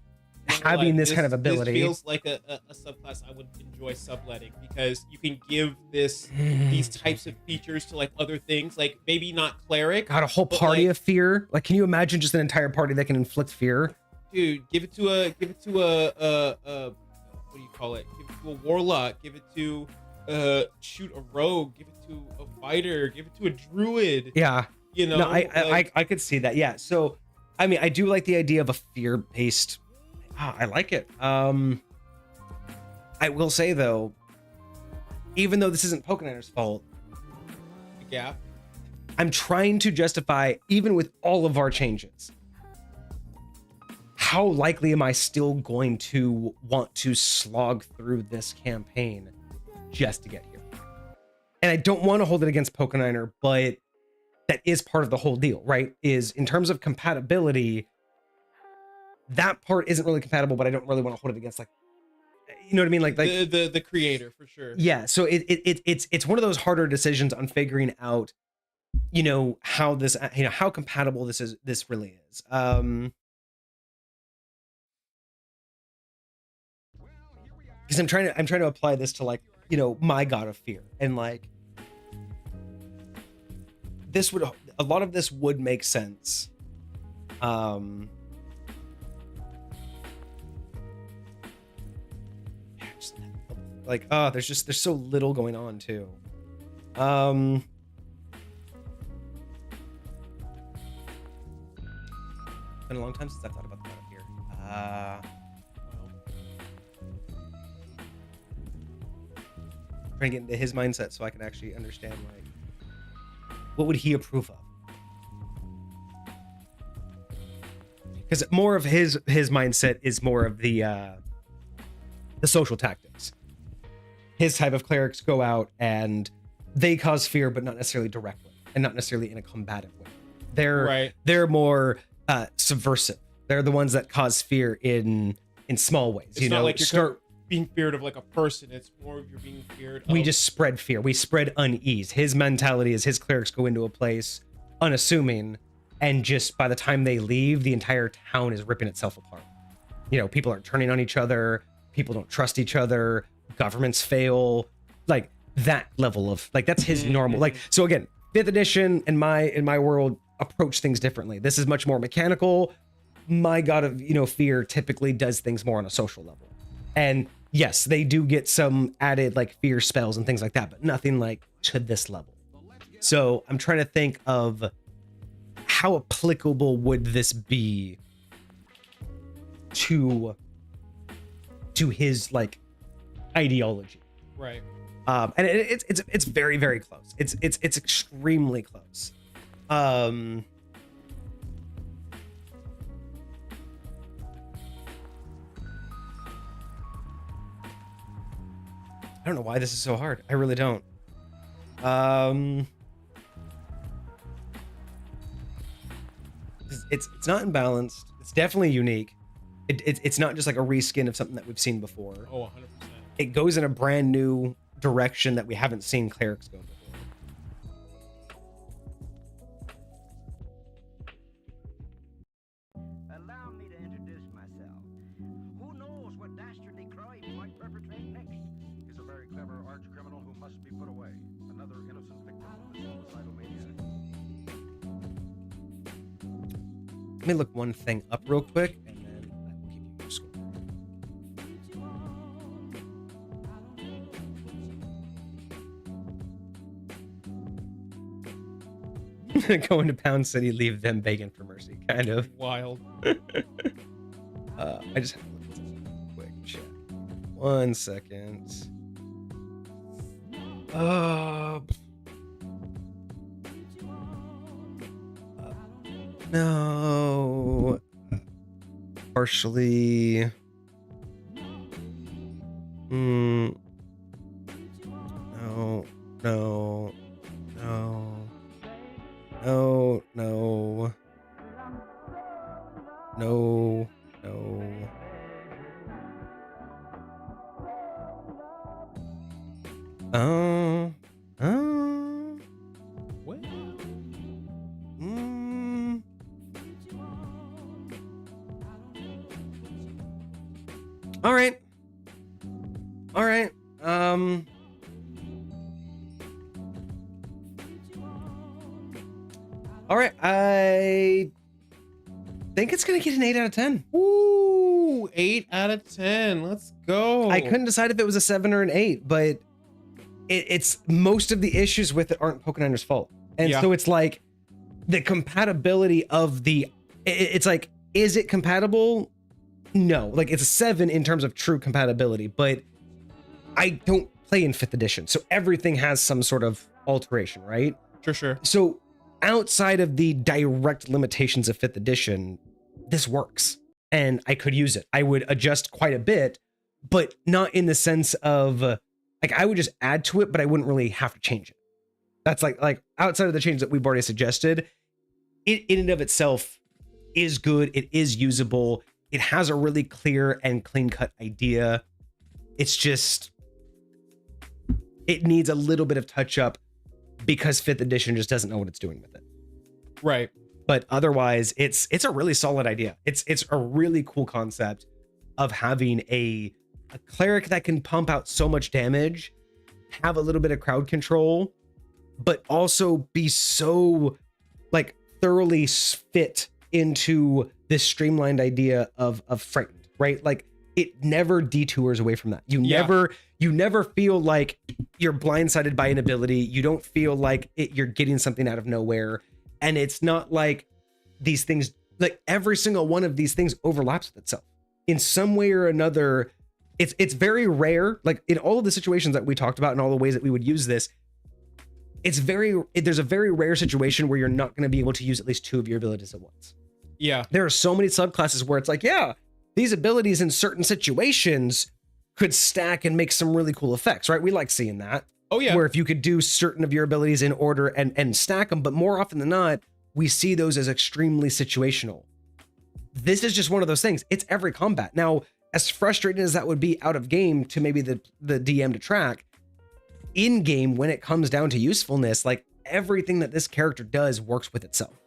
having this kind of ability. This feels like a subclass I would enjoy subletting because you can give these types of features to like other things, like maybe not cleric. Got a whole party of fear. Like, can you imagine just an entire party that can inflict fear? Dude, give it to a what do you call it? Give it to a warlock. Give it to shoot a rogue. Give it to a fighter. Give it to a druid. Yeah. You know, no, I could see that. Yeah. So, I mean, I do like the idea of a fear-based. I like it. I will say though, even though this isn't Pokeniner's fault, yeah, I'm trying to justify, even with all of our changes, how likely am I still going to want to slog through this campaign just to get here? And I don't want to hold it against Pokeniner, but that is part of the whole deal, right? Is in terms of compatibility, that part isn't really compatible, but I don't really want to hold it against, like, you know what I mean? Like the creator for sure. Yeah. So it's one of those harder decisions on figuring out, you know, how this, you know, how compatible this really is. Because I'm trying to apply this to, like, you know, my God of Fear, and like this would, a lot of this would make sense. Like, there's so little going on too. It's been a long time since I've thought about the God of Fear. Trying to get into his mindset so I can actually understand, like, what would he approve of? Because more of his mindset is more of the social tactics. His type of clerics go out and they cause fear, but not necessarily directly, and not necessarily in a combative way. They're more subversive. They're the ones that cause fear in small ways. It's not like you're being feared of like a person. It's more of you're being feared. We just spread fear. We spread unease. His mentality is his clerics go into a place unassuming, and just by the time they leave, the entire town is ripping itself apart. You know, people are turning on each other. People don't trust each other. Governments fail. Like that level of, like, that's his normal. Like, so again, 5th edition in my world approach things differently. This is much more mechanical. My God of, you know, Fear typically does things more on a social level. And yes, they do get some added like fear spells and things like that, but nothing like to this level. So I'm trying to think of how applicable would this be to his like ideology, right? And it's very, very close. It's extremely close. I don't know why this is so hard. I really don't. it's not imbalanced. It's definitely unique. It's not just like a reskin of something that we've seen before. Oh, 100%. It goes in a brand new direction that we haven't seen clerics go before. Allow me to introduce myself. Who knows what dastardly crime he might perpetrate next? He's a very clever arch criminal who must be put away. Another innocent victim of the suicidal maniac. Let me look one thing up real quick, and then I will keep you your score. Going to Pound City, leave them begging for mercy, kind of. Wild. I just have to look at this quick check. 1 second. No. Partially. No. No. No. No. No. No. No. Oh. Oh. What? All right. All right. All right. I think it's gonna get an 8 out of 10. Ooh, 8 out of 10. Let's go. I couldn't decide if it was a 7 or an 8, but it's most of the issues with it aren't Pokeniner's fault. And Yeah. so it's like the compatibility of it's like, is it compatible? No, like it's a 7 in terms of true compatibility, but I don't play in 5th edition. So everything has some sort of alteration, right? Sure. So outside of the direct limitations of 5th edition, this works and I could use it. I would adjust quite a bit, but not in the sense of like I would just add to it, but I wouldn't really have to change it. That's like outside of the change that we've already suggested, it in and of itself is good. It is usable. It has a really clear and clean cut idea. It's just, it needs a little bit of touch up because 5th edition just doesn't know what it's doing with it. Right. But otherwise, it's a really solid idea. It's a really cool concept of having a cleric that can pump out so much damage, have a little bit of crowd control, but also be so like thoroughly fit into this streamlined idea of frightened, right? Like it never detours away from that. You never feel like you're blindsided by an ability. You don't feel like you're getting something out of nowhere. And it's not like these things, like every single one of these things overlaps with itself in some way or another. It's very rare, like in all of the situations that we talked about and all the ways that we would use this, there's a very rare situation where you're not going to be able to use at least 2 of your abilities at once. Yeah. There are so many subclasses where it's like, yeah, these abilities in certain situations could stack and make some really cool effects, right? We like seeing that. Oh, yeah. Where if you could do certain of your abilities in order and stack them, but more often than not, we see those as extremely situational. This is just one of those things. It's every combat. Now, as frustrating as that would be out of game to maybe the DM to track, in game, when it comes down to usefulness, like everything that this character does works with itself.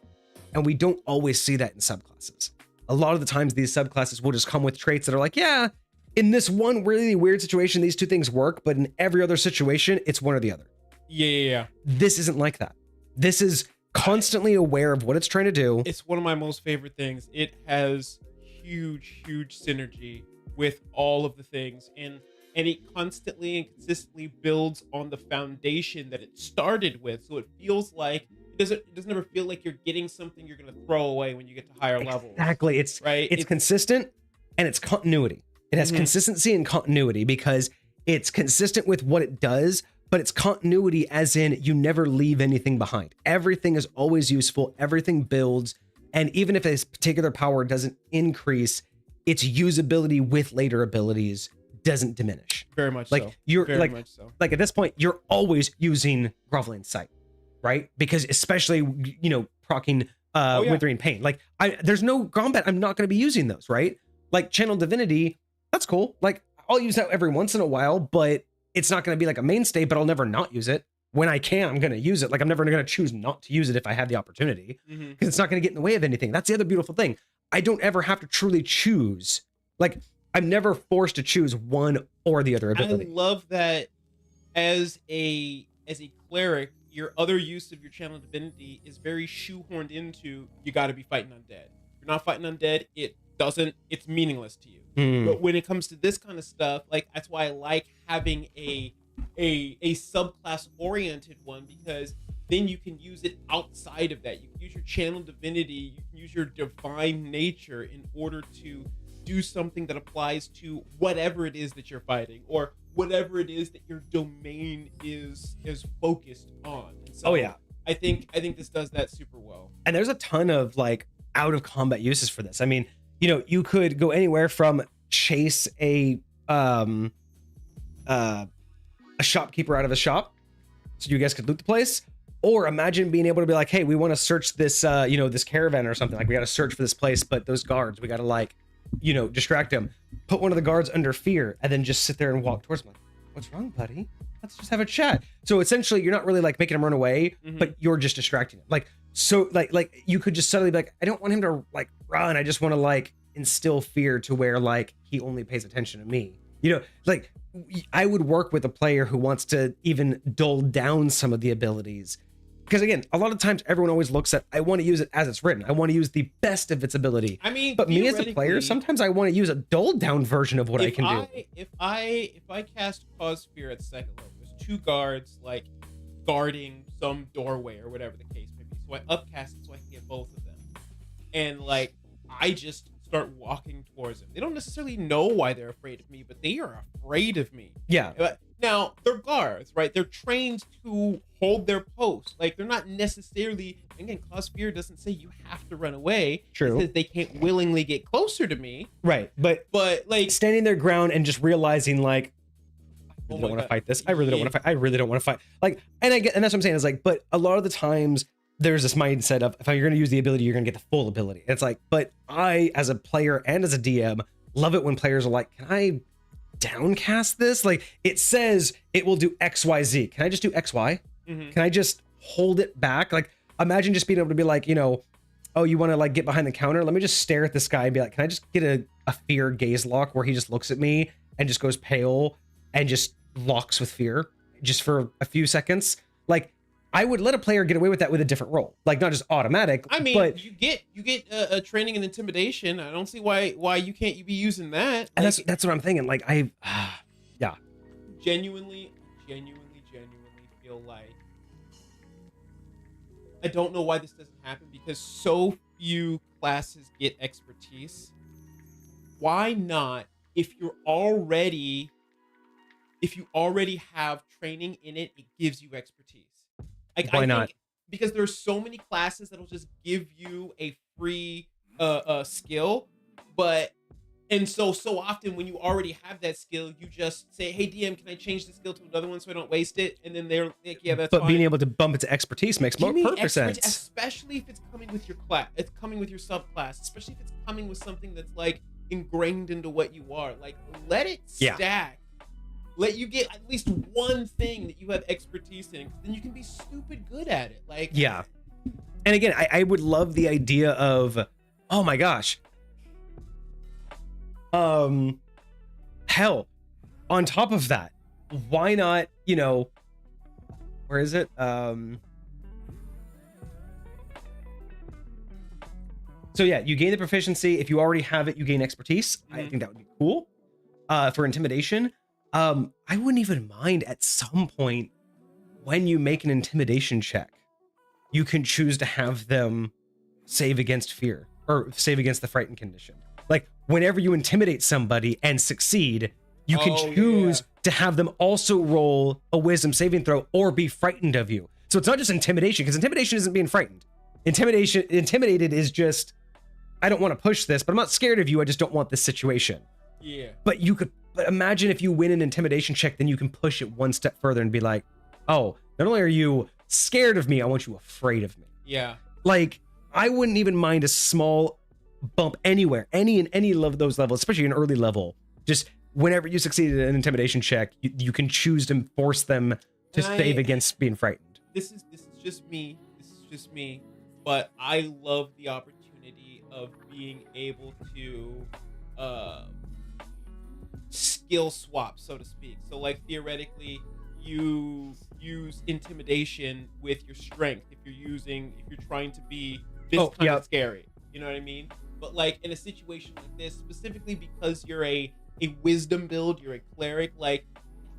And we don't always see that in subclasses. A lot of the times these subclasses will just come with traits that are like, yeah, in this one really weird situation, these 2 things work, but in every other situation, it's one or the other. Yeah. This isn't like that. This is constantly aware of what it's trying to do. It's one of my most favorite things. It has huge synergy with all of the things, and it constantly and consistently builds on the foundation that it started with. So it feels like it doesn't ever feel like you're getting something you're going to throw away when you get to higher levels. Exactly. It's consistent and it's continuity. It has consistency and continuity because it's consistent with what it does, but it's continuity as in you never leave anything behind. Everything is always useful. Everything builds. And even if a particular power doesn't increase, its usability with later abilities doesn't diminish. Very much like so. You're Very like, much so. Like at this point, you're always using Groveling Sight, right? Because especially, procking Withering Pain. Like, there's no combat. I'm not going to be using those, right? Like Channel Divinity, that's cool. Like, I'll use that every once in a while, but it's not going to be like a mainstay, but I'll never not use it. When I can, I'm going to use it. Like, I'm never going to choose not to use it if I have the opportunity, because it's not going to get in the way of anything. That's the other beautiful thing. I don't ever have to truly choose. Like, I'm never forced to choose one or the other ability. I love that as a cleric, your other use of your Channel Divinity is very shoehorned into, you got to be fighting undead. If you're not fighting undead, it's meaningless to you. But when it comes to this kind of stuff, like, that's why I like having a subclass oriented one, because then you can use it outside of that. You can use your Channel Divinity, you can use your divine nature in order to do something that applies to whatever it is that you're fighting, or whatever it is that your domain is focused on. And so I think this does that super well. And there's a ton of like out of combat uses for this. I mean, you know, you could go anywhere from chase a shopkeeper out of a shop so you guys could loot the place, or imagine being able to be like, hey, we want to search this this caravan or something. Like, we got to search for this place, but those guards, we got to like, distract them, put one of the guards under fear, and then just sit there and walk towards them. Like, what's wrong, buddy? Let's just have a chat. So essentially, you're not really like making him run away, but you're just distracting him. Like, so like you could just suddenly be like, I don't want him to like run. I just want to like instill fear to where like he only pays attention to me. Like, I would work with a player who wants to even dull down some of the abilities. Because again, a lot of times everyone always looks at, I want to use it as it's written. I want to use the best of its ability. I mean, but me as a player, sometimes I want to use a dulled down version of what I can do. If I cast Cause Fear at second level, there's two guards like guarding some doorway or whatever the case may be. So I upcast it so I can get both of them. And like, I just start walking towards them. They don't necessarily know why they're afraid of me, but they are afraid of me. Yeah. Now, they're guards, right? They're trained to hold their post. Like, they're not necessarily, again, Cause Fear doesn't say you have to run away. True. It says they can't willingly get closer to me. Right. But like, standing their ground and just realizing like, I really don't want to fight this. I really don't want to fight. I really don't want to fight. Like, and that's what I'm saying is like, but a lot of the times there's this mindset of, if you're going to use the ability, you're going to get the full ability. And it's like, but I, as a player and as a DM, love it when players are like, can I downcast this? Like, it says it will do XYZ. Can I just do XY? Can I just hold it back? Like, imagine just being able to be like, oh, you want to like get behind the counter? Let me just stare at this guy and be like, can I just get a fear gaze lock where he just looks at me and just goes pale and just locks with fear just for a few seconds? Like, I would let a player get away with that with a different role, like not just automatic. I mean, but you get a training in intimidation. I don't see why you can't be using that. And like, that's what I'm thinking. Like, yeah. Genuinely feel like, I don't know why this doesn't happen, because so few classes get expertise. Why not, if you already have training in it, it gives you expertise. Like, why not? Because there's so many classes that'll just give you a free skill, and so often when you already have that skill, you just say, hey DM, can I change the skill to another one so I don't waste it? And then they're like, yeah, that's fine. But being able to bump it to expertise makes more perfect sense. Especially if it's coming with your class, it's coming with your subclass, especially if it's coming with something that's like ingrained into what you are. Like, let it stack. Let you get at least one thing that you have expertise in, then you can be stupid good at it. Like, yeah. And again, I would love the idea of, oh my gosh, hell, on top of that, why not, where is it? So yeah, you gain the proficiency. If you already have it, you gain expertise. I think that would be cool. For intimidation, I wouldn't even mind at some point when you make an intimidation check, you can choose to have them save against fear or save against the frightened condition. Like, whenever you intimidate somebody and succeed, you can choose to have them also roll a wisdom saving throw or be frightened of you. So it's not just intimidation, because intimidation isn't being frightened. Intimidated is just, I don't want to push this, but I'm not scared of you. I just don't want this situation. Yeah. But imagine if you win an intimidation check, then you can push it one step further and be like, oh, not only are you scared of me, I want you afraid of me. Yeah. Like, I wouldn't even mind a small bump anywhere, in any of those levels, especially an early level. Just whenever you succeed in an intimidation check, you can choose to force them to save against being frightened. This is just me. This is just me. But I love the opportunity of being able to skill swap, so to speak. So like theoretically, you use intimidation with your strength if you're trying to be this kind of scary. You know what I mean? But like in a situation like this, specifically because you're a wisdom build, you're a cleric, like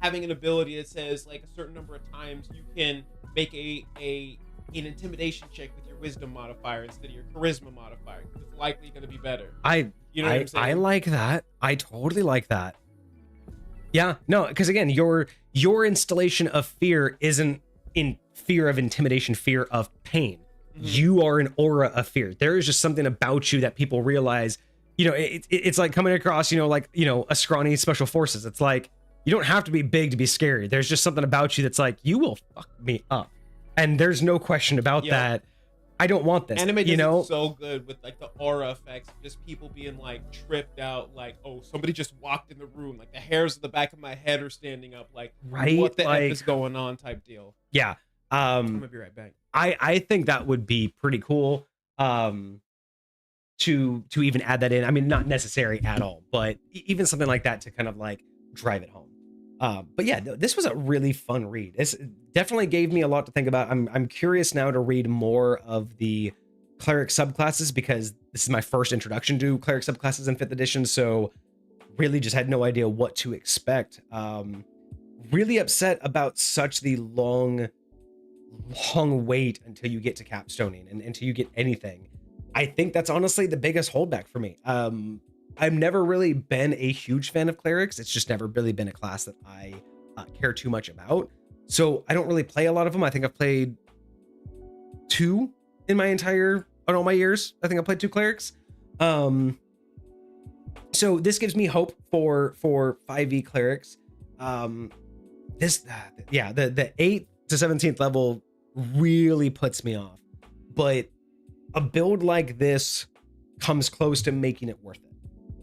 having an ability that says like a certain number of times you can make an intimidation check with your wisdom modifier instead of your charisma modifier, because it's likely going to be better. You know what I'm saying? I like that. I totally like that. Yeah, no, because again, your installation of fear isn't in fear of intimidation, fear of pain. You are an aura of fear. There is just something about you that people realize, you know, it's like coming across, you know, like, you know, a scrawny special forces. It's like, you don't have to be big to be scary. There's just something about you that's like, you will fuck me up. And there's no question about that. I don't want this. Anime you know, does it so good with like the aura effects, just people being like tripped out, like, oh, somebody just walked in the room, like the hairs on the back of my head are standing up, like, right? What the like, F is going on type deal. Yeah. I'm gonna be right back. I think that would be pretty cool. To even add that in. I mean, not necessary at all, but even something like that to kind of like drive it home. But yeah, this was a really fun read. This definitely gave me a lot to think about. I'm curious now to read more of the cleric subclasses, because this is my first introduction to cleric subclasses in 5th edition. So really just had no idea what to expect. Really upset about such the long wait until you get to capstoning and until you get anything. I think that's honestly the biggest holdback for me. I've never really been a huge fan of clerics. It's just never really been a class that I care too much about. So I don't really play a lot of them. I think I've played 2 in all my years. I think I played 2 clerics. So this gives me hope for 5e clerics. The 8th to 17th level really puts me off, but a build like this comes close to making it worth it.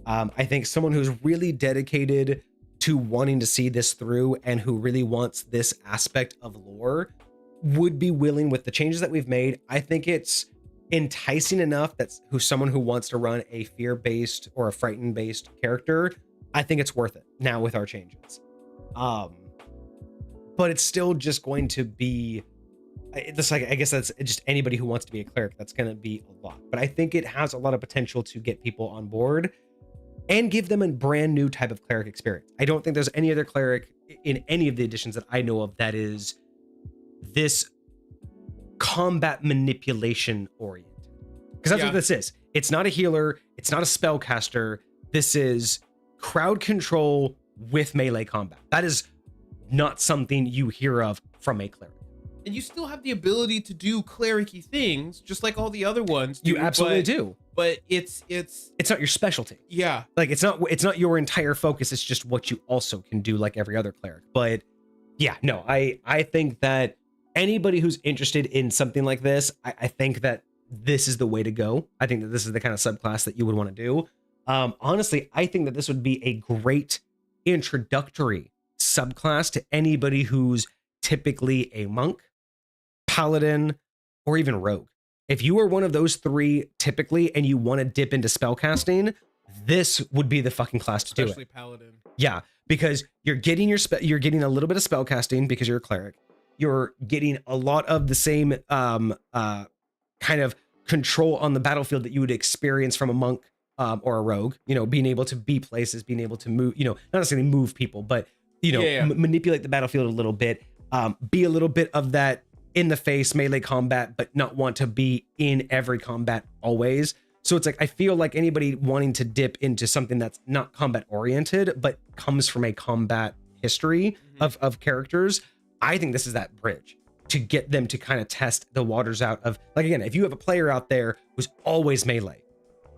I think someone who's really dedicated to wanting to see this through and who really wants this aspect of lore would be willing with the changes that we've made. I think it's enticing enough that someone who wants to run a fear-based or a frightened-based character, I think it's worth it now with our changes. But it's still just going to be, it's like, I guess that's just anybody who wants to be a cleric, that's going to be a lot. But I think it has a lot of potential to get people on board and give them a brand new type of cleric experience. I don't think there's any other cleric in any of the editions that I know of that is this combat manipulation oriented. Because that's what this is. It's not a healer. It's not a spellcaster. This is crowd control with melee combat. That is not something you hear of from a cleric. And you still have the ability to do cleric-y things, just like all the other ones do. You absolutely do. But it's not your specialty. Yeah. Like it's not your entire focus. It's just what you also can do, like every other cleric. But yeah, no, I think that anybody who's interested in something like this, I think that this is the way to go. I think that this is the kind of subclass that you would want to do. Honestly, I think that this would be a great introductory subclass to anybody who's typically a monk, paladin, or even rogue. If you are one of those 3 typically and you want to dip into spellcasting, this would be the fucking class to do it. Especially paladin. Yeah, because you're getting you're getting a little bit of spellcasting because you're a cleric. You're getting a lot of the same kind of control on the battlefield that you would experience from a monk or a rogue. You know, being able to be places, being able to move, you know, not necessarily move people, but manipulate the battlefield a little bit, be a little bit of that in the face melee combat, but not want to be in every combat always. So it's like, I feel like anybody wanting to dip into something that's not combat oriented, but comes from a combat history of characters, I think this is that bridge to get them to kind of test the waters out of, like, again, if you have a player out there who's always melee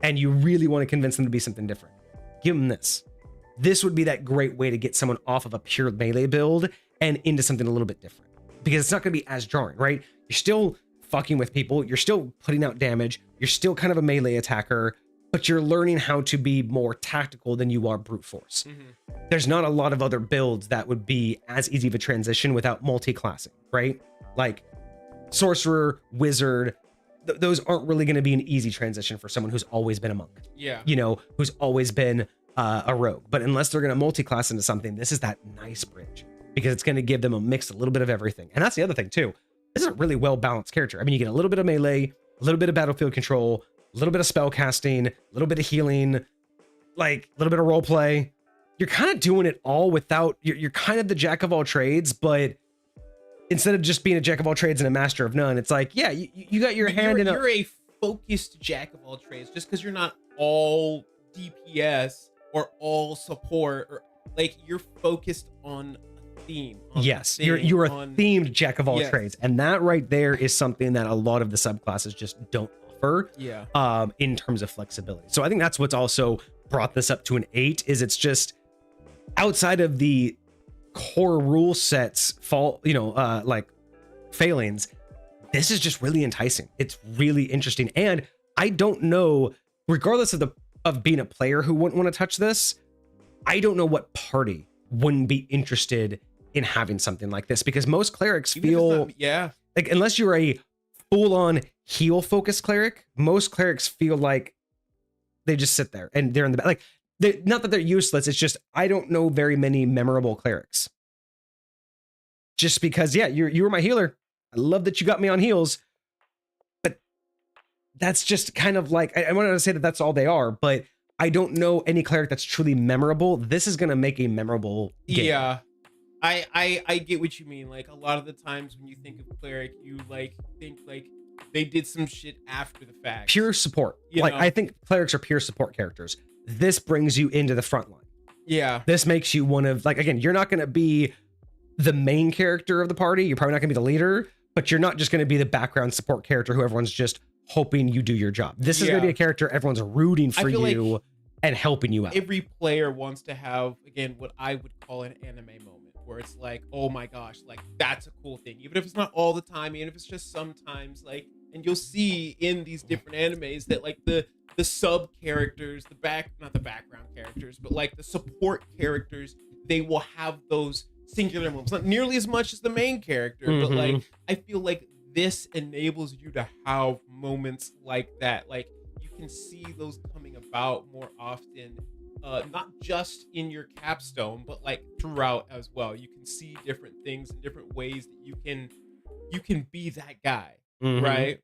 and you really want to convince them to be something different, give them this. This would be that great way to get someone off of a pure melee build and into something a little bit different, because it's not going to be as jarring, right? You're still fucking with people. You're still putting out damage. You're still kind of a melee attacker, but you're learning how to be more tactical than you are brute force. There's not a lot of other builds that would be as easy of a transition without multi-classing, right? Like sorcerer, wizard, those aren't really going to be an easy transition for someone who's always been a monk. Yeah. You know, who's always been a rogue. But unless they're going to multi-class into something, this is that nice bridge because it's going to give them a mix, a little bit of everything. And that's the other thing too. This is a really well-balanced character. I mean, you get a little bit of melee, a little bit of battlefield control, a little bit of spell casting, a little bit of healing, like a little bit of role play. You're kind of doing it all without, you're kind of the jack of all trades, but instead of just being a jack of all trades and a master of none, it's like, yeah, you got your hand in you're a focused jack of all trades. Just because you're not all DPS or all support, or like you're focused on a theme. Yes, you're a themed jack of all trades, and that right there is something that a lot of the subclasses just don't offer. Yeah. In terms of flexibility. So I think that's what's also brought this up to an 8. Is it's just outside of the core rule sets like failings, this is just really enticing. It's really interesting, and I don't know, regardless of being a player who wouldn't want to touch this, I don't know what party wouldn't be interested in having something like this, because most clerics feel like, unless you're a full-on heal focused cleric, most clerics feel like they just sit there and they're in the back. Like, not that they're useless, it's just I don't know very many memorable clerics. Just because, yeah, you were my healer. I love that you got me on heals. But that's just kind of like, I wanted to say that that's all they are, but I don't know any cleric that's truly memorable. This is going to make a memorable game. Yeah. I get what you mean. Like, a lot of the times when you think of cleric, you like think like they did some shit after the fact. Pure support. I think clerics are pure support characters. This brings you into the front line. Yeah. This makes you one of, like, again, you're not going to be the main character of the party. You're probably not going to be the leader, but you're not just going to be the background support character who everyone's just hoping you do your job. This is going to be a character everyone's rooting for you like and helping you out. Every player wants to have, again, what I would call an anime moment, where it's like, oh my gosh, like that's a cool thing. Even if it's not all the time, even if it's just sometimes, like, and you'll see in these different animes that like the sub characters, not the background characters, but like the support characters, they will have those singular moments, not nearly as much as the main character, but like I feel like this enables you to have moments like that. Like, you can see those coming about more often, not just in your capstone, but like throughout as well. You can see different things and different ways that you can be that guy, right?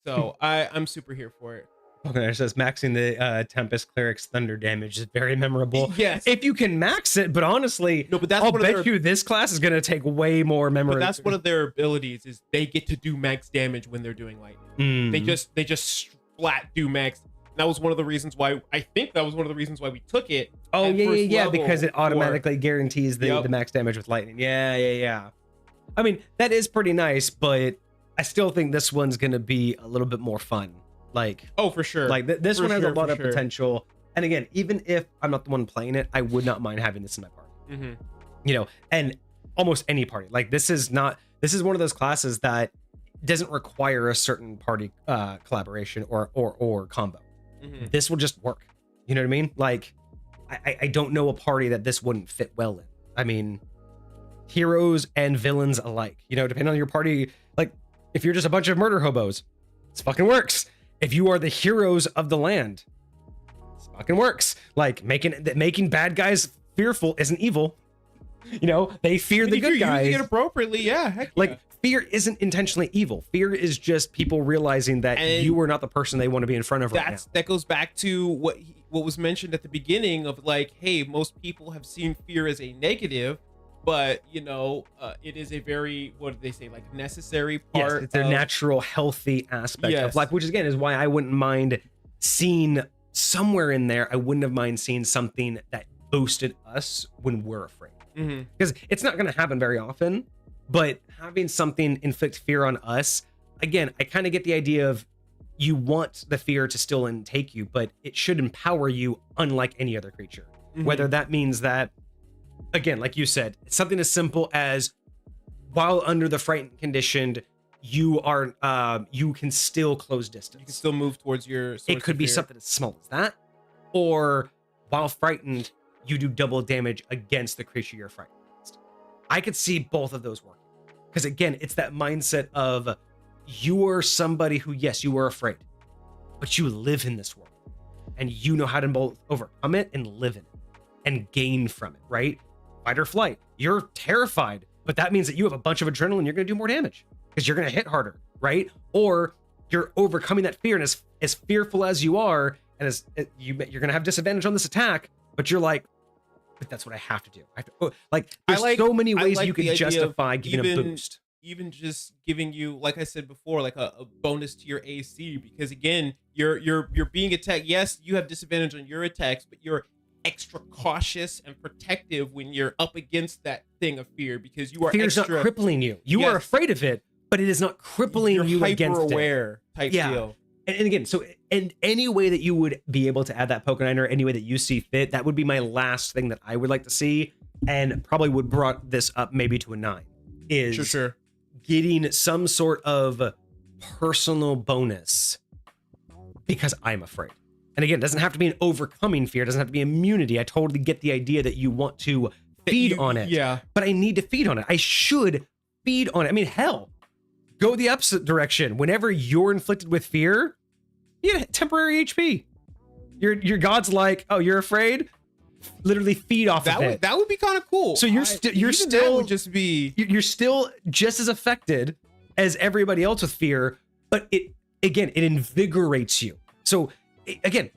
So I'm super here for it. Pokeniner says maxing the Tempest Cleric's thunder damage is very memorable. Yes. If you can max it, but honestly, no, but that's I'll bet you this class is going to take way more memory. But that's one of their abilities, is they get to do max damage when they're doing lightning. They just flat do max. That was one of the reasons why, I think that was one of the reasons why we took it. Oh, yeah, because it automatically guarantees the max damage with lightning. Yeah. I mean, that is pretty nice, but I still think this one's going to be a little bit more fun. Like, oh, for sure. Like this one has a lot of potential. And again, even if I'm not the one playing it, I would not mind having this in my party. You know, and almost any party. Like, this is one of those classes that doesn't require a certain party collaboration or combo. This will just work. You know what I mean? Like, I don't know a party that this wouldn't fit well in. I mean, heroes and villains alike. You know, depending on your party. Like, if you're just a bunch of murder hobos, this fucking works. If you are the heroes of the land, this fucking works. Like, making bad guys fearful isn't evil. You know, they fear the good guys. Using it appropriatly, yeah. Heck like, yeah. Fear isn't intentionally evil. Fear is just people realizing that you are not the person they want to be in front of right now. That goes back to what was mentioned at the beginning of, like, hey, most people have seen fear as a negative, but you know, it is a very, what do they say, like, necessary part. Yes, it's a natural, healthy aspect of life, which again is why I wouldn't mind seeing somewhere in there. I wouldn't have mind seeing something that boosted us when we're afraid, because it's not going to happen very often. But having something inflict fear on us, again, I kind of get the idea of you want the fear to still intake you, but it should empower you, unlike any other creature. Whether that means that, again, like you said, it's something as simple as while under the frightened condition, you are you can still close distance. You can still move towards your source It could of be fear. something as small as that, or while frightened, you do double damage against the creature you're frightened against. I could see both of those working. Because again, it's that mindset of you are somebody who, yes, you are afraid, but you live in this world and you know how to both overcome it and live in it and gain from it, right? Fight or flight. You're terrified, but that means that you have a bunch of adrenaline. You're going to do more damage because you're going to hit harder, right? Or you're overcoming that fear, and as fearful as you are, and as you're going to have disadvantage on this attack, but you're like, but that's what I have to do. I have to, like, there's so many ways you can justify giving a boost. Even just giving you, like I said before, like a bonus to your AC, because again, you're being attacked. Yes, you have disadvantage on your attacks, but you're extra cautious and protective when you're up against that thing of feir, because you are Fear's extra, not crippling you. You Yes. are afraid of it, but it is not crippling you're you against it. hyper-aware type deal. And again, so in any way that you would be able to add that Pokeniner, any way that you see fit, that would be my last thing that I would like to see, and probably would brought this up maybe to a 9. Is Sure. getting some sort of personal bonus because I'm afraid. And again, it doesn't have to be an overcoming fear. It doesn't have to be immunity. I totally get the idea that you want to feed on it. Yeah. But I need to feed on it. I should feed on it. I mean, hell, go the opposite direction. Whenever you're inflicted with fear, you get temporary HP. Your god's like, oh, you're afraid? Literally feed off of it. That would be kind of cool. So you're Even still that would just be you're still just as affected as everybody else with fear, but it invigorates you. So again,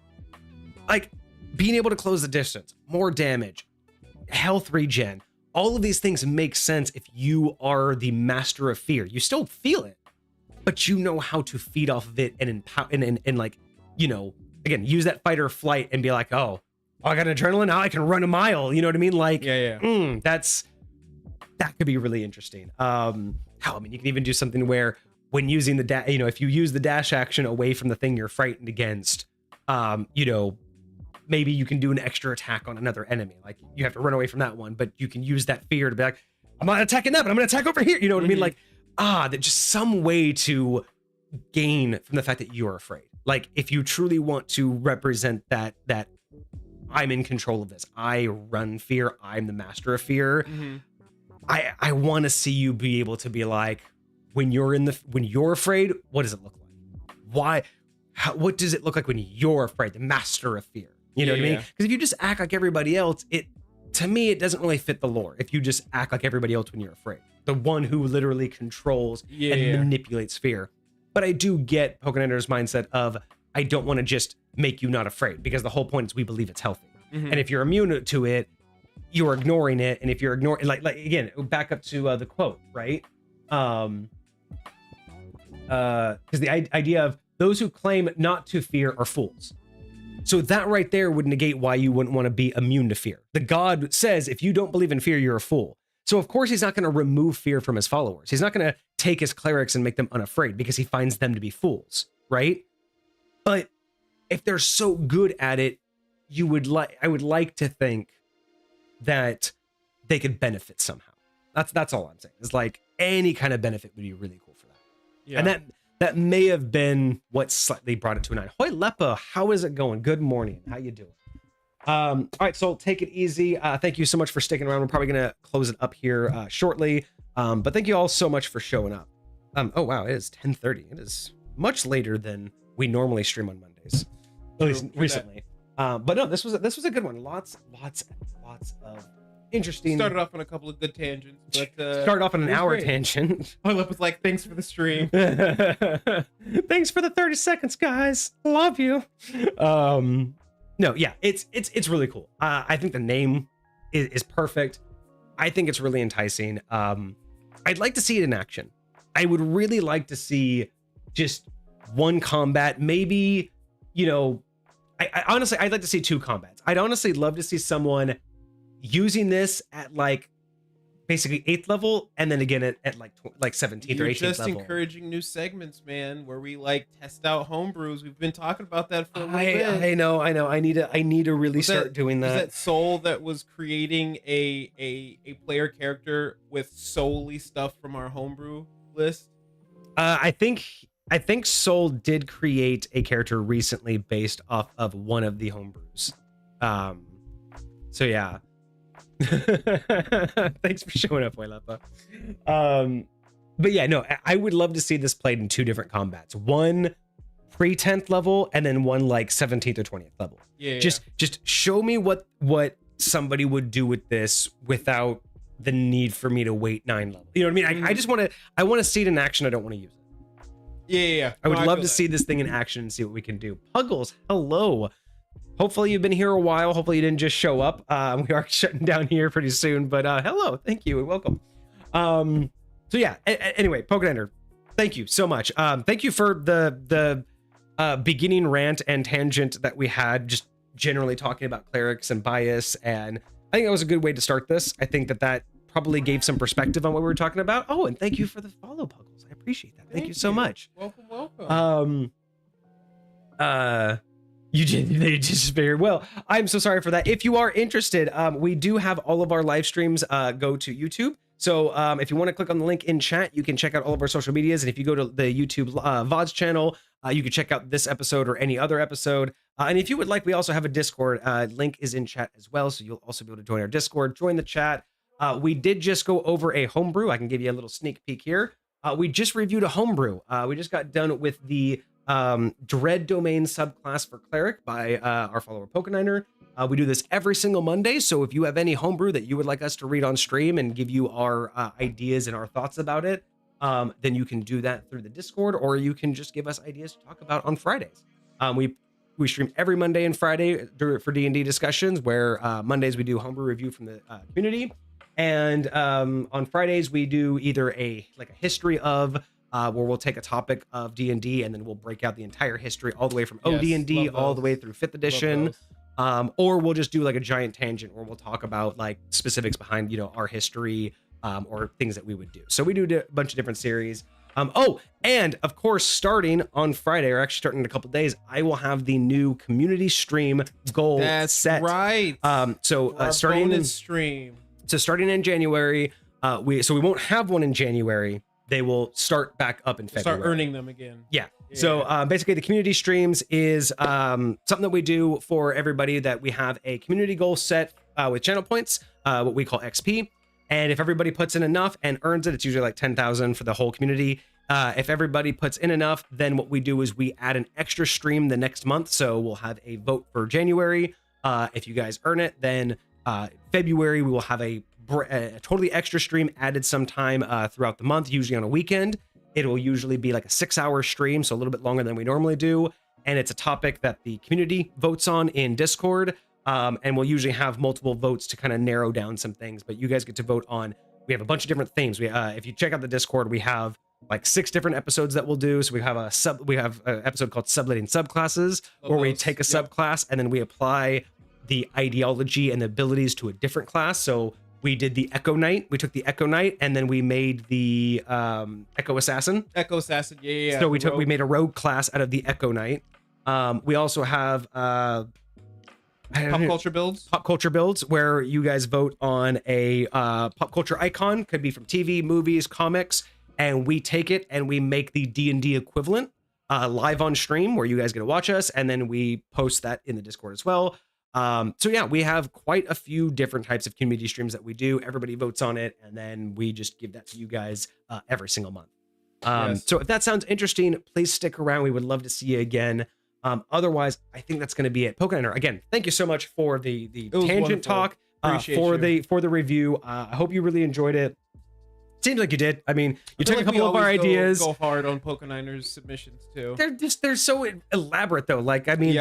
like being able to close the distance, more damage, health regen, all of these things make sense if you are the master of fear. You still feel it, but you know how to feed off of it and empower and like, you know, again, use that fight or flight and be like, oh, I got adrenaline, now I can run a mile. You know what I mean? Like, yeah. That could be really interesting. I mean, you can even do something where when using the if you use the dash action away from the thing you're frightened against, maybe you can do an extra attack on another enemy. Like you have to run away from that one, but you can use that fear to be like, I'm not attacking that, but I'm gonna attack over here. You know what I mean? Like, that just some way to gain from the fact that you're afraid. Like if you truly want to represent that I'm in control of this, I run fear, I'm the master of fear. I want to see you be able to be like, when you're afraid, what does it look like? What does it look like when you're afraid? The master of fear. You know what I mean? Because if you just act like everybody else, to me, it doesn't really fit the lore. If you just act like everybody else when you're afraid, the one who literally controls and manipulates fear. But I do get Pokeniner's mindset of, I don't want to just make you not afraid, because the whole point is we believe it's healthy. And if you're immune to it, you're ignoring it. And if you're ignoring, like again, back up to the quote, right? Because the idea of those who claim not to fear are fools. So that right there would negate why you wouldn't want to be immune to fear. The god says, if you don't believe in fear, you're a fool. So of course he's not going to remove fear from his followers. He's not going to take his clerics and make them unafraid because he finds them to be fools, right? But if they're so good at it, I would like to think that they could benefit somehow. That's all I'm saying. It's like any kind of benefit would be really cool for that. Yeah. And that may have been what slightly brought it to a 9. Hoi Lepa, how is it going? Good morning. How you doing? All right, so take it easy. Thank you so much for sticking around. We're probably gonna close it up here shortly. But thank you all so much for showing up. Oh wow, it is 10:30. It is much later than we normally stream on Mondays, at least recently. But no, this was a good one. Lots of interesting. Started off on a couple of good tangents, but started off on an hour tangent. I was like, thanks for the stream. Thanks for the 30 seconds, guys. Love you. No, yeah, it's really cool. I think the name is perfect. I think it's really enticing. I'd like to see it in action. I would really like to see just one combat, maybe, I honestly, I'd like to see 2 combats. I'd honestly love to see someone using this at like basically 8th level, and then again at like 17th or 18th just level. Encouraging new segments, man, where we like test out homebrews. We've been talking about that for a little bit. I know. I need to really start doing that. Was that Soul that was creating a player character with solely stuff from our homebrew list? I think Soul did create a character recently based off of one of the homebrews. So yeah. Thanks for showing up, Waylepa. But yeah, no, I would love to see this played in two different combats. One pre-10th level and then one like 17th or 20th level. Yeah. Just show me what somebody would do with this without the need for me to wait 9 levels. You know what I mean? I just want to see it in action. I don't want to use it. Yeah. I would love to feel see this thing in action and see what we can do. Puggles, hello. Hopefully you've been here a while. Hopefully you didn't just show up. We are shutting down here pretty soon, but hello, thank you and welcome. So yeah, anyway, Pokeniner, thank you so much. Thank you for the beginning rant and tangent that we had, just generally talking about clerics and bias, and I think that was a good way to start this. I think that probably gave some perspective on what we were talking about. Oh, and thank you for the follow, Puggles. I appreciate that. Thank you so much. Welcome. You did just very well. I'm so sorry for that. If you are interested, we do have all of our live streams go to YouTube. So if you want to click on the link in chat, you can check out all of our social medias. And if you go to the YouTube VODs channel, you can check out this episode or any other episode. And if you would like, we also have a Discord. Link is in chat as well. So you'll also be able to join our Discord, join the chat. We did just go over a homebrew. I can give you a little sneak peek here. We just reviewed a homebrew. We just got done with the Dread Domain subclass for Cleric by our follower Pokeniner. We do this every single Monday, so if you have any homebrew that you would like us to read on stream and give you our ideas and our thoughts about it, then you can do that through the Discord, or you can just give us ideas to talk about on Fridays. We stream every Monday and Friday for D&D discussions, where Mondays we do homebrew review from the community, and on Fridays we do either a history of where we'll take a topic of D&D and then we'll break out the entire history all the way from OD&D all the way through 5th edition. Or we'll just do like a giant tangent where we'll talk about like specifics behind, our history or things that we would do. So we do a bunch of different series. And of course, starting on Friday, or actually starting in a couple of days, I will have the new community stream goal set. Right. Starting in January, we won't have one in January. They will start back up in February. Start earning them again. Yeah. So basically the community streams is something that we do for everybody, that we have a community goal set with channel points, what we call XP. And if everybody puts in enough and earns it, it's usually like 10,000 for the whole community. If everybody puts in enough, then what we do is we add an extra stream the next month. So we'll have a vote for January. If you guys earn it, then February, we will have a totally extra stream added sometime throughout the month, usually on a weekend. It will usually be like a 6-hour stream, so a little bit longer than we normally do. And it's a topic that the community votes on in Discord. And we'll usually have multiple votes to kind of narrow down some things, but you guys get to vote on. We have a bunch of different themes. If you check out the Discord, we have like 6 different episodes that we'll do. So we have an episode called Subletting Subclasses, where we take a subclass and then we apply the ideology and the abilities to a different class. So we did the Echo Knight. We took the Echo Knight and then we made the Echo Assassin. Echo Assassin, yeah. So we made a rogue class out of the Echo Knight. We also have pop culture builds, where you guys vote on a pop culture icon. Could be from TV, movies, comics, and we take it and we make the D&D equivalent live on stream, where you guys get to watch us, and then we post that in the Discord as well. So yeah, we have quite a few different types of community streams that we do. Everybody votes on it, and then we just give that to you guys every single month. So if that sounds interesting, please stick around. We would love to see you again. Otherwise, I think that's going to be it. Pokeniner, again, thank you so much for the tangent talk, for the review. I hope you really enjoyed it. Seems like you did. I mean, you took a couple of our ideas. Go hard on Pokeniner's submissions too. They're so elaborate though. Like, I mean,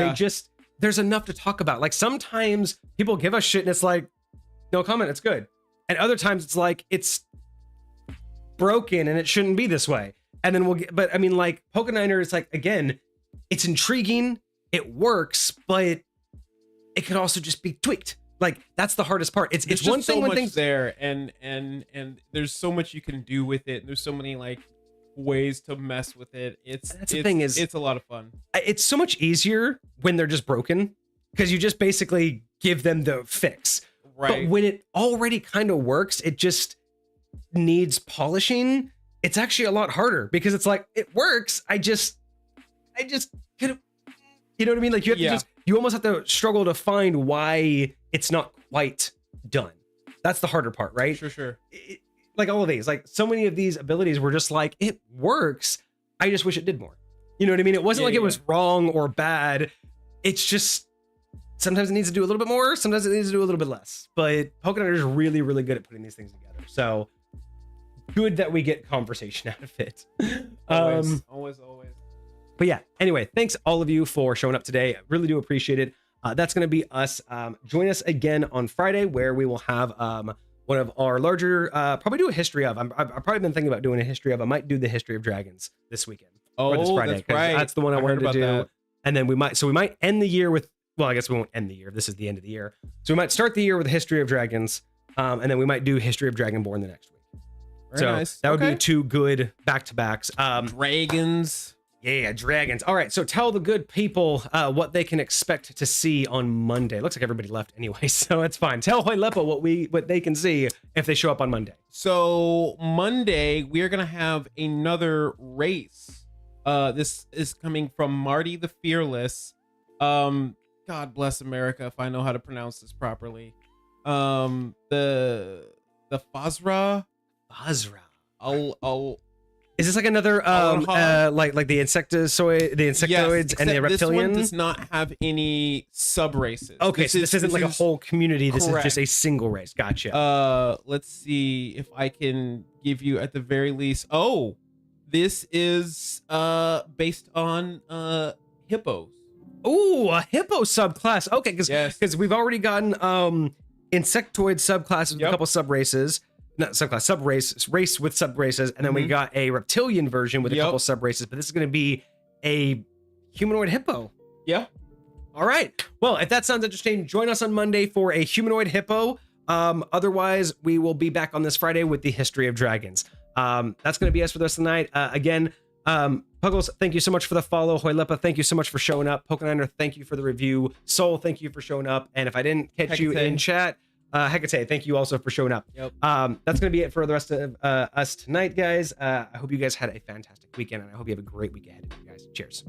there's enough to talk about. Like, sometimes people give us shit and it's like, no comment, it's good. And other times it's like, it's broken and it shouldn't be this way. And then but I mean, like, Pokeniner is like, again, it's intriguing, it works, but it could also just be tweaked. Like, that's the hardest part. It's one thing when things there, and there's so much you can do with it. And there's so many like ways to mess with it. The thing is, it's a lot of fun. It's so much easier when they're just broken, because you just basically give them the fix. Right. But when it already kind of works, it just needs polishing. it's actually a lot harder because it's like it works. I just kind of, you know what I mean? Like you have to you almost have to struggle to find why it's not quite done. That's the harder part, right? Sure. Like all of these, like so many of these abilities were just like, it works. I just wish it did more. You know what I mean? It wasn't it was wrong or bad. It's just sometimes it needs to do a little bit more. Sometimes it needs to do a little bit less. But Pokeniner is really, really good at putting these things together. So good that we get conversation out of it. Always. But yeah, anyway, thanks all of you for showing up today. I really do appreciate it. That's going to be us. Join us again on Friday where we will have one of our larger, probably do a history of. I've probably been thinking about doing a history of. I might do the history of dragons this weekend. Or this Friday, that's right. That's the one I wanted to do. That. And then we might end the year with, well, I guess we won't end the year. This is the end of the year. So we might start the year with a history of dragons. And then we might do history of Dragonborn the next week. Very nice. That would be 2 good back-to-backs. Dragons. Yeah, dragons. All right, so tell the good people what they can expect to see on Monday. Looks like everybody left anyway, so it's fine. Tell Hoilepa what they can see if they show up on Monday. So Monday, we are going to have another race. This is coming from Marty the Fearless. God bless America if I know how to pronounce this properly. The Fazra. Is this like another like the insectoids and the reptilians? This one does not have any sub races. Okay, this isn't like a whole community. This is just a single race. Gotcha. Let's see if I can give you at the very least. Oh, this is based on hippos. Oh, a hippo subclass. Okay, because we've already gotten insectoid subclasses with a couple sub races. Not subclass, race with sub races, and then we got a reptilian version with a couple sub races, but this is going to be a humanoid hippo. Yeah. All right. Well, if that sounds interesting, join us on Monday for a humanoid hippo. Otherwise, we will be back on this Friday with the history of dragons. That's going to be us for the rest of the night. Again, Puggles, thank you so much for the follow. Hoilepa, thank you so much for showing up. Pokeniner, thank you for the review. Soul, thank you for showing up. And if I didn't catch you in chat, Hecate, thank you also for showing up. Yep. That's going to be it for the rest of us tonight, guys. I hope you guys had a fantastic weekend, and I hope you have a great week ahead, guys. Cheers.